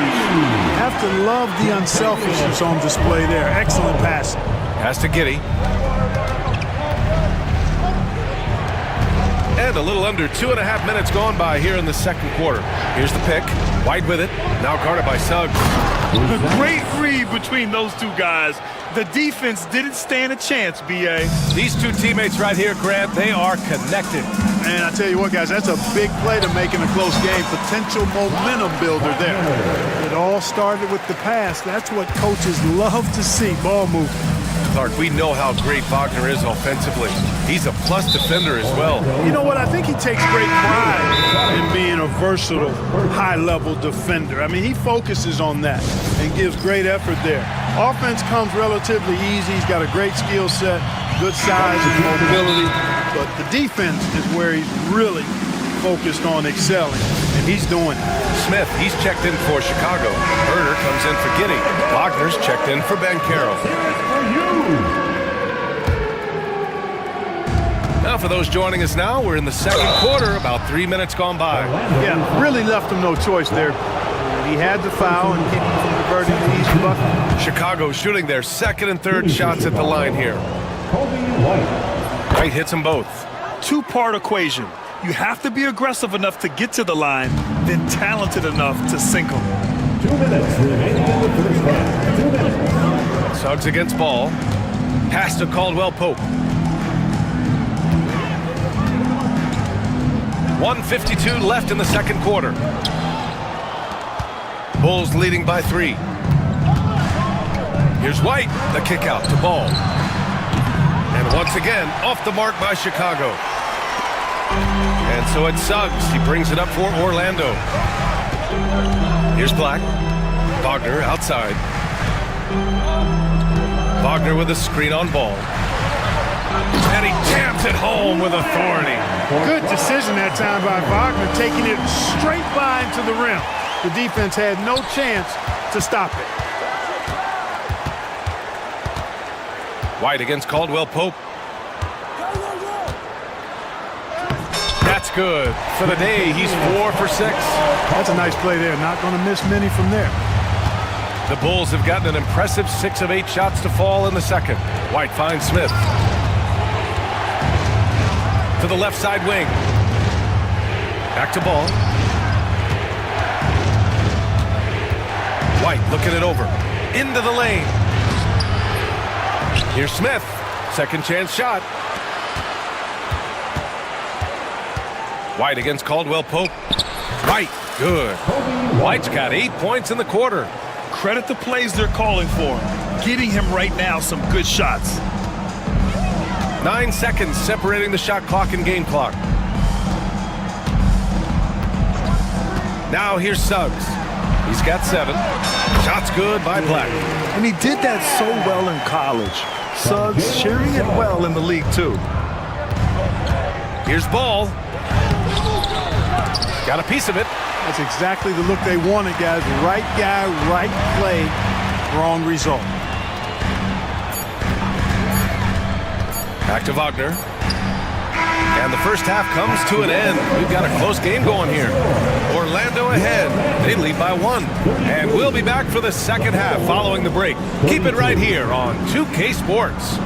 Have to love the unselfishness on display there. Excellent pass. Pass to Giddey. And a little under 2.5 minutes gone by here in the second quarter. Here's the pick. White with it. Now guarded by Suggs. A great read between those two guys. The defense didn't stand a chance, B.A. These two teammates right here, Grant, they are connected. And I tell you what, guys, that's a big play to make in a close game. Potential momentum builder there. It all started with the pass. That's what coaches love to see, ball movement. Clark, we know how great Wagner is offensively. He's a plus defender as well. You know what? I think he takes great pride in being a versatile, high-level defender. I mean, he focuses on that and gives great effort there. Offense comes relatively easy. He's got a great skill set, good size and mobility. But the defense is where he's really focused on excelling, and he's doing it. Smith, he's checked in for Chicago. Herder comes in for Giddey. Wagner's checked in for Banchero. Now, for those joining us now, we're in the second quarter, about 3 minutes gone by. Yeah, really left him no choice there. He had the foul and keep him from converting the easy bucket. Chicago shooting their second and third shots at the line here. White hits them both. Two-part equation. You have to be aggressive enough to get to the line, then talented enough to sink them. 2 minutes remaining in the first half. 2 minutes. Suggs against Ball. Pass to Caldwell Pope. 1:52 left in the second quarter. Bulls leading by 3. Here's White, the kick out to Ball. And once again, off the mark by Chicago. And so it's Suggs. He brings it up for Orlando. Here's Black. Wagner outside. Wagner with a screen on Ball. And he jams it home with authority. Good decision that time by Wagner, taking it straight by into the rim. The defense had no chance to stop it. White against Caldwell Pope. That's good. For the day, he's 4 for 6. That's a nice play there. Not going to miss many from there. The Bulls have gotten an impressive 6 of 8 shots to fall in the second. White finds Smith. To the left side wing. Back to Ball. White looking it over. Into the lane. Here's Smith. Second chance shot. White against Caldwell Pope. White, good. White's got 8 points in the quarter. Credit the plays they're calling for. Getting him right now some good shots. 9 seconds separating the shot clock and game clock. Now here's Suggs. He's got 7. Shots good by Black. And he did that so well in college. Suggs sharing it well in the league, too. Here's Ball. Got a piece of it. That's exactly the look they wanted, guys. Right guy, right play, wrong result. Back to Wagner. And the first half comes to an end. We've got a close game going here. Orlando ahead. They lead by 1. And we'll be back for the second half following the break. Keep it right here on 2K Sports.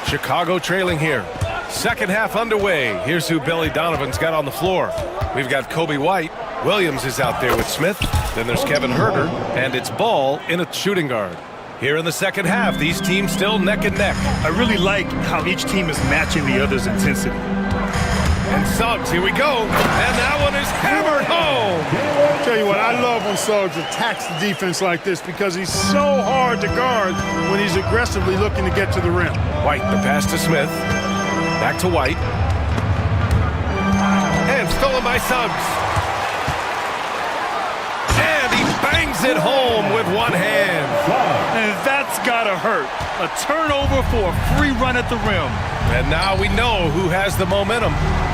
Chicago trailing here. Second half underway. Here's who Billy Donovan's got on the floor. We've got Kobe White. Williams is out there with Smith. Then there's Kevin Herter. And it's Ball in a shooting guard. Here in the second half, these teams still neck and neck. I really like how each team is matching the other's intensity. And Suggs, here we go. And that one is hammered home. I'll tell you what, I love when Suggs attacks the defense like this because he's so hard to guard when he's aggressively looking to get to the rim. White, the pass to Smith. Back to White. And stolen by Suggs. And he bangs it home with one hand. And that's gotta hurt. A turnover for a free run at the rim. And now we know who has the momentum.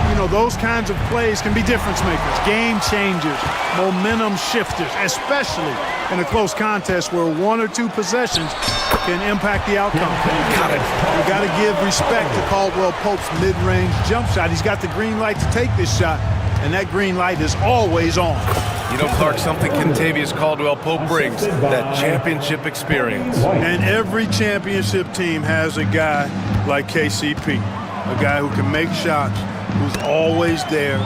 You know, those kinds of plays can be difference makers, game changers, momentum shifters, especially in a close contest where 1 or 2 possessions can impact the outcome. You got to give respect to Caldwell Pope's mid-range jump shot. He's got the green light to take this shot, and that green light is always on. You know, Clark, something Kentavious Caldwell Pope brings, that championship experience. And every championship team has a guy like KCP, a guy who can make shots, who's always there,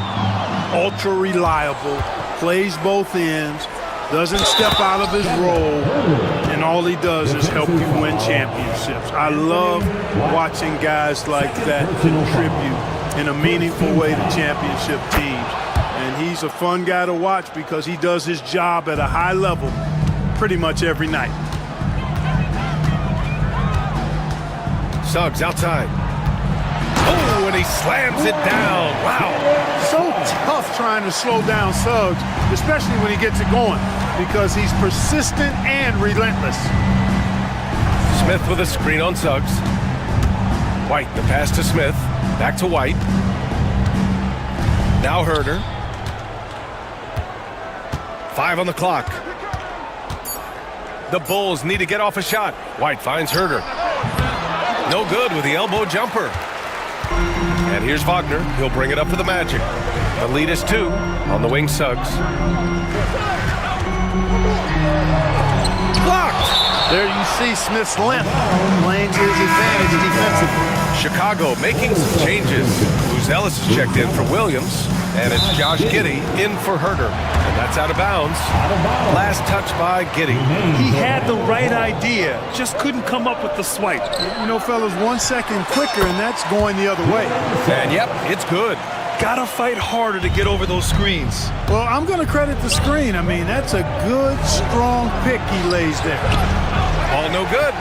ultra reliable, plays both ends, doesn't step out of his role, and all he does is help you win championships. I love watching guys like that contribute in a meaningful way to championship teams. And he's a fun guy to watch because he does his job at a high level pretty much every night. Suggs outside. Oh, and he slams it down. Wow. So tough trying to slow down Suggs, especially when he gets it going, because he's persistent and relentless. Smith with a screen on Suggs. White, the pass to Smith. Back to White. Now Herder. 5 on the clock. The Bulls need to get off a shot. White finds Herder. No good with the elbow jumper. And here's Wagner. He'll bring it up for the Magic. The lead is 2 on the wing. Suggs. Blocked. There you see Smith's length playing to his advantage defensively. Chicago making some changes. Ellis is checked in for Williams, and it's Josh Giddey in for Herder. And that's out of bounds. Last touch by Giddey. He had the right idea, just couldn't come up with the swipe. You know, fellas, 1 second quicker, and that's going the other way. And yep, it's good. Gotta fight harder to get over those screens. Well, I'm going to credit the screen. I mean, that's a good, strong pick he lays there. All no good.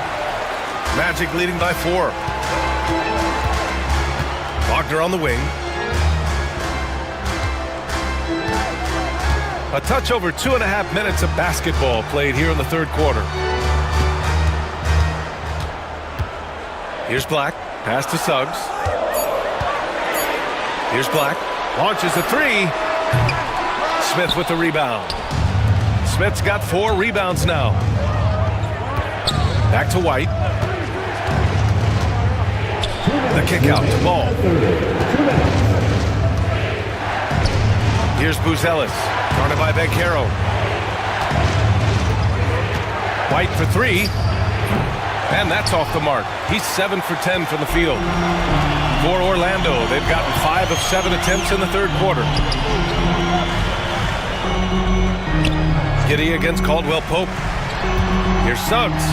Magic leading by 4. Wagner on the wing. A touch over 2.5 minutes of basketball played here in the third quarter. Here's Black. Pass to Suggs. Here's Black. Launches a 3. Smith with the rebound. Smith's got 4 rebounds now. Back to White. The kick out to Ball. Here's Buzelis. Guarded by Beccaro. White for 3. And that's off the mark. He's 7 for 10 from the field. For Orlando, they've gotten 5 of 7 attempts in the third quarter. Giddey against Caldwell Pope. Here's Suggs.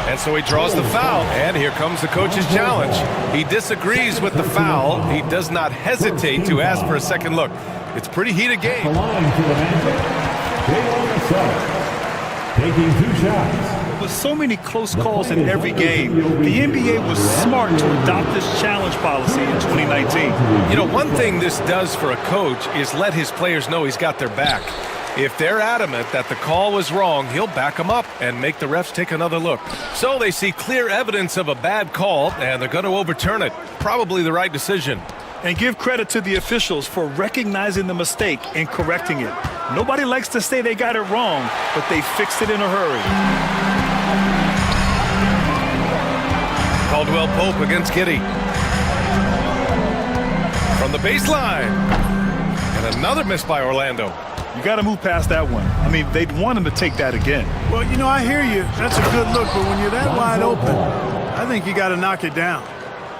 And so he draws the foul. And here comes the coach's challenge. He disagrees with the foul. He does not hesitate to ask for a second look. It's a pretty heated game. Taking 2 shots. With so many close calls in every game, the NBA was smart to adopt this challenge policy in 2019. You know, one thing this does for a coach is let his players know he's got their back. If they're adamant that the call was wrong, he'll back them up and make the refs take another look. So they see clear evidence of a bad call, and they're going to overturn it. Probably the right decision. And give credit to the officials for recognizing the mistake and correcting it. Nobody likes to say they got it wrong, but they fixed it in a hurry. Caldwell Pope against Giddey. From the baseline. And another miss by Orlando. You got to move past that one. I mean, they'd want him to take that again. Well, you know, I hear you. That's a good look, but when you're that wide open, I think you got to knock it down.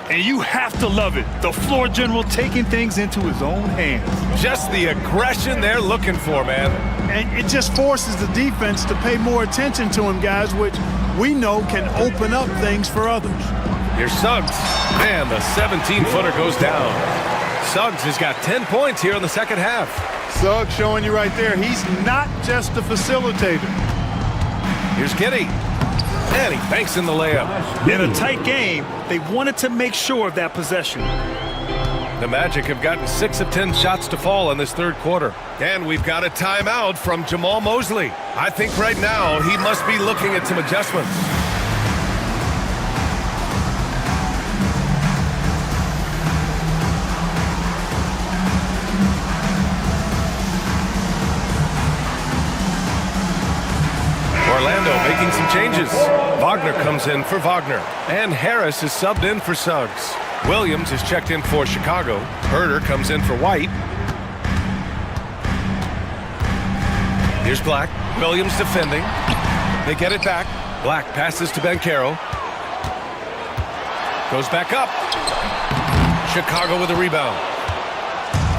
And you have to love it. The floor general taking things into his own hands. Just the aggression they're looking for, man. And it just forces the defense to pay more attention to him, guys, which we know can open up things for others. Here's Suggs. And the 17-footer goes down. Suggs has got 10 points here in the second half. Suggs showing you right there, he's not just a facilitator. Here's Giddey. And he banks in the layup. In a tight game, they wanted to make sure of that possession. The Magic have gotten 6 of 10 shots to fall in this third quarter. And we've got a timeout from Jamal Mosley. I think right now he must be looking at some adjustments. making some changes. Wagner comes in for Wagner. And Harris is subbed in for Suggs. Williams is checked in for Chicago. Herder comes in for White. Here's Black. Williams defending. They get it back. Black passes to Banchero. Goes back up. Chicago with a rebound.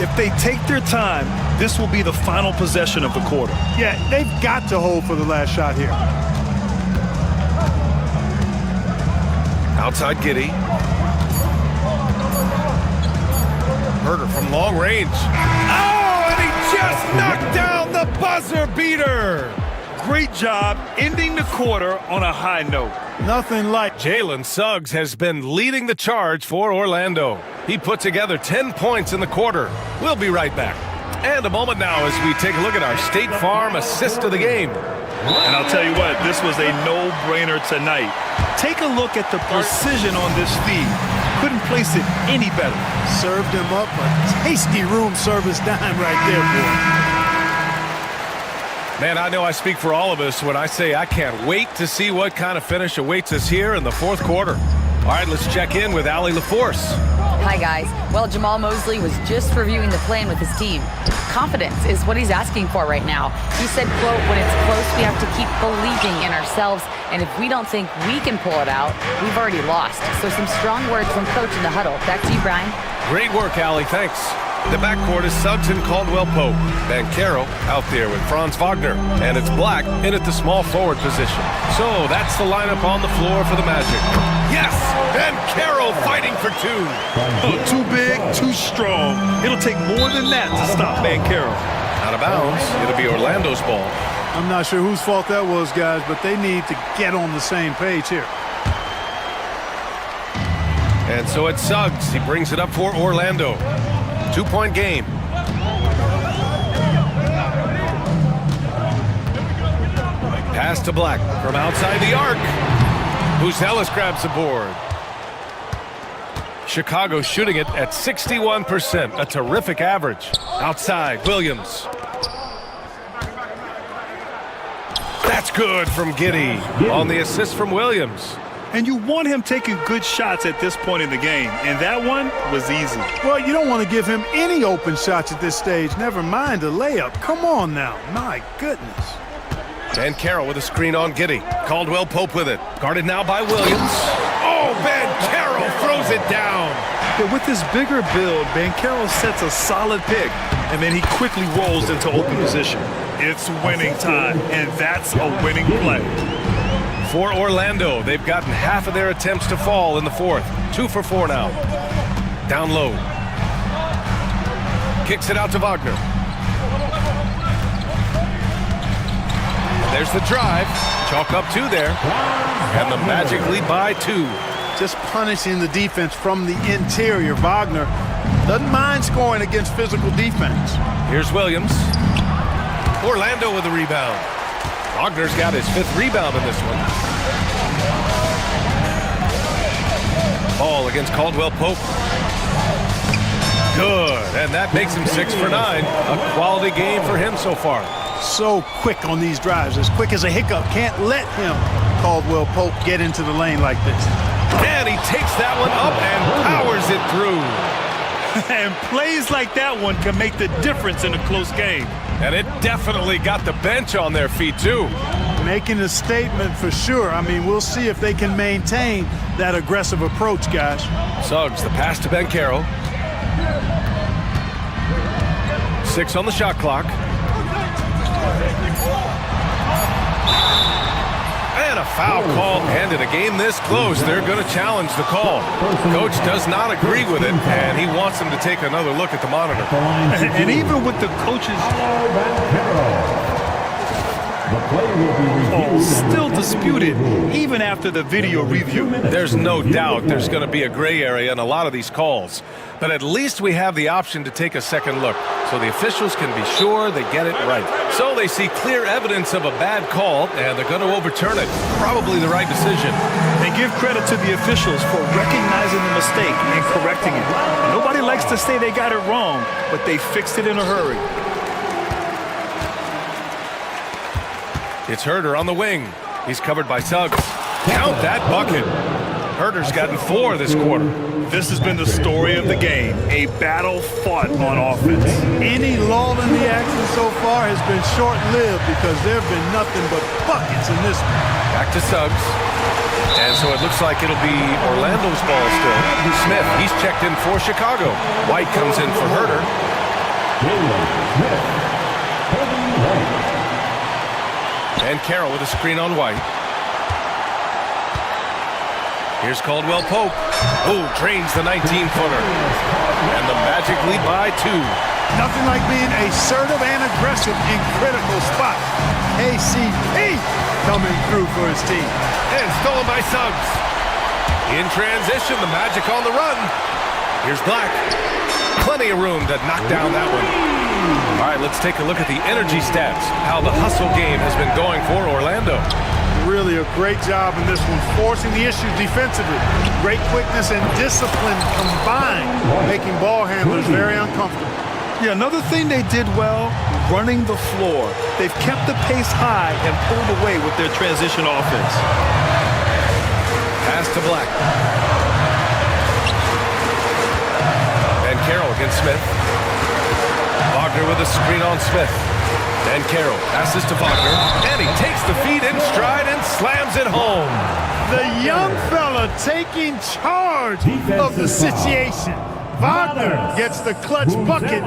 If they take their time, this will be the final possession of the quarter. Yeah, they've got to hold for the last shot here. Outside Giddey. Herder from long range. Oh, and he just knocked down the buzzer beater. Great job ending the quarter on a high note. Nothing like Jalen Suggs has been leading the charge for Orlando. He put together 10 points in the quarter. We'll be right back. And a moment now as we take a look at our State Farm assist of the game. And I'll tell you what, this was a no-brainer tonight. Take a look at the precision on this feed. Couldn't place it any better. served him up a tasty room service dime right there, boy. Man, I know I speak for all of us when I say I can't wait to see what kind of finish awaits us here in the fourth quarter. All right, let's check in with Allie LaForce. Hi, guys. Well, Jamal Mosley was just reviewing the plan with his team. Confidence is what he's asking for right now. He said, quote, when it's close, we have to keep believing in ourselves, and if we don't think we can pull it out, we've already lost. So some strong words from coach in the huddle. Back to you, Brian. Great work, Allie. Thanks. The backcourt is Suggs and Caldwell-Pope. Banchero out there with Franz Wagner. And it's Black in at the small forward position. So that's the lineup on the floor for the Magic. Yes! Banchero fighting for two. Oh, too big, too strong. It'll take more than that to stop Banchero. Out of bounds. It'll be Orlando's ball. I'm not sure whose fault that was, guys, but they need to get on the same page here. And so it's Suggs. He brings it up for Orlando. 2-point game. Pass to Black from outside the arc. Buzelis grabs the board. Chicago shooting it at 61%, a terrific average. Outside, Williams. That's good from Giddey on the assist from Williams. And you want him taking good shots at this point in the game, and that one was easy. Well, you don't want to give him any open shots at this stage, never mind a layup. Come on now, my goodness. Banchero with a screen on Giddey. Caldwell-Pope with it. Guarded now by Williams. Oh, Banchero throws it down. But with this bigger build, Banchero sets a solid pick, and then he quickly rolls into open position. It's winning time, and that's a winning play. For Orlando, they've gotten half of their attempts to fall in the fourth. 2 for 4 now. Down low. Kicks it out to Wagner. There's the drive. Chalk up 2 there. And the Magic lead by 2. Just punishing the defense from the interior. Wagner doesn't mind scoring against physical defense. Here's Williams. Orlando with a rebound. Wagner's got his 5th rebound in this one. Ball against Caldwell-Pope. Good, and that makes him 6 for 9. A quality game for him so far. So quick on these drives, as quick as a hiccup. Can't let him, Caldwell-Pope, get into the lane like this. And he takes that one up and powers it through. And plays like that one can make the difference in a close game. And it definitely got the bench on their feet, too. Making a statement for sure. I mean, we'll see if they can maintain that aggressive approach, guys. Suggs, the pass to Banchero. 6 on the shot clock. And a foul call. And in a game this close, they're going to challenge the call. Coach does not agree with it, and he wants them to take another look at the monitor. And even with the coaches still disputed, even after the video review. There's no doubt there's going to be a gray area in a lot of these calls. But at least we have the option to take a second look, so the officials can be sure they get it right. So they see clear evidence of a bad call, and they're going to overturn it. Probably the right decision. And give credit to the officials for recognizing the mistake and correcting it. Nobody likes to say they got it wrong, but they fixed it in a hurry. It's Herder on the wing. He's covered by Suggs. Count that bucket. Herder's gotten 4 this quarter. This has been the story of the game, a battle fought on offense. Any lull in the action so far has been short-lived because there have been nothing but buckets in this one. Back to Suggs. And so it looks like it'll be Orlando's ball still. Smith, he's checked in for Chicago. White comes in for Herder. And Carroll with a screen on White. Here's Caldwell Pope. Oh, drains the 19-footer. And the Magic lead by 2. Nothing like being assertive and aggressive in critical spots. KCP coming through for his team. And stolen by Suggs. In transition, the Magic on the run. Here's Black. Plenty of room to knock down that one. All right, let's take a look at the energy stats. How the hustle game has been going for Orlando. Really a great job in this one, forcing the issue defensively. Great quickness and discipline combined, making ball handlers very uncomfortable. Yeah, another thing they did well, running the floor. They've kept the pace high and pulled away with their transition offense. Pass to Black. And Carroll against Smith. Wagner with a screen on Smith. And Carroll passes to Wagner. And he takes the feed in stride and slams it home. The young fella taking charge of the situation. Wagner gets the clutch bucket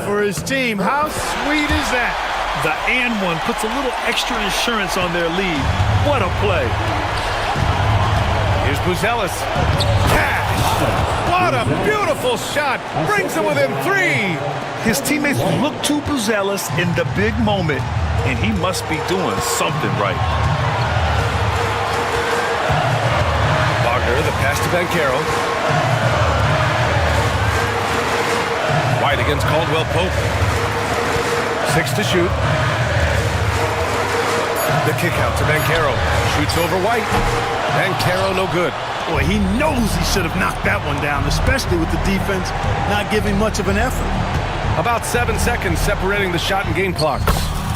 for his team. How sweet is that? The and one puts a little extra insurance on their lead. What a play. Here's Buzelis. Cash! What a beautiful shot! Brings him within 3. His teammates look to Buzelis in the big moment, and he must be doing something right. Wagner, the pass to Banchero. White against Caldwell Pope. 6 to shoot. The kick out to Banchero. Shoots over White. Banchero no good. Boy, he knows he should have knocked that one down, especially with the defense not giving much of an effort. About 7 seconds separating the shot and game clocks.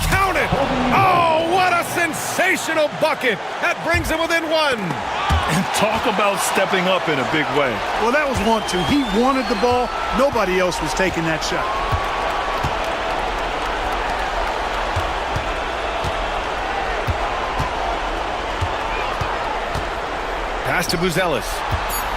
Count it! Oh, what a sensational bucket! That brings him within 1. And talk about stepping up in a big way. Well, that was 1-2. He wanted the ball. Nobody else was taking that shot. Pass to Buzelis.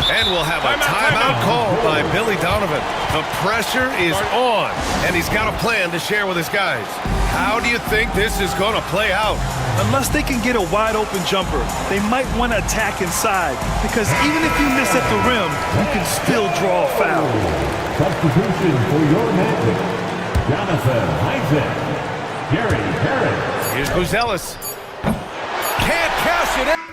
And we'll have a timeout called by Billy Donovan. The pressure is on, and he's got a plan to share with his guys. How do you think this is going to play out? Unless they can get a wide-open jumper, they might want to attack inside, because even if you miss at the rim, you can still draw a foul. Substitution for your Magic. Jonathan Isaac. Gary Harris. Here's Buzelis. Can't cash it in.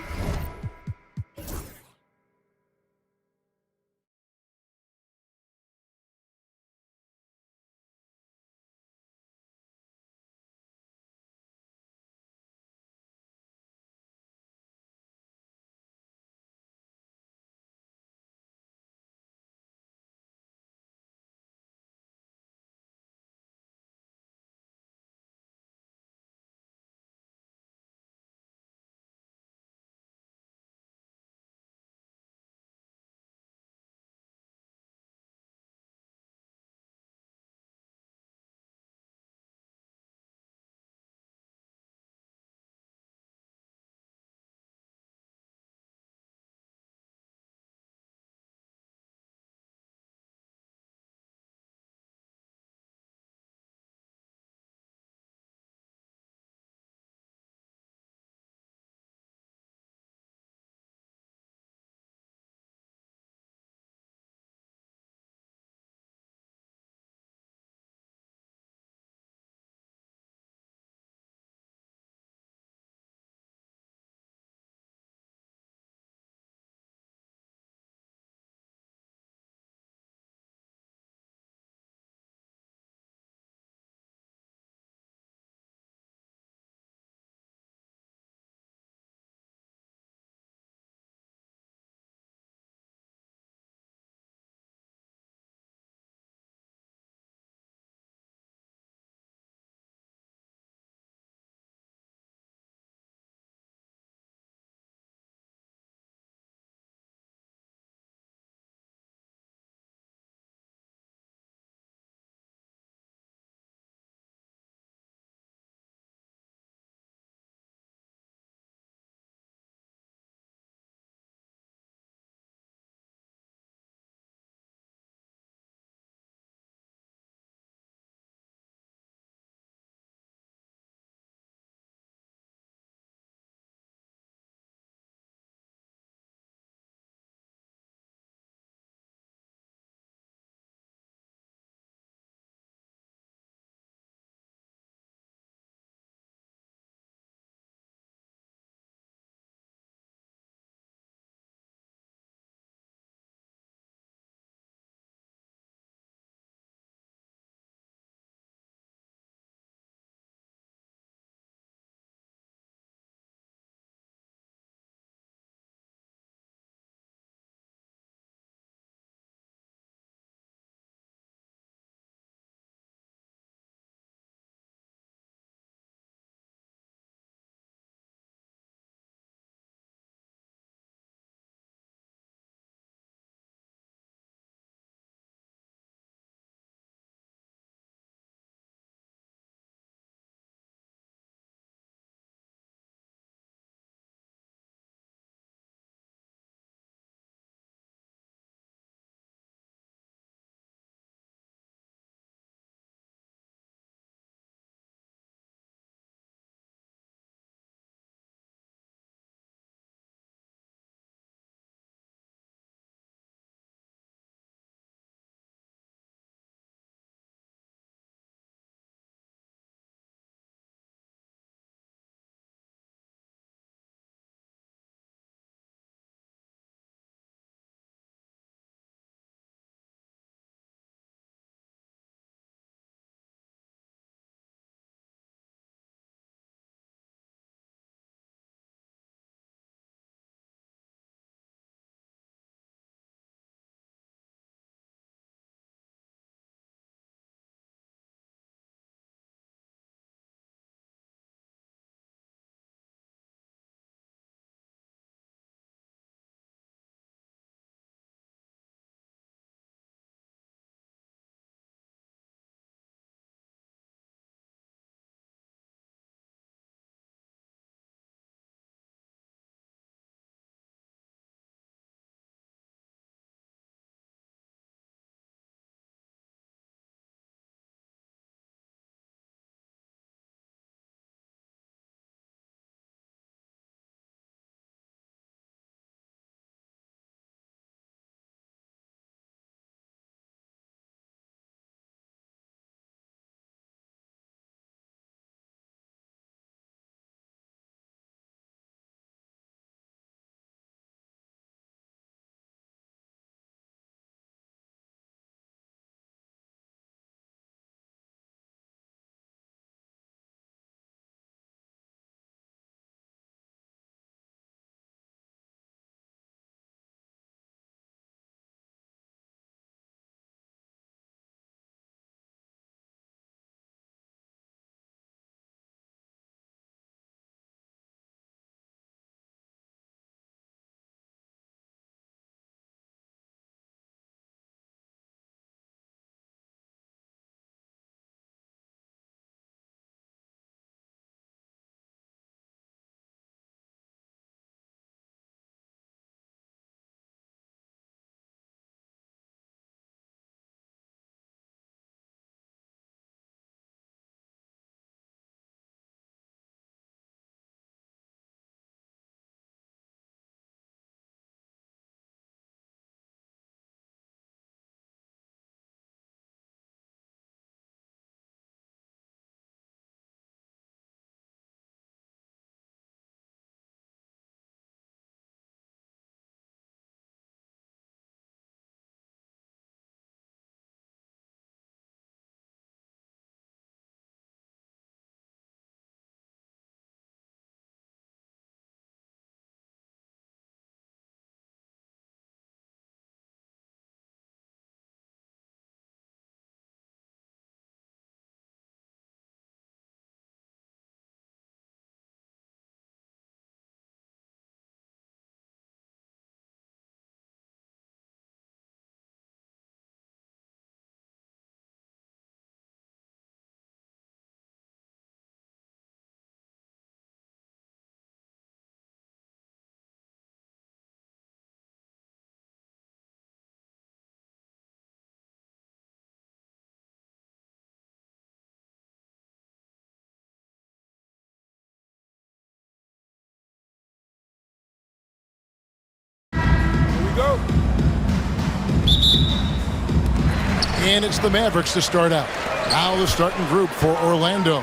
And it's the Mavericks to start out. Now the starting group for Orlando.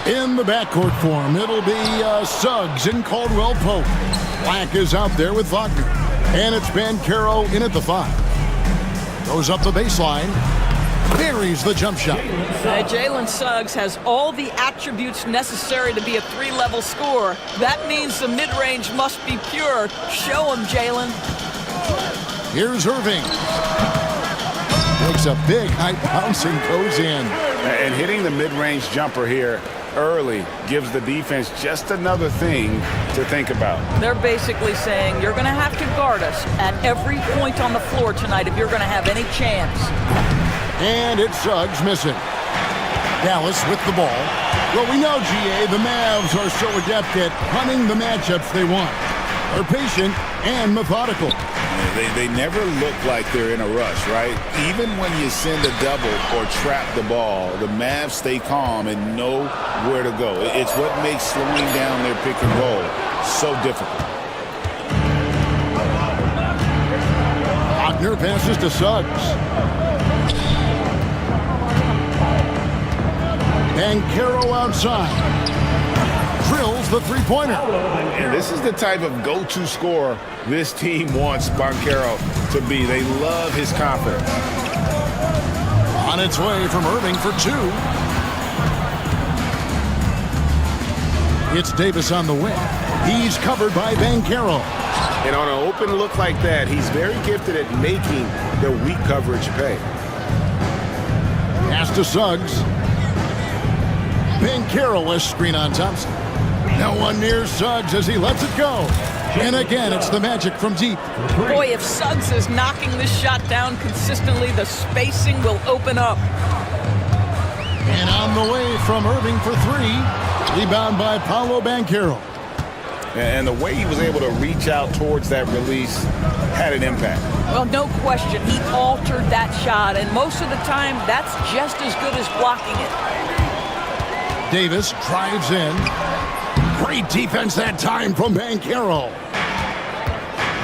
In the backcourt form, it'll be Suggs and Caldwell Pope. Black is out there with Wagner. And it's Banchero in at the 5. Goes up the baseline. Buries the jump shot. Jalen Suggs has all the attributes necessary to be a 3-level scorer. That means the mid-range must be pure. Show him, Jalen. Here's Irving. Makes a big high bounce and goes in. And hitting the mid-range jumper here early gives the defense just another thing to think about. They're basically saying you're going to have to guard us at every point on the floor tonight if you're going to have any chance. And it's Suggs missing. Dallas with the ball. Well, we know, GA, the Mavs are so adept at hunting the matchups they want. They're patient and methodical. They never look like they're in a rush, right? Even when you send a double or trap the ball, the Mavs stay calm and know where to go. It's what makes slowing down their pick and roll so difficult. Wagner passes to Suggs. Banchero outside. Drills the three-pointer. And this is the type of go-to scorer this team wants Banchero to be. They love his confidence. On its way from Irving for 2. It's Davis on the wing. He's covered by Banchero. And on an open look like that, he's very gifted at making the weak coverage pay. Pass to Suggs. Banchero has screen on Thompson. No one near Suggs as he lets it go. And again, it's the Magic from deep. Boy, if Suggs is knocking this shot down consistently, the spacing will open up. And on the way from Irving for 3. Rebound by Paolo Banchero. And the way he was able to reach out towards that release had an impact. Well, no question. He altered that shot, and most of the time, that's just as good as blocking it. Davis drives in. Great defense that time from Banchero.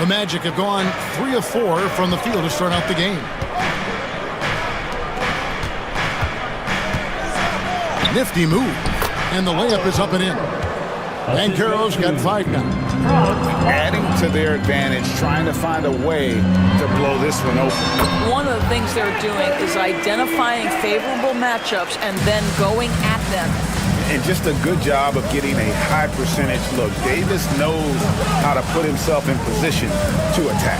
The Magic have gone 3 of 4 from the field to start out the game. Nifty move. And the layup is up and in. Banchero's got 5 now. Adding to their advantage, trying to find a way to blow this one open. One of the things they're doing is identifying favorable matchups and then going at them. And just a good job of getting a high percentage look. Davis knows how to put himself in position to attack.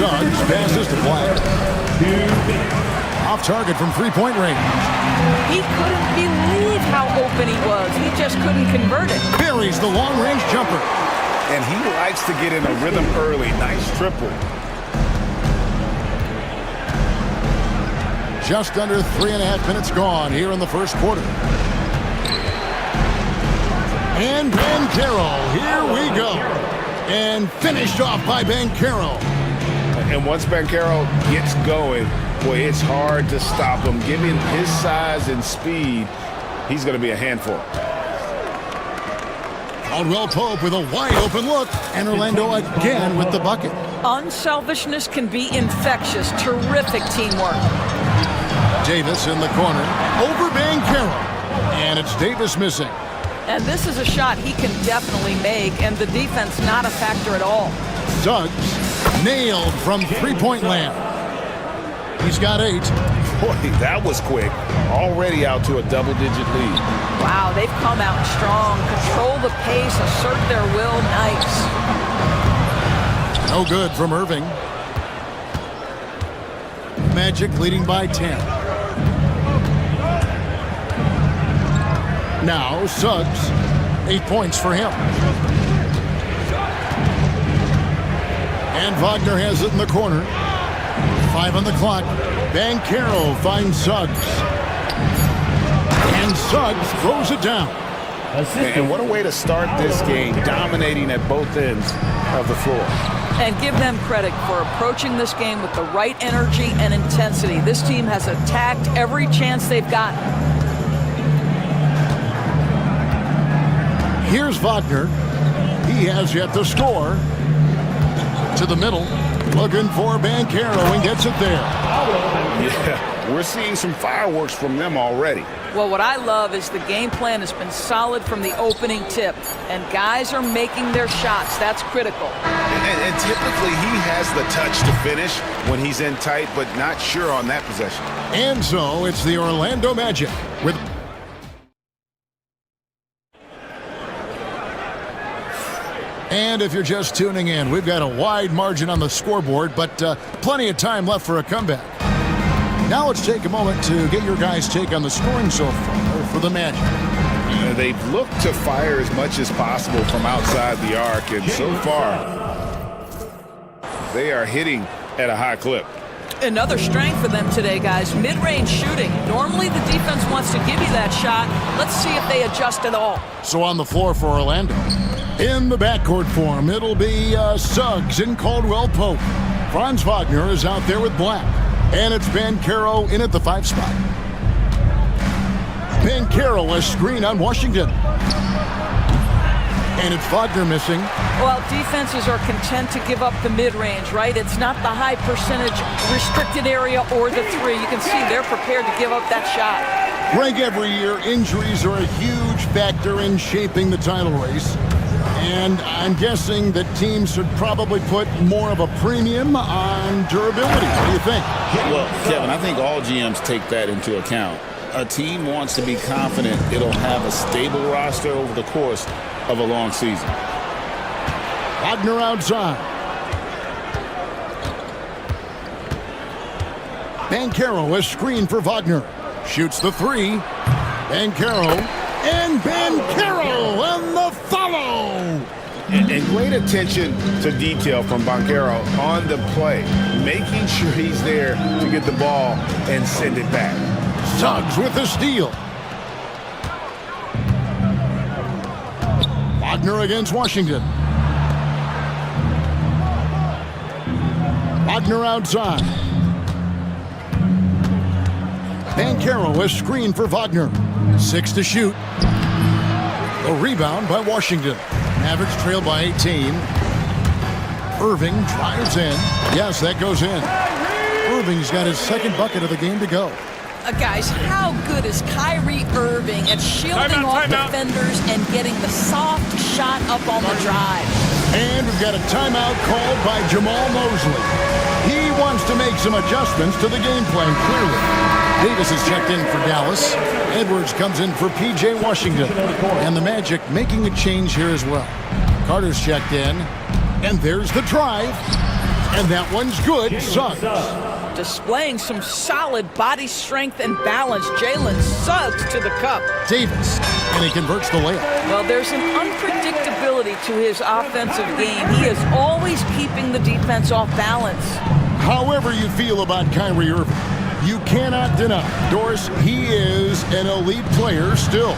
Suggs passes to Black. Off target from three-point range. He couldn't believe how open he was. He just couldn't convert it. Buries the long-range jumper. And he likes to get in a rhythm early. Nice triple. Just under 3.5 minutes gone here in the first quarter. And Banchero, here we go. And finished off by Banchero. And once Banchero gets going, boy, it's hard to stop him. Given his size and speed, he's going to be a handful. Caldwell Pope with a wide open look, and Orlando again with the bucket. Unselfishness can be infectious. Terrific teamwork. Davis in the corner, over Banchero, and it's Davis missing. And this is a shot he can definitely make, and the defense not a factor at all. Suggs nailed from three-point land. He's got 8. Boy, that was quick. Already out to a double-digit lead. Wow, they've come out strong. Control the pace, assert their will. Nice. No good from Irving. Magic leading by 10. Now Suggs, 8 points for him. And Wagner has it in the corner. 5 on the clock. Banchero finds Suggs. And Suggs throws it down. And what a way to start this game, dominating at both ends of the floor. And give them credit for approaching this game with the right energy and intensity. This team has attacked every chance they've gotten. Here's Wagner. He has yet to score. To the middle. Looking for Banchero and gets it there. Yeah, we're seeing some fireworks from them already. Well, what I love is the game plan has been solid from the opening tip, and guys are making their shots. That's critical. And typically he has the touch to finish when he's in tight, but not sure on that possession. And so it's the Orlando Magic with... And if you're just tuning in, we've got a wide margin on the scoreboard, but plenty of time left for a comeback. Now let's take a moment to get your guys' take on the scoring so far for the Magic. They've looked to fire as much as possible from outside the arc, and so far, they are hitting at a high clip. Another strength for them today, guys. Mid-range shooting. Normally the defense wants to give you that shot. Let's see if they adjust at all. So on the floor for Orlando. In the backcourt form, it'll be Suggs and Caldwell Pope. Franz Wagner is out there with Black. And it's Banchero in at the 5 spot. Banchero a screen on Washington. And it's Wagner missing. Well, defenses are content to give up the mid-range, right? It's not the high percentage restricted area or the 3. You can see they're prepared to give up that shot. Greg, every year, injuries are a huge factor in shaping the title race. And I'm guessing that teams should probably put more of a premium on durability. What do you think? Well, Kevin, I think all GMs take that into account. A team wants to be confident it'll have a stable roster over the course of a long season. Wagner outside. Banchero a screen for Wagner. Shoots the 3. Banchero. And Banchero and the follow. And great attention to detail from Banchero on the play, making sure he's there to get the ball and send it back. Suggs with the steal. Wagner against Washington. Wagner outside. Banchero a screen for Wagner. 6 to shoot. A rebound by Washington. Mavericks trail by 18. Irving drives in. Yes, that goes in. Irving's got his second bucket of the game to go. Guys, how good is Kyrie Irving at shielding off defenders and getting the soft shot up on the drive? And we've got a timeout called by Jamal Mosley. He wants to make some adjustments to the game plan, clearly. Davis is checked in for Dallas. Edwards comes in for P.J. Washington. And the Magic making a change here as well. Carter's checked in. And there's the drive. And that one's good. Suggs. Displaying some solid body strength and balance. Jalen Suggs to the cup. Davis. And he converts the layup. Well, there's an unpredictability to his offensive game. He is always keeping the defense off balance. However you feel about Kyrie Irving, you cannot deny, Doris, he is an elite player still.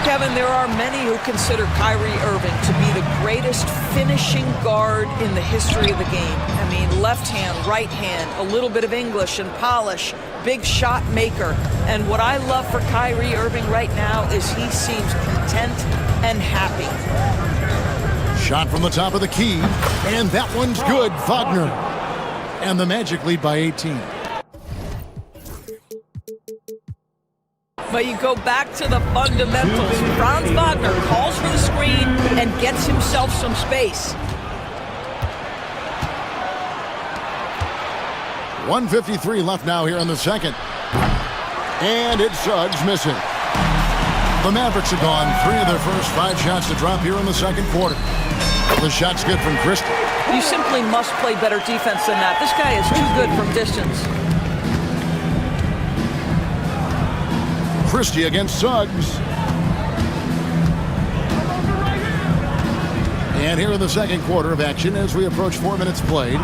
Kevin, there are many who consider Kyrie Irving to be the greatest finishing guard in the history of the game. I mean, left hand, right hand, a little bit of English and polish, big shot maker. And what I love for Kyrie Irving right now is he seems content and happy. Shot from the top of the key, and that one's good, Wagner. And the Magic lead by 18. But you go back to the fundamentals. Franz Wagner calls for the screen and gets himself some space. 1:53 left now here in the second. And it's Suggs missing. The Mavericks have gone 3 of their first 5 shots to drop here in the second quarter. The shot's good from Christie. You simply must play better defense than that. This guy is too good from distance. Christie against Suggs. And here in the second quarter of action as we approach 4 minutes played.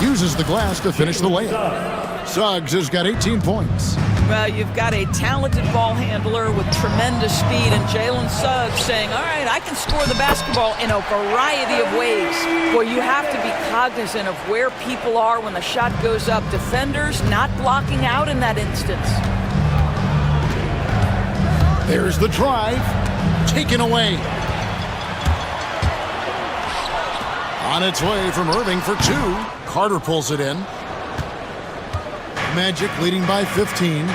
Uses the glass to finish the layup. Suggs has got 18 points. Well, you've got a talented ball handler with tremendous speed, and Jalen Suggs saying, all right, I can score the basketball in a variety of ways. Well, you have to be cognizant of where people are when the shot goes up. Defenders not blocking out in that instance. There's the drive. Taken away. On its way from Irving for two. Carter pulls it in. Magic leading by 15.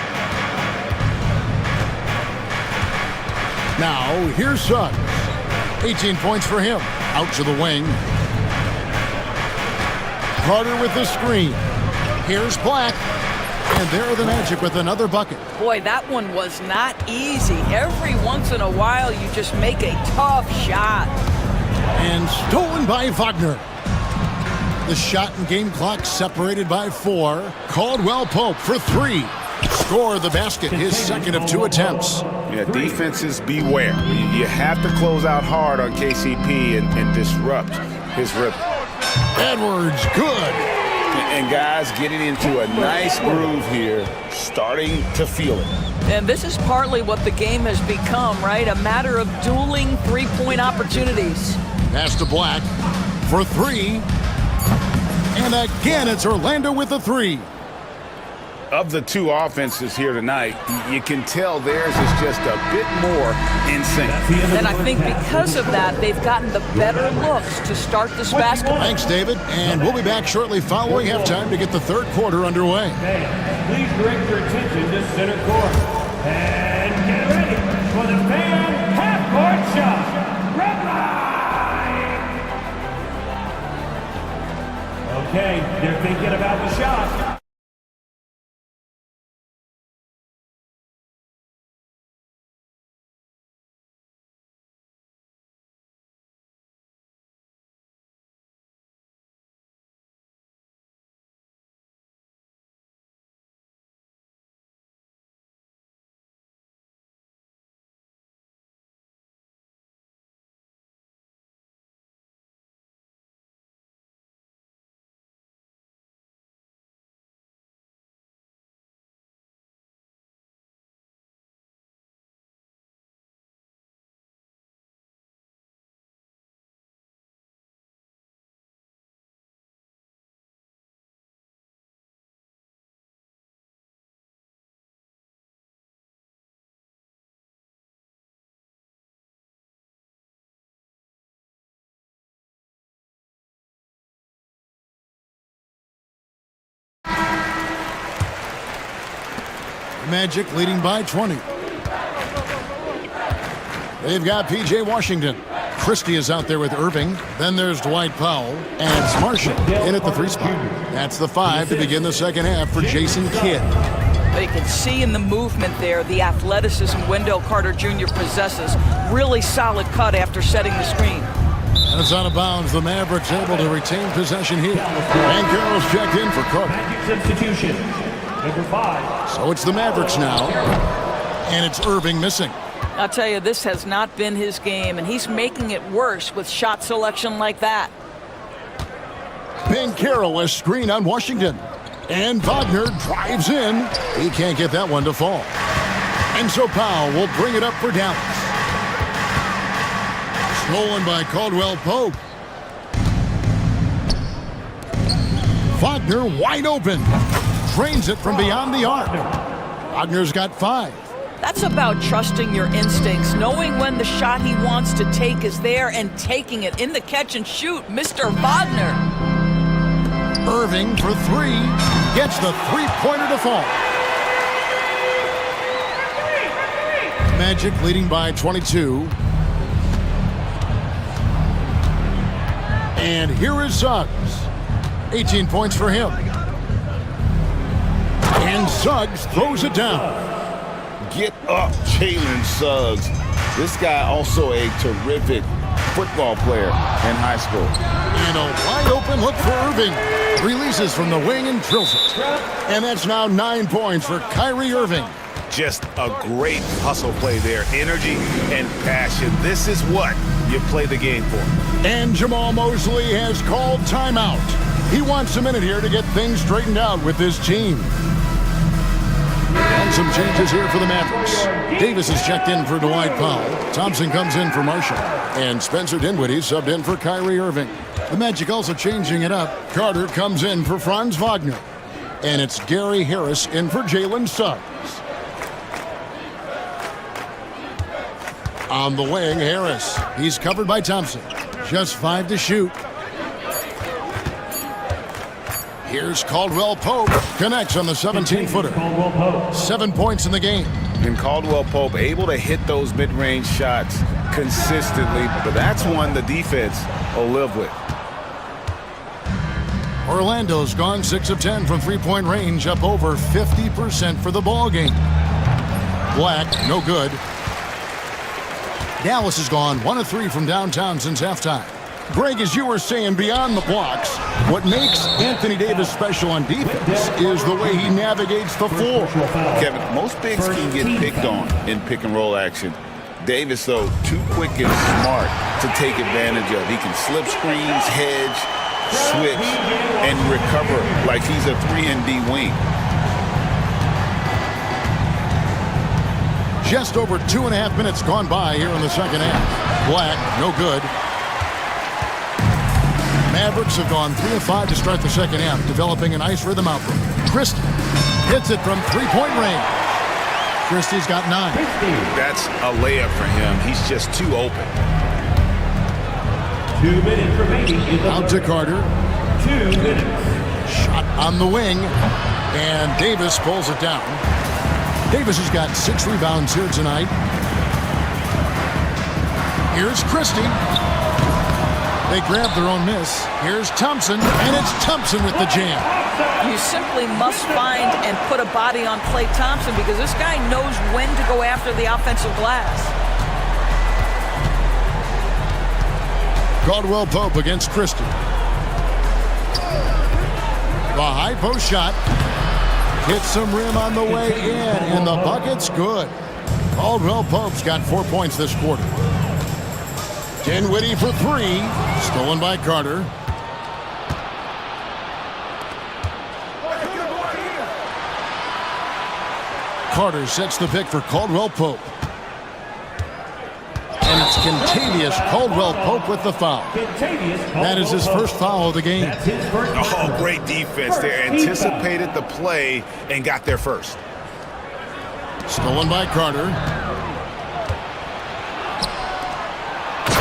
Now, here's Suggs. 18 points for him. Out to the wing. Carter with the screen. Here's Black. And there are the Magic with another bucket. Boy, that one was not easy. Every once in a while, you just make a tough shot. And stolen by Wagner. The shot and game clock separated by 4. Caldwell Pope for 3. Score the basket, his second of 2 attempts. Yeah, defenses beware. You have to close out hard on KCP and disrupt his rhythm. Edwards, good. And guys getting into a nice groove here, starting to feel it. And this is partly what the game has become, right? A matter of dueling three-point opportunities. Pass to Black for 3. And again, it's Orlando with the 3. Of the two offenses here tonight, you can tell theirs is just a bit more in sync. And I think because of that, they've gotten the better looks to start this basketball. Thanks, David. And we'll be back shortly following halftime to get the third quarter underway. Please direct your attention to center court. And get ready for the fan half-court shot. Red line! Okay, they're thinking about the shot. Magic leading by 20. They've got P.J. Washington. Christie is out there with Irving. Then there's Dwight Powell. And it's Marshall in at the 3 spot. That's the 5 to begin the second half for Jason Kidd. But you can see in the movement there the athleticism Wendell Carter Jr. possesses. Really solid cut after setting the screen. And it's out of bounds. The Mavericks able to retain possession here. And Carroll's checked in for Cook. Magic substitution. Number 5. So it's the Mavericks now. And it's Irving missing. I'll tell you, this has not been his game, and he's making it worse with shot selection like that. Ben Carroll a screen on Washington. And Wagner drives in. He can't get that one to fall. And so Powell will bring it up for Dallas. Stolen by Caldwell Pope. Wagner wide open. Drains it from beyond the arc. Wagner's got 5. That's about trusting your instincts, knowing when the shot he wants to take is there and taking it in the catch and shoot. Mr. Wagner. Irving for 3. Gets the three-pointer to fall. Magic leading by 22. And here is Suggs. 18 points for him. And Suggs throws it down. Get up, Jalen Suggs. This guy also a terrific football player in high school. And a wide open look for Irving. Releases from the wing and drills it. And that's now 9 points for Kyrie Irving. Just a great hustle play there. Energy and passion. This is what you play the game for. And Jamal Mosley has called timeout. He wants a minute here to get things straightened out with his team. And some changes here for the Mavericks. Davis is checked in for Dwight Powell. Thompson comes in for Marshall. And Spencer Dinwiddie subbed in for Kyrie Irving. The Magic also changing it up. Carter comes in for Franz Wagner. And it's Gary Harris in for Jalen Suggs. On the wing, Harris. He's covered by Thompson. Just 5 to shoot. Here's Caldwell Pope. Connects on the 17-footer. 7 points in the game. And Caldwell Pope able to hit those mid-range shots consistently, but that's one the defense will live with. Orlando's gone 6 of 10 from three-point range, up over 50% for the ball game. Black, no good. Dallas has gone 1 of 3 from downtown since halftime. Greg, as you were saying, beyond the blocks, what makes Anthony Davis special on defense is the way he navigates the floor. Kevin, most bigs can get picked on in pick-and-roll action. Davis, though, too quick and smart to take advantage of. He can slip screens, hedge, switch, and recover like he's a 3-and-D wing. Just over 2.5 minutes gone by here in the second half. Black, no good. Mavericks have gone 3 of 5 to start the second half, developing a nice rhythm out there. Christie hits it from three-point range. Christie's got 9. That's a layup for him. He's just too open. 2 minutes remaining. Out to Carter. 2 minutes. Shot on the wing, and Davis pulls it down. Davis has got 6 rebounds here tonight. Here's Christie. They grab their own miss. Here's Thompson, and it's Thompson with the jam. You simply must find and put a body on Klay Thompson because this guy knows when to go after the offensive glass. Caldwell Pope against Christie. The high post shot. Hits some rim on the way in, and the bucket's good. Caldwell Pope's got 4 points this quarter. Dinwiddie for 3. Stolen by Carter. Carter sets the pick for Caldwell Pope. And it's Kentavious Caldwell Pope with the foul. That is his first foul of the game. Oh, great defense there. Anticipated the play and got there first. Stolen by Carter.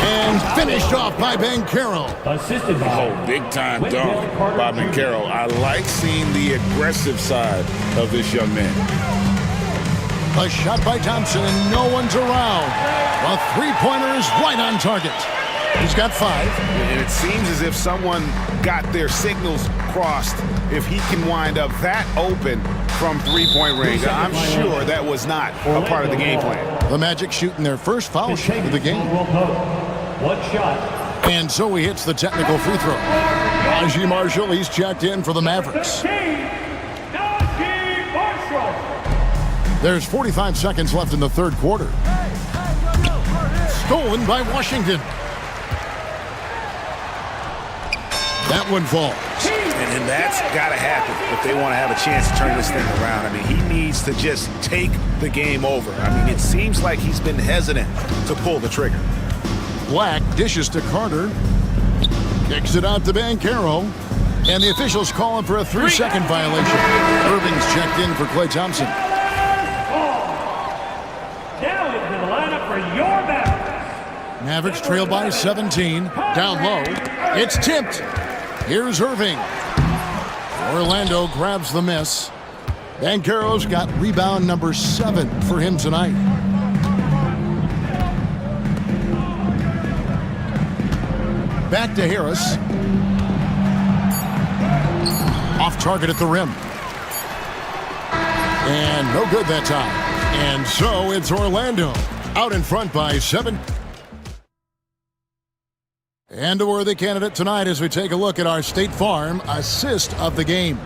And finished off by Banchero. Assisted by. Oh, big-time dunk by Banchero. I like seeing the aggressive side of this young man. A shot by Thompson, and no one's around. A three-pointer is right on target. He's got 5. And it seems as if someone got their signals crossed if he can wind up that open from three-point range. I'm sure that was not a part of the game plan. The Magic shooting their first foul shot of the game. 1 shot. And so he hits the technical free throw. Najee Marshall, he's checked in for the Mavericks. There's 45 seconds left in the third quarter. Stolen by Washington. That one falls. And that's got to happen if they want to have a chance to turn this thing around. I mean, he needs to just take the game over. I mean, it seems like he's been hesitant to pull the trigger. Black dishes to Carter. Kicks it out to Banchero. And the officials call him for a 3-second violation. Irving's checked in for Klay Thompson. Now into the lineup for your Mavericks. Mavericks trail by 17. Down low. It's tipped. Here's Irving. Orlando grabs the miss. Banchero's got rebound number 7 for him tonight. Back to Harris. Off target at the rim. And no good that time. And so it's Orlando out in front by 7. And a worthy candidate tonight as we take a look at our State Farm assist of the game.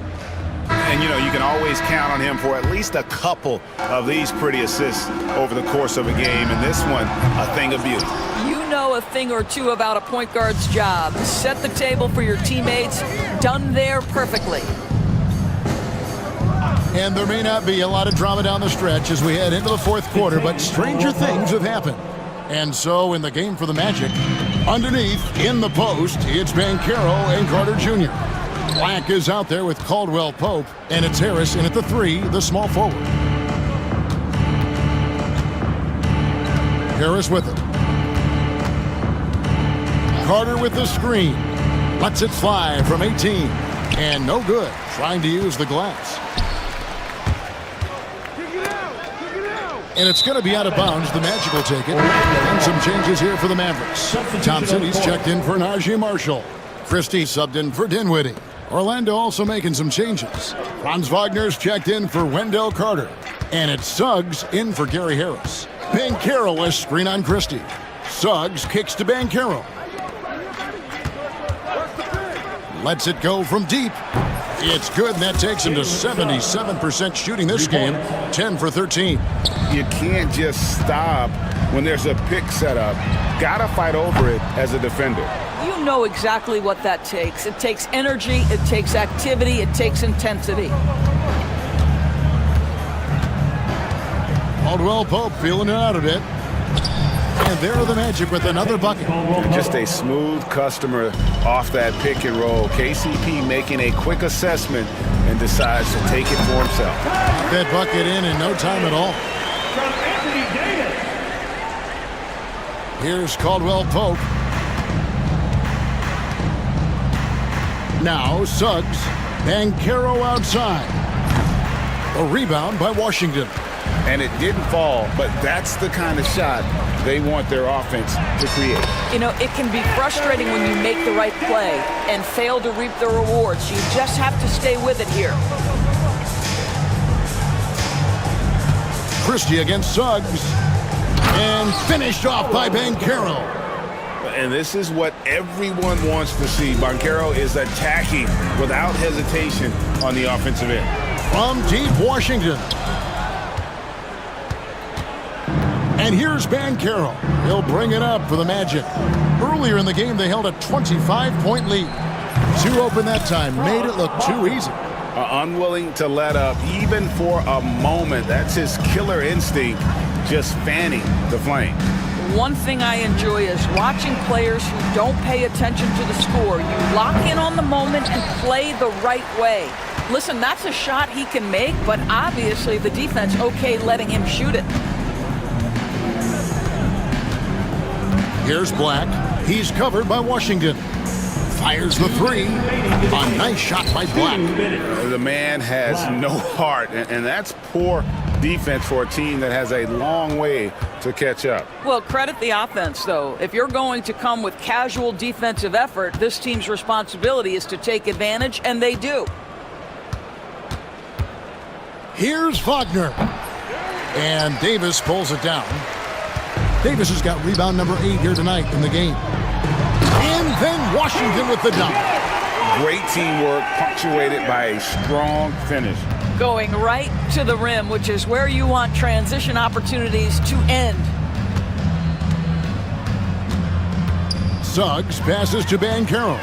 And, you know, you can always count on him for at least a couple of these pretty assists over the course of a game. And this one, a thing of beauty. You know a thing or two about a point guard's job. Set the table for your teammates. Done there perfectly. And there may not be a lot of drama down the stretch as we head into the fourth quarter, but stranger things have happened. And so in the game for the Magic, underneath in the post, it's Banchero and Carter Jr. Black is out there with Caldwell Pope, and it's Harris in at the 3, the small forward. Harris with it. Carter with the screen. Lets it fly from 18. And no good, trying to use the glass. And it's going to be out of bounds. The Magic will take it. And some changes here for the Mavericks. Thompson, he's checked in for Najee Marshall. Christie subbed in for Dinwiddie. Orlando also making some changes. Franz Wagner's checked in for Wendell Carter. And it's Suggs in for Gary Harris. Banchero is screen on Christie. Suggs kicks to Banchero. Lets it go from deep. It's good, and that takes him to 77% shooting this game, 10 for 13. You can't just stop when there's a pick set up. Gotta fight over it as a defender. You know exactly what that takes. It takes energy, it takes activity, it takes intensity. Caldwell Pope feeling it out a bit. And there are the Magic with another bucket. Just a smooth customer off that pick and roll. KCP making a quick assessment and decides to take it for himself. That bucket in no time at all. Here's Caldwell Pope. Now Suggs. Banchero outside. A rebound by Washington. And it didn't fall, but that's the kind of shot they want their offense to create. You know, it can be frustrating when you make the right play and fail to reap the rewards. You just have to stay with it here. Christie against Suggs. And finished off by Banchero. And this is what everyone wants to see. Banchero is attacking without hesitation on the offensive end. From deep Washington. And here's Banchero. He'll bring it up for the Magic. Earlier in the game, they held a 25-point lead. Two open that time. Made it look too easy. Unwilling to let up, even for a moment. That's his killer instinct, just fanning the flame. One thing I enjoy is watching players who don't pay attention to the score. You lock in on the moment and play the right way. Listen, that's a shot he can make, but obviously the defense okay letting him shoot it. Here's Black. He's covered by Washington. Fires the three. A nice shot by Black. The man has no heart, and that's poor defense for a team that has a long way to catch up. Well, credit the offense, though. If you're going to come with casual defensive effort, this team's responsibility is to take advantage, and they do. Here's Wagner. And Davis pulls it down. Davis has got rebound number 8 here tonight in the game. And then Washington with the dunk. Great teamwork, punctuated by a strong finish. Going right to the rim, which is where you want transition opportunities to end. Suggs passes to Banchero.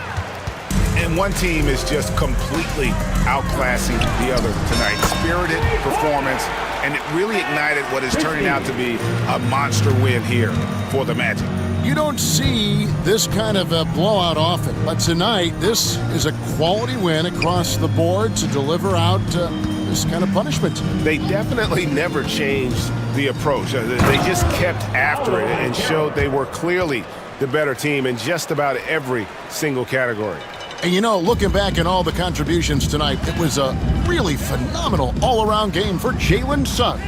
And one team is just completely outclassing the other tonight. Spirited performance, and it really ignited what is turning out to be a monster win here for the Magic. You don't see this kind of a blowout often, but tonight this is a quality win across the board to deliver out this kind of punishment. They definitely never changed the approach. They just kept after it and showed they were clearly the better team in just about every single category. And you know, looking back at all the contributions tonight, it was a really phenomenal all-around game for Jalen Suggs.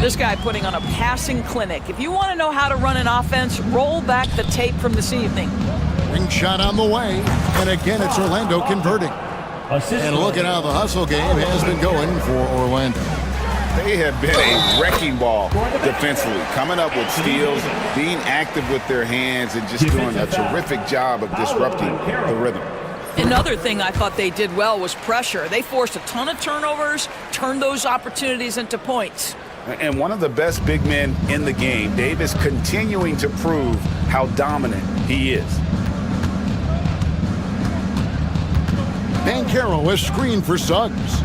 This guy putting on a passing clinic. If you want to know how to run an offense, roll back the tape from this evening. Ring shot on the way, and again it's Orlando converting. And look at how the hustle game has been going for Orlando. They have been a wrecking ball defensively, coming up with steals, being active with their hands, and just doing a terrific job of disrupting the rhythm. Another thing I thought they did well was pressure. They forced a ton of turnovers, turned those opportunities into points. And one of the best big men in the game, Davis, continuing to prove how dominant he is. Banchero is screened for Suggs.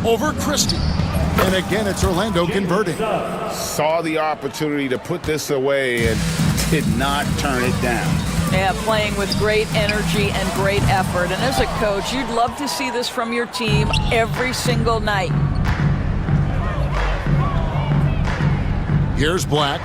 Over Christie. And again, it's Orlando converting. Saw the opportunity to put this away and did not turn it down. Yeah, playing with great energy and great effort. And as a coach, you'd love to see this from your team every single night. Here's Black.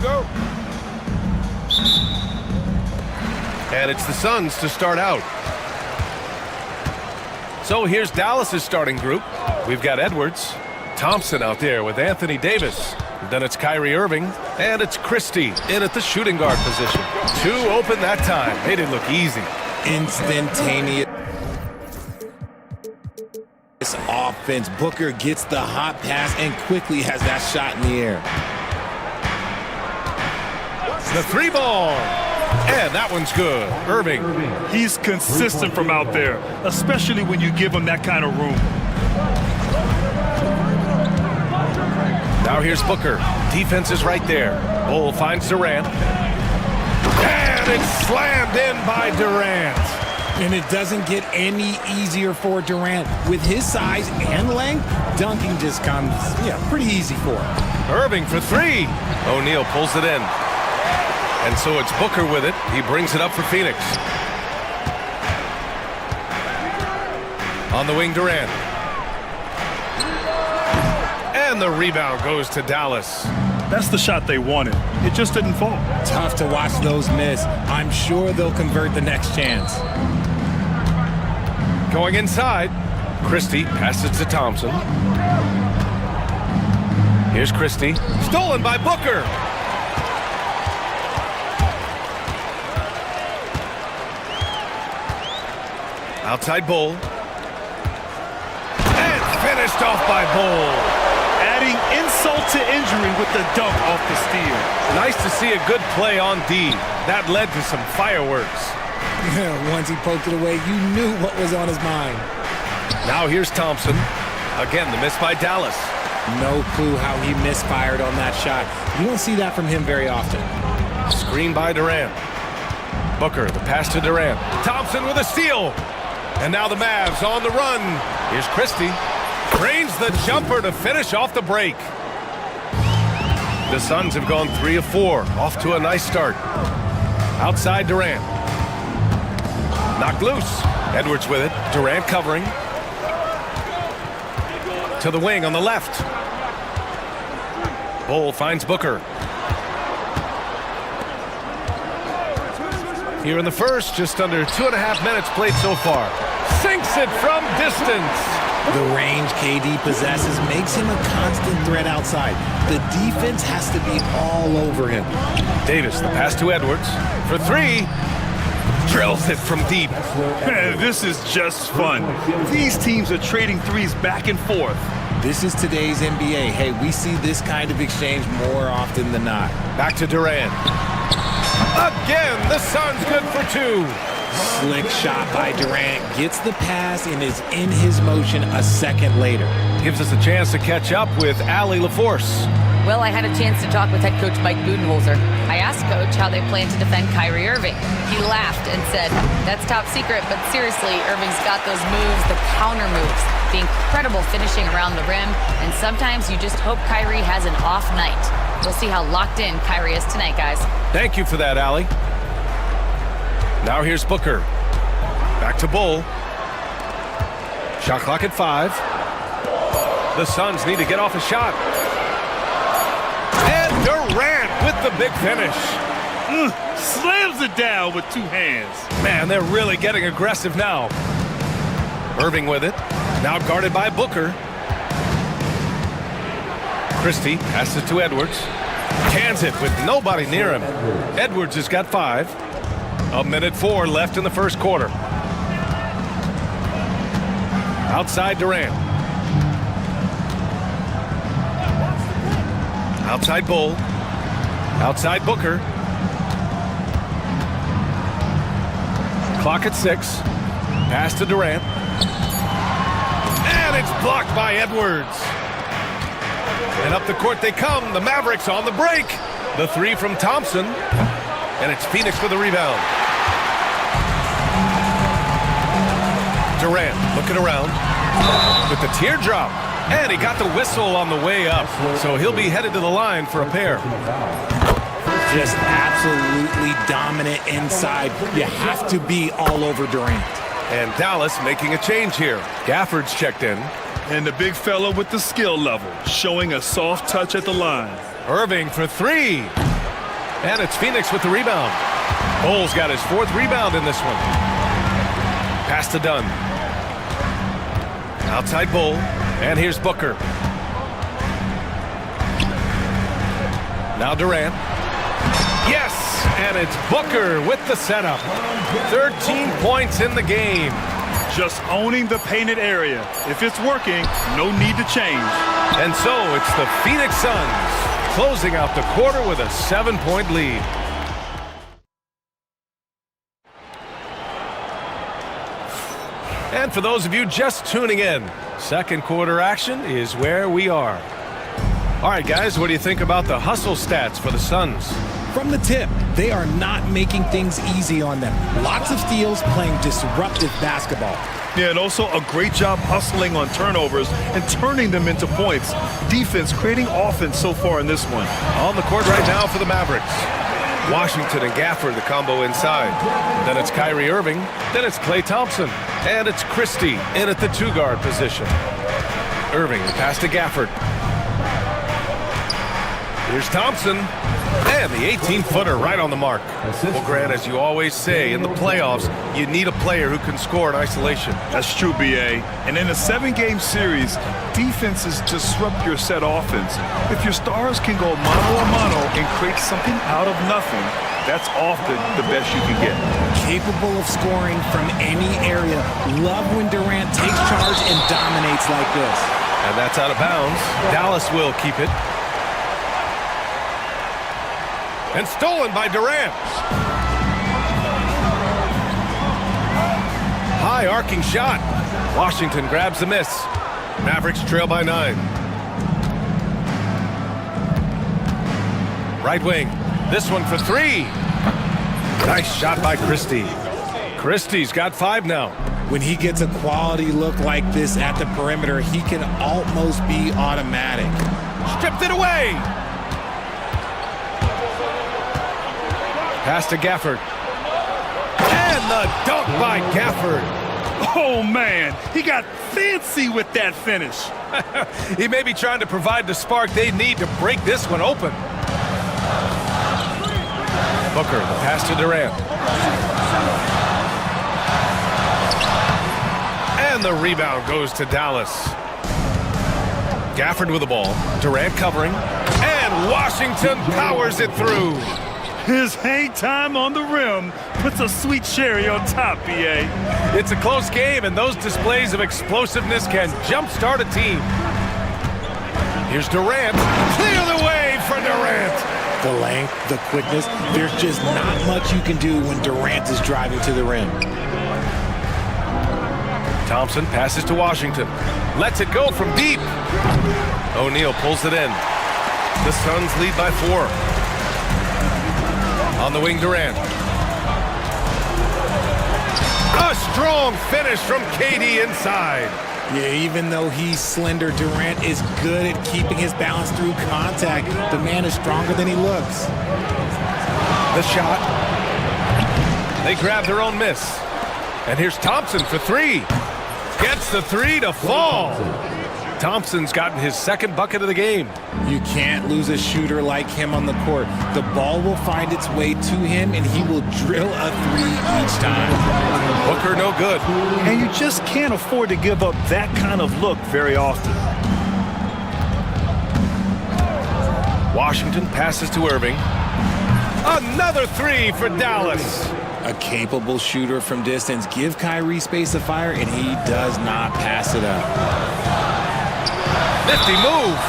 go. And it's the Suns to start out. So here's Dallas's starting group. We've got Edwards, Thompson out there with Anthony Davis. Then it's Kyrie Irving, and it's Christie in at the shooting guard position. 2 open that time. They didn't look easy. Instantaneous offense. Booker gets the hot pass and quickly has that shot in the air. The 3 ball. And that one's good. Irving. He's consistent from out there, especially when you give him that kind of room. Now here's Booker. Defense is right there. Bull finds Durant. And it's slammed in by Durant. And it doesn't get any easier for Durant. With his size and length, dunking just comes, pretty easy for him. Irving for 3. O'Neal pulls it in. And so it's Booker with it. He brings it up for Phoenix. On the wing, Durant. And the rebound goes to Dallas. That's the shot they wanted. It just didn't fall. Tough to watch those miss. I'm sure they'll convert the next chance. Going inside, Christie passes to Thompson. Here's Christie. Stolen by Booker. Outside Bull. And finished off by Bull. Adding insult to injury with the dunk off the steal. Nice to see a good play on D. That led to some fireworks. Once he poked it away, you knew what was on his mind. Now here's Thompson. Again, the miss by Dallas. No clue how he misfired on that shot. You don't see that from him very often. Screen by Durant. Booker, the pass to Durant. Thompson with a steal. And now the Mavs on the run. Here's Christie. Drains the jumper to finish off the break. The Suns have gone 3 of 4. Off to a nice start. Outside Durant. Knocked loose. Edwards with it. Durant covering. To the wing on the left. Bull finds Booker. Here in the first, just under 2.5 minutes played so far. Sinks it from distance. The range KD possesses makes him a constant threat outside. The defense has to be all over him. Davis, the pass to Edwards. For 3. Drills it from deep. Man, this is just fun. These teams are trading threes back and forth. This is today's NBA. Hey, we see this kind of exchange more often than not. Back to Durant. Again, the Suns good for 2. Slick shot by Durant. Gets the pass and is in his motion a second later. Gives us a chance to catch up with Allie LaForce. Well, I had a chance to talk with head coach Mike Budenholzer. I asked Coach how they plan to defend Kyrie Irving. He laughed and said, "That's top secret, but seriously, Irving's got those moves, the counter moves, the incredible finishing around the rim, and sometimes you just hope Kyrie has an off night." We'll see how locked in Kyrie is tonight, guys. Thank you for that, Allie. Now here's Booker. Back to Bull. Shot clock at 5. The Suns need to get off a shot. And Durant with the big finish. Slams it down with 2 hands. Man, they're really getting aggressive now. Irving with it. Now guarded by Booker. Christie passes to Edwards. Cans it with nobody near him. Edwards has got 5. 1:04 left in the first quarter. Outside Durant. Outside Bull. Outside Booker. Clock at 6. Pass to Durant. And it's blocked by Edwards. And up the court they come. The Mavericks on the break. The 3 from Thompson. And it's Phoenix for the rebound. Durant looking around with the teardrop. And he got the whistle on the way up. So he'll be headed to the line for a pair. Just absolutely dominant inside. You have to be all over Durant. And Dallas making a change here. Gafford's checked in. And the big fella with the skill level, showing a soft touch at the line. Irving for 3. And it's Phoenix with the rebound. Bull's got his 4th rebound in this one. Pass to Dunn. Outside Bull. And here's Booker. Now Durant. Yes! And it's Booker with the setup. 13 points in the game. Just owning the painted area. If it's working, no need to change. And so it's the Phoenix Suns closing out the quarter with a 7-point lead. And for those of you just tuning in, second quarter action is where we are. All right, guys, what do you think about the hustle stats for the Suns? From the tip, they are not making things easy on them. Lots of steals, playing disruptive basketball. Yeah, and also a great job hustling on turnovers and turning them into points. Defense creating offense so far in this one. On the court right now for the Mavericks. Washington and Gafford, the combo inside. Then it's Kyrie Irving. Then it's Klay Thompson. And it's Christie in at the 2-guard position. Irving, the pass to Gafford. Here's Thompson. And the 18-footer right on the mark. Well, Grant, as you always say, in the playoffs, you need a player who can score in isolation. That's true, B.A. And in a 7-game series, defenses disrupt your set offense. If your stars can go mano-a-mano and create something out of nothing, that's often the best you can get. Capable of scoring from any area. Love when Durant takes charge and dominates like this. And that's out of bounds. Dallas will keep it. And stolen by Durant. High arcing shot. Washington grabs the miss. Mavericks trail by 9. Right wing. This one for 3. Nice shot by Christie. Christie's got 5 now. When he gets a quality look like this at the perimeter, he can almost be automatic. Stripped it away. Pass to Gafford. And the dunk by Gafford. Oh, man. He got fancy with that finish. He may be trying to provide the spark they need to break this one open. Booker, the pass to Durant. And the rebound goes to Dallas. Gafford with the ball. Durant covering. And Washington powers it through. His hang time on the rim puts a sweet cherry on top, B.A. It's a close game, and those displays of explosiveness can jumpstart a team. Here's Durant. Clear the way for Durant. The length, the quickness, there's just not much you can do when Durant is driving to the rim. Thompson passes to Washington. Lets it go from deep. O'Neal pulls it in. The Suns lead by 4. On the wing, Durant. A strong finish from KD inside. Yeah, even though he's slender, Durant is good at keeping his balance through contact. The man is stronger than he looks. The shot. They grab their own miss. And here's Thompson for 3. Gets the 3 to fall. Thompson's gotten his 2nd bucket of the game. You can't lose a shooter like him on the court. The ball will find its way to him, and he will drill a 3 each time. Booker no good. And you just can't afford to give up that kind of look very often. Washington passes to Irving. Another 3 for Dallas. A capable shooter from distance. Give Kyrie space to fire, and he does not pass it up. Nifty move.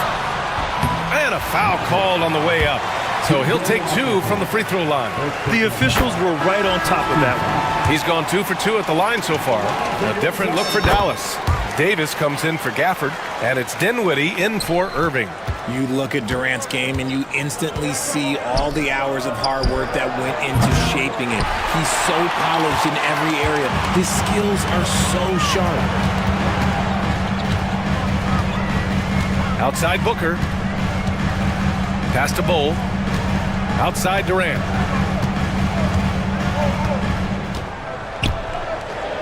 And a foul called on the way up. So he'll take 2 from the free throw line. The officials were right on top of that one. He's gone 2 for 2 at the line so far. A different look for Dallas. Davis comes in for Gafford, and it's Dinwiddie in for Irving. You look at Durant's game and you instantly see all the hours of hard work that went into shaping it. He's so polished in every area. His skills are so sharp. Outside Booker. Pass to Bull. Outside Durant.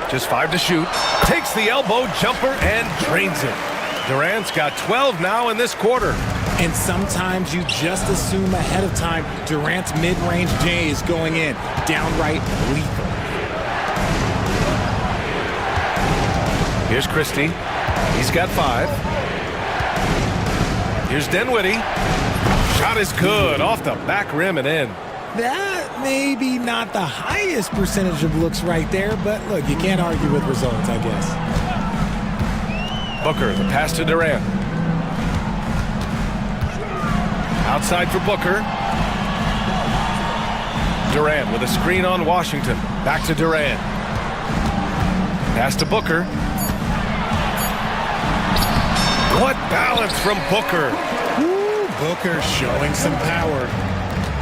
Just 5 to shoot. Takes the elbow jumper and drains it. Durant's got 12 now in this quarter. And sometimes you just assume ahead of time Durant's mid-range J is going in. Downright lethal. Here's Christie. He's got 5. Here's Dinwiddie. Shot is good. Off the back rim and in. That may be not the highest percentage of looks right there, but look, you can't argue with results, I guess. Booker, the pass to Durant. Outside for Booker. Durant with a screen on Washington. Back to Durant. Pass to Booker. What balance from Booker. Woo, Booker showing some power.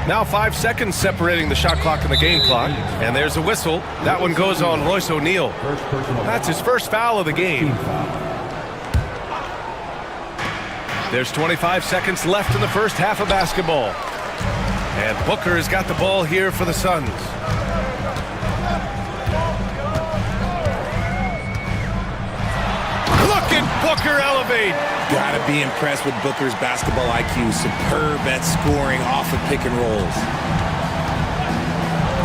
Now 5 seconds separating the shot clock and the game clock. And there's a whistle. That one goes on Royce O'Neal. That's his first foul of the game. There's 25 seconds left in the first half of basketball. And Booker has got the ball here for the Suns. Look at Booker elevate. Gotta be impressed with Booker's basketball IQ. Superb at scoring off of pick and rolls.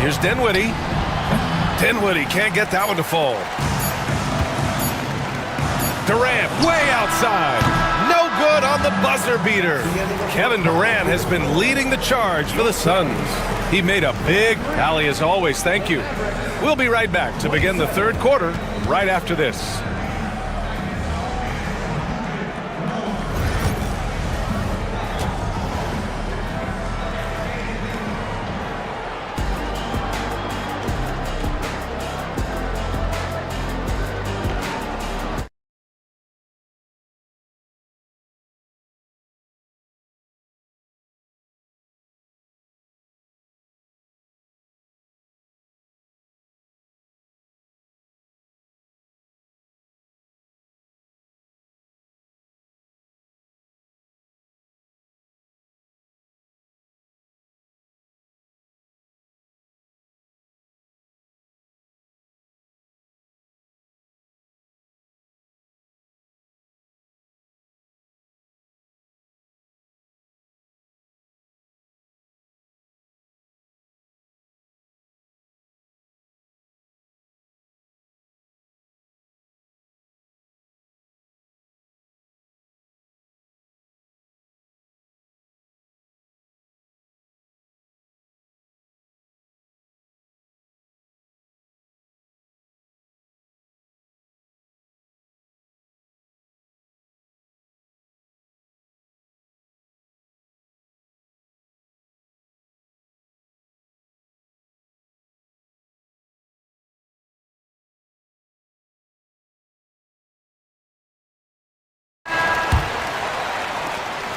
Here's Dinwiddie. Dinwiddie can't get that one to fall. Durant way outside. No good on the buzzer beater. Kevin Durant has been leading the charge for the Suns. He made a big tally as always. Thank you. We'll be right back to begin the third quarter right after this.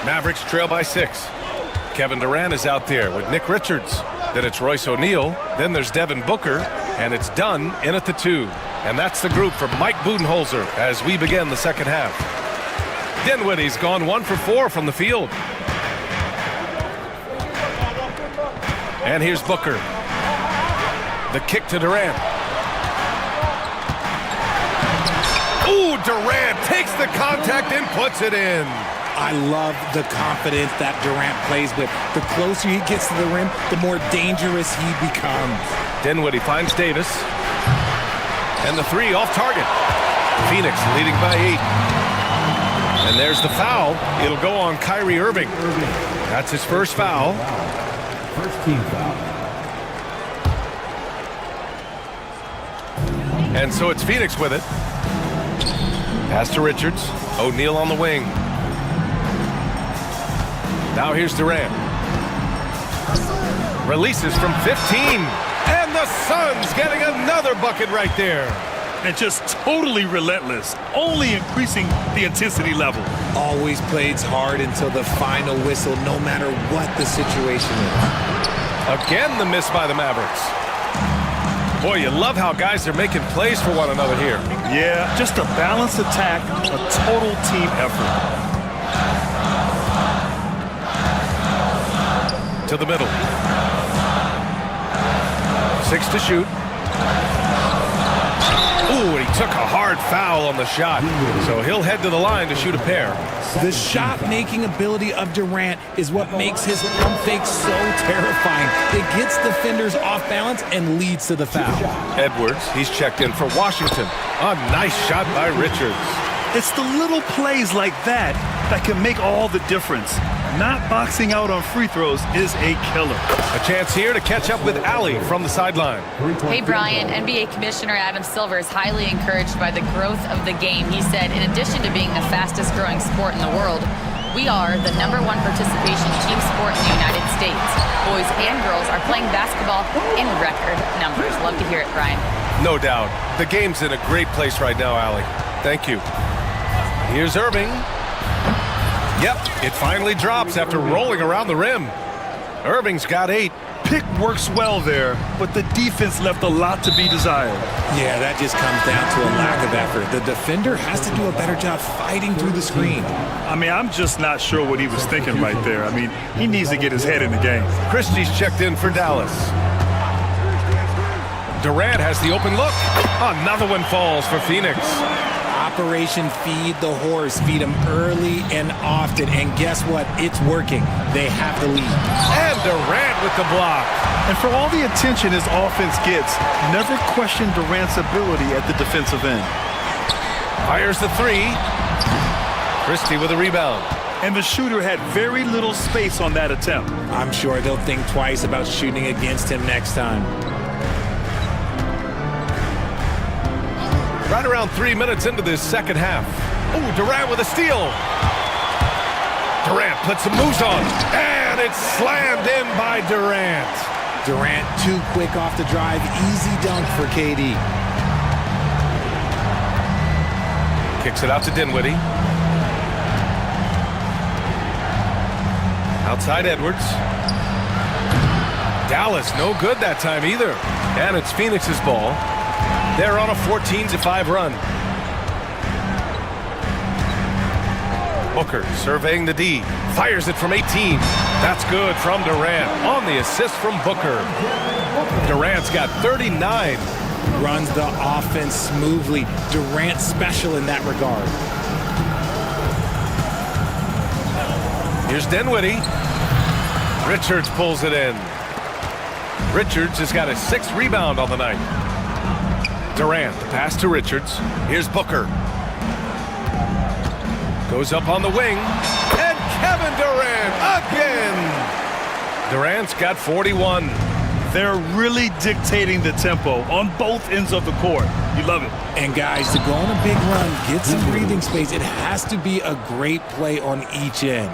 Mavericks trail by 6. Kevin Durant is out there with Nick Richards. Then it's Royce O'Neal. Then there's Devin Booker. And it's done in at the 2. And that's the group for Mike Budenholzer as we begin the second half. Dinwiddie's gone 1 for 4 from the field. And here's Booker. The kick to Durant. Ooh, Durant takes the contact and puts it in. I love the confidence that Durant plays with. The closer he gets to the rim, the more dangerous he becomes. Dinwiddie finds Davis. And the 3 off target. Phoenix leading by 8. And there's the foul. It'll go on Kyrie Irving. That's his first foul. First team foul. And so it's Phoenix with it. Pass to Richards. O'Neal on the wing. Now here's Durant. Releases from 15. And the Suns getting another bucket right there. And just totally relentless, only increasing the intensity level. Always plays hard until the final whistle, no matter what the situation is. Again, the miss by the Mavericks. Boy, you love how guys are making plays for one another here. Yeah, just a balanced attack, a total team effort. To the middle. 6 to shoot. Ooh, and he took a hard foul on the shot, so he'll head to the line to shoot a pair. The shot-making ability of Durant is what makes his pump fake so terrifying. It gets defenders off balance and leads to the foul. Edwards, he's checked in for Washington. A nice shot by Richards. It's the little plays like that that can make all the difference. Not boxing out on free throws is a killer. A chance here to catch up with Allie from the sideline. Hey, Brian, NBA Commissioner Adam Silver is highly encouraged by the growth of the game. He said, in addition to being the fastest growing sport in the world, we are the #1 participation team sport in the United States. Boys and girls are playing basketball in record numbers. Love to hear it, Brian. No doubt. The game's in a great place right now, Allie. Thank you. Here's Irving. Yep, it finally drops after rolling around the rim. Irving's got 8. Pick works well there, but the defense left a lot to be desired. Yeah, that just comes down to a lack of effort. The defender has to do a better job fighting through the screen. I mean, I'm just not sure what he was thinking right there. I mean, he needs to get his head in the game. Christie's checked in for Dallas. Durant has the open look. Another one falls for Phoenix. Operation Feed the Horse. Feed them early and often. And guess what? It's working. They have the lead. And Durant with the block. And for all the attention his offense gets, never question Durant's ability at the defensive end. Fires the 3. Christie with a rebound. And the shooter had very little space on that attempt. I'm sure they'll think twice about shooting against him next time. Right around 3 minutes into this second half. Oh, Durant with a steal. Durant puts some moves on. And it's slammed in by Durant. Durant too quick off the drive. Easy dunk for KD. Kicks it out to Dinwiddie. Outside Edwards. Dallas no good that time either. And it's Phoenix's ball. They're on a 14-5 run. Booker surveying the D. Fires it from 18. That's good from Durant on the assist from Booker. Durant's got 39. Runs the offense smoothly. Durant special in that regard. Here's Dinwiddie. Richards pulls it in. Richards has got a 6th rebound on the night. Durant, the pass to Richards. Here's Booker. Goes up on the wing. And Kevin Durant again. Durant's got 41. They're really dictating the tempo on both ends of the court. You love it. And guys, to go on a big run, get some breathing space, it has to be a great play on each end.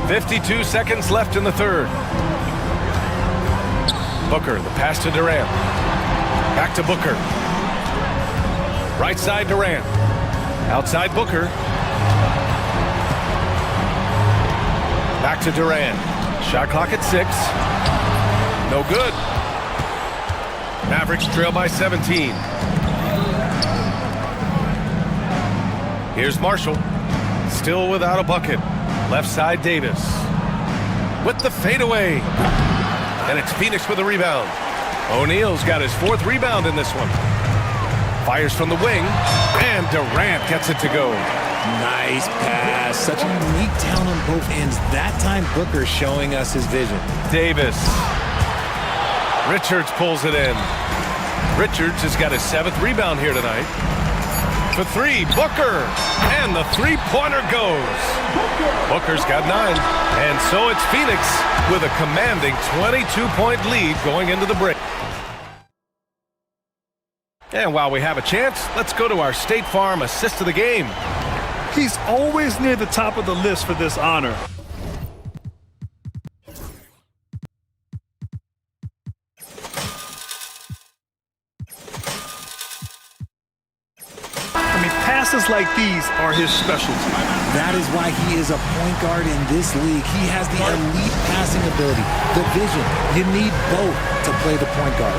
52 seconds left in the third. Booker, the pass to Durant. Back to Booker. Right side Durant. Outside Booker. Back to Durant. Shot clock at 6. No good. Mavericks trail by 17. Here's Marshall. Still without a bucket. Left side Davis. With the fadeaway. And it's Phoenix with a rebound. O'Neal's got his 4th rebound in this one. Fires from the wing. And Durant gets it to go. Nice pass. Such a unique talent on both ends. That time Booker showing us his vision. Davis. Richards pulls it in. Richards has got his 7th rebound here tonight. For 3, Booker. And the 3-pointer goes. Booker's got 9. And so it's Phoenix with a commanding 22-point lead going into the break. And while we have a chance, let's go to our State Farm assist of the game. He's always near the top of the list for this honor. I mean, passes like these are his specialty. That is why he is a point guard in this league. He has the elite passing ability, the vision. You need both to play the point guard.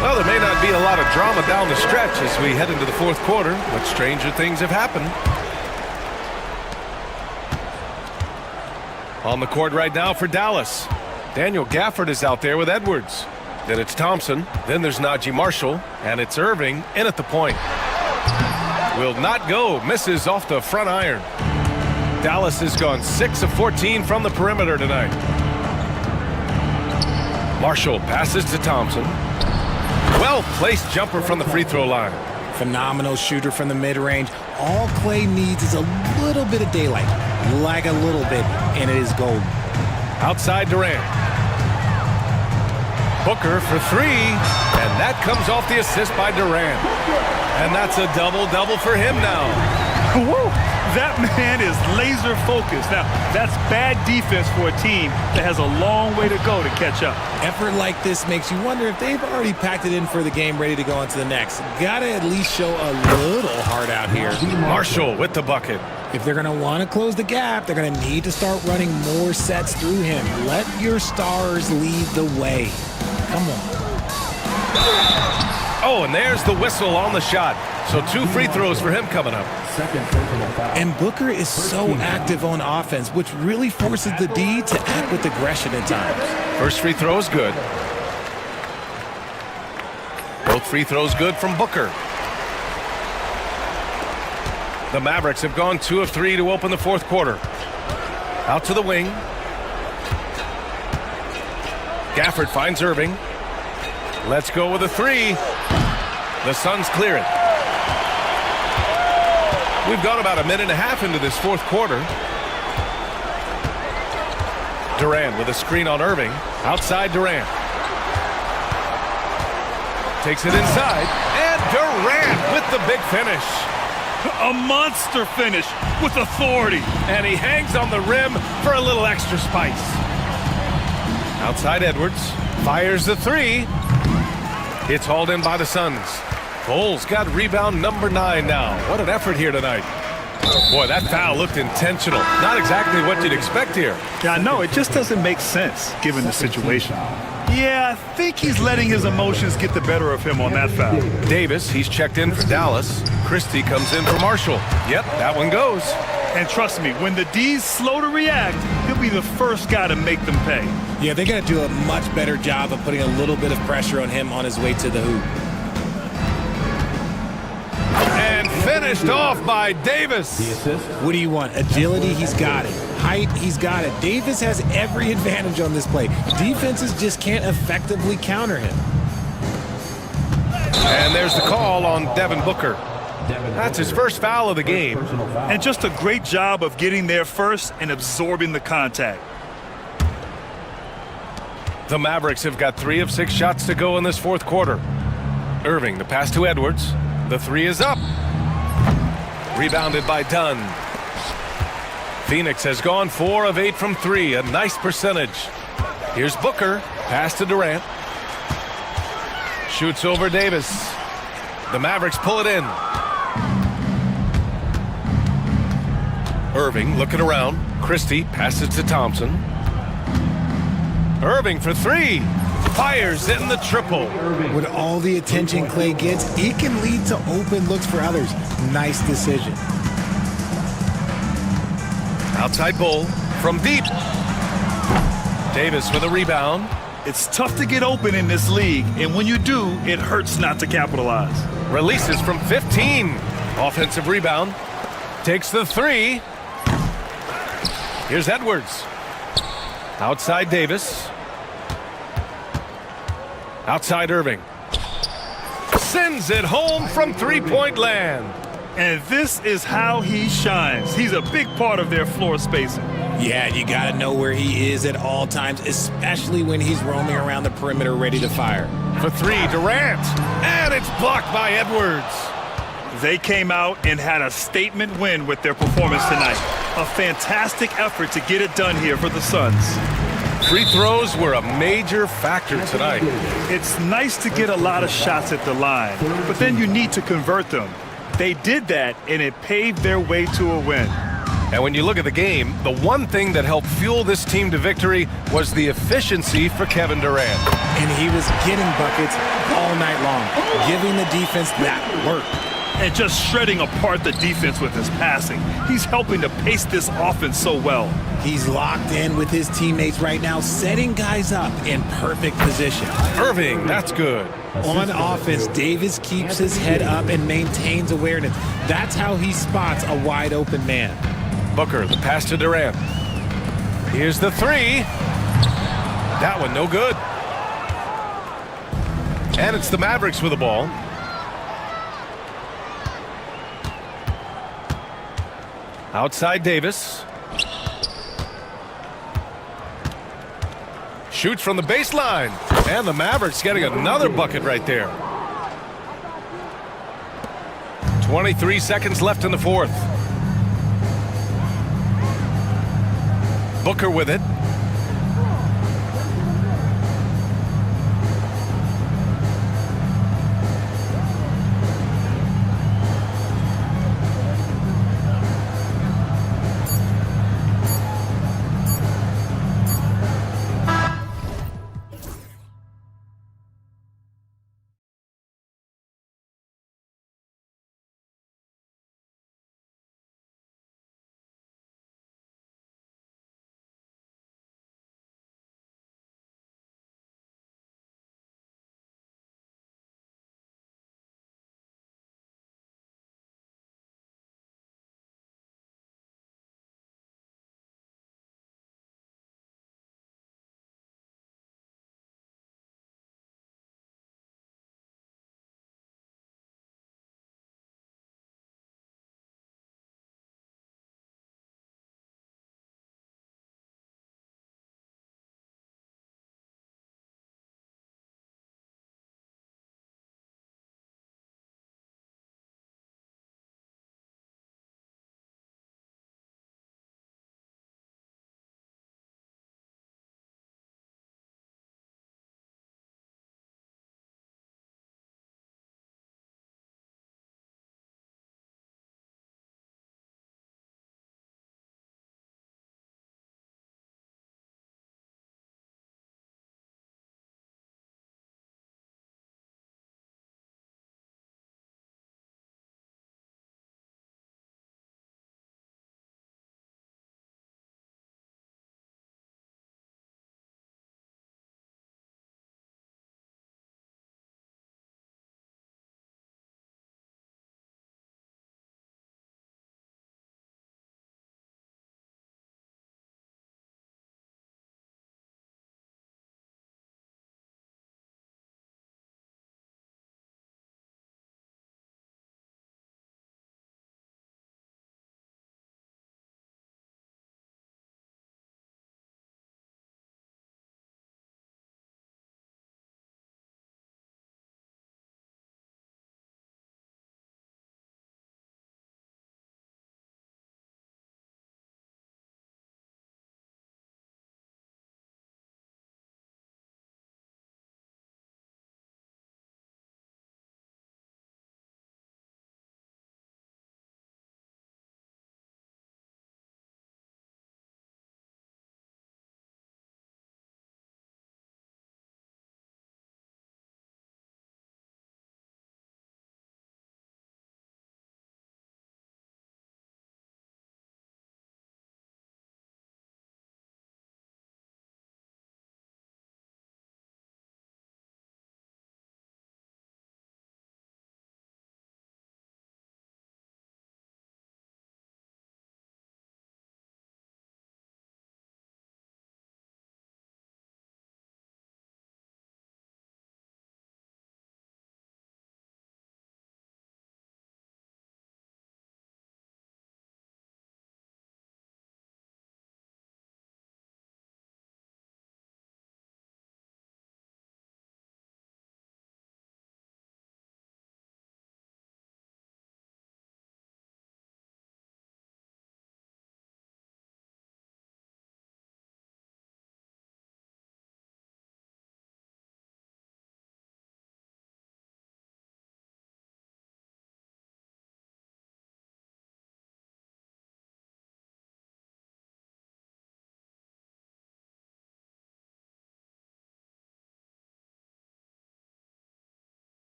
Well, there may not be a lot of drama down the stretch as we head into the 4th quarter, but stranger things have happened. On the court right now for Dallas. Daniel Gafford is out there with Edwards. Then it's Thompson. Then there's Najee Marshall. And it's Irving in at the point. Will not go. Misses off the front iron. Dallas has gone 6 of 14 from the perimeter tonight. Marshall passes to Thompson. Well-placed jumper from the free throw line. Phenomenal shooter from the mid-range. All Clay needs is a little bit of daylight. Like a little bit, and it is gold. Outside Durant. Booker for three, and that comes off the assist by Durant. And that's a double-double for him now. Woo! That man is laser focused. Now, that's bad defense for a team that has a long way to go to catch up. Effort like this makes you wonder if they've already packed it in for the game, ready to go on to the next. Gotta at least show a little heart out here. Marshall with the bucket. If they're gonna want to close the gap, they're gonna need to start running more sets through him. Let your stars lead the way. Come on. Oh, and there's the whistle on the shot. So 2 free throws for him coming up. And Booker is so active on offense, which really forces the D to act with aggression at times. First free throw is good. Both free throws good from Booker. The Mavericks have gone 2 of 3 to open the fourth quarter. Out to the wing. Gafford finds Irving. Let's go with a three. The Suns clear it. We've gone about a minute and a half into this fourth quarter. Durant with a screen on Irving. Outside Durant. Takes it inside. And Durant with the big finish. A monster finish with authority. And he hangs on the rim for a little extra spice. Outside Edwards. Fires the three. It's hauled in by the Suns. Bulls got rebound number 9 now. What an effort here tonight. Boy, that foul looked intentional. Not exactly what you'd expect here. Yeah, I know. It just doesn't make sense given the situation. Yeah, I think he's letting his emotions get the better of him on that foul. Davis, he's checked in for Dallas. Christie comes in for Marshall. Yep, that one goes. And trust me, when the D's slow to react, he'll be the first guy to make them pay. Yeah, they got to do a much better job of putting a little bit of pressure on him on his way to the hoop. And finished off by Davis. What do you want? Agility, he's got it. Height, he's got it. Davis has every advantage on this play. Defenses just can't effectively counter him. And there's the call on Devin Booker. That's his first foul of the game. And just a great job of getting there first and absorbing the contact. The Mavericks have got 3 of 6 shots to go in this fourth quarter. Irving, the pass to Edwards. The three is up. Rebounded by Dunn. Phoenix has gone 4 of 8 from 3. A nice percentage. Here's Booker. Pass to Durant. Shoots over Davis. The Mavericks pull it in. Irving looking around. Christie passes to Thompson. Irving for 3. Fires in the triple. With all the attention Clay gets, it can lead to open looks for others. Nice decision. Outside Bull from deep. Davis with a rebound. It's tough to get open in this league, and when you do, it hurts not to capitalize. Releases from 15. Offensive rebound. Takes the 3. Here's Edwards. Outside Davis. Outside Irving. Sends it home from three-point land. And this is how he shines. He's a big part of their floor spacing. Yeah, you got to know where he is at all times, especially when he's roaming around the perimeter ready to fire. For 3, Durant. And it's blocked by Edwards. They came out and had a statement win with their performance tonight. A fantastic effort to get it done here for the Suns. Free throws were a major factor tonight. It's nice to get a lot of shots at the line, but then you need to convert them. They did that, and it paved their way to a win. And when you look at the game, the one thing that helped fuel this team to victory was the efficiency for Kevin Durant. And he was getting buckets all night long, giving the defense that work. and just shredding apart the defense with his passing. He's helping to pace this offense so well. He's locked in with his teammates right now, setting guys up in perfect position. Irving, that's good. On offense, Davis keeps his head up and maintains awareness. That's how he spots a wide open man. Booker, the pass to Durant. Here's the three. That one no good. And it's the Mavericks with the ball. Outside Davis. Shoots from the baseline. And the Mavericks getting another bucket right there. 23 seconds left in the fourth. Booker with it.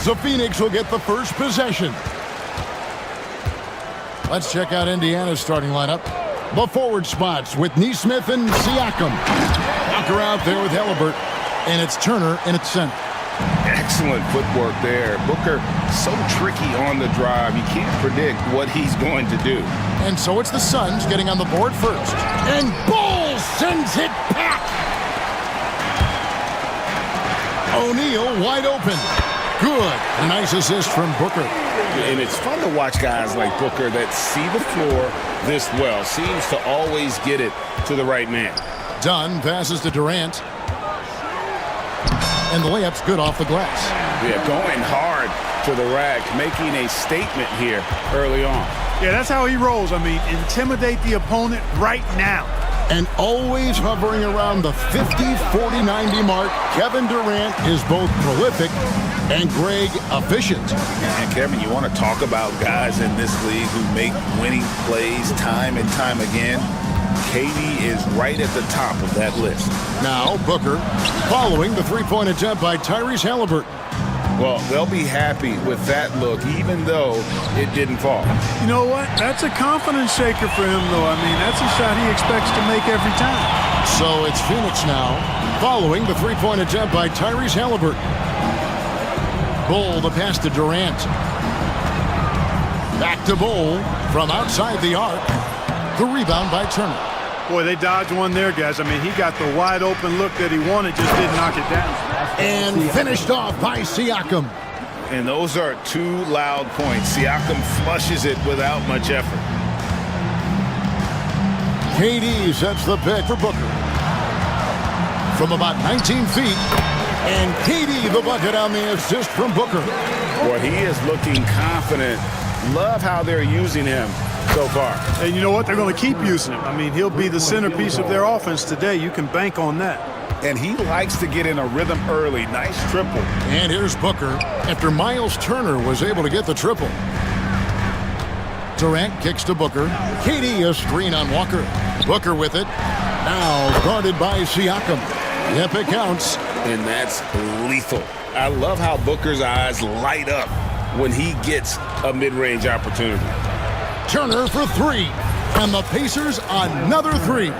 The Phoenix will get the first possession. Let's check out Indiana's starting lineup. The forward spots with Neesmith and Siakam. Walker out there with Halliburton. And it's Turner in its center. Excellent footwork there. Booker, so tricky on the drive. You can't predict what he's going to do. And so it's the Suns getting on the board first. And Ball sends it back. O'Neal wide open. Good. A nice assist from Booker. And it's fun to watch guys like Booker that see the floor this well. Seems to always get it to the right man. Dunn passes to Durant. And the layup's good off the glass. Yeah, going hard to the rack, making a statement here early on. Yeah, that's how he rolls. I mean, intimidate the opponent right now. And always hovering around the 50, 40, 90 mark, Kevin Durant is both prolific and, Greg, efficient. And, Kevin, you want to talk about guys in this league who make winning plays time and time again? KD is right at the top of that list. Now Booker following the three-point attempt by Tyrese Halliburton. Well, they'll be happy with that look, even though it didn't fall. You know what? That's a confidence shaker for him, though. I mean, that's a shot he expects to make every time. So it's Phoenix now following the three-point attempt by Tyrese Halliburton. Bull, the pass to Durant. Back to Bull from outside the arc. The rebound by Turner. Boy, they dodged one there, guys. I mean, he got the wide open look that he wanted, just didn't knock it down. And finished off by Siakam. And those are two loud points. Siakam flushes it without much effort. KD sets the pick for Booker. From about 19 feet. And KD the bucket on the assist from Booker. Boy, he is looking confident. Love how they're using him so far. And you know what? They're going to keep using him. I mean, he'll be the centerpiece of their offense today. You can bank on that. And he likes to get in a rhythm early. Nice triple. And here's Booker after Miles Turner was able to get the triple. Durant kicks to Booker. KD a screen on Walker. Booker with it. Now guarded by Siakam. Yep, it counts. And that's lethal. I love how Booker's eyes light up when he gets a mid-range opportunity. Turner for three. And the Pacers another three.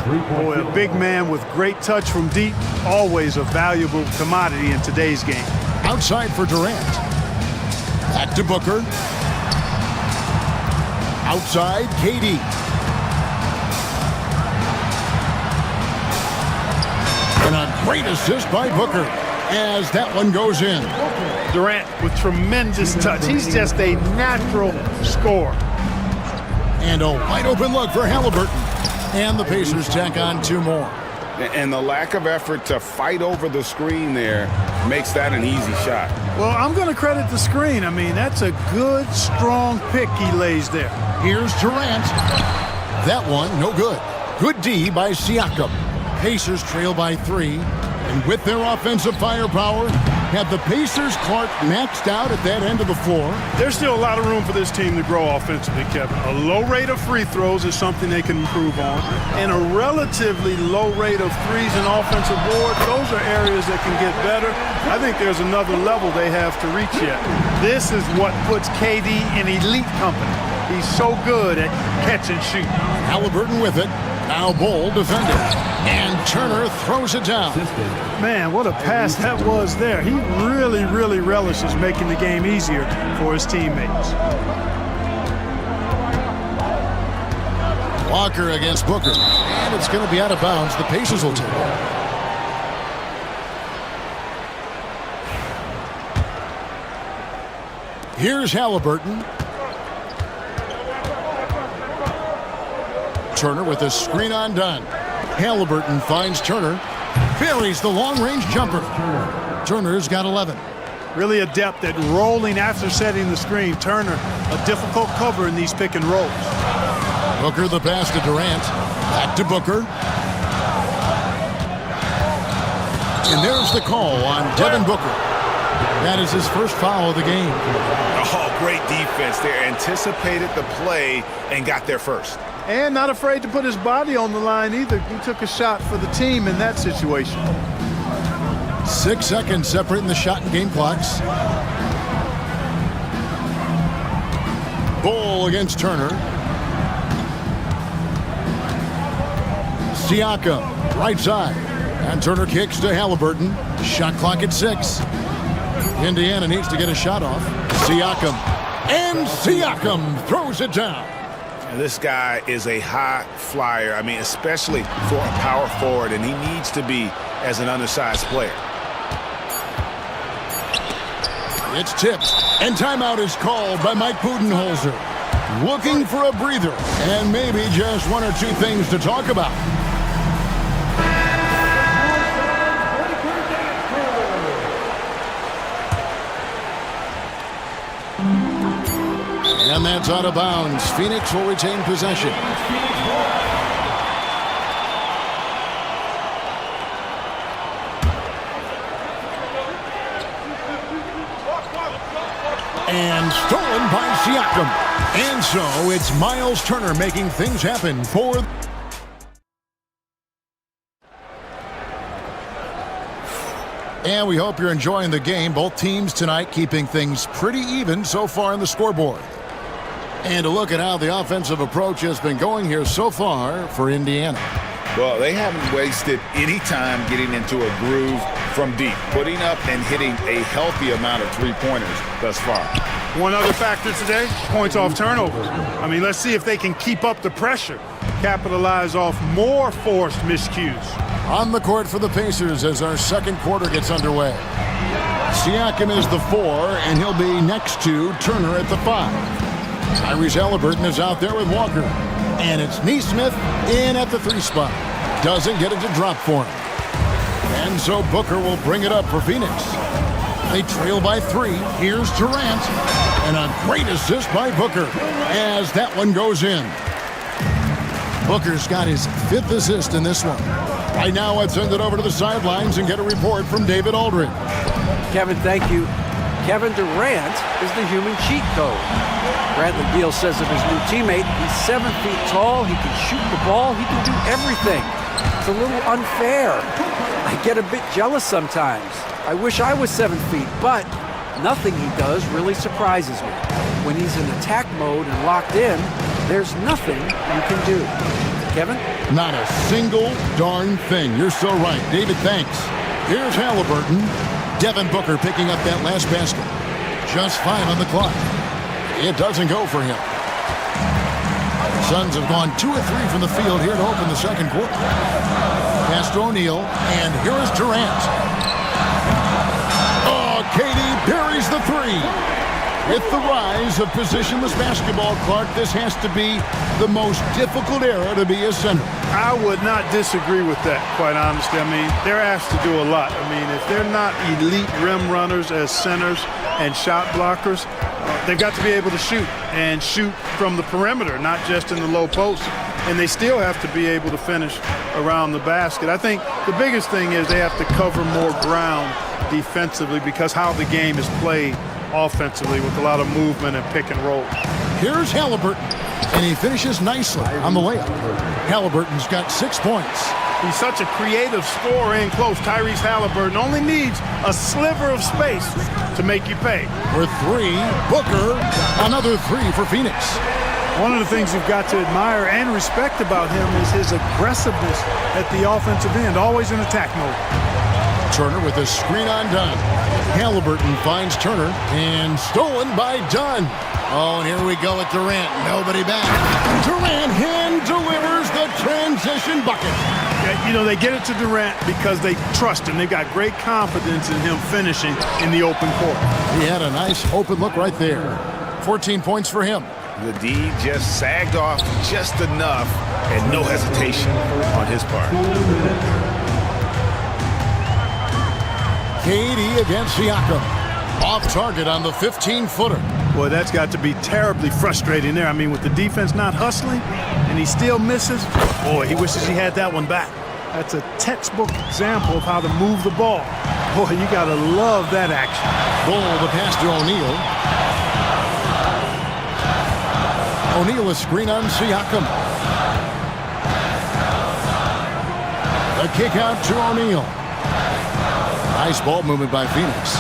Boy, a big man with great touch from deep, always a valuable commodity in today's game. Outside for Durant. Back to Booker. Outside, KD. And a great assist by Booker as that one goes in. Durant with tremendous touch. He's just a natural scorer. And a wide open look for Halliburton. And the Pacers tack on two more. And the lack of effort to fight over the screen there makes that an easy shot. Well, I'm going to credit the screen. I mean, that's a good, strong pick he lays there. Here's Durant. That one, no good. Good D by Siakam. Pacers trail by three. And with their offensive firepower, have the Pacers Clark maxed out at that end of the floor. There's still a lot of room for this team to grow offensively, Kevin. A low rate of free throws is something they can improve on. And a relatively low rate of threes and offensive boards, those are areas that can get better. I think there's another level they have to reach yet. This is what puts KD in elite company. He's so good at catch and shoot. Halliburton with it. Now Bull defending. And Turner throws it down. Man, what a pass that was there. He really, really relishes making the game easier for his teammates. Walker against Booker. And it's going to be out of bounds. The Pacers will take it. Here's Halliburton. Turner with a screen on Dunn. Halliburton finds Turner. Buries the long-range jumper. Turner's got 11. Really adept at rolling after setting the screen. Turner, a difficult cover in these pick and rolls. Booker the pass to Durant. Back to Booker. And there's the call on Devin Booker. That is his first foul of the game. Oh, great defense there. Anticipated the play and got there first. And not afraid to put his body on the line either. He took a shot for the team in that situation. 6 seconds separating the shot and game clocks. Bull against Turner. Siakam, right side. And Turner kicks to Halliburton. Shot clock at 6. Indiana needs to get a shot off. Siakam. And Siakam throws it down. This guy is a high flyer. I mean, especially for a power forward, and he needs to be as an undersized player. It's tipped, and timeout is called by Mike Budenholzer. Looking for a breather, and maybe just one or two things to talk about. And that's out of bounds. Phoenix will retain possession. And stolen by Siakam. And so it's Miles Turner making things happen for... And we hope you're enjoying the game. Both teams tonight keeping things pretty even so far on the scoreboard. And a look at how the offensive approach has been going here so far for Indiana. Well, they haven't wasted any time getting into a groove from deep, putting up and hitting a healthy amount of three-pointers thus far. One other factor today, points off turnovers. I mean, let's see if they can keep up the pressure, capitalize off more forced miscues. On the court for the Pacers as our second quarter gets underway. Siakam is the 4, and he'll be next to Turner at the 5. Tyrese Halliburton is out there with Walker. And it's Nesmith in at the 3 spot. Doesn't get it to drop for him. And so Booker will bring it up for Phoenix. They trail by 3. Here's Durant. And a great assist by Booker as that one goes in. Booker's got his 5th assist in this one. Right now, let's send it over to the sidelines and get a report from David Aldridge. Kevin, thank you. Kevin Durant is the human cheat code. Bradley Beal says of his new teammate, he's 7 feet tall, he can shoot the ball, he can do everything. It's a little unfair. I get a bit jealous sometimes. I wish I was 7 feet, but nothing he does really surprises me. When he's in attack mode and locked in, there's nothing you can do. Kevin? Not a single darn thing. You're so right. David, thanks. Here's Halliburton. Devin Booker picking up that last basket. Just 5 on the clock. It doesn't go for him. The Suns have gone 2 of 3 from the field here to open the second quarter. Pass to O'Neal, and here is Durant. Oh, KD buries the 3. With the rise of positionless basketball, Clark, this has to be the most difficult era to be a center. I would not disagree with that, quite honestly. I mean, they're asked to do a lot. I mean, if they're not elite rim runners as centers and shot blockers, they've got to be able to shoot and shoot from the perimeter, not just in the low post. And they still have to be able to finish around the basket. I think the biggest thing is they have to cover more ground defensively because how the game is played offensively with a lot of movement and pick and roll. Here's Halliburton, and he finishes nicely on the layup. Halliburton's got 6 points. He's such a creative scorer in close. Tyrese Halliburton only needs a sliver of space to make you pay. For 3, Booker, another 3 for Phoenix. One of the things you've got to admire and respect about him is his aggressiveness at the offensive end, always in attack mode. Turner with a screen on Dunn. Halliburton finds Turner, and stolen by Dunn. Oh, and here we go with Durant. Nobody back. Durant hand delivers the transition bucket. Yeah, you know, they get it to Durant because they trust him. They've got great confidence in him finishing in the open court. He had a nice open look right there. 14 points for him. The D just sagged off just enough and no hesitation on his part. KD against Siakam. Off target on the 15-footer. Boy, that's got to be terribly frustrating there. I mean, with the defense not hustling and he still misses, boy, he wishes he had that one back. That's a textbook example of how to move the ball. Boy, you got to love that action. Bull the pass to O'Neal. O'Neal a screen on Siakam. The kick out to O'Neal. Nice ball movement by Phoenix.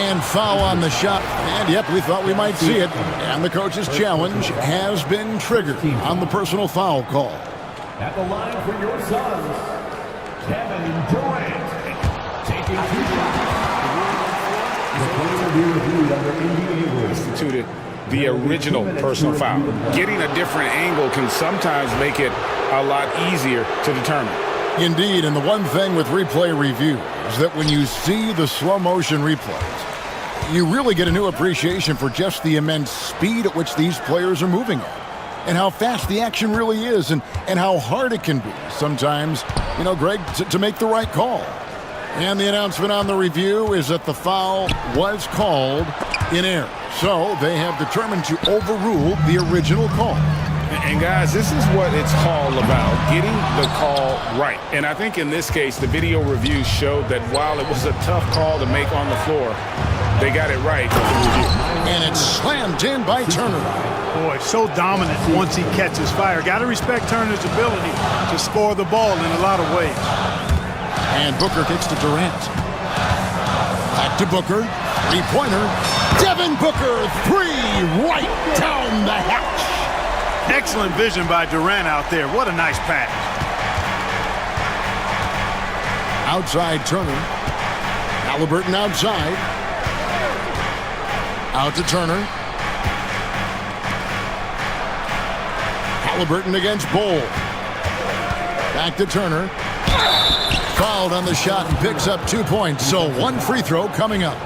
And foul on the shot. And, yep, we thought we might see it. And the coach's challenge has been triggered on the personal foul call. At the line for your sons, Kevin Durant. Taking 2 shots. The play will be reviewed under NBA rules. Instituted the original personal foul. Getting a different angle can sometimes make it a lot easier to determine. Indeed, and the one thing with replay review is that when you see the slow motion replays, you really get a new appreciation for just the immense speed at which these players are moving at, and how fast the action really is, and how hard it can be sometimes, you know, Greg, to make the right call. And the announcement on the review is that the foul was called in error. So they have determined to overrule the original call. And guys, this is what it's all about, getting the call right. And I think in this case, the video review showed that while it was a tough call to make on the floor, they got it right with the review. And it's slammed in by Turner. Boy, so dominant once he catches fire. Got to respect Turner's ability to score the ball in a lot of ways. And Booker kicks to Durant. Back to Booker. Three-pointer. Devin Booker, 3 right down the hatch. Excellent vision by Durant out there. What a nice pass. Outside Turner. Halliburton outside. Out to Turner. Halliburton against Bowl. Back to Turner. Fouled on the shot and picks up 2 points. So 1 free throw coming up.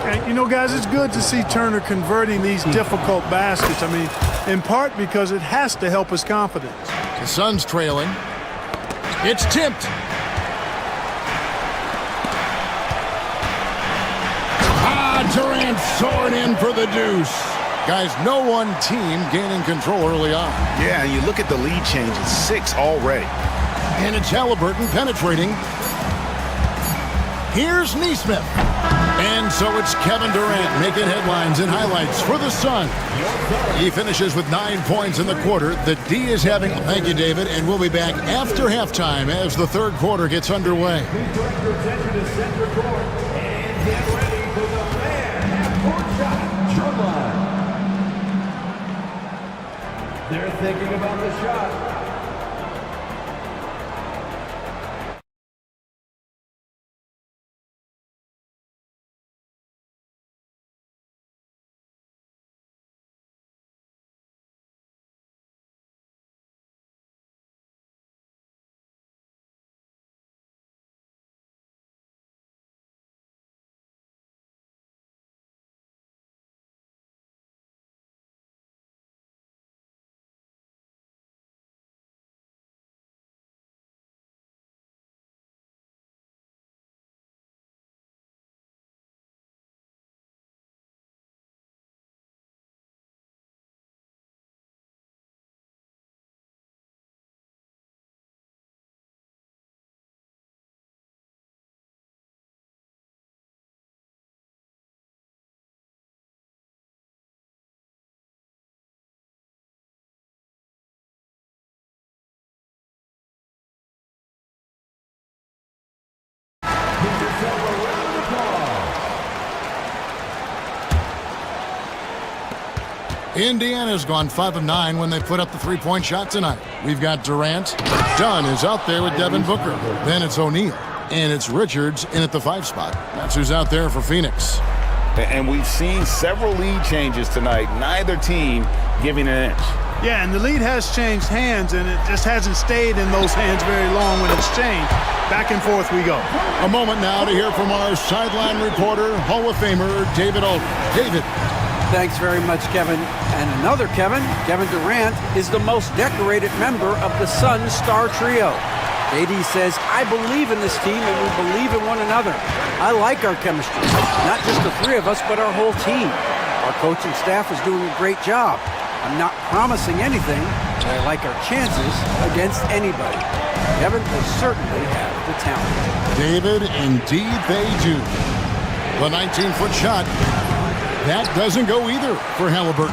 And, you know, guys, it's good to see Turner converting these difficult baskets. I mean, in part because it has to help his confidence. The Suns trailing. It's tipped. Durant soaring in for the deuce. Guys, no one team gaining control early on. Yeah, and you look at the lead change, it's 6 already. And it's Halliburton penetrating. Here's Neesmith. And so it's Kevin Durant making headlines and highlights for the Sun. He finishes with 9 points in the quarter. The D is having... Thank you, David. And we'll be back after halftime as the third quarter gets underway. They're thinking about the shot. Indiana's gone 5 of 9 when they put up the three-point shot tonight. We've got Durant. Dunn is out there with Devin Booker. Then it's O'Neal. And it's Richards in at the 5 spot. That's who's out there for Phoenix. And we've seen several lead changes tonight. Neither team giving an inch. Yeah, and the lead has changed hands, and it just hasn't stayed in those hands very long when it's changed. Back and forth we go. A moment now to hear from our sideline reporter, Hall of Famer David Aldridge. David. Thanks very much, Kevin. And another Kevin, Kevin Durant, is the most decorated member of the Suns star trio. AD says, I believe in this team and we believe in one another. I like our chemistry. Not just the three of us, but our whole team. Our coaching staff is doing a great job. I'm not promising anything, but I like our chances against anybody. Kevin, they certainly have the talent. David, indeed they do. The 19-foot shot. That doesn't go either for Halliburton.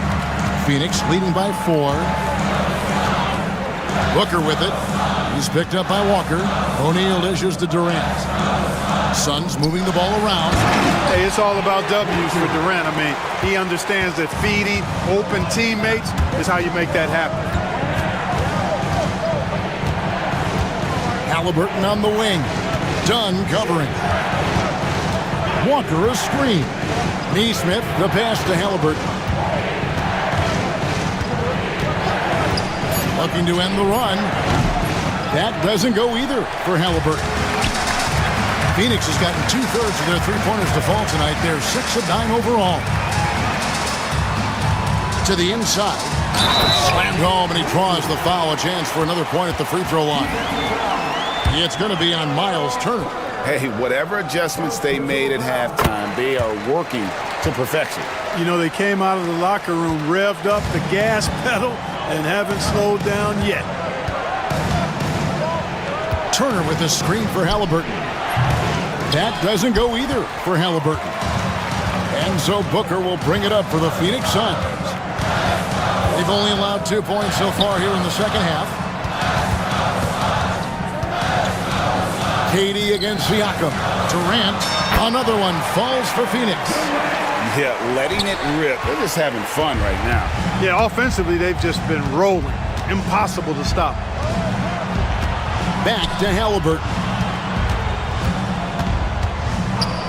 Phoenix leading by 4. Booker with it. He's picked up by Walker. O'Neal dishes to Durant. Suns moving the ball around. Hey, it's all about W's for Durant. I mean, he understands that feeding open teammates is how you make that happen. Halliburton on the wing. Dunn covering. Walker a screen. Neesmith the pass to Halliburton. Looking to end the run. That doesn't go either for Halliburton. Phoenix has gotten 2/3 of their three-pointers to fall tonight. They're 6 of 9 overall. To the inside. Slammed home, and he draws the foul. A chance for another point at the free throw line. It's going to be on Miles Turner. Hey, whatever adjustments they made at halftime, they are working to perfection. You know, they came out of the locker room, revved up the gas pedal, and haven't slowed down yet. Turner with a screen for Halliburton. That doesn't go either for Halliburton. And so Booker will bring it up for the Phoenix Suns. They've only allowed 2 points so far here in the second half. KD against Siakam. Durant, another one falls for Phoenix. Yeah, letting it rip. They're just having fun right now. Yeah, offensively, they've just been rolling. Impossible to stop. Back to Halliburton.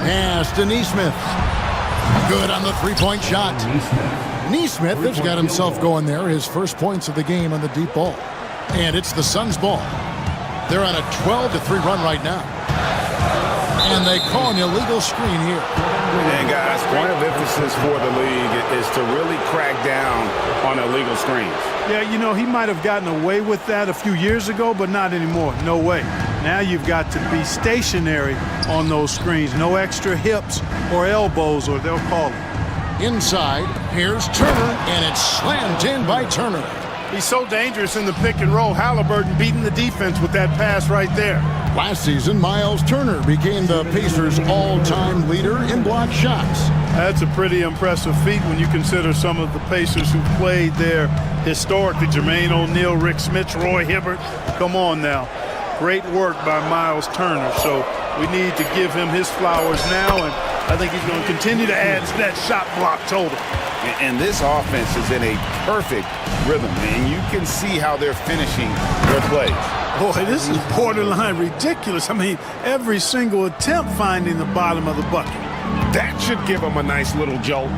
Pass to Neesmith. Good on the three-point shot. Neesmith has got himself going there. His first points of the game on the deep ball. And it's the Suns' ball. They're on a 12-3 run right now. And they call an illegal screen here. And guys, point of emphasis for the league is to really crack down on illegal screens. Yeah, you know, he might have gotten away with that a few years ago, but not anymore. No way. Now you've got to be stationary on those screens. No extra hips or elbows, or they'll call it. Inside, here's Turner, and it's slammed in by Turner. He's so dangerous in the pick and roll. Halliburton beating the defense with that pass right there. Last season, Miles Turner became the Pacers' all-time leader in block shots. That's a pretty impressive feat when you consider some of the Pacers who played there historically. Jermaine O'Neal, Rick Smits, Roy Hibbert. Come on now. Great work by Miles Turner. So we need to give him his flowers now, and I think he's going to continue to add to that shot block total. And this offense is in a perfect rhythm, and you can see how they're finishing their plays. Boy, this is borderline ridiculous. I mean, every single attempt finding the bottom of the bucket. That should give them a nice little jolt.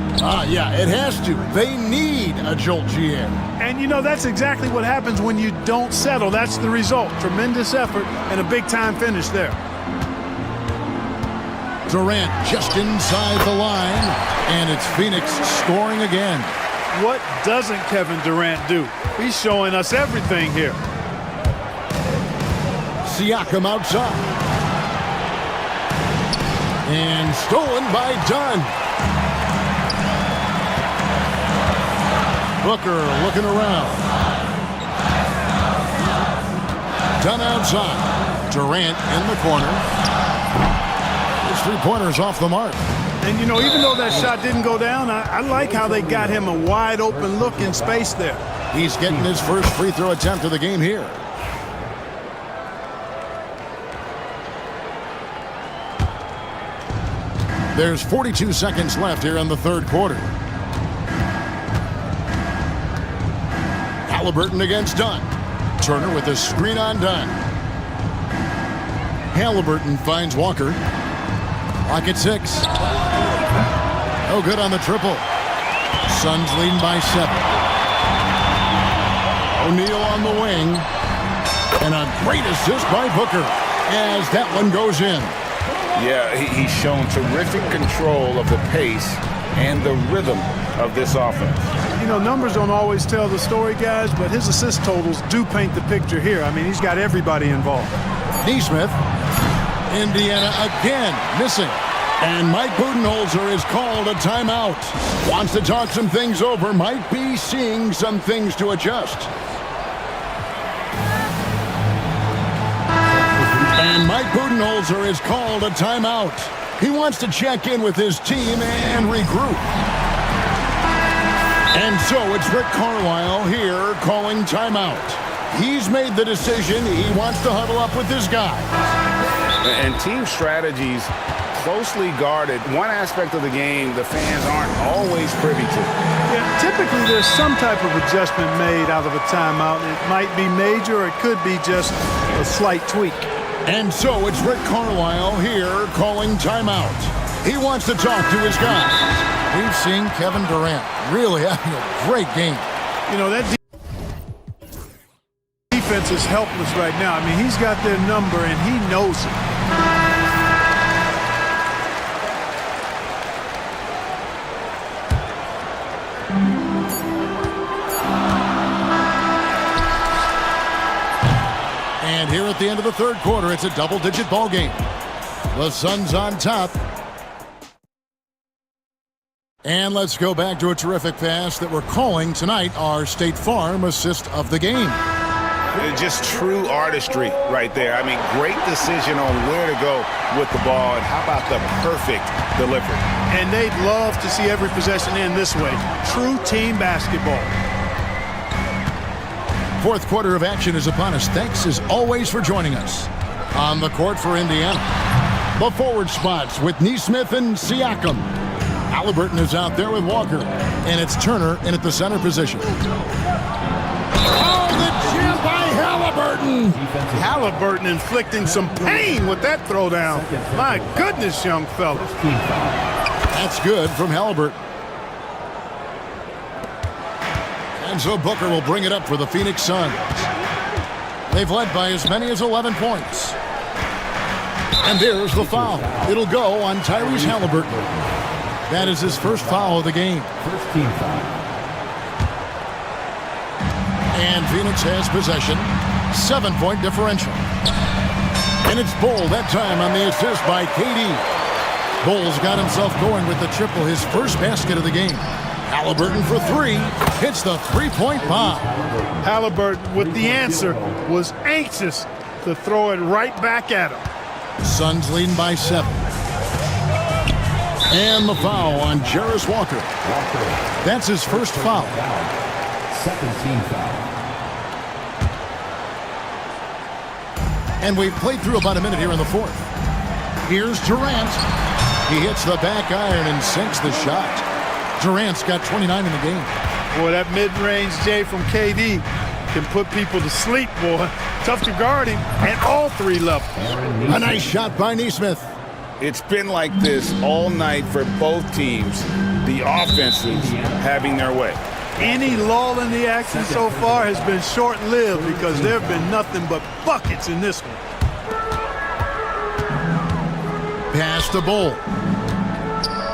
Yeah, it has to. They need a jolt, GM. And, you know, that's exactly what happens when you don't settle. That's the result. Tremendous effort and a big-time finish there. Durant just inside the line, and it's Phoenix scoring again. What doesn't Kevin Durant do? He's showing us everything here. Siakam outside. And stolen by Dunn. Booker looking around. Dunn outside. Durant in the corner. His three-pointer's off the mark. And, you know, even though that shot didn't go down, I like how they got him a wide-open look in space there. He's getting his first free throw attempt of the game here. There's 42 seconds left here in the third quarter. Halliburton against Dunn. Turner with a screen on Dunn. Halliburton finds Walker. Lock at 6. No good on the triple. Suns leading by 7. O'Neal on the wing. And a great assist by Booker as that one goes in. Yeah, he's shown terrific control of the pace and the rhythm of this offense. You know, numbers don't always tell the story, guys, but his assist totals do paint the picture here. I mean, he's got everybody involved. Neesmith. Indiana again missing. And Mike Budenholzer is called a timeout. Wants to talk some things over. Might be seeing some things to adjust. And Mike Budenholzer is called a timeout. He wants to check in with his team and regroup. And so it's Rick Carlisle here calling timeout. He's made the decision. He wants to huddle up with his guys. And team strategies closely guarded. One aspect of the game the fans aren't always privy to. Yeah, typically there's some type of adjustment made out of a timeout. It might be major, or it could be just a slight tweak. And so it's Rick Carlisle here calling timeout. He wants to talk to his guys. We've seen Kevin Durant really having a great game. You know, that defense is helpless right now. I mean, he's got their number, and he knows it. And here at the end of the third quarter, it's a double-digit ball game. The Suns on top. And let's go back to a terrific pass that we're calling tonight our State Farm assist of the game. Just true artistry right there. I mean, great decision on where to go with the ball, and how about the perfect delivery? And they'd love to see every possession end this way. True team basketball. Fourth quarter of action is upon us. Thanks as always for joining us. On the court for Indiana, the forward spots with Neesmith and Siakam. Halliburton is out there with Walker, and it's Turner in at the center position. Oh, the jam by Halliburton! Halliburton inflicting some pain with that throwdown. My goodness, young fella. That's good from Halliburton. And so Booker will bring it up for the Phoenix Suns. They've led by as many as 11 points. And there's the foul. It'll go on Tyrese Halliburton. That is his first foul of the game. First team foul. And Phoenix has possession. 7-point differential. And it's Bull that time on the assist by KD. Bull's got himself going with the triple, his first basket of the game. Halliburton for three. Hits the three-point bomb. Halliburton with the answer was anxious to throw it right back at him. Suns leading by 7. And the foul on Jarris Walker. That's his first foul. Second team foul. And we've played through about a minute here in the fourth. Here's Durant. He hits the back iron and sinks the shot. Durant's got 29 in the game. Boy, that mid-range J from KD can put people to sleep, boy. Tough to guard him at all three levels. A nice shot by Neesmith. It's been like this all night for both teams. The offenses having their way. Any lull in the action so far has been short-lived because there have been nothing but buckets in this one. Pass to Bull.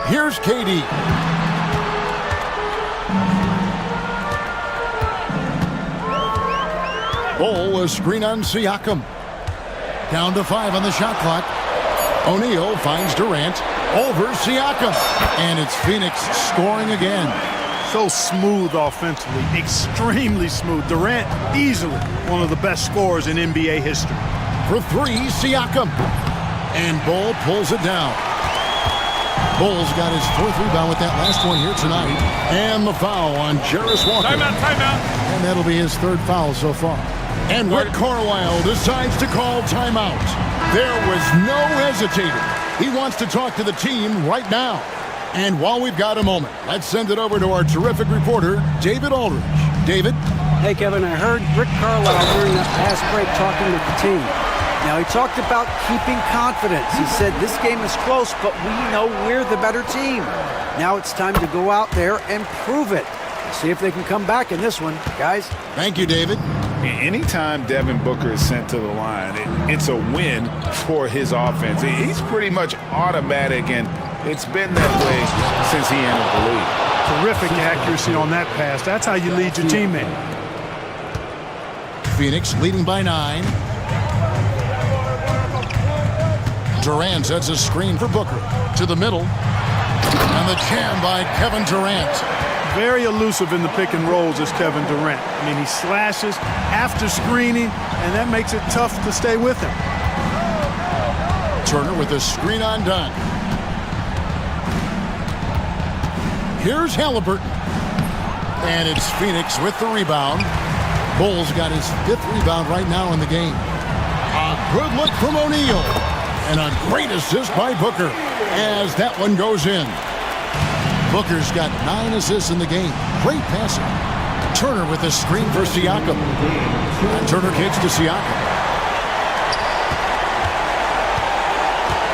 Here's KD. Bull, a screen on Siakam. Down to 5 on the shot clock. O'Neal finds Durant over Siakam. And it's Phoenix scoring again. So smooth offensively, extremely smooth. Durant, easily one of the best scorers in NBA history. For three, Siakam. And Bull pulls it down. Bull's got his fourth rebound with that last one here tonight. And the foul on Jarris Walker. Timeout. And that'll be his third foul so far. And Rick Carlisle decides to call timeout. There was no hesitating. He wants to talk to the team right now. And while we've got a moment, let's send it over to our terrific reporter, David Aldridge. David? Hey, Kevin, I heard Rick Carlisle during that fast break talking with the team. Now, he talked about keeping confidence. He said this game is close, but we know we're the better team. Now it's time to go out there and prove it. See if they can come back in this one, guys. Thank you, David. Anytime Devin Booker is sent to the line, it's a win for his offense. He's pretty much automatic, and it's been that way since he entered the league. Terrific accuracy on that pass. That's how you lead your teammate. Phoenix leading by 9. Durant sets a screen for Booker. To the middle. And the jam by Kevin Durant. Very elusive in the pick and rolls is Kevin Durant. I mean, he slashes after screening, and that makes it tough to stay with him. Turner with a screen on done. Here's Halliburton. And it's Phoenix with the rebound. Bull's got his 5th rebound right now in the game. A good look from O'Neal. And a great assist by Booker as that one goes in. Booker's got 9 assists in the game. Great passing. Turner with a screen for Siakam. And Turner kicks to Siakam.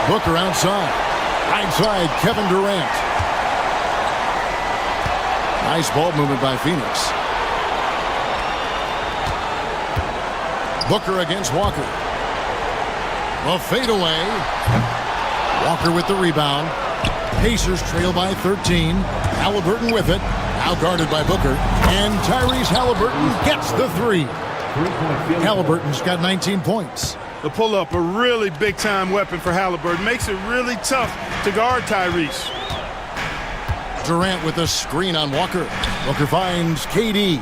Booker outside. Right side, Kevin Durant. Nice ball movement by Phoenix. Booker against Walker. A fadeaway. Walker with the rebound. Pacers trail by 13. Halliburton with it. Now guarded by Booker. And Tyrese Halliburton gets the 3. Halliburton's got 19 points. The pull-up, a really big-time weapon for Halliburton. Makes it really tough to guard Tyrese. Durant with a screen on Walker. Walker finds KD.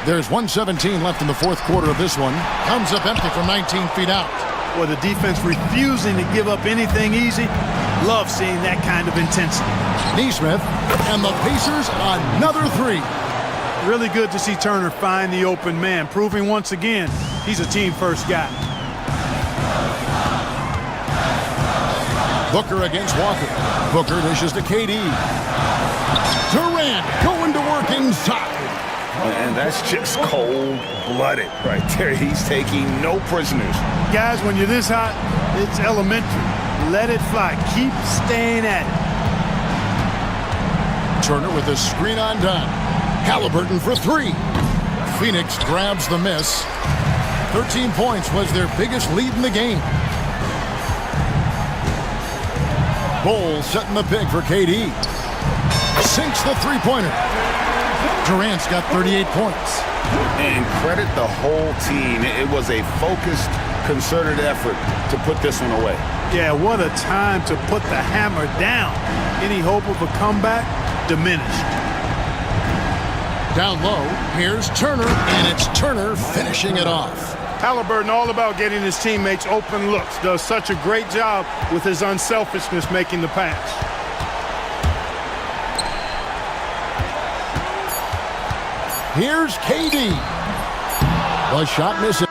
There's 1:17 left in the fourth quarter of this one. Comes up empty from 19 feet out. Boy, the defense refusing to give up anything easy. Love seeing that kind of intensity. Neesmith, and the Pacers another 3. Really good to see Turner find the open man, proving once again he's a team-first guy. Booker against Walker. Booker dishes to KD. Durant going to work inside. And that's just cold-blooded right there. He's taking no prisoners. Guys, when you're this hot, it's elementary. Let it fly. Keep staying at it. Turner with a screen on Dunn. Halliburton for 3. Phoenix grabs the miss. 13 points was their biggest lead in the game. Bowles setting the pick for KD. Sinks the three-pointer. Durant's got 38 points. And credit the whole team. It was a focused, concerted effort to put this one away. Yeah, what a time to put the hammer down. Any hope of a comeback? Diminished. Down low, here's Turner, and it's Turner finishing it off. Halliburton all about getting his teammates open looks. Does such a great job with his unselfishness making the pass. Here's KD. The shot missing.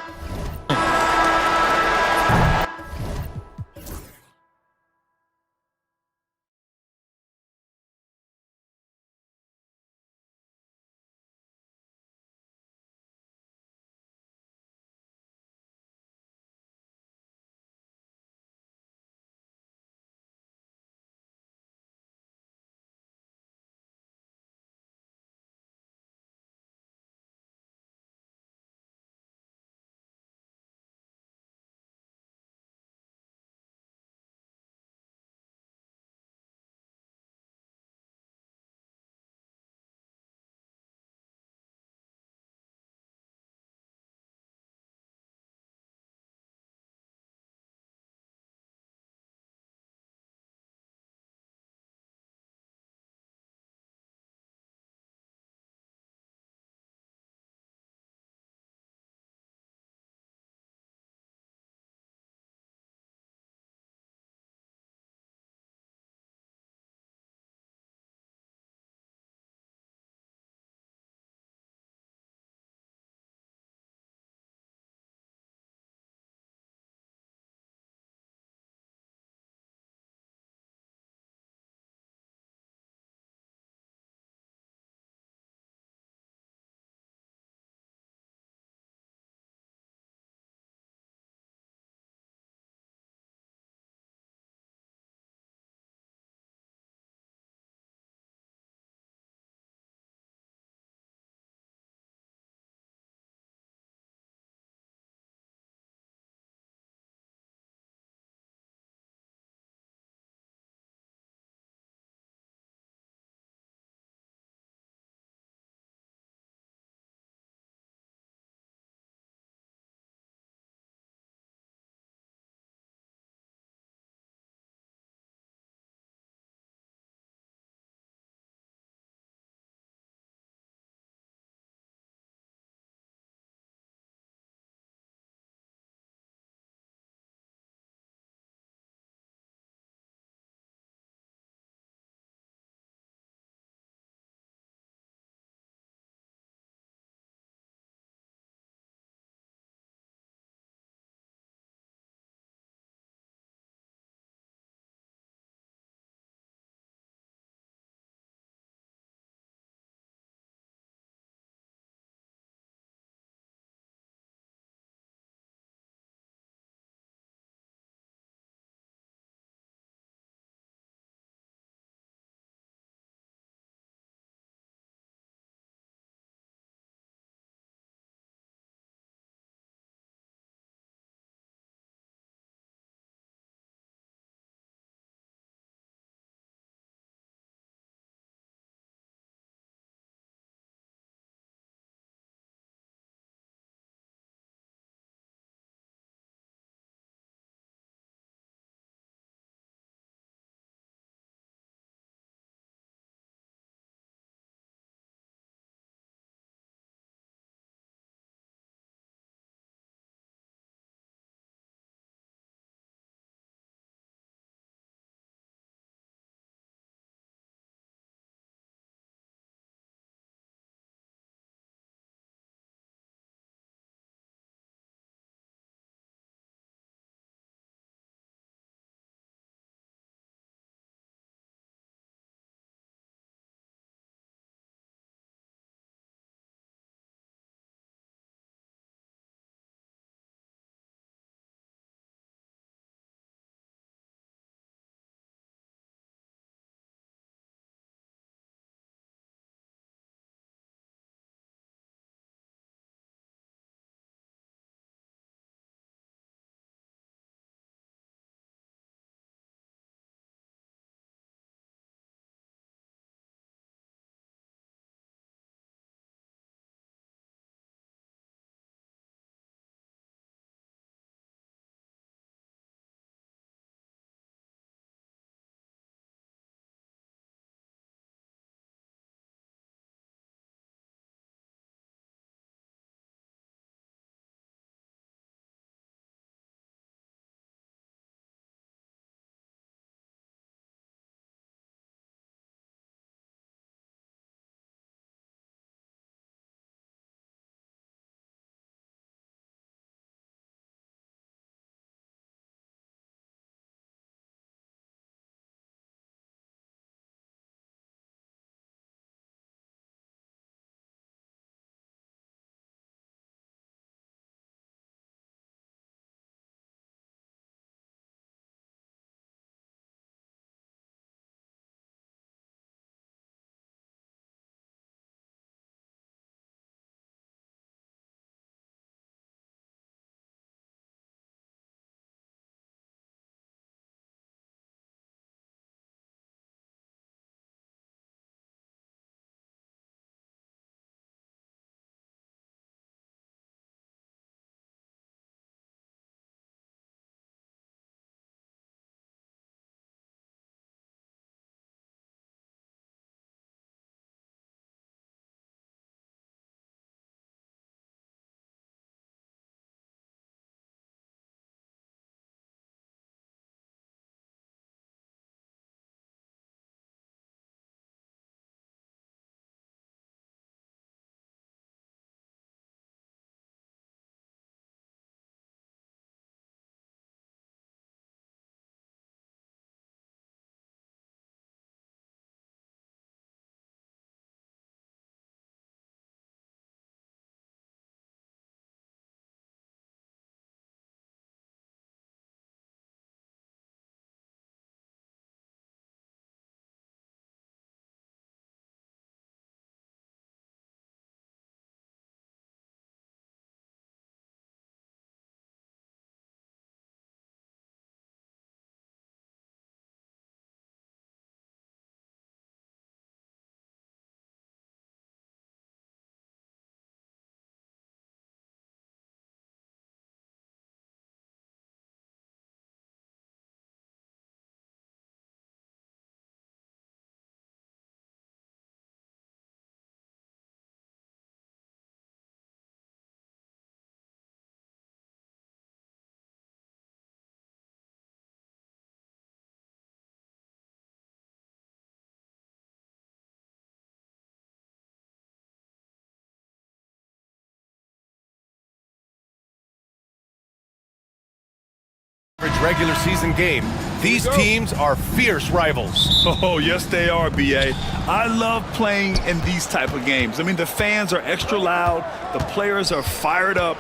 regular season game. These teams are fierce rivals. Oh, yes, they are, B.A. I love playing in these type of games. I mean, the fans are extra loud. The players are fired up.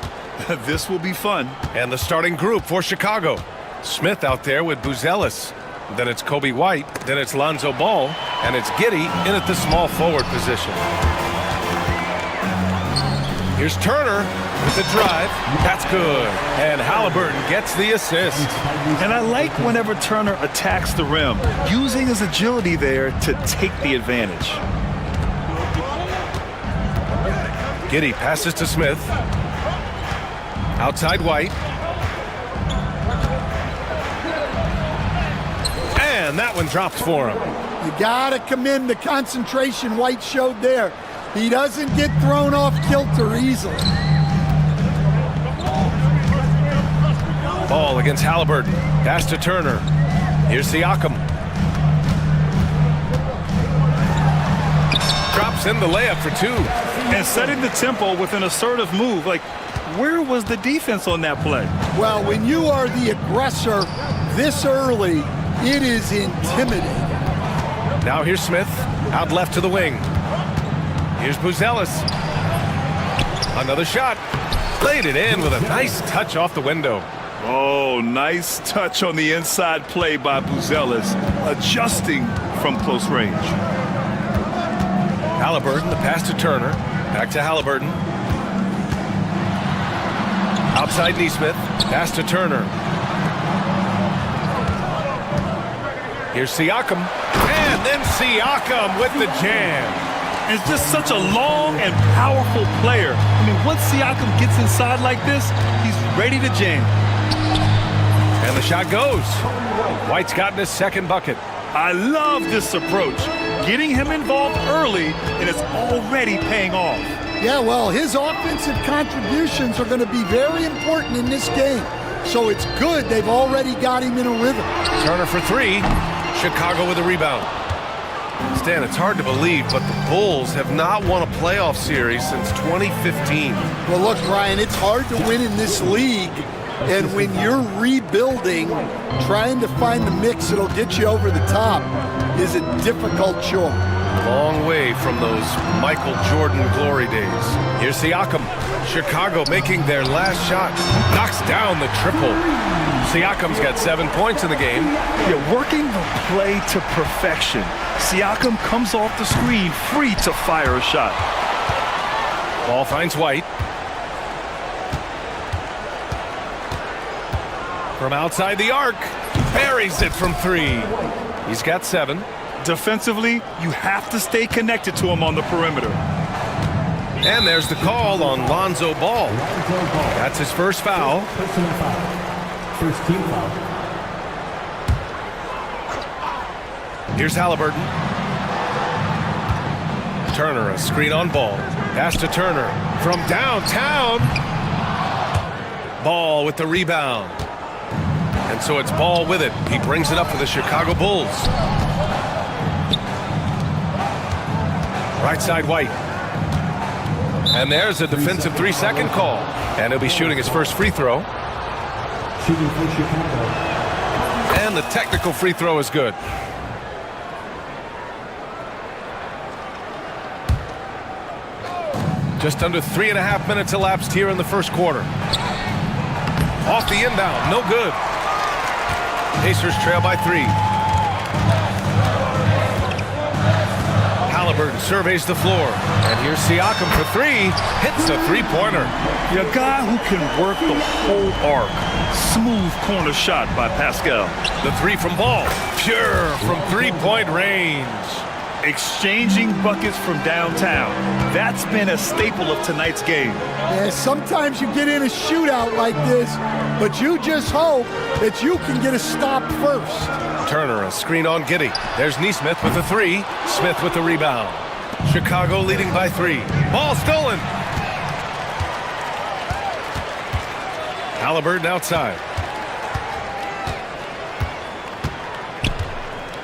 This will be fun. And the starting group for Chicago. Smith out there with Buzelis. Then it's Kobe White. Then it's Lonzo Ball. And it's Giddey in at the small forward position. Here's Turner with the drive. That's good. And Halliburton gets the assist. And I like whenever Turner attacks the rim, using his agility there to take the advantage. Giddey passes to Smith. Outside White. And that one drops for him. You gotta commend the concentration White showed there. He doesn't get thrown off kilter easily. Ball against Halliburton. Pass to Turner. Here's Siakam. Drops in the layup for two. And setting the tempo with an assertive move. Like, where was the defense on that play? Well, when you are the aggressor this early, it is intimidating. Now here's Smith. Out left to the wing. Here's Buzelis. Another shot. Laid it in with a nice touch off the window. Oh, nice touch on the inside play by Buzelis, adjusting from close range. Halliburton, the pass to Turner. Back to Halliburton. Outside Nesmith. Pass to Turner. Here's Siakam. And then Siakam with the jam. It's just such a long and powerful player. I mean, once Siakam gets inside like this, he's ready to jam. And the shot goes. White's gotten his second bucket. I love this approach. Getting him involved early, and it's already paying off. Yeah, well, his offensive contributions are going to be very important in this game. So it's good they've already got him in a rhythm. Turner for three. Chicago with a rebound. Stan, it's hard to believe, but the Bulls have not won a playoff series since 2015. Well, look, Ryan, it's hard to win in this league. And when you're rebuilding, trying to find the mix that'll get you over the top is a difficult chore. Long way from those Michael Jordan glory days. Here's Siakam. Chicago making their last shot. Knocks down the triple. Siakam's got 7 points in the game. Yeah, working the play to perfection. Siakam comes off the screen, free to fire a shot. Ball finds White. From outside the arc, buries it from three. He's got 7. Defensively, you have to stay connected to him on the perimeter. And there's the call on Lonzo Ball. That's his first foul. First team foul. Here's Halliburton. Turner, a screen on Ball. Pass to Turner from downtown. Ball with the rebound. And so it's Ball with it. He brings it up for the Chicago Bulls. Right side White. And there's a defensive 3-second call. And he'll be shooting his first free throw. Shooting for Chicago. And the technical free throw is good. Just under 3.5 minutes elapsed here in the first quarter. Off the inbound, no good. Pacers trail by 3. Halliburton surveys the floor. And here's Siakam for 3. Hits a three-pointer. A guy who can work the whole arc. Smooth corner shot by Pascal. The 3 from Ball. Pure from three-point range. Exchanging buckets from downtown. That's been a staple of tonight's game. Yeah, sometimes you get in a shootout like this, but you just hope that you can get a stop first. Turner, a screen on Giddey. There's Nesmith with the 3. Smith with the rebound. Chicago leading by 3. Ball stolen. Halliburton outside.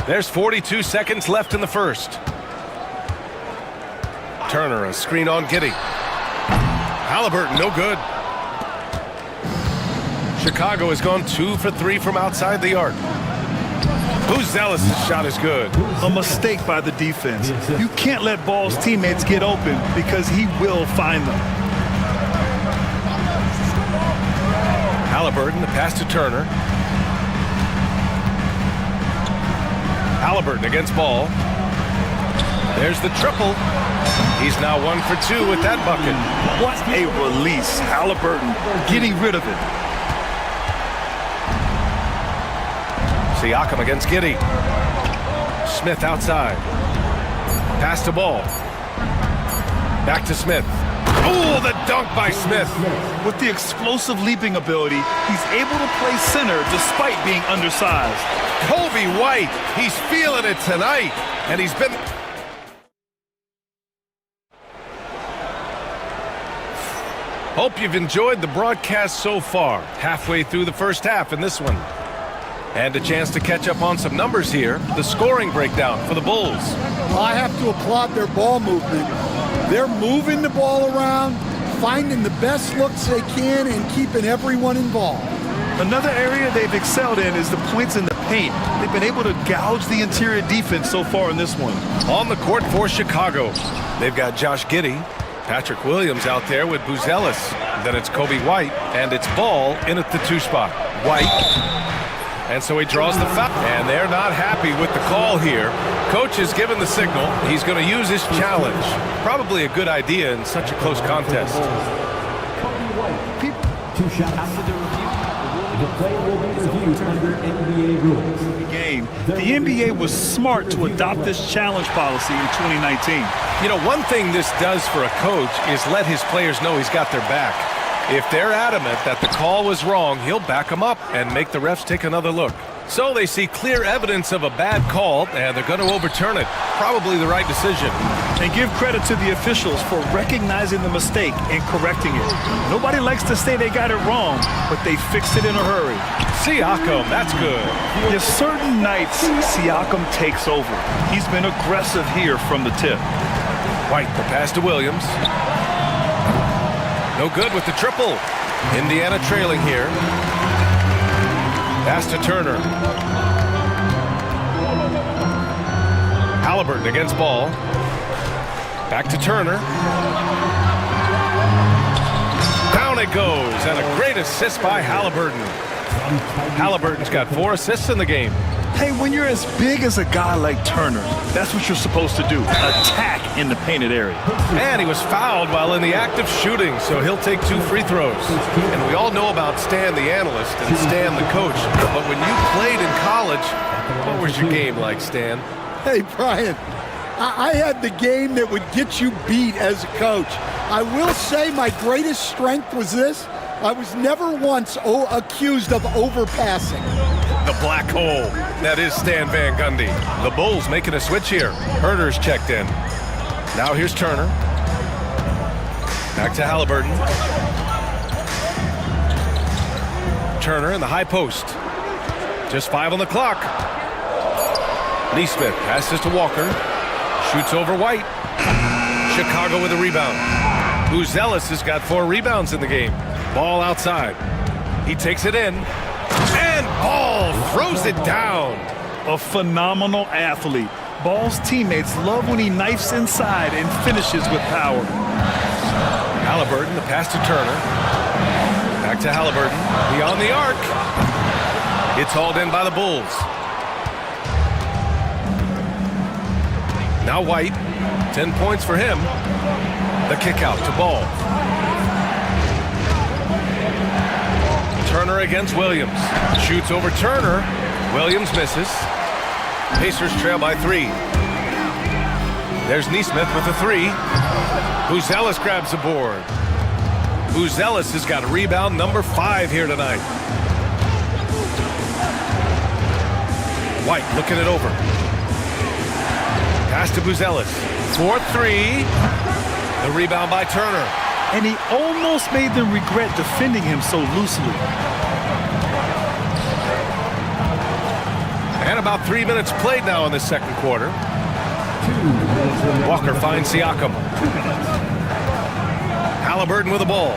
There's 42 seconds left in the first. Turner, a screen on Giddey. Halliburton, no good. Chicago has gone 2 for 3 from outside the arc. Buzelis' shot is good. A mistake by the defense. You can't let Ball's teammates get open because he will find them. Halliburton, the pass to Turner. Halliburton against Ball. There's the triple. He's now 1 for 2 with that bucket. What a release. Halliburton getting rid of it. Siakam against Giddey. Smith outside. Pass to Ball. Back to Smith. Oh, the dunk by Smith. With the explosive leaping ability, he's able to play center despite being undersized. Kobe White, he's feeling it tonight. And he's been... Hope you've enjoyed the broadcast so far. Halfway through the first half in this one. And a chance to catch up on some numbers here. The scoring breakdown for the Bulls. I have to applaud their ball movement. They're moving the ball around, finding the best looks they can, and keeping everyone involved. Another area they've excelled in is the points in the paint. They've been able to gouge the interior defense so far in this one. On the court for Chicago, they've got Josh Giddey, Patrick Williams out there with Buzelis. Then it's Kobe White, and it's Ball in at the 2 spot. White. And so he draws the foul. And they're not happy with the call here. Coach has given the signal. He's going to use his challenge. Probably a good idea in such a close contest. 2 shots. After the review, the play will be reviewed under NBA rules. Game. The NBA was smart to adopt this challenge policy in 2019. You know, one thing this does for a coach is let his players know he's got their back. If they're adamant that the call was wrong, he'll back them up and make the refs take another look. So they see clear evidence of a bad call, and they're going to overturn it. Probably the right decision. And give credit to the officials for recognizing the mistake and correcting it. Nobody likes to say they got it wrong, but they fixed it in a hurry. Siakam, that's good. There's certain nights Siakam takes over. He's been aggressive here from the tip. White, the pass to Williams. No good with the triple. Indiana trailing here. Pass to Turner. Halliburton against Ball. Back to Turner. Down it goes, and a great assist by Halliburton. Halliburton's got 4 assists in the game. Hey, when you're as big as a guy like Turner, that's what you're supposed to do. Attack in the painted area. And he was fouled while in the act of shooting, so he'll take 2 free throws. And we all know about Stan the analyst and Stan the coach. But when you played in college, what was your game like, Stan? Hey, Brian, I had the game that would get you beat as a coach. I will say my greatest strength was this. I was never once accused of overpassing. The black hole. That is Stan Van Gundy. The Bulls making a switch here. Herter's checked in. Now here's Turner. Back to Halliburton. Turner in the high post. Just 5 on the clock. Neesmith passes to Walker. Shoots over White. Chicago with a rebound. Buzelis has got 4 rebounds in the game. Ball outside. He takes it in. And Ball throws it down. A phenomenal athlete. Ball's teammates love when he knifes inside and finishes with power. Halliburton, the pass to Turner. Back to Halliburton. Beyond the arc. It's hauled in by the Bulls. Now White. 10 points for him. The kick out to Ball. Turner against Williams. Shoots over Turner. Williams misses. Pacers trail by 3. There's Neesmith with a 3. Buzelis grabs the board. Buzelis has got rebound number 5 here tonight. White looking it over. Pass to Buzelis. 4-3. The rebound by Turner. And he almost made them regret defending him so loosely. And about 3 minutes played now in the second quarter. Walker finds Siakam. Halliburton with the ball.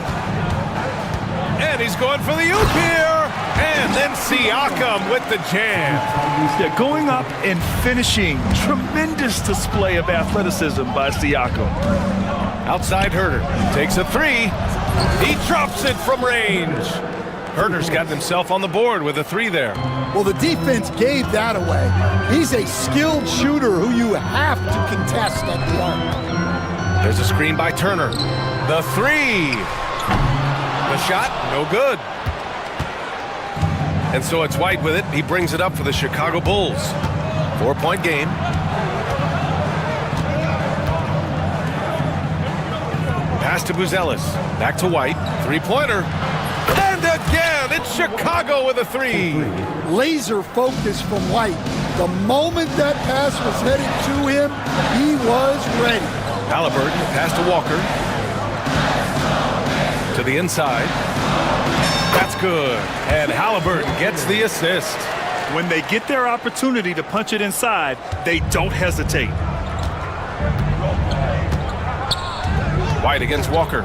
And he's going for the oop here. And then Siakam with the jam. Yeah, going up and finishing. Tremendous display of athleticism by Siakam. Outside Herter takes a three. He drops it from range. Herter's got himself on the board with a three there. Well, the defense gave that away. He's a skilled shooter who you have to contest at the arc. There's a screen by Turner. The three. The shot, no good. And so it's White with it. He brings it up for the Chicago Bulls. 4-point game. Pass to Buzelis. Back to White. Three-pointer. And again, it's Chicago with a three. Laser focus from White. The moment that pass was headed to him, he was ready. Halliburton, pass to Walker. To the inside. That's good. And Halliburton gets the assist. When they get their opportunity to punch it inside, they don't hesitate. White against Walker.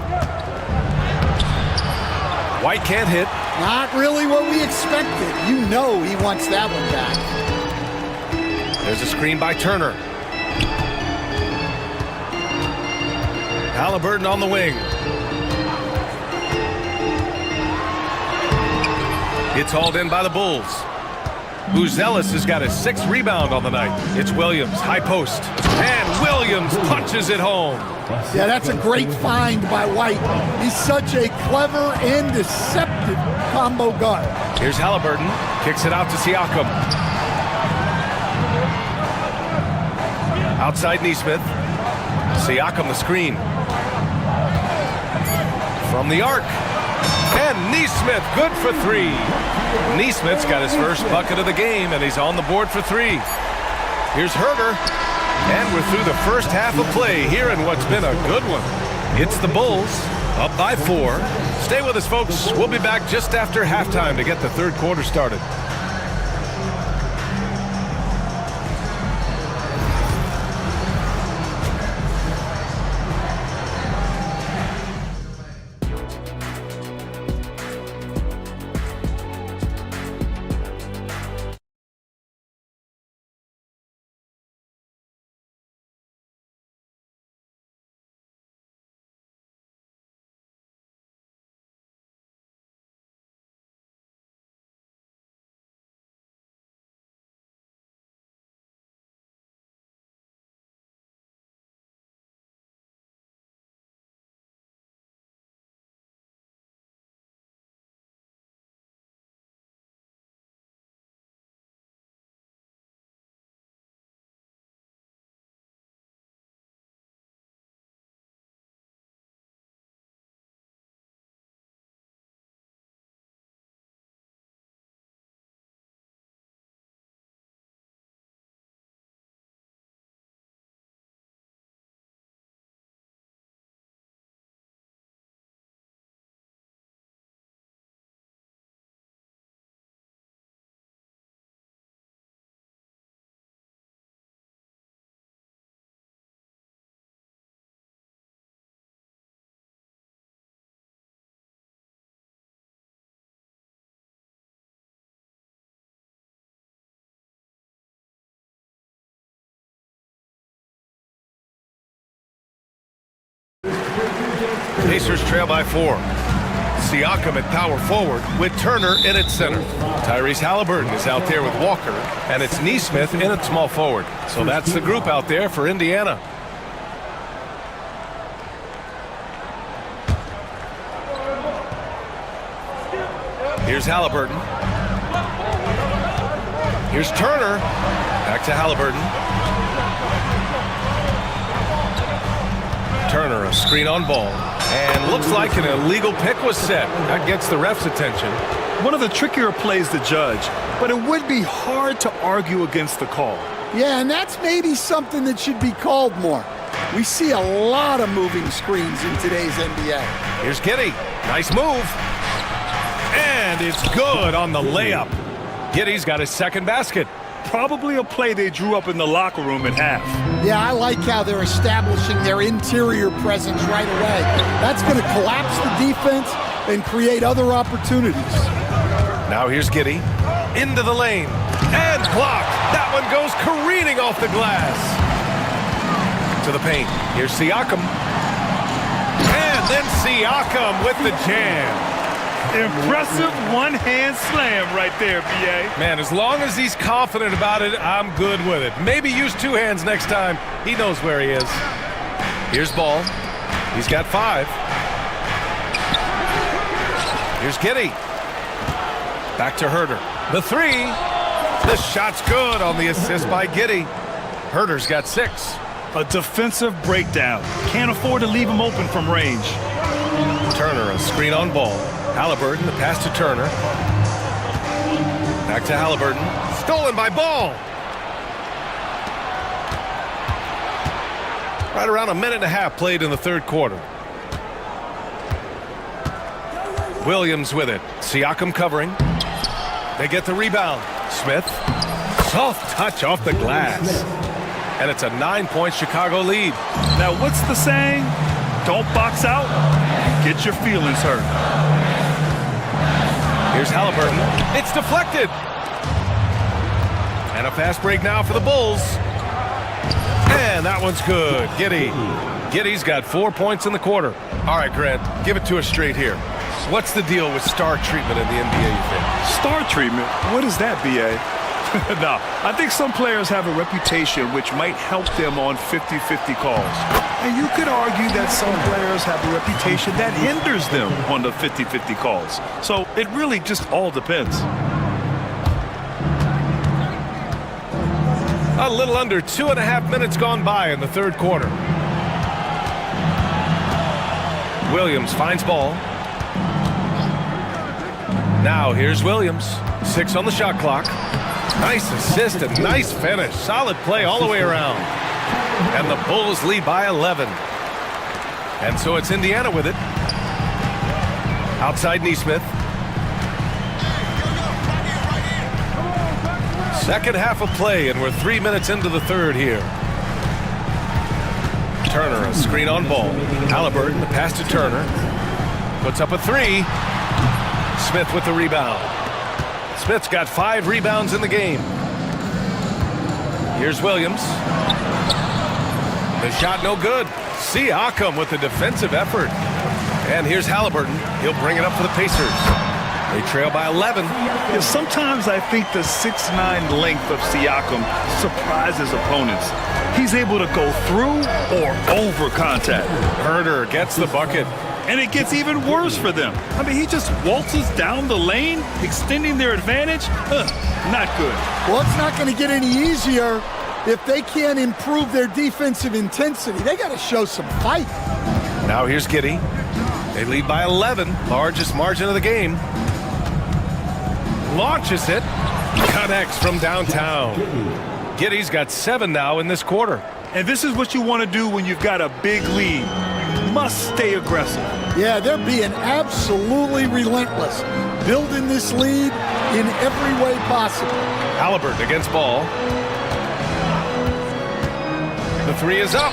White can't hit. Not really what we expected. You know he wants that one back. There's a screen by Turner. Halliburton on the wing. It's hauled in by the Bulls. Buzelis has got his 6th rebound on the night. It's Williams, high post. And Williams punches it home. Yeah, that's a great find by White. He's such a clever and deceptive combo guard. Here's Halliburton. Kicks it out to Siakam. Outside Neesmith. Siakam the screen. From the arc. And Neesmith, good for three. Neesmith's got his first bucket of the game, and he's on the board for three. Here's Herter. And we're through the first half of play here in what's been a good one. It's the Bulls, up by 4. Stay with us, folks. We'll be back just after halftime to get the third quarter started. Pacers trail by 4. Siakam at power forward with Turner in at center. Tyrese Halliburton is out there with Walker, and it's Neesmith in at small forward. So that's the group out there for Indiana. Here's Halliburton. Here's Turner. Back to Halliburton. Turner, a screen on ball. And looks like an illegal pick was set. That gets the ref's attention. One of the trickier plays to judge, but it would be hard to argue against the call. Yeah, and that's maybe something that should be called more. We see a lot of moving screens in today's NBA. Here's Giddey. Nice move. And it's good on the layup. Giddey's got his second basket. Probably a play they drew up in the locker room at half. Yeah, I like how they're establishing their interior presence right away. That's going to collapse the defense and create other opportunities. Now here's Giddey. Into the lane. And blocked. That one goes careening off the glass. To the paint. Here's Siakam. And then Siakam with the jam. Impressive one-hand slam right there, B.A. Man, as long as he's confident about it, I'm good with it. Maybe use two hands next time. He knows where he is. Here's Ball. He's got 5. Here's Giddey. Back to Herter. The 3. The shot's good on the assist by Giddey. Herter's got 6. A defensive breakdown. Can't afford to leave him open from range. Turner, a screen on Ball. Halliburton, the pass to Turner. Back to Halliburton. Stolen by Ball. Right around a minute and a half played in the third quarter. Williams with it. Siakam covering. They get the rebound. Smith. Soft touch off the glass. And it's a 9-point Chicago lead. Now, what's the saying? Don't box out. Get your feelings hurt. Here's Halliburton. It's deflected. And a fast break now for the Bulls. And that one's good. Giddey's got 4 points in the quarter. All right, Grant, give it to us straight here. What's the deal with star treatment in the NBA, you think? Star treatment? What is that, B.A.? No, I think some players have a reputation which might help them on 50-50 calls. And you could argue that some players have a reputation that hinders them on the 50-50 calls. So it really just all depends. A little under 2.5 minutes gone by in the third quarter. Williams finds Ball. Now here's Williams. 6 on the shot clock. Nice assist and nice finish. Solid play all the way around. And the Bulls lead by 11. And so it's Indiana with it. Outside Nesmith. Second half of play, and we're 3 minutes into the third here. Turner, a screen on Ball. Halliburton, the pass to Turner. Puts up a 3. Smith with the rebound. Smith's got 5 rebounds in the game. Here's Williams. The shot no good. Siakam with the defensive effort. And here's Halliburton. He'll bring it up for the Pacers. They trail by 11. Yeah, sometimes I think the 6'9" length of Siakam surprises opponents. He's able to go through or over contact. Herter gets the bucket. And it gets even worse for them. I mean, he just waltzes down the lane, extending their advantage. Not good. Well, it's not going to get any easier if they can't improve their defensive intensity. They got to show some fight. Now here's Giddey. They lead by 11, largest margin of the game. Launches it. Connects from downtown. Giddey's got 7 now in this quarter. And this is what you want to do when you've got a big lead. Must stay aggressive. Yeah, they're being absolutely relentless, building this lead in every way possible. Halliburton against Ball. The 3 is up.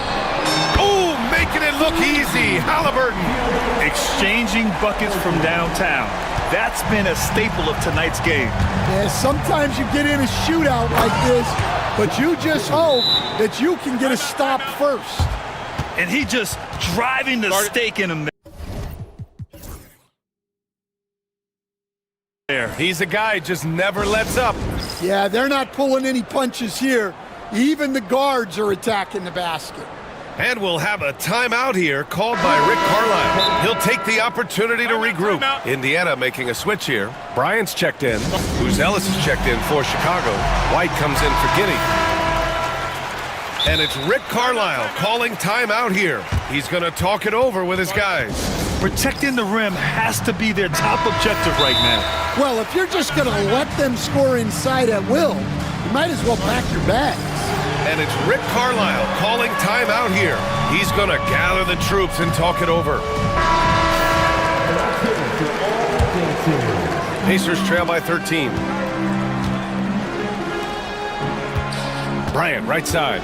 Oh, making it look easy. Halliburton. Exchanging buckets from downtown. That's been a staple of tonight's game. Yeah, sometimes you get in a shootout like this, but you just hope that you can get a stop first. And he just driving the stake in him there. He's a guy just never lets up. Yeah, they're not pulling any punches here. Even the guards are attacking the basket. And we'll have a timeout here called by Rick Carlisle. He'll take the opportunity to regroup. Indiana making a switch here. Bryant's checked in. Ellis is checked in for Chicago. White comes in for Giddey. And it's Rick Carlisle calling timeout here. He's going to talk it over with his guys. Protecting the rim has to be their top objective right now. Well, if you're just going to let them score inside at will, you might as well pack your bags. And it's Rick Carlisle calling timeout here. He's going to gather the troops and talk it over. Pacers trail by 13. Bryant, right side.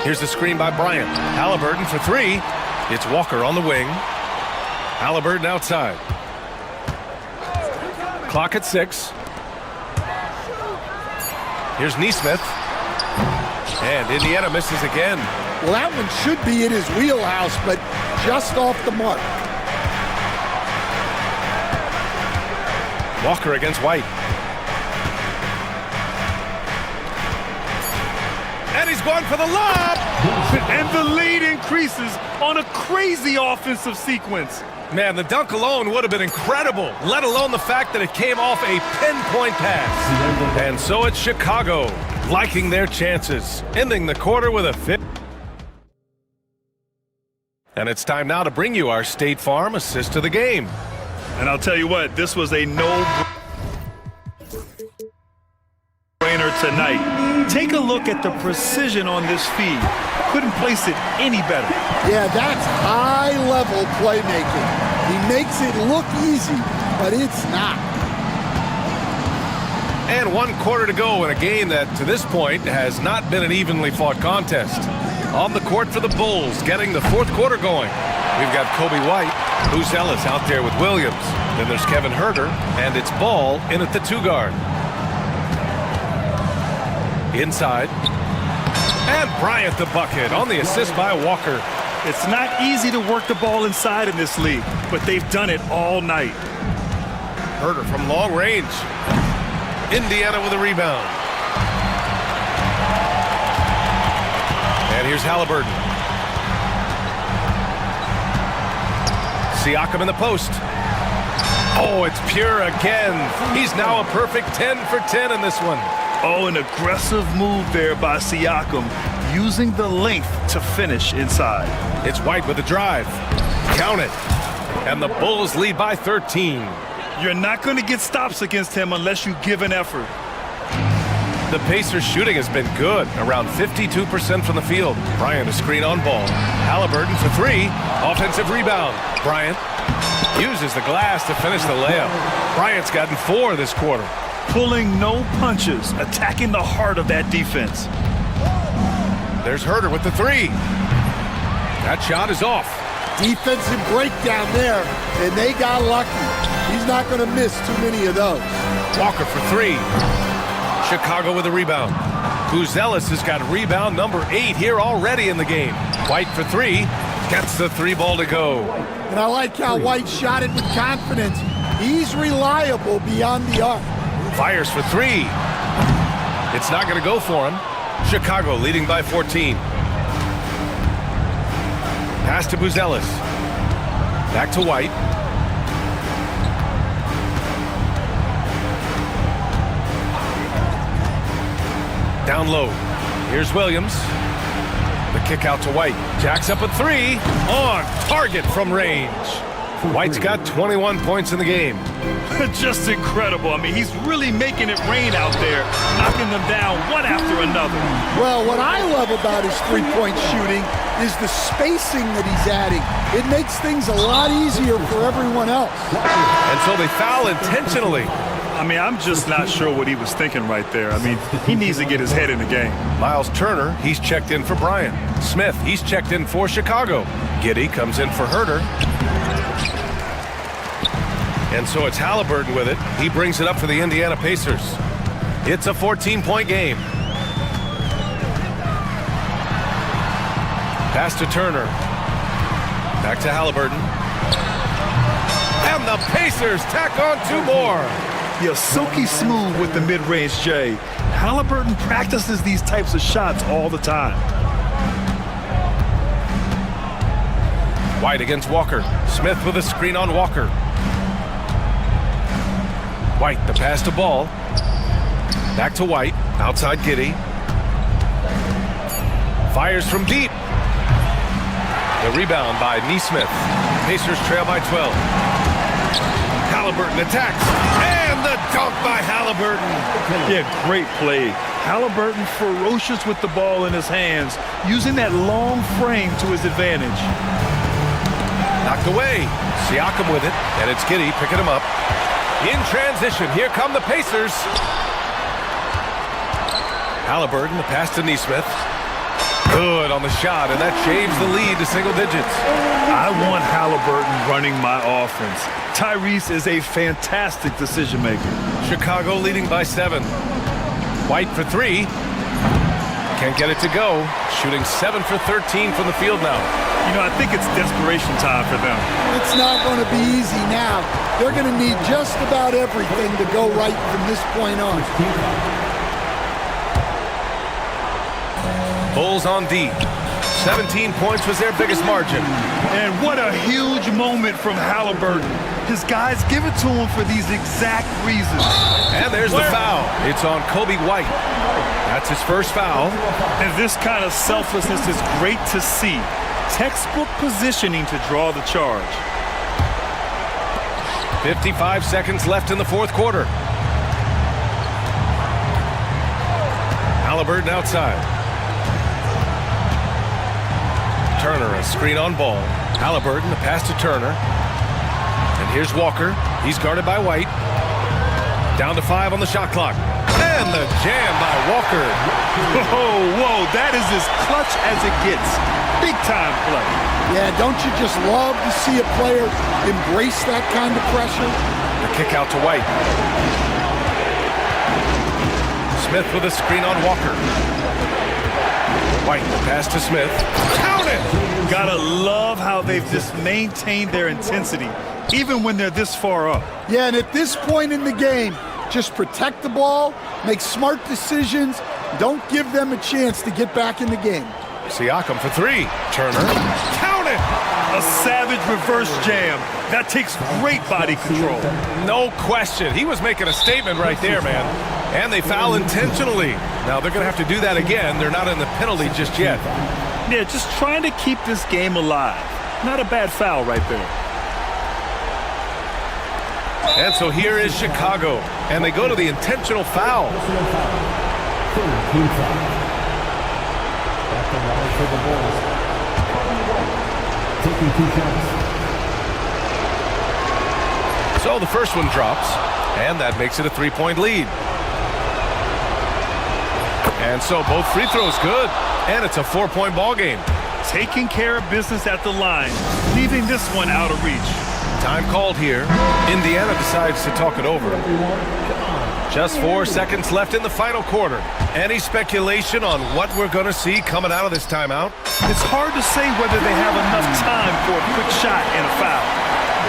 Here's the screen by Bryant. Halliburton for 3. It's Walker on the wing. Halliburton outside. Clock at 6. Here's Neesmith. And Indiana misses again. Well, that one should be in his wheelhouse, but just off the mark. Walker against White. And he's going for the lob! And the lead increases on a crazy offensive sequence. Man, the dunk alone would have been incredible, let alone the fact that it came off a pinpoint pass. And so it's Chicago, liking their chances, ending the quarter with a 5th. And it's time now to bring you our State Farm assist of the game. And I'll tell you what, this was a no-brainer tonight. Take a look at the precision on this feed. Couldn't place it any better. Yeah, that's high-level playmaking. He makes it look easy, but it's not. And 1 quarter to go in a game that, to this point, has not been an evenly fought contest. On the court for the Bulls, getting the 4th quarter going. We've got Kobe White, Buzelis out there with Williams. Then there's Kevin Herter, and it's Ball in at the 2 guard. Inside. And Bryant the bucket on the assist by Walker. It's not easy to work the ball inside in this league, but they've done it all night. Herter from long range. Indiana with a rebound. And here's Halliburton. Siakam in the post. Oh, it's Pure again. He's now a perfect 10 for 10 in this one. Oh, an aggressive move there by Siakam, using the length to finish inside. It's White with the drive. Count it. And the Bulls lead by 13. You're not going to get stops against him unless you give an effort. The Pacers' shooting has been good, around 52% from the field. Bryant a screen on Ball. Halliburton for 3. Offensive rebound. Bryant uses the glass to finish the layup. Bryant's gotten 4 this quarter. Pulling no punches, attacking the heart of that defense. There's Herter with the 3. That shot is off. Defensive breakdown there, and they got lucky. He's not going to miss too many of those. Walker for 3. Chicago with a rebound. Buzelis has got rebound number 8 here already in the game. White for 3. Gets the 3 ball to go. And I like how White shot it with confidence. He's reliable beyond the arc. Fires for 3. It's not going to go for him. Chicago leading by 14. Pass to Buzelis. Back to White. Down low. Here's Williams. The kick out to White. Jacks up a 3. On target from range. White's got 21 points in the game. Just incredible. I mean, he's really making it rain out there, knocking them down one after another. Well, what I love about his three-point shooting is the spacing that he's adding. It makes things a lot easier for everyone else. And so they foul intentionally. I mean, I'm just not sure what he was thinking right there. I mean, he needs to get his head in the game. Miles Turner, he's checked in for Bryant. Smith, he's checked in for Chicago. Giddey comes in for Herter. And so it's Halliburton with it. He brings it up for the Indiana Pacers. It's a 14-point game. Pass to Turner. Back to Halliburton. And the Pacers tack on 2 more. Yeah, silky smooth with the mid-range J. Halliburton practices these types of shots all the time. White against Walker. Smith with a screen on Walker. White, the pass to Ball. Back to White. Outside Giddey. Fires from deep. The rebound by Neesmith. Pacers trail by 12. Halliburton attacks. And the dunk by Halliburton. Yeah, great play. Halliburton ferocious with the ball in his hands, using that long frame to his advantage. Knocked away. Siakam with it. And it's Giddey picking him up. In transition, here come the Pacers. Halliburton, the pass to Neesmith. Good on the shot, and that shaves the lead to single digits. I want Halliburton running my offense. Tyrese is a fantastic decision maker. Chicago leading by 7. White for 3. Can't get it to go. Shooting 7 for 13 from the field now. You know, I think it's desperation time for them. It's not going to be easy now. They're going to need just about everything to go right from this point on. Bulls on D. 17 points was their biggest margin. And what a huge moment from Halliburton. His guys give it to him for these exact reasons. And there's the foul. It's on Kobe White. That's his first foul. And this kind of selflessness is great to see. Textbook positioning to draw the charge. 55 seconds left in the fourth quarter. Halliburton outside. Turner, a screen on ball. Halliburton, a pass to Turner. And here's Walker. He's guarded by White. Down to 5 on the shot clock. And the jam by Walker. Whoa, that is as clutch as it gets. Big time play. Yeah, don't you just love to see a player embrace that kind of pressure? The kick out to White. Smith with a screen on Walker. White, the pass to Smith. Count it! Gotta love how they've just maintained their intensity, even when they're this far up. Yeah, and at this point in the game, just protect the ball, make smart decisions, don't give them a chance to get back in the game. Siakam for 3. Turner. Count it! A savage reverse jam. That takes great body control. No question. He was making a statement right there, man. And they foul intentionally. Now they're going to have to do that again. They're not in the penalty just yet. Yeah, just trying to keep this game alive. Not a bad foul right there. And so here is Chicago. And they go to the intentional foul. At the line for the Bulls. Taking 2 shots. So the first one drops, and that makes it a 3-point lead. And so both free throws good, and it's a 4-point ball game. Taking care of business at the line, leaving this one out of reach. Time called here. Indiana decides to talk it over. Just 4 seconds left in the final quarter. Any speculation on what we're going to see coming out of this timeout? It's hard to say whether they have enough time for a quick shot and a foul.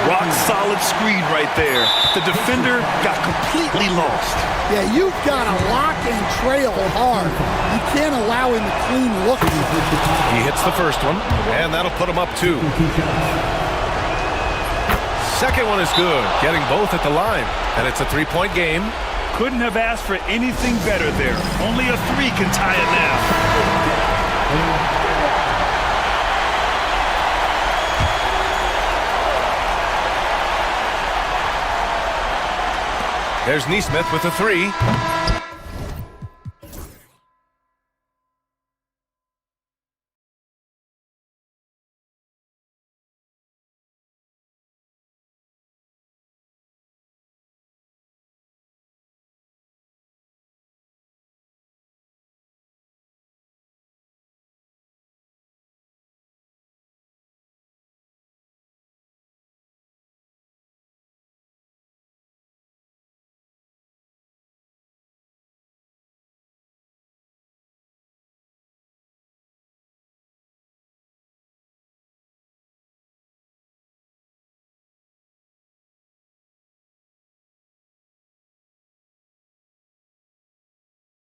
Rock solid screen right there. The defender got completely lost. Yeah, you've got to lock and trail hard. You can't allow him to clean look. He hits the first one, and that'll put him up 2. Second one is good, getting both at the line. And it's a 3-point game. Couldn't have asked for anything better there. Only a 3 can tie it now. There's Nesmith with a 3.